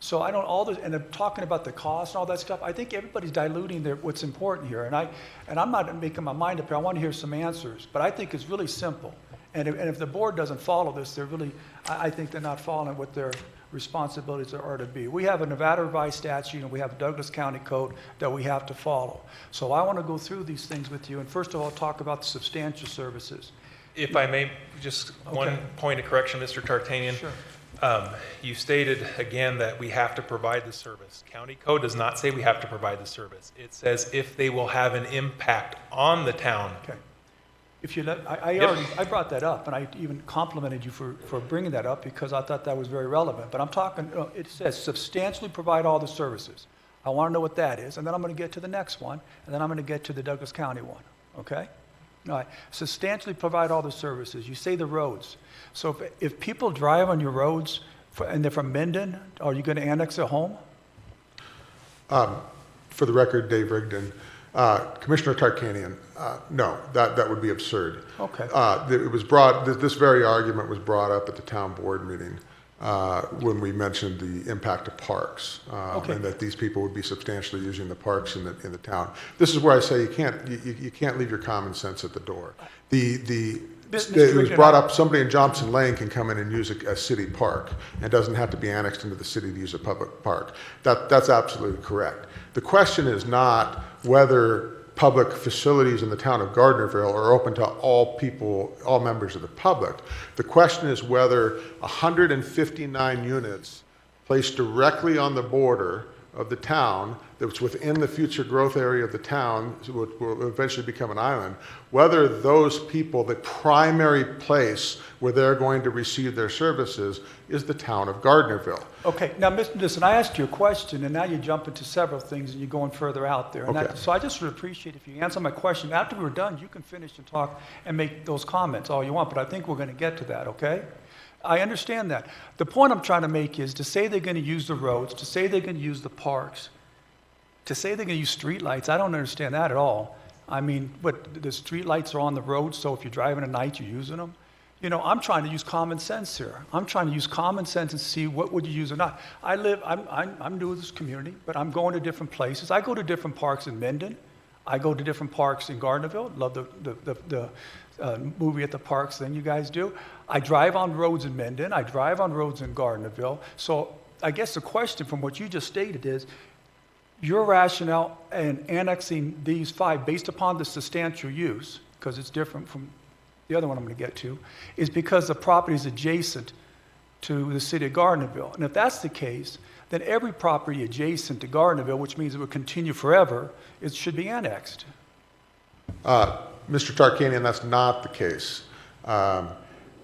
So I don't, all this, and I'm talking about the cost and all that stuff, I think everybody's diluting what's important here. And I'm not making my mind up here, I want to hear some answers. But I think it's really simple. And if the board doesn't follow this, they're really, I think they're not following what their responsibilities are to be. We have a Nevada revised statute and we have a Douglas County Code that we have to follow. So I want to go through these things with you and first of all talk about the substantial services. If I may, just one point of correction, Mr. Tartanian. Sure. You stated again that we have to provide the service. County code does not say we have to provide the service. It says if they will have an impact on the town. Okay. If you let, I brought that up and I even complimented you for bringing that up because I thought that was very relevant. But I'm talking, it says substantially provide all the services. I want to know what that is. And then I'm going to get to the next one. And then I'm going to get to the Douglas County one. Okay? All right. Substantially provide all the services. You say the roads. So if people drive on your roads and they're from Minden, are you going to annex a home? For the record, Dave Rigdon, Commissioner Tarkanian, no, that would be absurd. Okay. It was this very argument was brought up at the town board meeting when we mentioned the impact of parks and that these people would be substantially using the parks in the town. This is where I say you can't leave your common sense at the door. It was brought up, somebody in Johnson Lane can come in and use a city park and doesn't have to be annexed into the city to use a public park. That's absolutely correct. The question is not whether public facilities in the town of Gardnerville are open to all people, all members of the public. The question is whether 159 units placed directly on the border of the town, that's within the future growth area of the town, will eventually become an island, whether those people, the primary place where they're going to receive their services is the town of Gardnerville. Okay, now, Mr. Nissen, I asked you a question, and now you jump into several things, and you're going further out there. And Okay. so I just would appreciate if you answer my question. After we're done, you can finish and talk and make those comments all you want, but I think we're going to get to that, okay? I understand that. The point I'm trying to make is to say they're going to use the roads, to say they're going to use the parks, to say they're going to use streetlights, I don't understand that at all. I mean, but the streetlights are on the road, so if you're driving at night, you're using them. You know, I'm trying to use common sense here. I'm trying to use common sense and see what would you use or not. I'm new to this community, but I'm going to different places. I go to different parks in Minden. I go to different parks in Gardnerville. Love the movie at the parks than you guys do. I drive on roads in Minden. I drive on roads in Gardnerville. So I guess the question from what you just stated is, your rationale in annexing these 5 based upon the substantial use, because it's different from the other one I'm going to get to, is because the property is adjacent to the city of Gardnerville. And if that's the case, then every property adjacent to Gardnerville, which means it would continue forever, it should be annexed. Mr. Tarkanian, that's not the case.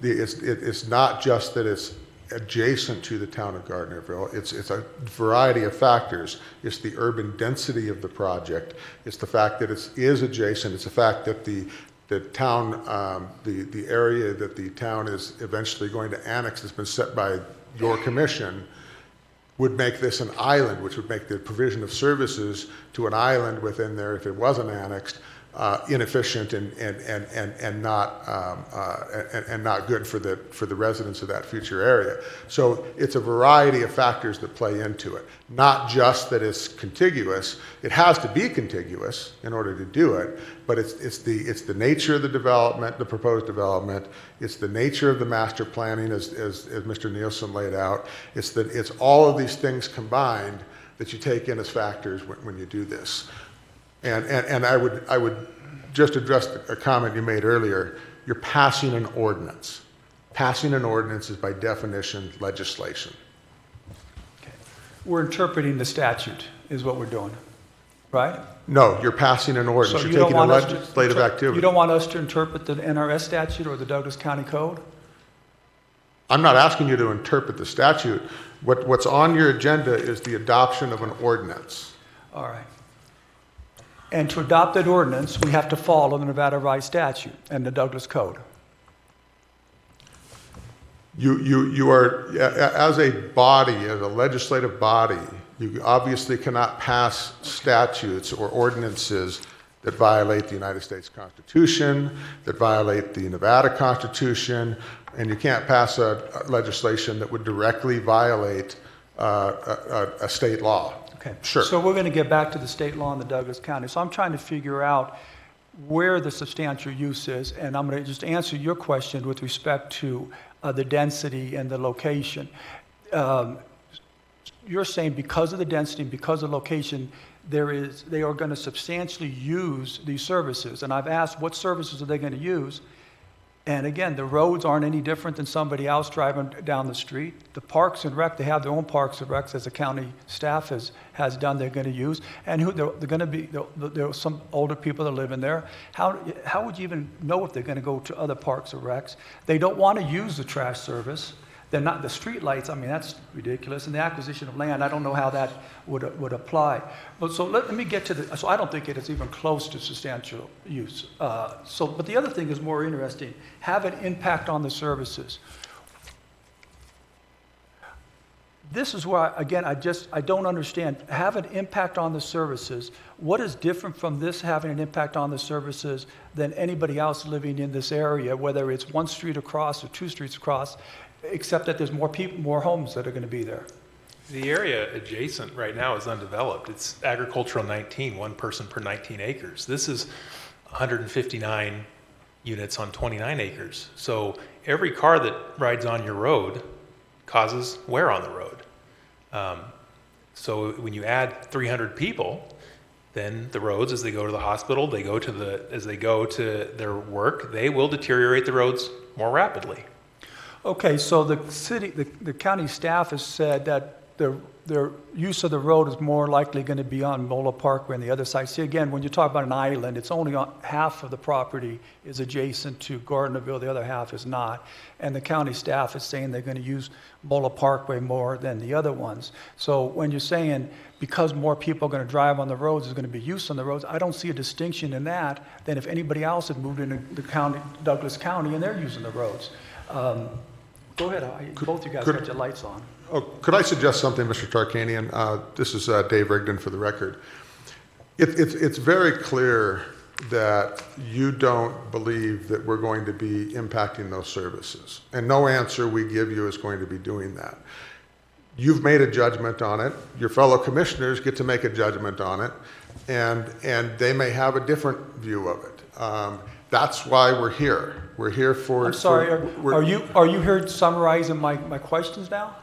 It's not just that it's adjacent to the town of Gardnerville. It's a variety of factors. It's the urban density of the project. It's the fact that it is adjacent. It's the fact that the town, the area that the town is eventually going to annex that's been set by your commission would make this an island, which would make the provision of services to an island within there, if it wasn't annexed, inefficient and not good for the residents of that future area. So it's a variety of factors that play into it. Not just that it's contiguous. It has to be contiguous in order to do it, but it's the nature of the development, the proposed development. It's the nature of the master planning, as Mr. Nielsen laid out. It's all of these things combined that you take in as factors when you do this. And I would just address a comment you made earlier. You're passing an ordinance. Passing an ordinance is by definition legislation. Okay. We're interpreting the statute is what we're doing, right? No, you're passing an ordinance. So you're taking a legislative activity. You don't want us to interpret the NRS statute or the Douglas County Code? I'm not asking you to interpret the statute. What's on your agenda is the adoption of an ordinance. All right. And to adopt that ordinance, we have to follow the Nevada Rights Statute and the Douglas Code. You are, as a body, as a legislative body, you obviously cannot pass statutes or ordinances that violate the United States Constitution, that violate the Nevada Constitution, and you can't pass a legislation that would directly violate a state law. Okay. Sure. So we're going to get back to the state law in the Douglas County. So I'm trying to figure out where the substantial use is, and I'm going to just answer your question with respect to the density and the location. You're saying because of the density and because of the location, they are going to substantially use these services. And I've asked what services are they going to use? And again, the roads aren't any different than somebody else driving down the street. The Parks and Rec, they have their own Parks and Recs, as the county staff has done, they're going to use. And they're going to be, there are some older people that live in there. How would you even know if they're going to go to other Parks or Recs? They don't want to use the trash service. They're not, the street lights, I mean, that's ridiculous. And the acquisition of land, I don't know how that would apply. But so let me get to so I don't think it is even close to substantial use. But the other thing is more interesting, have an impact on the services. This is where, again, I don't understand. Have an impact on the services. What is different from this having an impact on the services than anybody else living in this area, whether it's one street across or 2 streets across, except that there's more people, more homes that are going to be there? The area adjacent right now is undeveloped. It's agricultural 19, 1 person per 19 acres. This is 159 units on 29 acres. So every car that rides on your road causes wear on the road. So when you add 300 people, then the roads, as they go to the hospital, as they go to their work, they will deteriorate the roads more rapidly. Okay, so the county staff has said that their use of the road is more likely going to be on Mola Parkway and the other side. See, again, when you talk about an island, it's only on half of the property is adjacent to Gardnerville, the other half is not. And the county staff is saying they're going to use Mola Parkway more than the other ones. So when you're saying because more people are going to drive on the roads, there's going to be use on the roads, I don't see a distinction in that than if anybody else had moved into the county, Douglas County, and they're using the roads. Go ahead, both you guys got your lights on. Oh, could I suggest something, Mr. Tarkanian? This is Dave Rigdon for the record. It's very clear that you don't believe that we're going to be impacting those services. And no answer we give you is going to be doing that. You've made a judgment on it. Your fellow commissioners get to make a judgment on it. And they may have a different view of it. That's why we're here. We're here for... I'm sorry, are you here summarizing my questions now?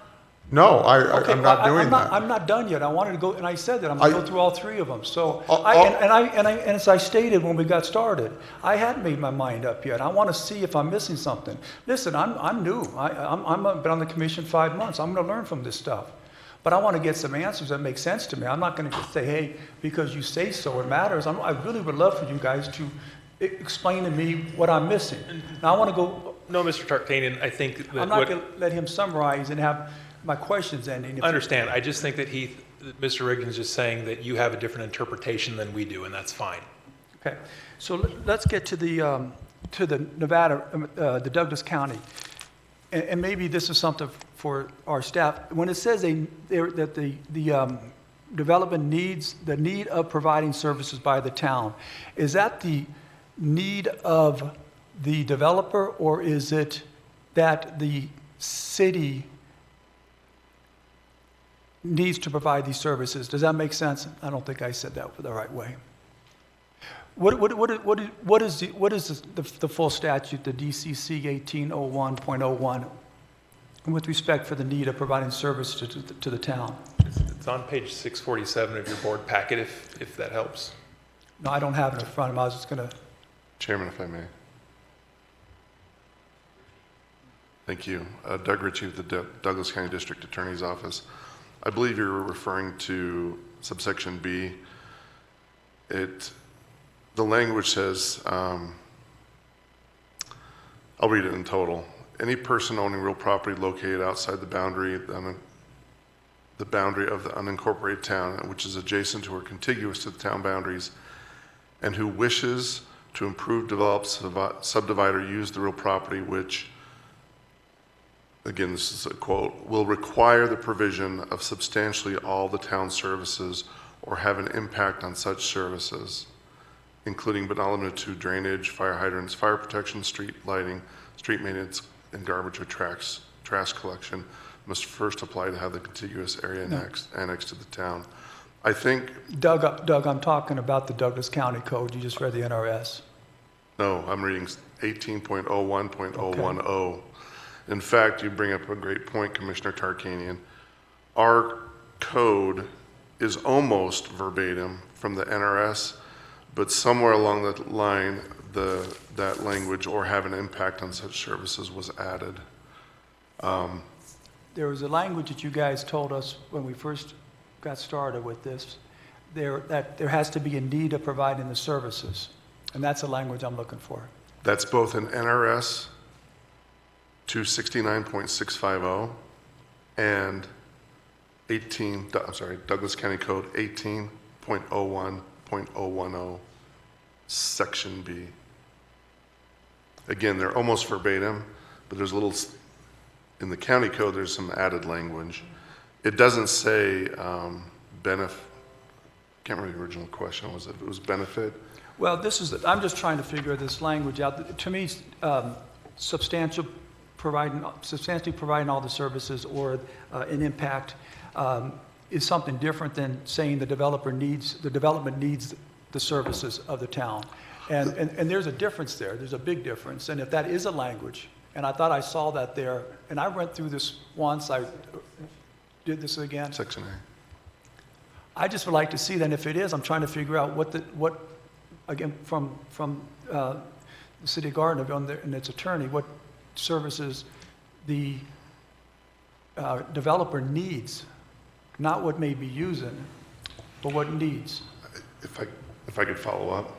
No, I'm not doing that. I'm not done yet. I wanted to go, and I said that I'm going to go through all three of them. So, and as I stated when we got started, I hadn't made my mind up yet. I want to see if I'm missing something. Listen, I'm new. I've been on the commission 5 months. I'm going to learn from this stuff. But I want to get some answers that make sense to me. I'm not going to just say, hey, because you say so, it matters. I really would love for you guys to explain to me what I'm missing. Now, I want to go... No, Mr. Tarkanian, I think that... I'm not going to let him summarize and have my questions ending. I understand. I just think that Mr. Rigdon is just saying that you have a different interpretation than we do, and that's fine. Okay. So let's get to the Nevada, the Douglas County. And maybe this is something for our staff. When it says that the development needs, the need of providing services by the town, is that the need of the developer, or is it that the city needs to provide these services? Does that make sense? I don't think I said that the right way. What is the full statute, the DCC 1801.01, with respect for the need of providing service to the town? It's on page 647 of your board packet, if that helps. No, I don't have it in front of me. I was just going to... Chairman, if I may. Thank you. Doug Ritchie with the Douglas County District Attorney's Office. I believe you're referring to subsection B. The language says, I'll read it in total. Any person owning real property located outside the boundary of the unincorporated town, which is adjacent to or contiguous to the town boundaries, and who wishes to improve, develop, subdivide, or use the real property, which, again, this is a quote, will require the provision of substantially all the town services or have an impact on such services, including but not limited to drainage, fire hydrants, fire protection, street lighting, street maintenance, and garbage or trash collection, must first apply to have the contiguous area annexed to the town. I think... Doug, I'm talking about the Douglas County Code. You just read the NRS. No, I'm reading 18.01.010. Okay. In fact, you bring up a great point, Commissioner Tarkanian. Our code is almost verbatim from the NRS, but somewhere along the line, that language "or have an impact on such services" was added. There was a language that you guys told us when we first got started with this, that there has to be a need of providing the services, and that's the language I'm looking for. That's both in NRS 269.650 and Douglas County Code 18.01.010, Section B. Again, they're almost verbatim, but there's a little, in the county code, there's some added language. It doesn't say benefit, can't remember the original question, was it? It was benefit? Well, I'm just trying to figure this language out. To me, substantially providing all the services or an impact is something different than saying the development needs the services of the town. And there's a difference there. There's a big difference. And if that is a language, and I thought I saw that there, and I went through this once, I did this again. Section A. I just would like to see that if it is, I'm trying to figure out what again, from the city of Gardnerville and its attorney, what services the developer needs, not what may be using, but what needs. If I could follow up.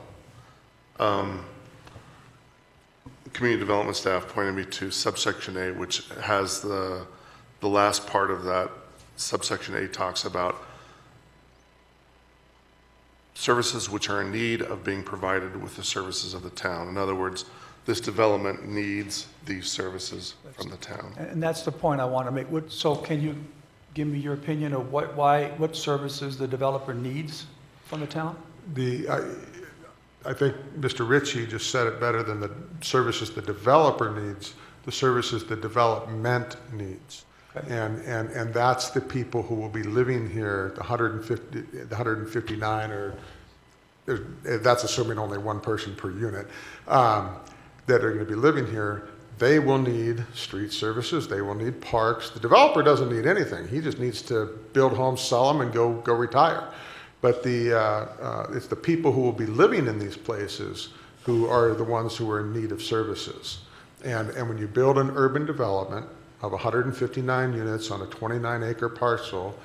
Community development staff pointed me to subsection A, which has the last part of that. Subsection A talks about services which are in need of being provided with the services of the town. In other words, this development needs these services from the town. And that's the point I want to make. So can you give me your opinion of what services the developer needs from the town? I think Mr. Ritchie just said it better than the services the developer needs, the services the development needs. Okay. And that's the people who will be living here, the 159, or that's assuming only one person per unit, that are going to be living here. They will need street services. They will need parks. The developer doesn't need anything. He just needs to build homes, sell them, and go retire. But it's the people who will be living in these places who are the ones who are in need of services. And when you build an urban development of 159 units on a 29-acre parcel,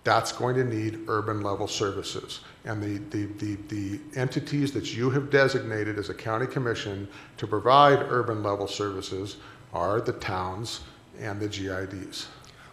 that's going to need urban level services. And the entities that you have designated as a county commission to provide urban level services are the towns and the GIDs.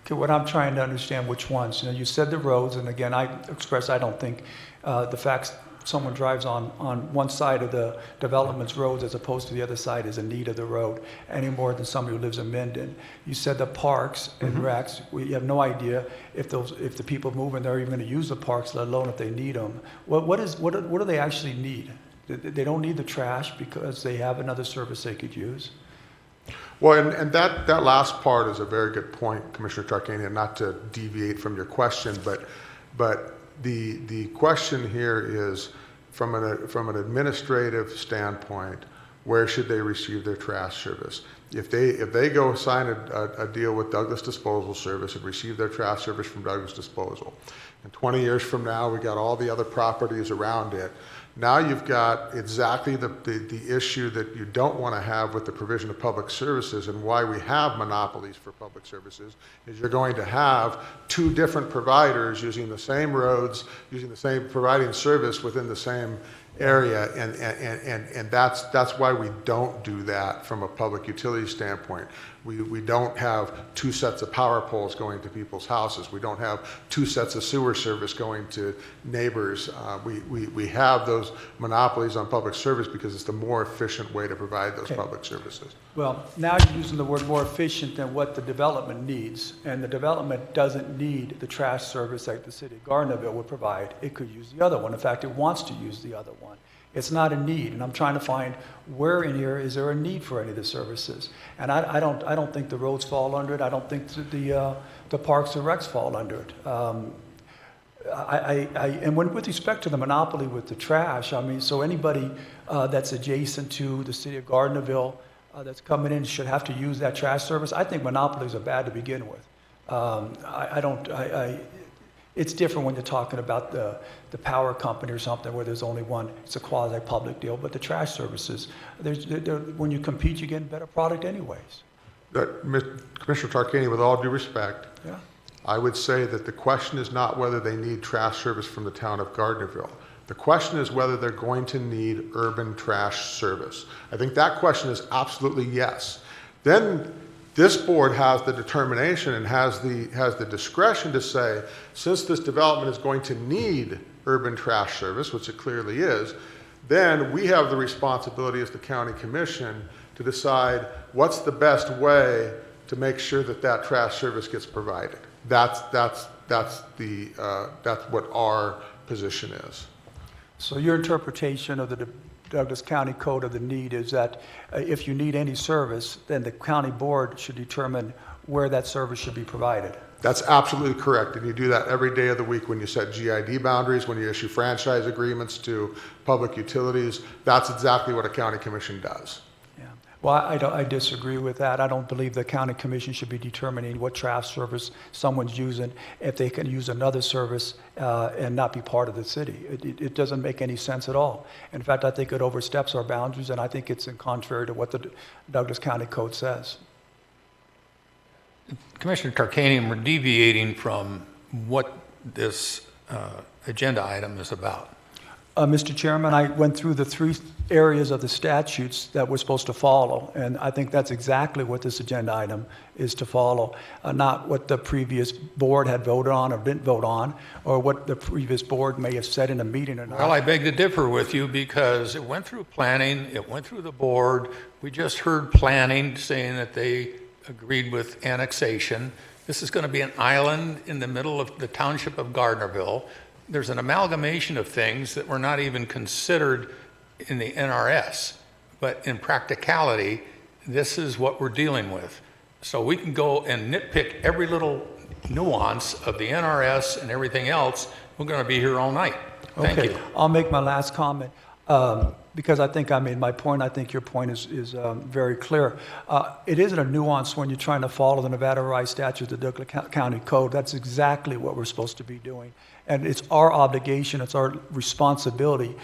Okay, what I'm trying to understand, which ones? You said the roads, and again, I don't think the fact someone drives on one side of the development's roads as opposed to the other side is in need of the road any more than somebody who lives in Minden. You said the parks and recs. We have no idea if the people moving there are even going to use the parks, let alone if they need them. What do they actually need? They don't need the trash because they have another service they could use. Well, and that last part is a very good point, Commissioner Tarkanian, not to deviate from your question, but the question here is from an administrative standpoint, where should they receive their trash service? If they go sign a deal with Douglas Disposal Service and receive their trash service from Douglas Disposal, and 20 years from now we got all the other properties around it, now you've got exactly the issue that you don't want to have with the provision of public services, and why we have monopolies for public services is you're going to have two different providers using the same roads, providing service within the same area, and that's why we don't do that from a public utility standpoint. We don't have two sets of power poles going to people's houses. We don't have two sets of sewer service going to neighbors. We have those monopolies on public service because it's the more efficient way to provide those public services. Well, now you're using the word more efficient than what the development needs, and the development doesn't need the trash service that the city of Gardnerville would provide. It could use the other one. In fact, it wants to use the other one. It's not a need, and I'm trying to find where in here is there a need for any of the services. And I don't think the roads fall under it. I don't think the parks and recs fall under it. And with respect to the monopoly with the trash, I mean, so anybody that's adjacent to the city of Gardnerville that's coming in should have to use that trash service. I think monopolies are bad to begin with. It's different when you're talking about the power company or something where there's only one. It's a quasi-public deal. But the trash services, when you compete, you get a better product anyways. Commissioner Tarkanian, with all due respect, I would say that the question is not whether they need trash service from the town of Gardnerville. The question is whether they're going to need urban trash service. I think that question is absolutely yes. Then this board has the determination and has the discretion to say, since this development is going to need urban trash service, which it clearly is, then we have the responsibility as the county commission to decide what's the best way to make sure that trash service gets provided. That's what our position is. So your interpretation of the Douglas County Code of the need is that if you need any service, then the county board should determine where that service should be provided. That's absolutely correct, and you do that every day of the week when you set GID boundaries, when you issue franchise agreements to public utilities. That's exactly what a county commission does. Well, I disagree with that. I don't believe the county commission should be determining what trash service someone's using if they can use another service and not be part of the city. It doesn't make any sense at all. In fact, I think it oversteps our boundaries, and I think it's in contrary to what the Douglas County Code says. Commissioner Tarkanian, we're deviating from what this agenda item is about. Mr. Chairman, I went through the 3 areas of the statutes that we're supposed to follow, and I think that's exactly what this agenda item is to follow, not what the previous board had voted on or didn't vote on, or what the previous board may have said in a meeting or not. Well, I beg to differ with you because it went through planning, it went through the board. We just heard planning saying that they agreed with annexation. This is going to be an island in the middle of the township of Gardnerville. There's an amalgamation of things that were not even considered in the NRS, but in practicality, this is what we're dealing with. So we can go and nitpick every little nuance of the NRS and everything else. We're going to be here all night. Thank you. I'll make my last comment. Because I think I made my point. I think your point is very clear. It isn't a nuance when you're trying to follow the Nevada Revised Statute, the Douglas County Code. That's exactly what we're supposed to be doing. And it's our obligation, it's our responsibility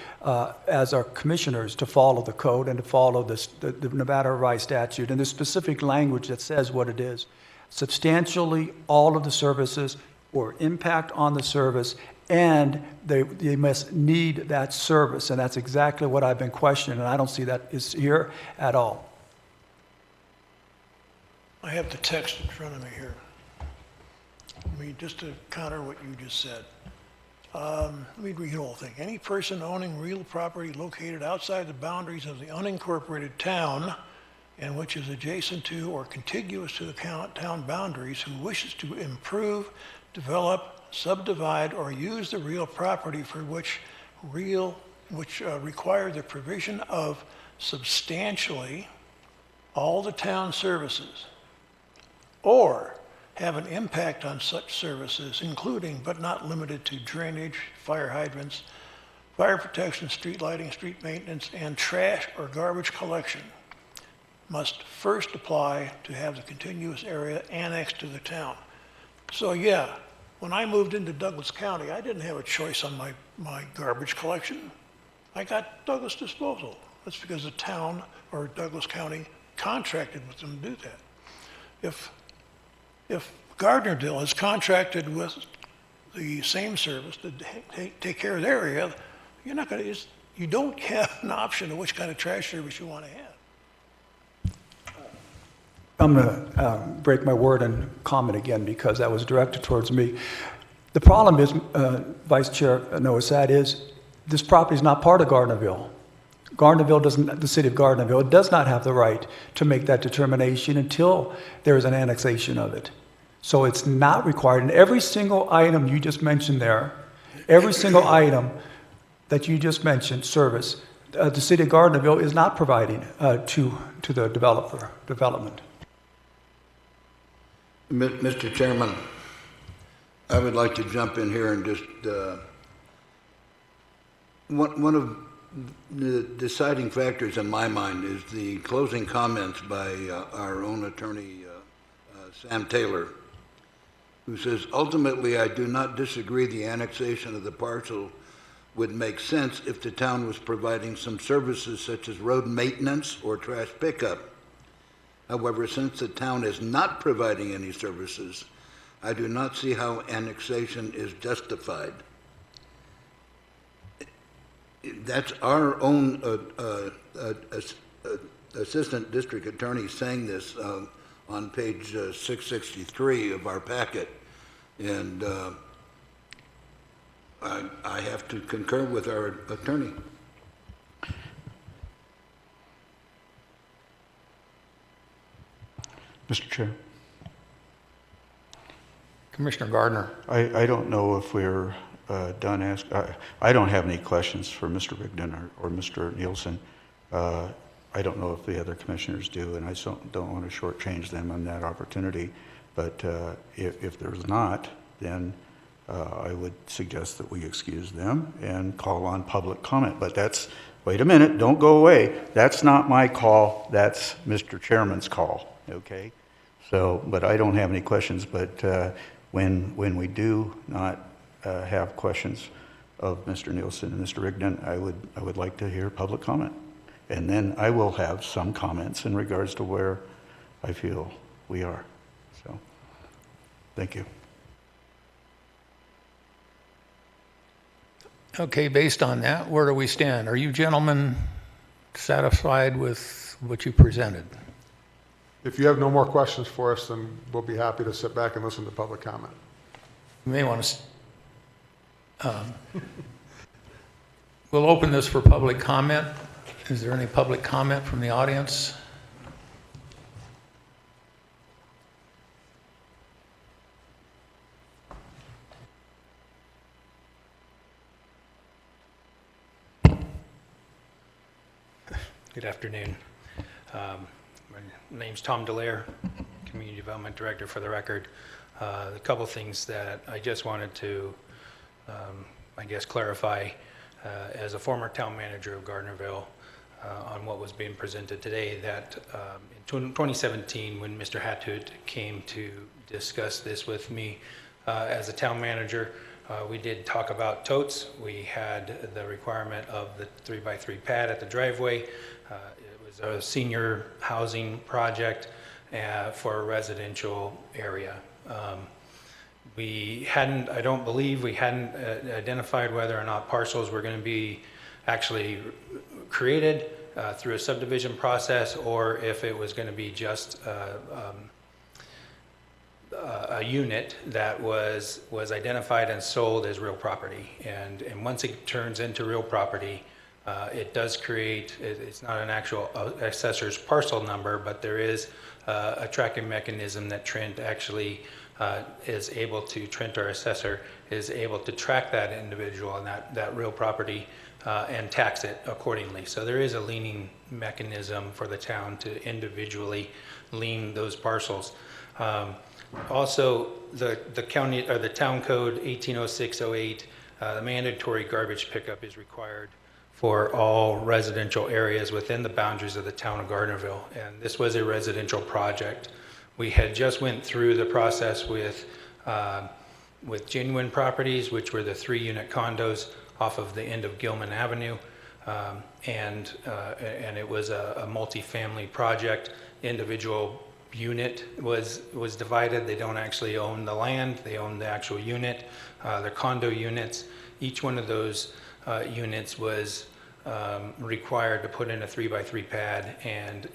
as our commissioners to follow the code and to follow the Nevada Revised Statute and the specific language that says what it is. Substantially all of the services or impact on the service, and they must need that service. And that's exactly what I've been questioning, and I don't see that is here at all. I have the text in front of me here. I mean, just to counter what you just said. Let me read the whole thing. Any person owning real property located outside the boundaries of the unincorporated town and which is adjacent to or contiguous to the town boundaries who wishes to improve, develop, subdivide, or use the real property for which require the provision of substantially all the town services, or have an impact on such services, including but not limited to drainage, fire hydrants, fire protection, street lighting, street maintenance, and trash or garbage collection, must first apply to have the contiguous area annexed to the town. So yeah, when I moved into Douglas County, I didn't have a choice on my garbage collection. I got Douglas Disposal. That's because the town or Douglas County contracted with them to do that. If Gardnerville is contracted with the same service to take care of their area, you don't have an option of which kind of trash service you want to have. I'm going to break my word and comment again because that was directed towards me. The problem is, Vice Chair Noasad, is this property is not part of Gardnerville. The city of Gardnerville does not have the right to make that determination until there is an annexation of it. So it's not required. And every single item you just mentioned there, every single item that you just mentioned, service, the city of Gardnerville is not providing to the development. Mr. Chairman, I would like to jump in here and just, one of the deciding factors in my mind is the closing comments by our own attorney, Sam Taylor, who says, ultimately, I do not disagree the annexation of the parcel would make sense if the town was providing some services such as road maintenance or trash pickup. However, since the town is not providing any services, I do not see how annexation is justified. That's our own assistant district attorney saying this on page 663 of our packet, and I have to concur with our attorney. Mr. Chair. Commissioner Gardner. I don't know if we're done asking. I don't have any questions for Mr. Rigdon or Mr. Nielsen. I don't know if the other commissioners do, and I don't want to shortchange them on that opportunity. But if there's not, then I would suggest that we excuse them and call on public comment. But that's, wait a minute, don't go away. That's not my call, that's Mr. Chairman's call, okay? So, but I don't have any questions, but when we do not have questions of Mr. Nielsen and Mr. Rigdon, I would like to hear public comment. And then I will have some comments in regards to where I feel we are. So, thank you. Okay, based on that, where do we stand? Are you gentlemen satisfied with what you presented? If you have no more questions for us, then we'll be happy to sit back and listen to public comment. You may want to, we'll open this for public comment. Is there any public comment from the audience? Good afternoon. My name's Tom Delaire, Community Development Director for the record. A couple things that I just wanted to, I guess, clarify as a former town manager of Gardnerville on what was being presented today, that in 2017, when Mr. Hathout came to discuss this with me as a town manager, we did talk about totes. We had the requirement of the 3x3 pad at the driveway. It was a senior housing project for a residential area. We hadn't, I don't believe we hadn't identified whether or not parcels were going to be actually created through a subdivision process, or if it was going to be just a unit that was identified and sold as real property. And once it turns into real property, it does create, it's not an actual assessor's parcel number, but there is a tracking mechanism that Trent actually is able to, Trent, our assessor, is able to track that individual and that real property and tax it accordingly. So there is a liening mechanism for the town to individually lien those parcels. Also, the county or the town code 180608, the mandatory garbage pickup is required for all residential areas within the boundaries of the town of Gardnerville. And this was a residential project. We had just went through the process with Genuine Properties, which were the 3-unit condos off of the end of Gilman Avenue. And it was a multi-family project. Individual unit was divided. They don't actually own the land. They own the actual unit. They're condo units. Each one of those units was required to put in a 3x3 pad, and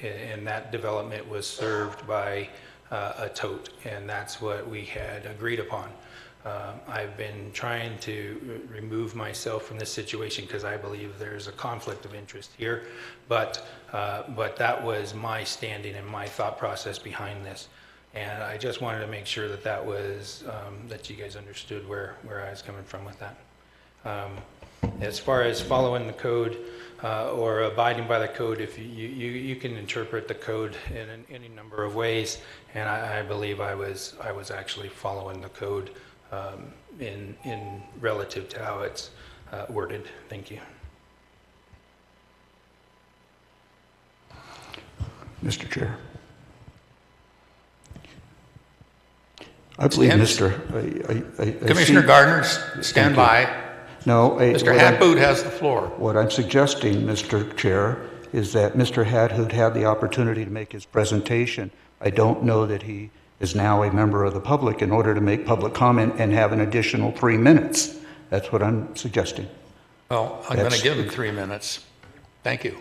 that development was served by a tote, and that's what we had agreed upon. I've been trying to remove myself from this situation because I believe there's a conflict of interest here, but that was my standing and my thought process behind this, and I just wanted to make sure that that was that you guys understood where I was coming from with that. As far as following the code or abiding by the code, if you can interpret the code in any number of ways, and I believe I was actually following the code in relative to how it's worded. Thank you. Mr. Chair. I believe Commissioner Gardner, stand by. No. Mr. Hathout has the floor. What I'm suggesting, Mr. Chair, is that Mr. Hathout had the opportunity to make his presentation. I don't know that he is now a member of the public in order to make public comment and have an additional 3 minutes. That's what I'm suggesting. Well, I'm going to give him 3 minutes. Thank you.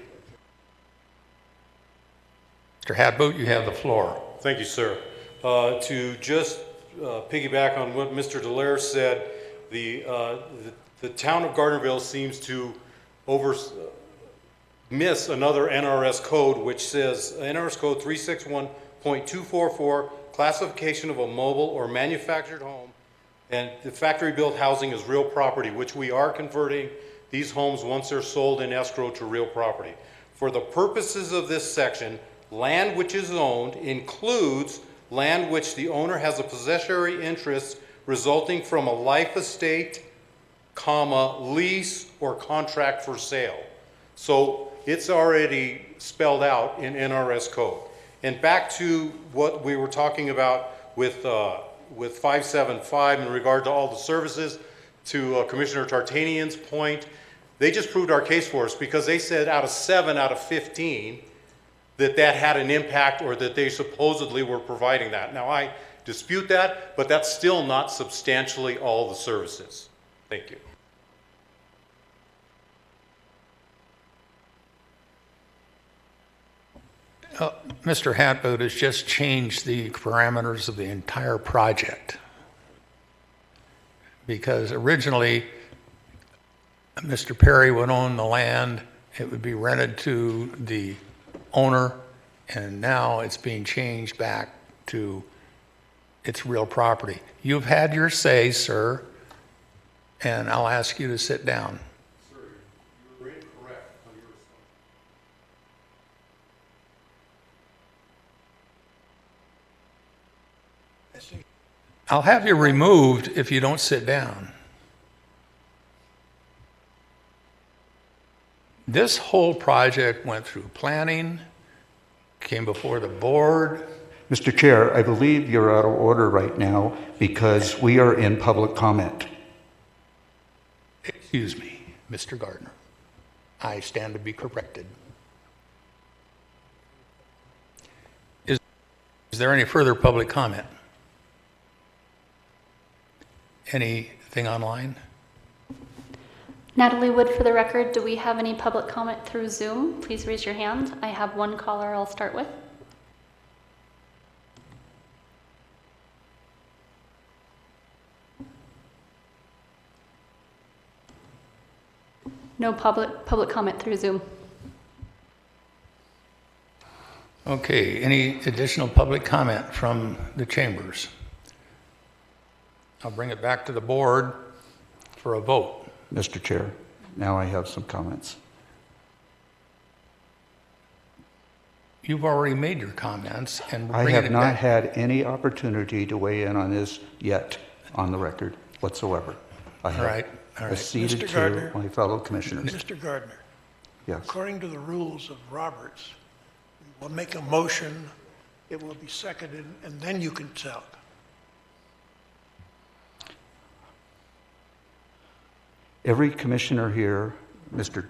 Mr. Hathout, you have the floor. Thank you, sir. To just piggyback on what Mr. Delaire said, the town of Gardnerville seems to miss another NRS code, which says NRS code 361.244, classification of a mobile or manufactured home, and the factory built housing is real property, which we are converting these homes once they're sold in escrow to real property. For the purposes of this section, land which is owned includes land which the owner has a possessory interest resulting from a life estate, comma, lease or contract for sale. So it's already spelled out in NRS code. And back to what we were talking about with 575 in regard to all the services, to Commissioner Tartanian's point, they just proved our case for us because they said out of 7 out of 15 that had an impact or that they supposedly were providing that. Now I dispute that, but that's still not substantially all the services. Thank you. Mr. Hatboot has just changed the parameters of the entire project. Because originally, Mr. Perry would own the land, it would be rented to the owner, and now it's being changed back to its real property. You've had your say, sir, and I'll ask you to sit down. Sir, you were incorrect on your assumption. I'll have you removed if you don't sit down. This whole project went through planning, came before the board. Mr. Chair, I believe you're out of order right now because we are in public comment. Excuse me, Mr. Gardner. I stand to be corrected. Is there any further public comment? Anything online? Natalie Wood, for the record, do we have any public comment through Zoom? Please raise your hand. I have one caller I'll start with. No public comment through Zoom. Okay, any additional public comment from the chambers? I'll bring it back to the board for a vote. Mr. Chair, now I have some comments. You've already made your comments, and we're I bringing have it not back. had any opportunity to weigh in on this yet on the record whatsoever. I have All right. acceded Mr. to Gardner. my fellow commissioners. Mr. Gardner, Yes. according to the rules of Roberts, we will make a motion, it will be seconded, and then you can tell. Every commissioner here, Mr.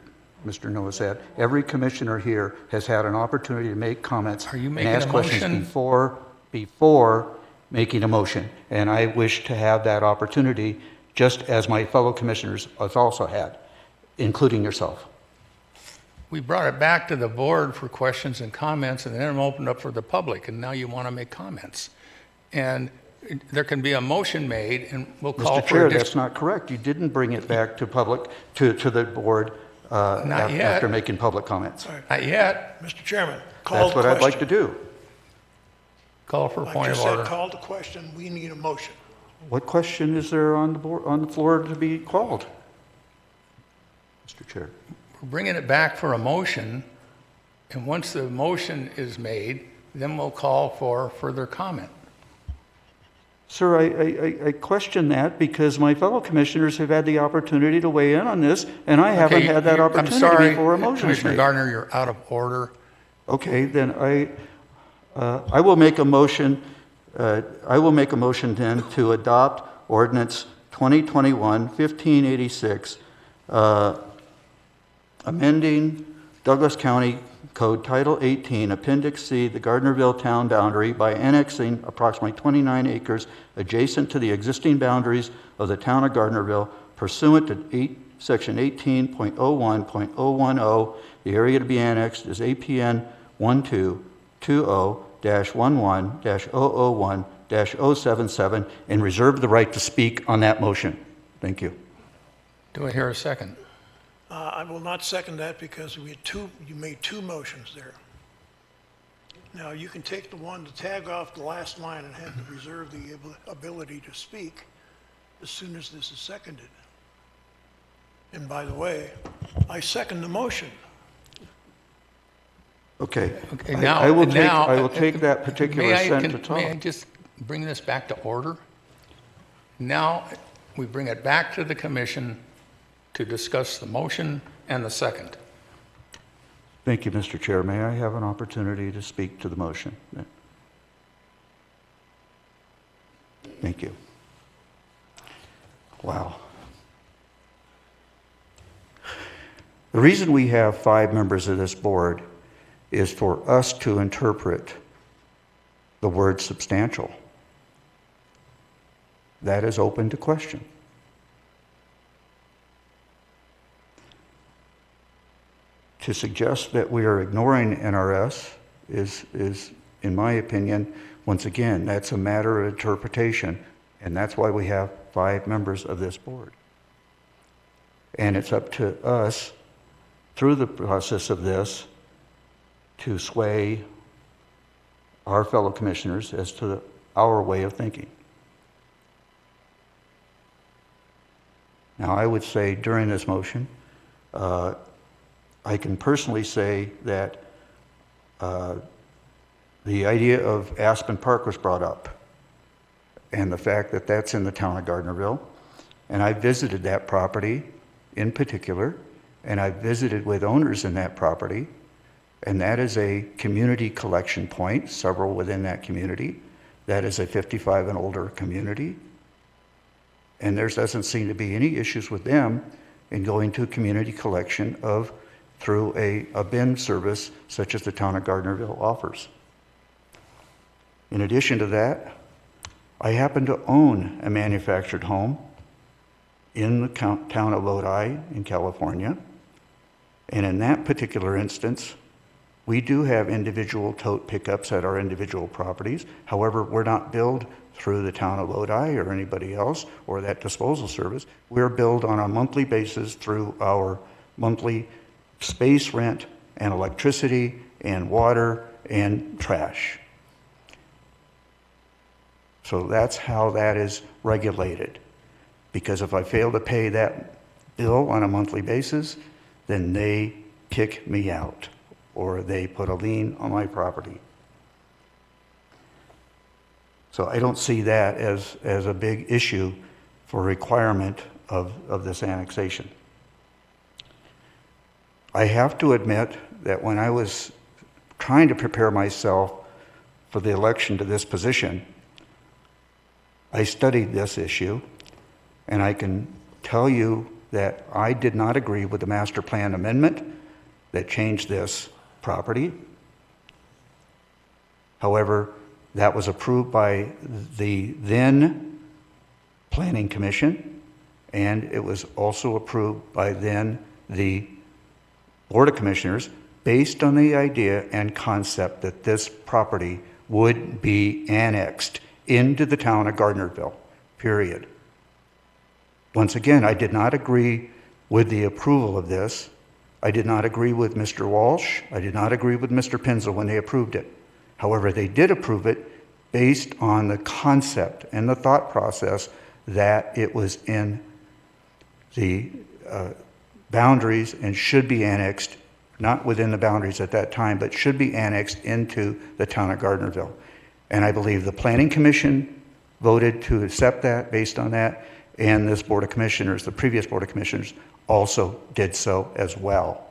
Noah, every commissioner here has had an opportunity to make comments Are you and making ask a questions motion? before making a motion. And I wish to have that opportunity, just as my fellow commissioners have also had, including yourself. We brought it back to the board for questions and comments, and then opened up for the public, and now you want to make comments. And there can be a motion made, and we'll call Mr. for Chair, additional. that's not correct. You didn't bring it back to public, to the board Not yet. after making public comments. Not yet. Mr. Chairman, call That's the what I'd like to question. do. Call for a I point of just said, order. call the question, we need a motion. What question is there on the board, on the floor to be called? Mr. Chair. We're bringing it back for a motion, and once the motion is made, then we'll call for further comment. Sir, I question that because my fellow commissioners have had the opportunity to weigh in on this, and I haven't had that opportunity I'm sorry, before a motion is Commissioner made. Gardner, you're out of order. Okay, then I will make a motion, then to adopt ordinance 2021-1586, amending Douglas County Code Title 18, Appendix C, the Gardnerville town boundary by annexing approximately 29 acres adjacent to the existing boundaries of the town of Gardnerville pursuant to Section 18.01.010. The area to be annexed is APN 1220-11-001-077 and reserve the right to speak on that motion. Thank you. Do I hear a second? I will not second that because you made two motions there. Now, you can take the one to tag off the last line and have to reserve the ability to speak as soon as this is seconded. And by the way, I second the motion. Okay. Okay, I- now, I will now. take that particular May I- assent to talk. May I just bring this back to order? Now, we bring it back to the commission to discuss the motion and the second. Thank you, Mr. Chair. May I have an opportunity to speak to the motion? Thank you. Wow. The reason we have 5 members of this board is for us to interpret the word substantial. That is open to question. To suggest that we are ignoring NRS is, in my opinion, once again, that's a matter of interpretation, and that's why we have 5 members of this board. And it's up to us, through the process of this, to sway our fellow commissioners as to our way of thinking. Now, I would say during this motion, I can personally say that the idea of Aspen Park was brought up, and the fact that that's in the town of Gardnerville. And I visited that property in particular, and I visited with owners in that property, and that is a community collection point, several within that community. That is a 55 and older community. And there doesn't seem to be any issues with them in going to a community collection through a bin service such as the town of Gardnerville offers. In addition to that, I happen to own a manufactured home in the town of Lodi in California. And in that particular instance, we do have individual tote pickups at our individual properties. However, we're not billed through the town of Lodi or anybody else or that disposal service. We're billed on a monthly basis through our monthly space rent and electricity and water and trash. So that's how that is regulated. Because if I fail to pay that bill on a monthly basis, then they kick me out or they put a lien on my property. So I don't see that as a big issue for requirement of this annexation. I have to admit that when I was trying to prepare myself for the election to this position, I studied this issue, and I can tell you that I did not agree with the master plan amendment that changed this property. However, that was approved by the then Planning Commission, and it was also approved by then the Board of Commissioners based on the idea and concept that this property would be annexed into the town of Gardnerville, period. Once again, I did not agree with the approval of this. I did not agree with Mr. Walsh. I did not agree with Mr. Pinzel when they approved it. However, they did approve it based on the concept and the thought process that it was in the boundaries and should be annexed, not within the boundaries at that time, but should be annexed into the town of Gardnerville. And I believe the Planning Commission voted to accept that based on that, and this Board of Commissioners, the previous Board of Commissioners, also did so as well.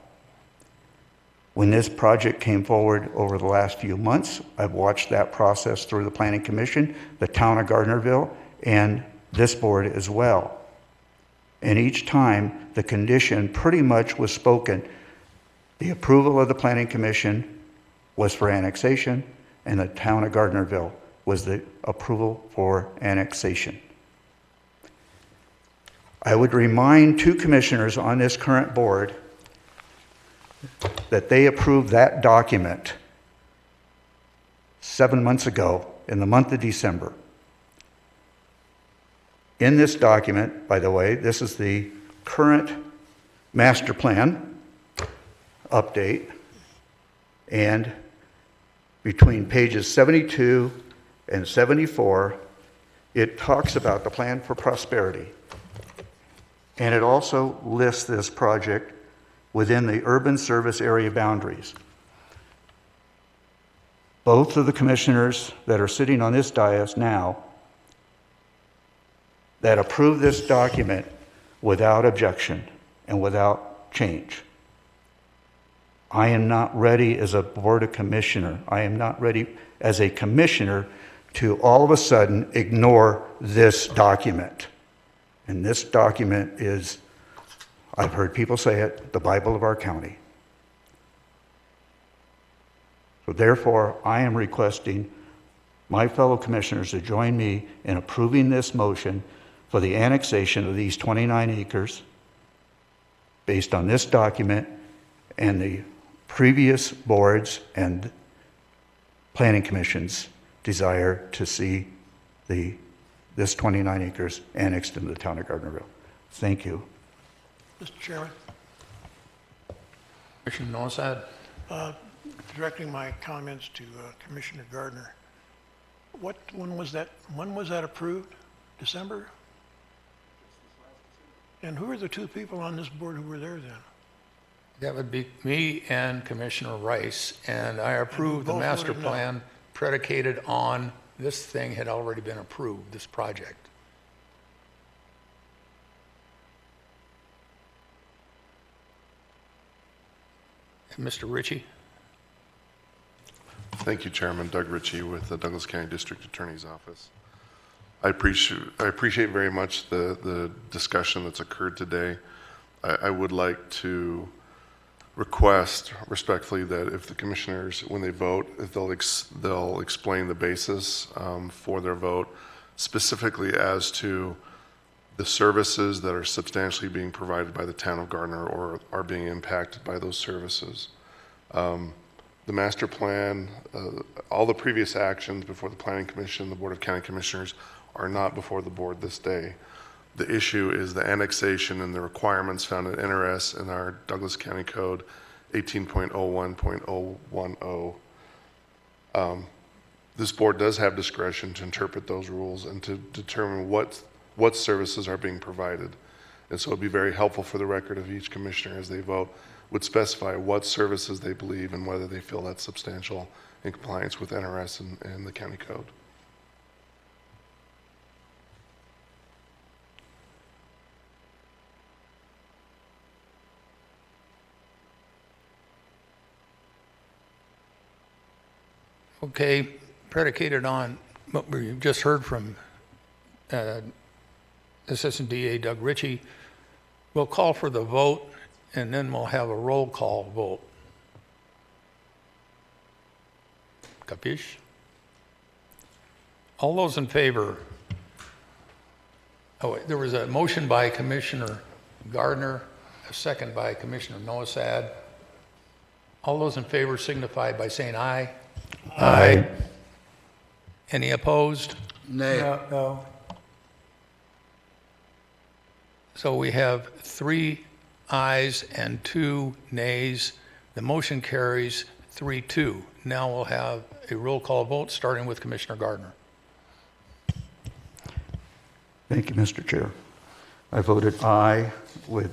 When this project came forward over the last few months, I've watched that process through the Planning Commission, the town of Gardnerville, and this board as well. And each time, the condition pretty much was spoken. The approval of the Planning Commission was for annexation, and the town of Gardnerville was the approval for annexation. I would remind 2 commissioners on this current board that they approved that document 7 months ago in the month of December. In this document, by the way, this is the current master plan update, and between pages 72 and 74, it talks about the plan for prosperity. And it also lists this project within the urban service area boundaries. both of the commissioners that are sitting on this dais now that approve this document without objection and without change. I am not ready as a Board of Commissioner. I am not ready as a commissioner to all of a sudden ignore this document. And this document is, I've heard people say it, the Bible of our county. So therefore, I am requesting my fellow commissioners to join me in approving this motion for the annexation of these 29 acres based on this document and the previous boards and planning commission's desire to see this 29 acres annexed into the town of Gardnerville. Thank you. Mr. Chairman, Commissioner Nosad? directing my comments to Commissioner Gardner. When was that approved? December? And who are the two people on this board who were there then? That would be me and Commissioner Rice, and I approved the both master voted no. plan predicated on this thing had already been approved, this project. And Mr. Ritchie? Thank you, Chairman. Doug Ritchie with the Douglas County District Attorney's Office. I appreciate very much the discussion that's occurred today. I would like to request respectfully that if the commissioners, when they vote, if they'll explain the basis for their vote, specifically as to the services that are substantially being provided by the town of Gardner or are being impacted by those services. The master plan, all the previous actions before the Planning Commission, the Board of County Commissioners are not before the board this day. The issue is the annexation and the requirements found in NRS in our Douglas County Code 18.01.010. This board does have discretion to interpret those rules and to determine what services are being provided. And so it'd be very helpful for the record of each commissioner as they vote would specify what services they believe and whether they feel that's substantial in compliance with NRS and the county code. Okay, predicated on what we just heard from Assistant DA Doug Ritchie, we'll call for the vote and then we'll have a roll call vote. Capiche? All those in favor? Oh, wait, there was a motion by Commissioner Gardner, a second by Commissioner Nosad. All those in favor signify by saying aye. Aye. Any opposed? Nay. No. So we have 3 ayes and 2 nays. The motion carries 3-2. Now we'll have a roll call vote, starting with Commissioner Gardner. Thank you, Mr. Chair. I voted aye with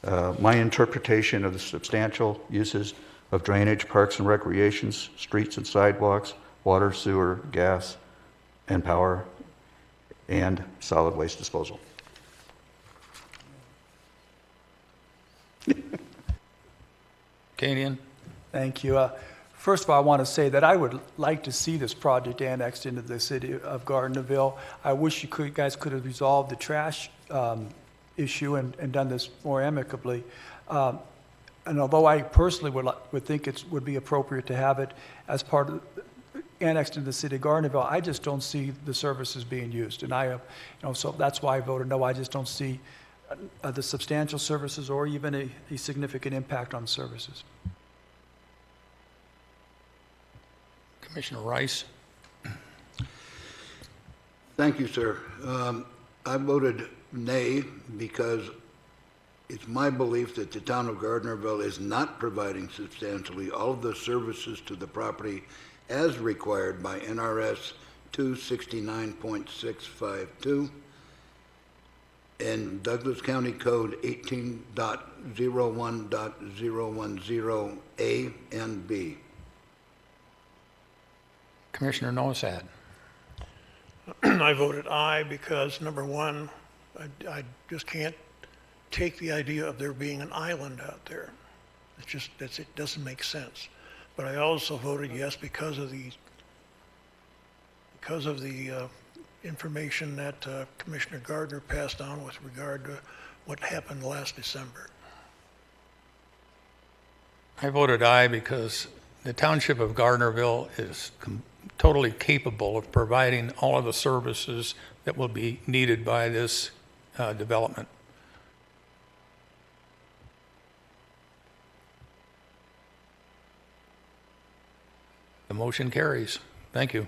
my interpretation of the substantial uses of drainage, parks and recreations, streets and sidewalks, water, sewer, gas, and power, and solid waste disposal. Kanian? Thank you. First of all, I want to say that I would like to see this project annexed into the city of Gardnerville. I wish you guys could have resolved the trash issue and done this more amicably. And although I personally would think it would be appropriate to have it as part of annexed into the city of Gardnerville, I just don't see the services being used. And so that's why I voted no. I just don't see the substantial services or even a significant impact on services. Commissioner Rice? Thank you, sir. I voted nay because it's my belief that the town of Gardnerville is not providing substantially all of the services to the property as required by NRS 269.652 and Douglas County Code 18.01.010A and B. Commissioner Nosad. I voted aye because, number one, I just can't take the idea of there being an island out there. It doesn't make sense. But I also voted yes because of the information that Commissioner Gardner passed on with regard to what happened last December. I voted aye because the Township of Gardnerville is totally capable of providing all of the services that will be needed by this development. The motion carries. Thank you.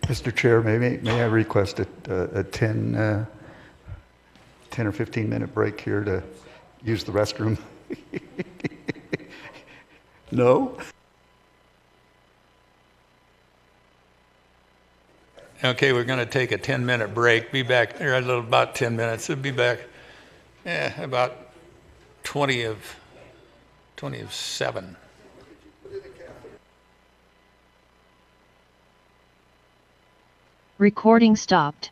Mr. Chair, may I request a 10 or 15-minute break here to use the restroom? No? Okay, we're going to take a 10-minute break. Be back there about 10 minutes. We'll be back about 20 of 7. Recording stopped.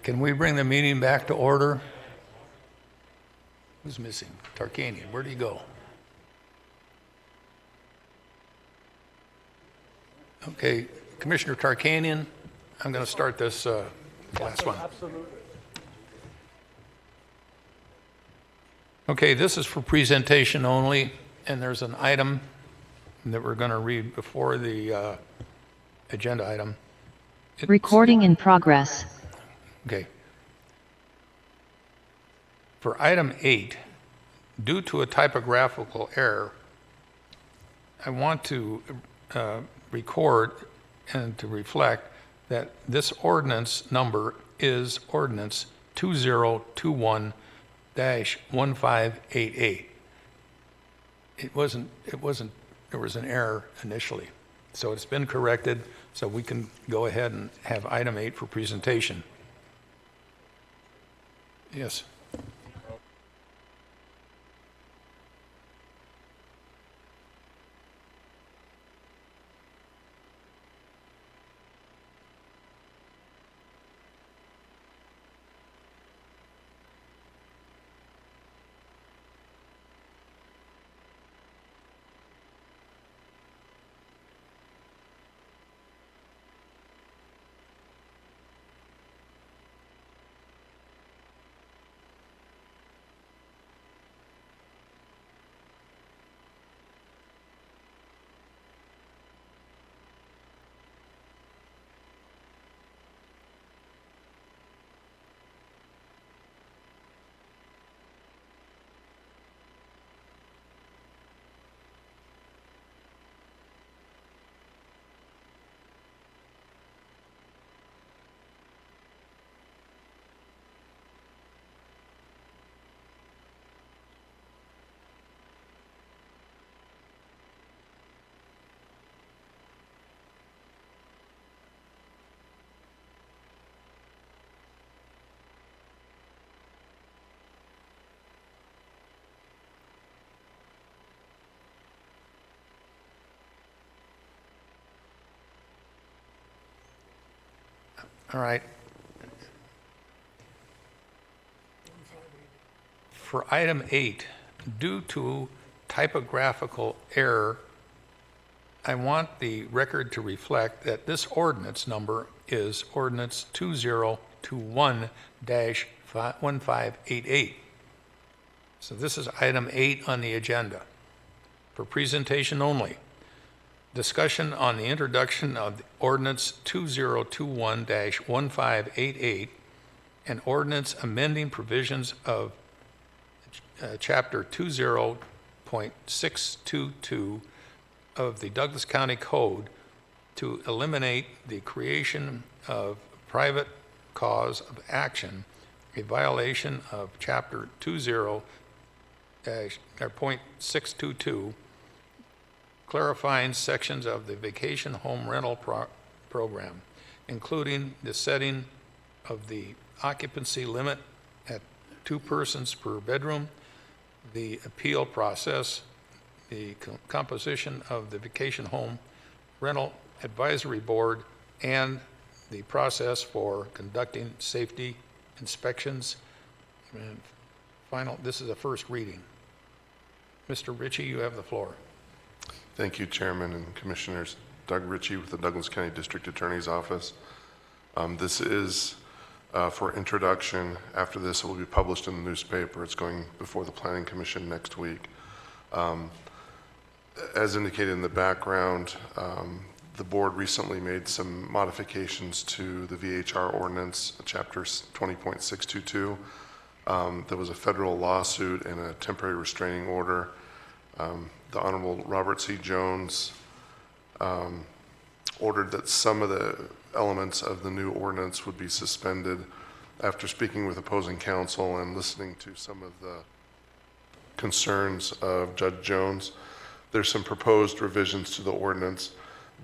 Can we bring the meeting back to order? Who's missing? Tarkanian, where'd he go? Okay, Commissioner Tarkanian, I'm going to start this last one. Absolutely. Okay, this is for presentation only, and there's an item that we're going to read before the agenda item. Recording in progress. Okay. For item 8, due to a typographical error, I want to record and to reflect that this ordinance number is ordinance 2021-1588. It wasn't, there was an error initially. So it's been corrected, so we can go ahead and have item 8 for presentation. Yes. All right. For item 8, due to typographical error, I want the record to reflect that this ordinance number is ordinance 2021-1588. So this is item 8 on the agenda for presentation only. Discussion on the introduction of ordinance 2021-1588 and ordinance amending provisions of chapter 20.622 of the Douglas County Code to eliminate the creation of private cause of action, a violation of chapter 20.622, clarifying sections of the vacation home rental program, including the setting of the occupancy limit at 2 persons per bedroom, the appeal process, the composition of the vacation home rental advisory board, and the process for conducting safety inspections. And final, this is a first reading. Mr. Ritchie, you have the floor. Thank you, Chairman and Commissioners. Doug Ritchie with the Douglas County District Attorney's Office. This is for introduction. After this, it will be published in the newspaper. It's going before the Planning Commission next week. As indicated in the background, the board recently made some modifications to the VHR ordinance, chapter 20.622. There was a federal lawsuit and a temporary restraining order. The Honorable Robert C. Jones ordered that some of the elements of the new ordinance would be suspended. After speaking with opposing counsel and listening to some of the concerns of Judge Jones, there's some proposed revisions to the ordinance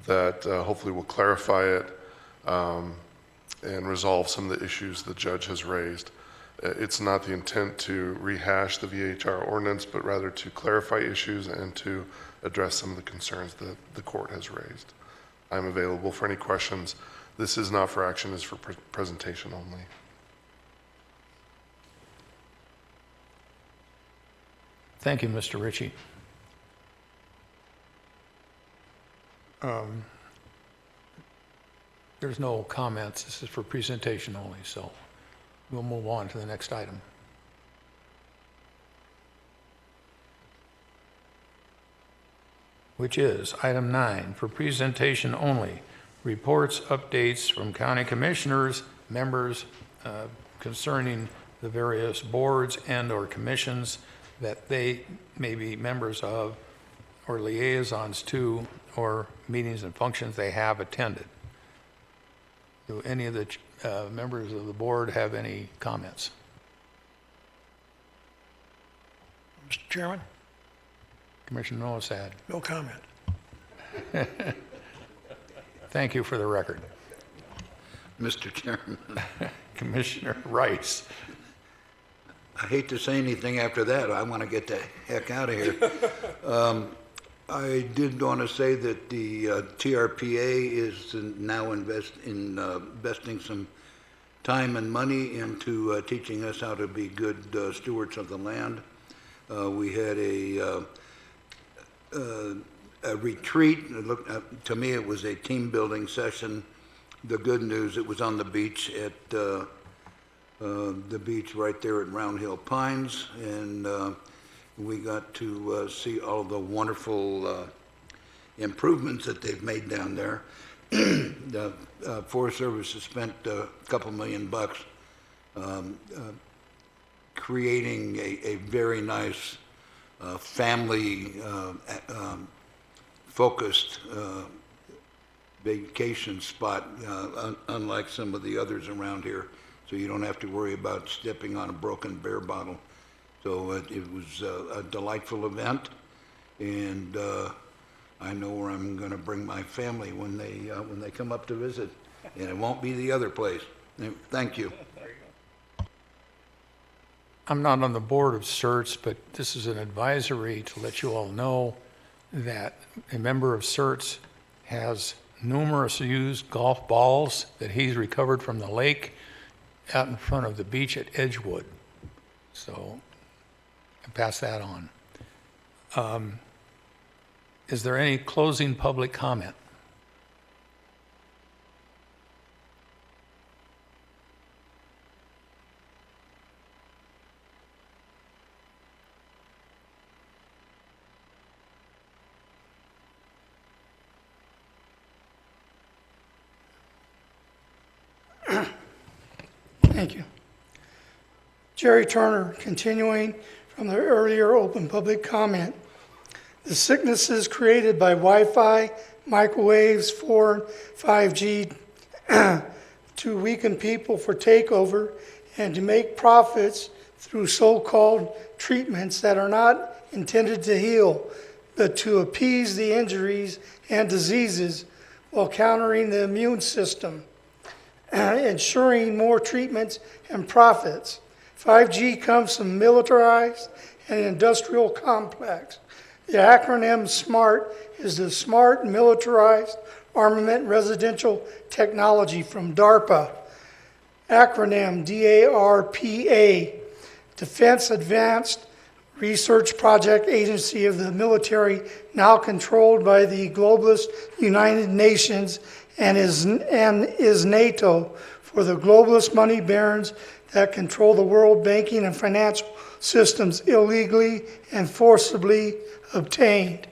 that hopefully will clarify it and resolve some of the issues the judge has raised. It's not the intent to rehash the VHR ordinance, but rather to clarify issues and to address some of the concerns that the court has raised. I'm available for any questions. This is not for action, it's for presentation only. Thank you, Mr. Ritchie. There's no comments. This is for presentation only, so we'll move on to the next item. Which is item 9, for presentation only. Reports, updates from county commissioners, members concerning the various boards and/or commissions that they may be members of, or liaisons to, or meetings and functions they have attended. Do any of the members of the board have any comments? Mr. Chairman, Commissioner Nolasad. no comment. Thank you for the record. Mr. Chairman, Commissioner Rice. I hate to say anything after that. I want to get the heck out of here. I did want to say that the TRPA is now investing some time and money into teaching us how to be good stewards of the land. We had a retreat. To me, it was a team building session. The good news, it was on the beach at the beach right there at Round Hill Pines, and we got to see all the wonderful improvements that they've made down there. The Forest Service has spent a couple $1 million creating a very nice family focused vacation spot, unlike some of the others around here. So you don't have to worry about stepping on a broken beer bottle. So it was a delightful event, and I know where I'm going to bring my family when they come up to visit, and it won't be the other place. Thank you. I'm not on the board of CERTS, but this is an advisory to let you all know that a member of CERTS has numerous used golf balls that he's recovered from the lake out in front of the beach at Edgewood. So I pass that on. Is there any closing public comment? Thank you. Jerry Turner, continuing from the earlier open public comment. The sicknesses created by Wi-Fi, microwaves, 4 and 5G to weaken people for takeover and to make profits through so-called treatments that are not intended to heal, but to appease the injuries and diseases while countering the immune system, ensuring more treatments and profits. 5G comes from militarized and industrial complex. The acronym SMART is the Smart Militarized Armament Residential Technology from DARPA. Acronym DARPA, Defense Advanced Research Project Agency of the military, now controlled by the globalist United Nations and is NATO for the globalist money barons that control the world banking and financial systems illegally and forcibly obtained.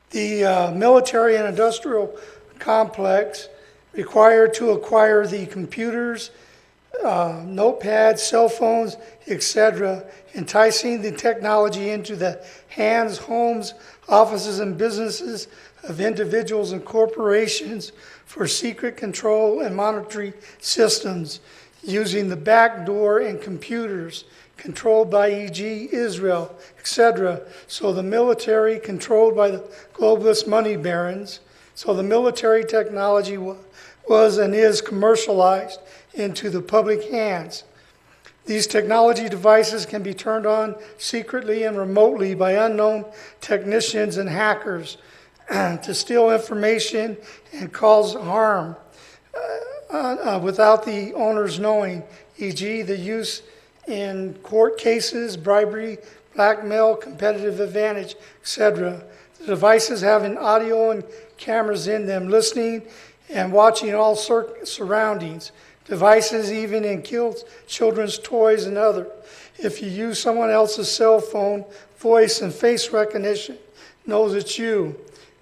The military and industrial complex required to acquire the computers, notepads, cell phones, etc., enticing the technology into the hands, homes, offices, and businesses of individuals and corporations for secret control and monitoring systems using the back door and computers controlled by e.g. Israel, etc. So the military controlled by the globalist money barons. So the military technology was and is commercialized into the public hands. These technology devices can be turned on secretly and remotely by unknown technicians and hackers to steal information and cause harm. without the owners knowing, e.g. the use in court cases, bribery, blackmail, competitive advantage, etc. The devices having audio and cameras in them, listening and watching all surroundings. Devices even in children's toys and other. If you use someone else's cell phone, voice and face recognition knows it's you.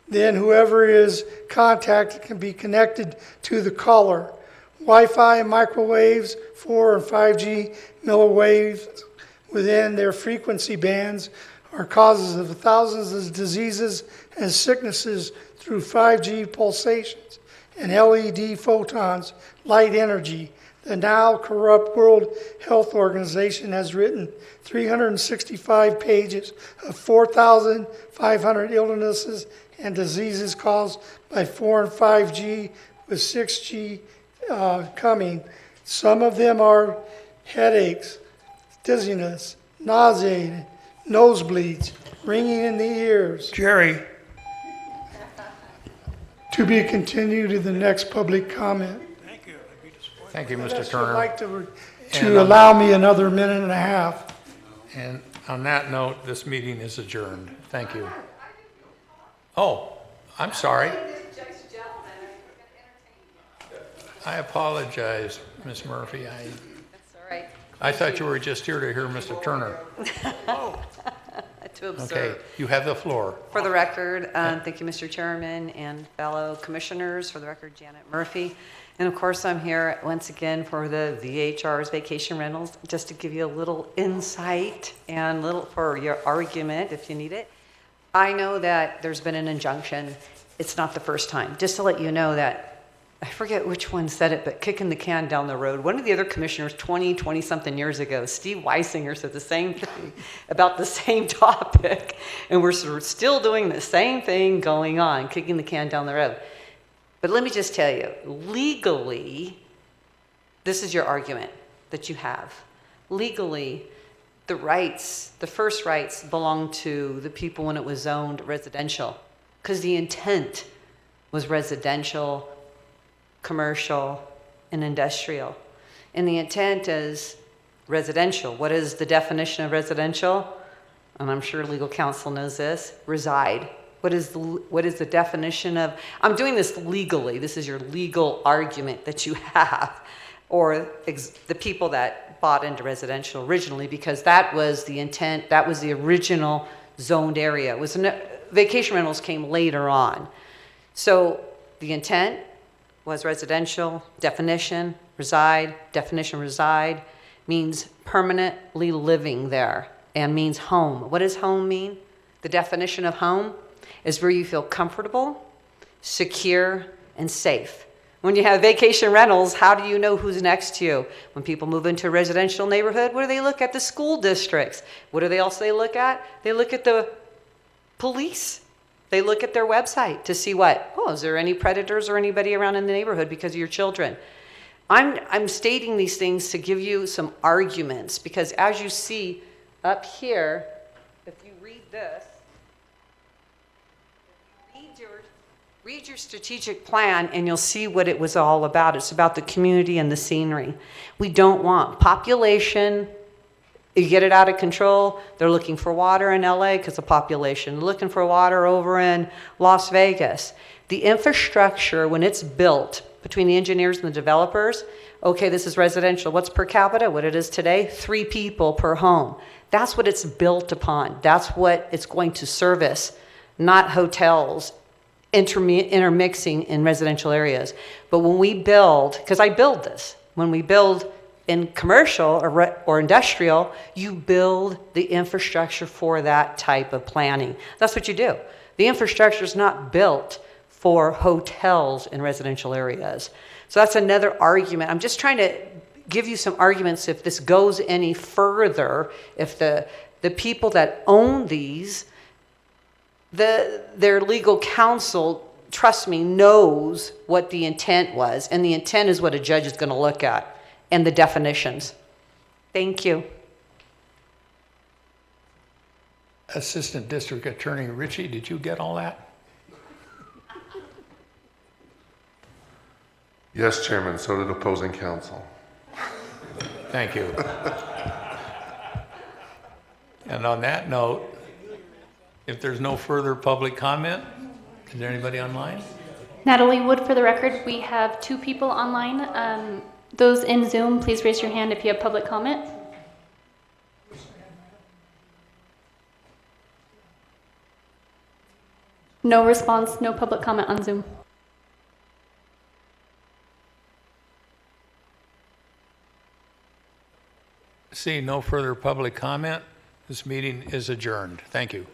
Then whoever is contacted can be connected to the caller. Wi-Fi, microwaves, 4 and 5G milliwaves within their frequency bands are causes of thousands of diseases and sicknesses through 5G pulsations and LED photons, light energy. The now corrupt World Health Organization has written 365 pages of 4,500 illnesses and diseases caused by 4 and 5G, with 6G coming. Some of them are headaches, dizziness, nausea, nosebleeds, ringing in the ears. Jerry, To be continued to the next public comment. Thank you, Mr. I'd Turner. like to And on allow me another minute and a half. And on that note, this meeting is adjourned. Thank you. Oh, I'm sorry. I apologize, Ms. Murphy. That's all right. I thought you were just here to hear Mr. Turner. To observe. Okay, you have the floor. For the record, thank you, Mr. Chairman and fellow commissioners. For the record, Janet Murphy. And of course, I'm here once again for the VHR's vacation rentals, just to give you a little insight and little for your argument if you need it. I know that there's been an injunction. It's not the first time. Just to let you know that, I forget which one said it, but kicking the can down the road. One of the other commissioners 20-something years ago, Steve Weisinger, said the same thing about the same topic. And we're still doing the same thing going on, kicking the can down the road. But let me just tell you, legally, this is your argument that you have. Legally, the rights, the first rights belonged to the people when it was zoned residential, because the intent was residential, commercial, and industrial. And the intent is residential. What is the definition of residential? And I'm sure legal counsel knows this, reside. What is the definition of, I'm doing this legally, this is your legal argument that you have, or the people that bought into residential originally, because that was the intent, that was the original zoned area. Vacation rentals came later on. So the intent was residential, definition, reside means permanently living there, and means home. What does home mean? The definition of home is where you feel comfortable, secure, and safe. When you have vacation rentals, how do you know who's next to you? When people move into a residential neighborhood, what do they look at? The school districts. What do they also look at? They look at the police. They look at their website to see what? Oh, is there any predators or anybody around in the neighborhood because of your children? I'm stating these things to give you some arguments, because as you see up here, if you read this, read your strategic plan and you'll see what it was all about. It's about the community and the scenery. We don't want population. You get it out of control. They're looking for water in LA because of population. They're looking for water over in Las Vegas. The infrastructure, when it's built between the engineers and the developers, okay, this is residential. What's per capita? What it is today? 3 people per home. That's what it's built upon. That's what it's going to service, not hotels intermixing in residential areas. But when we build, because I build this, when we build in commercial or industrial, you build the infrastructure for that type of planning. That's what you do. The infrastructure is not built for hotels in residential areas. So that's another argument. I'm just trying to give you some arguments if this goes any further, if the people that own these, their legal counsel, trust me, knows what the intent was, and the intent is what a judge is going to look at, and the definitions. Thank you. Assistant District Attorney Ritchie, did you get all that? Yes, Chairman, so did opposing counsel. Thank you. And on that note, if there's no further public comment, is there anybody online? Natalie Wood, for the record, we have 2 people online. Those in Zoom, please raise your hand if you have public comment. No response, no public comment on Zoom. Seeing no further public comment, this meeting is adjourned. Thank you.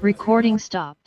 Recording stopped.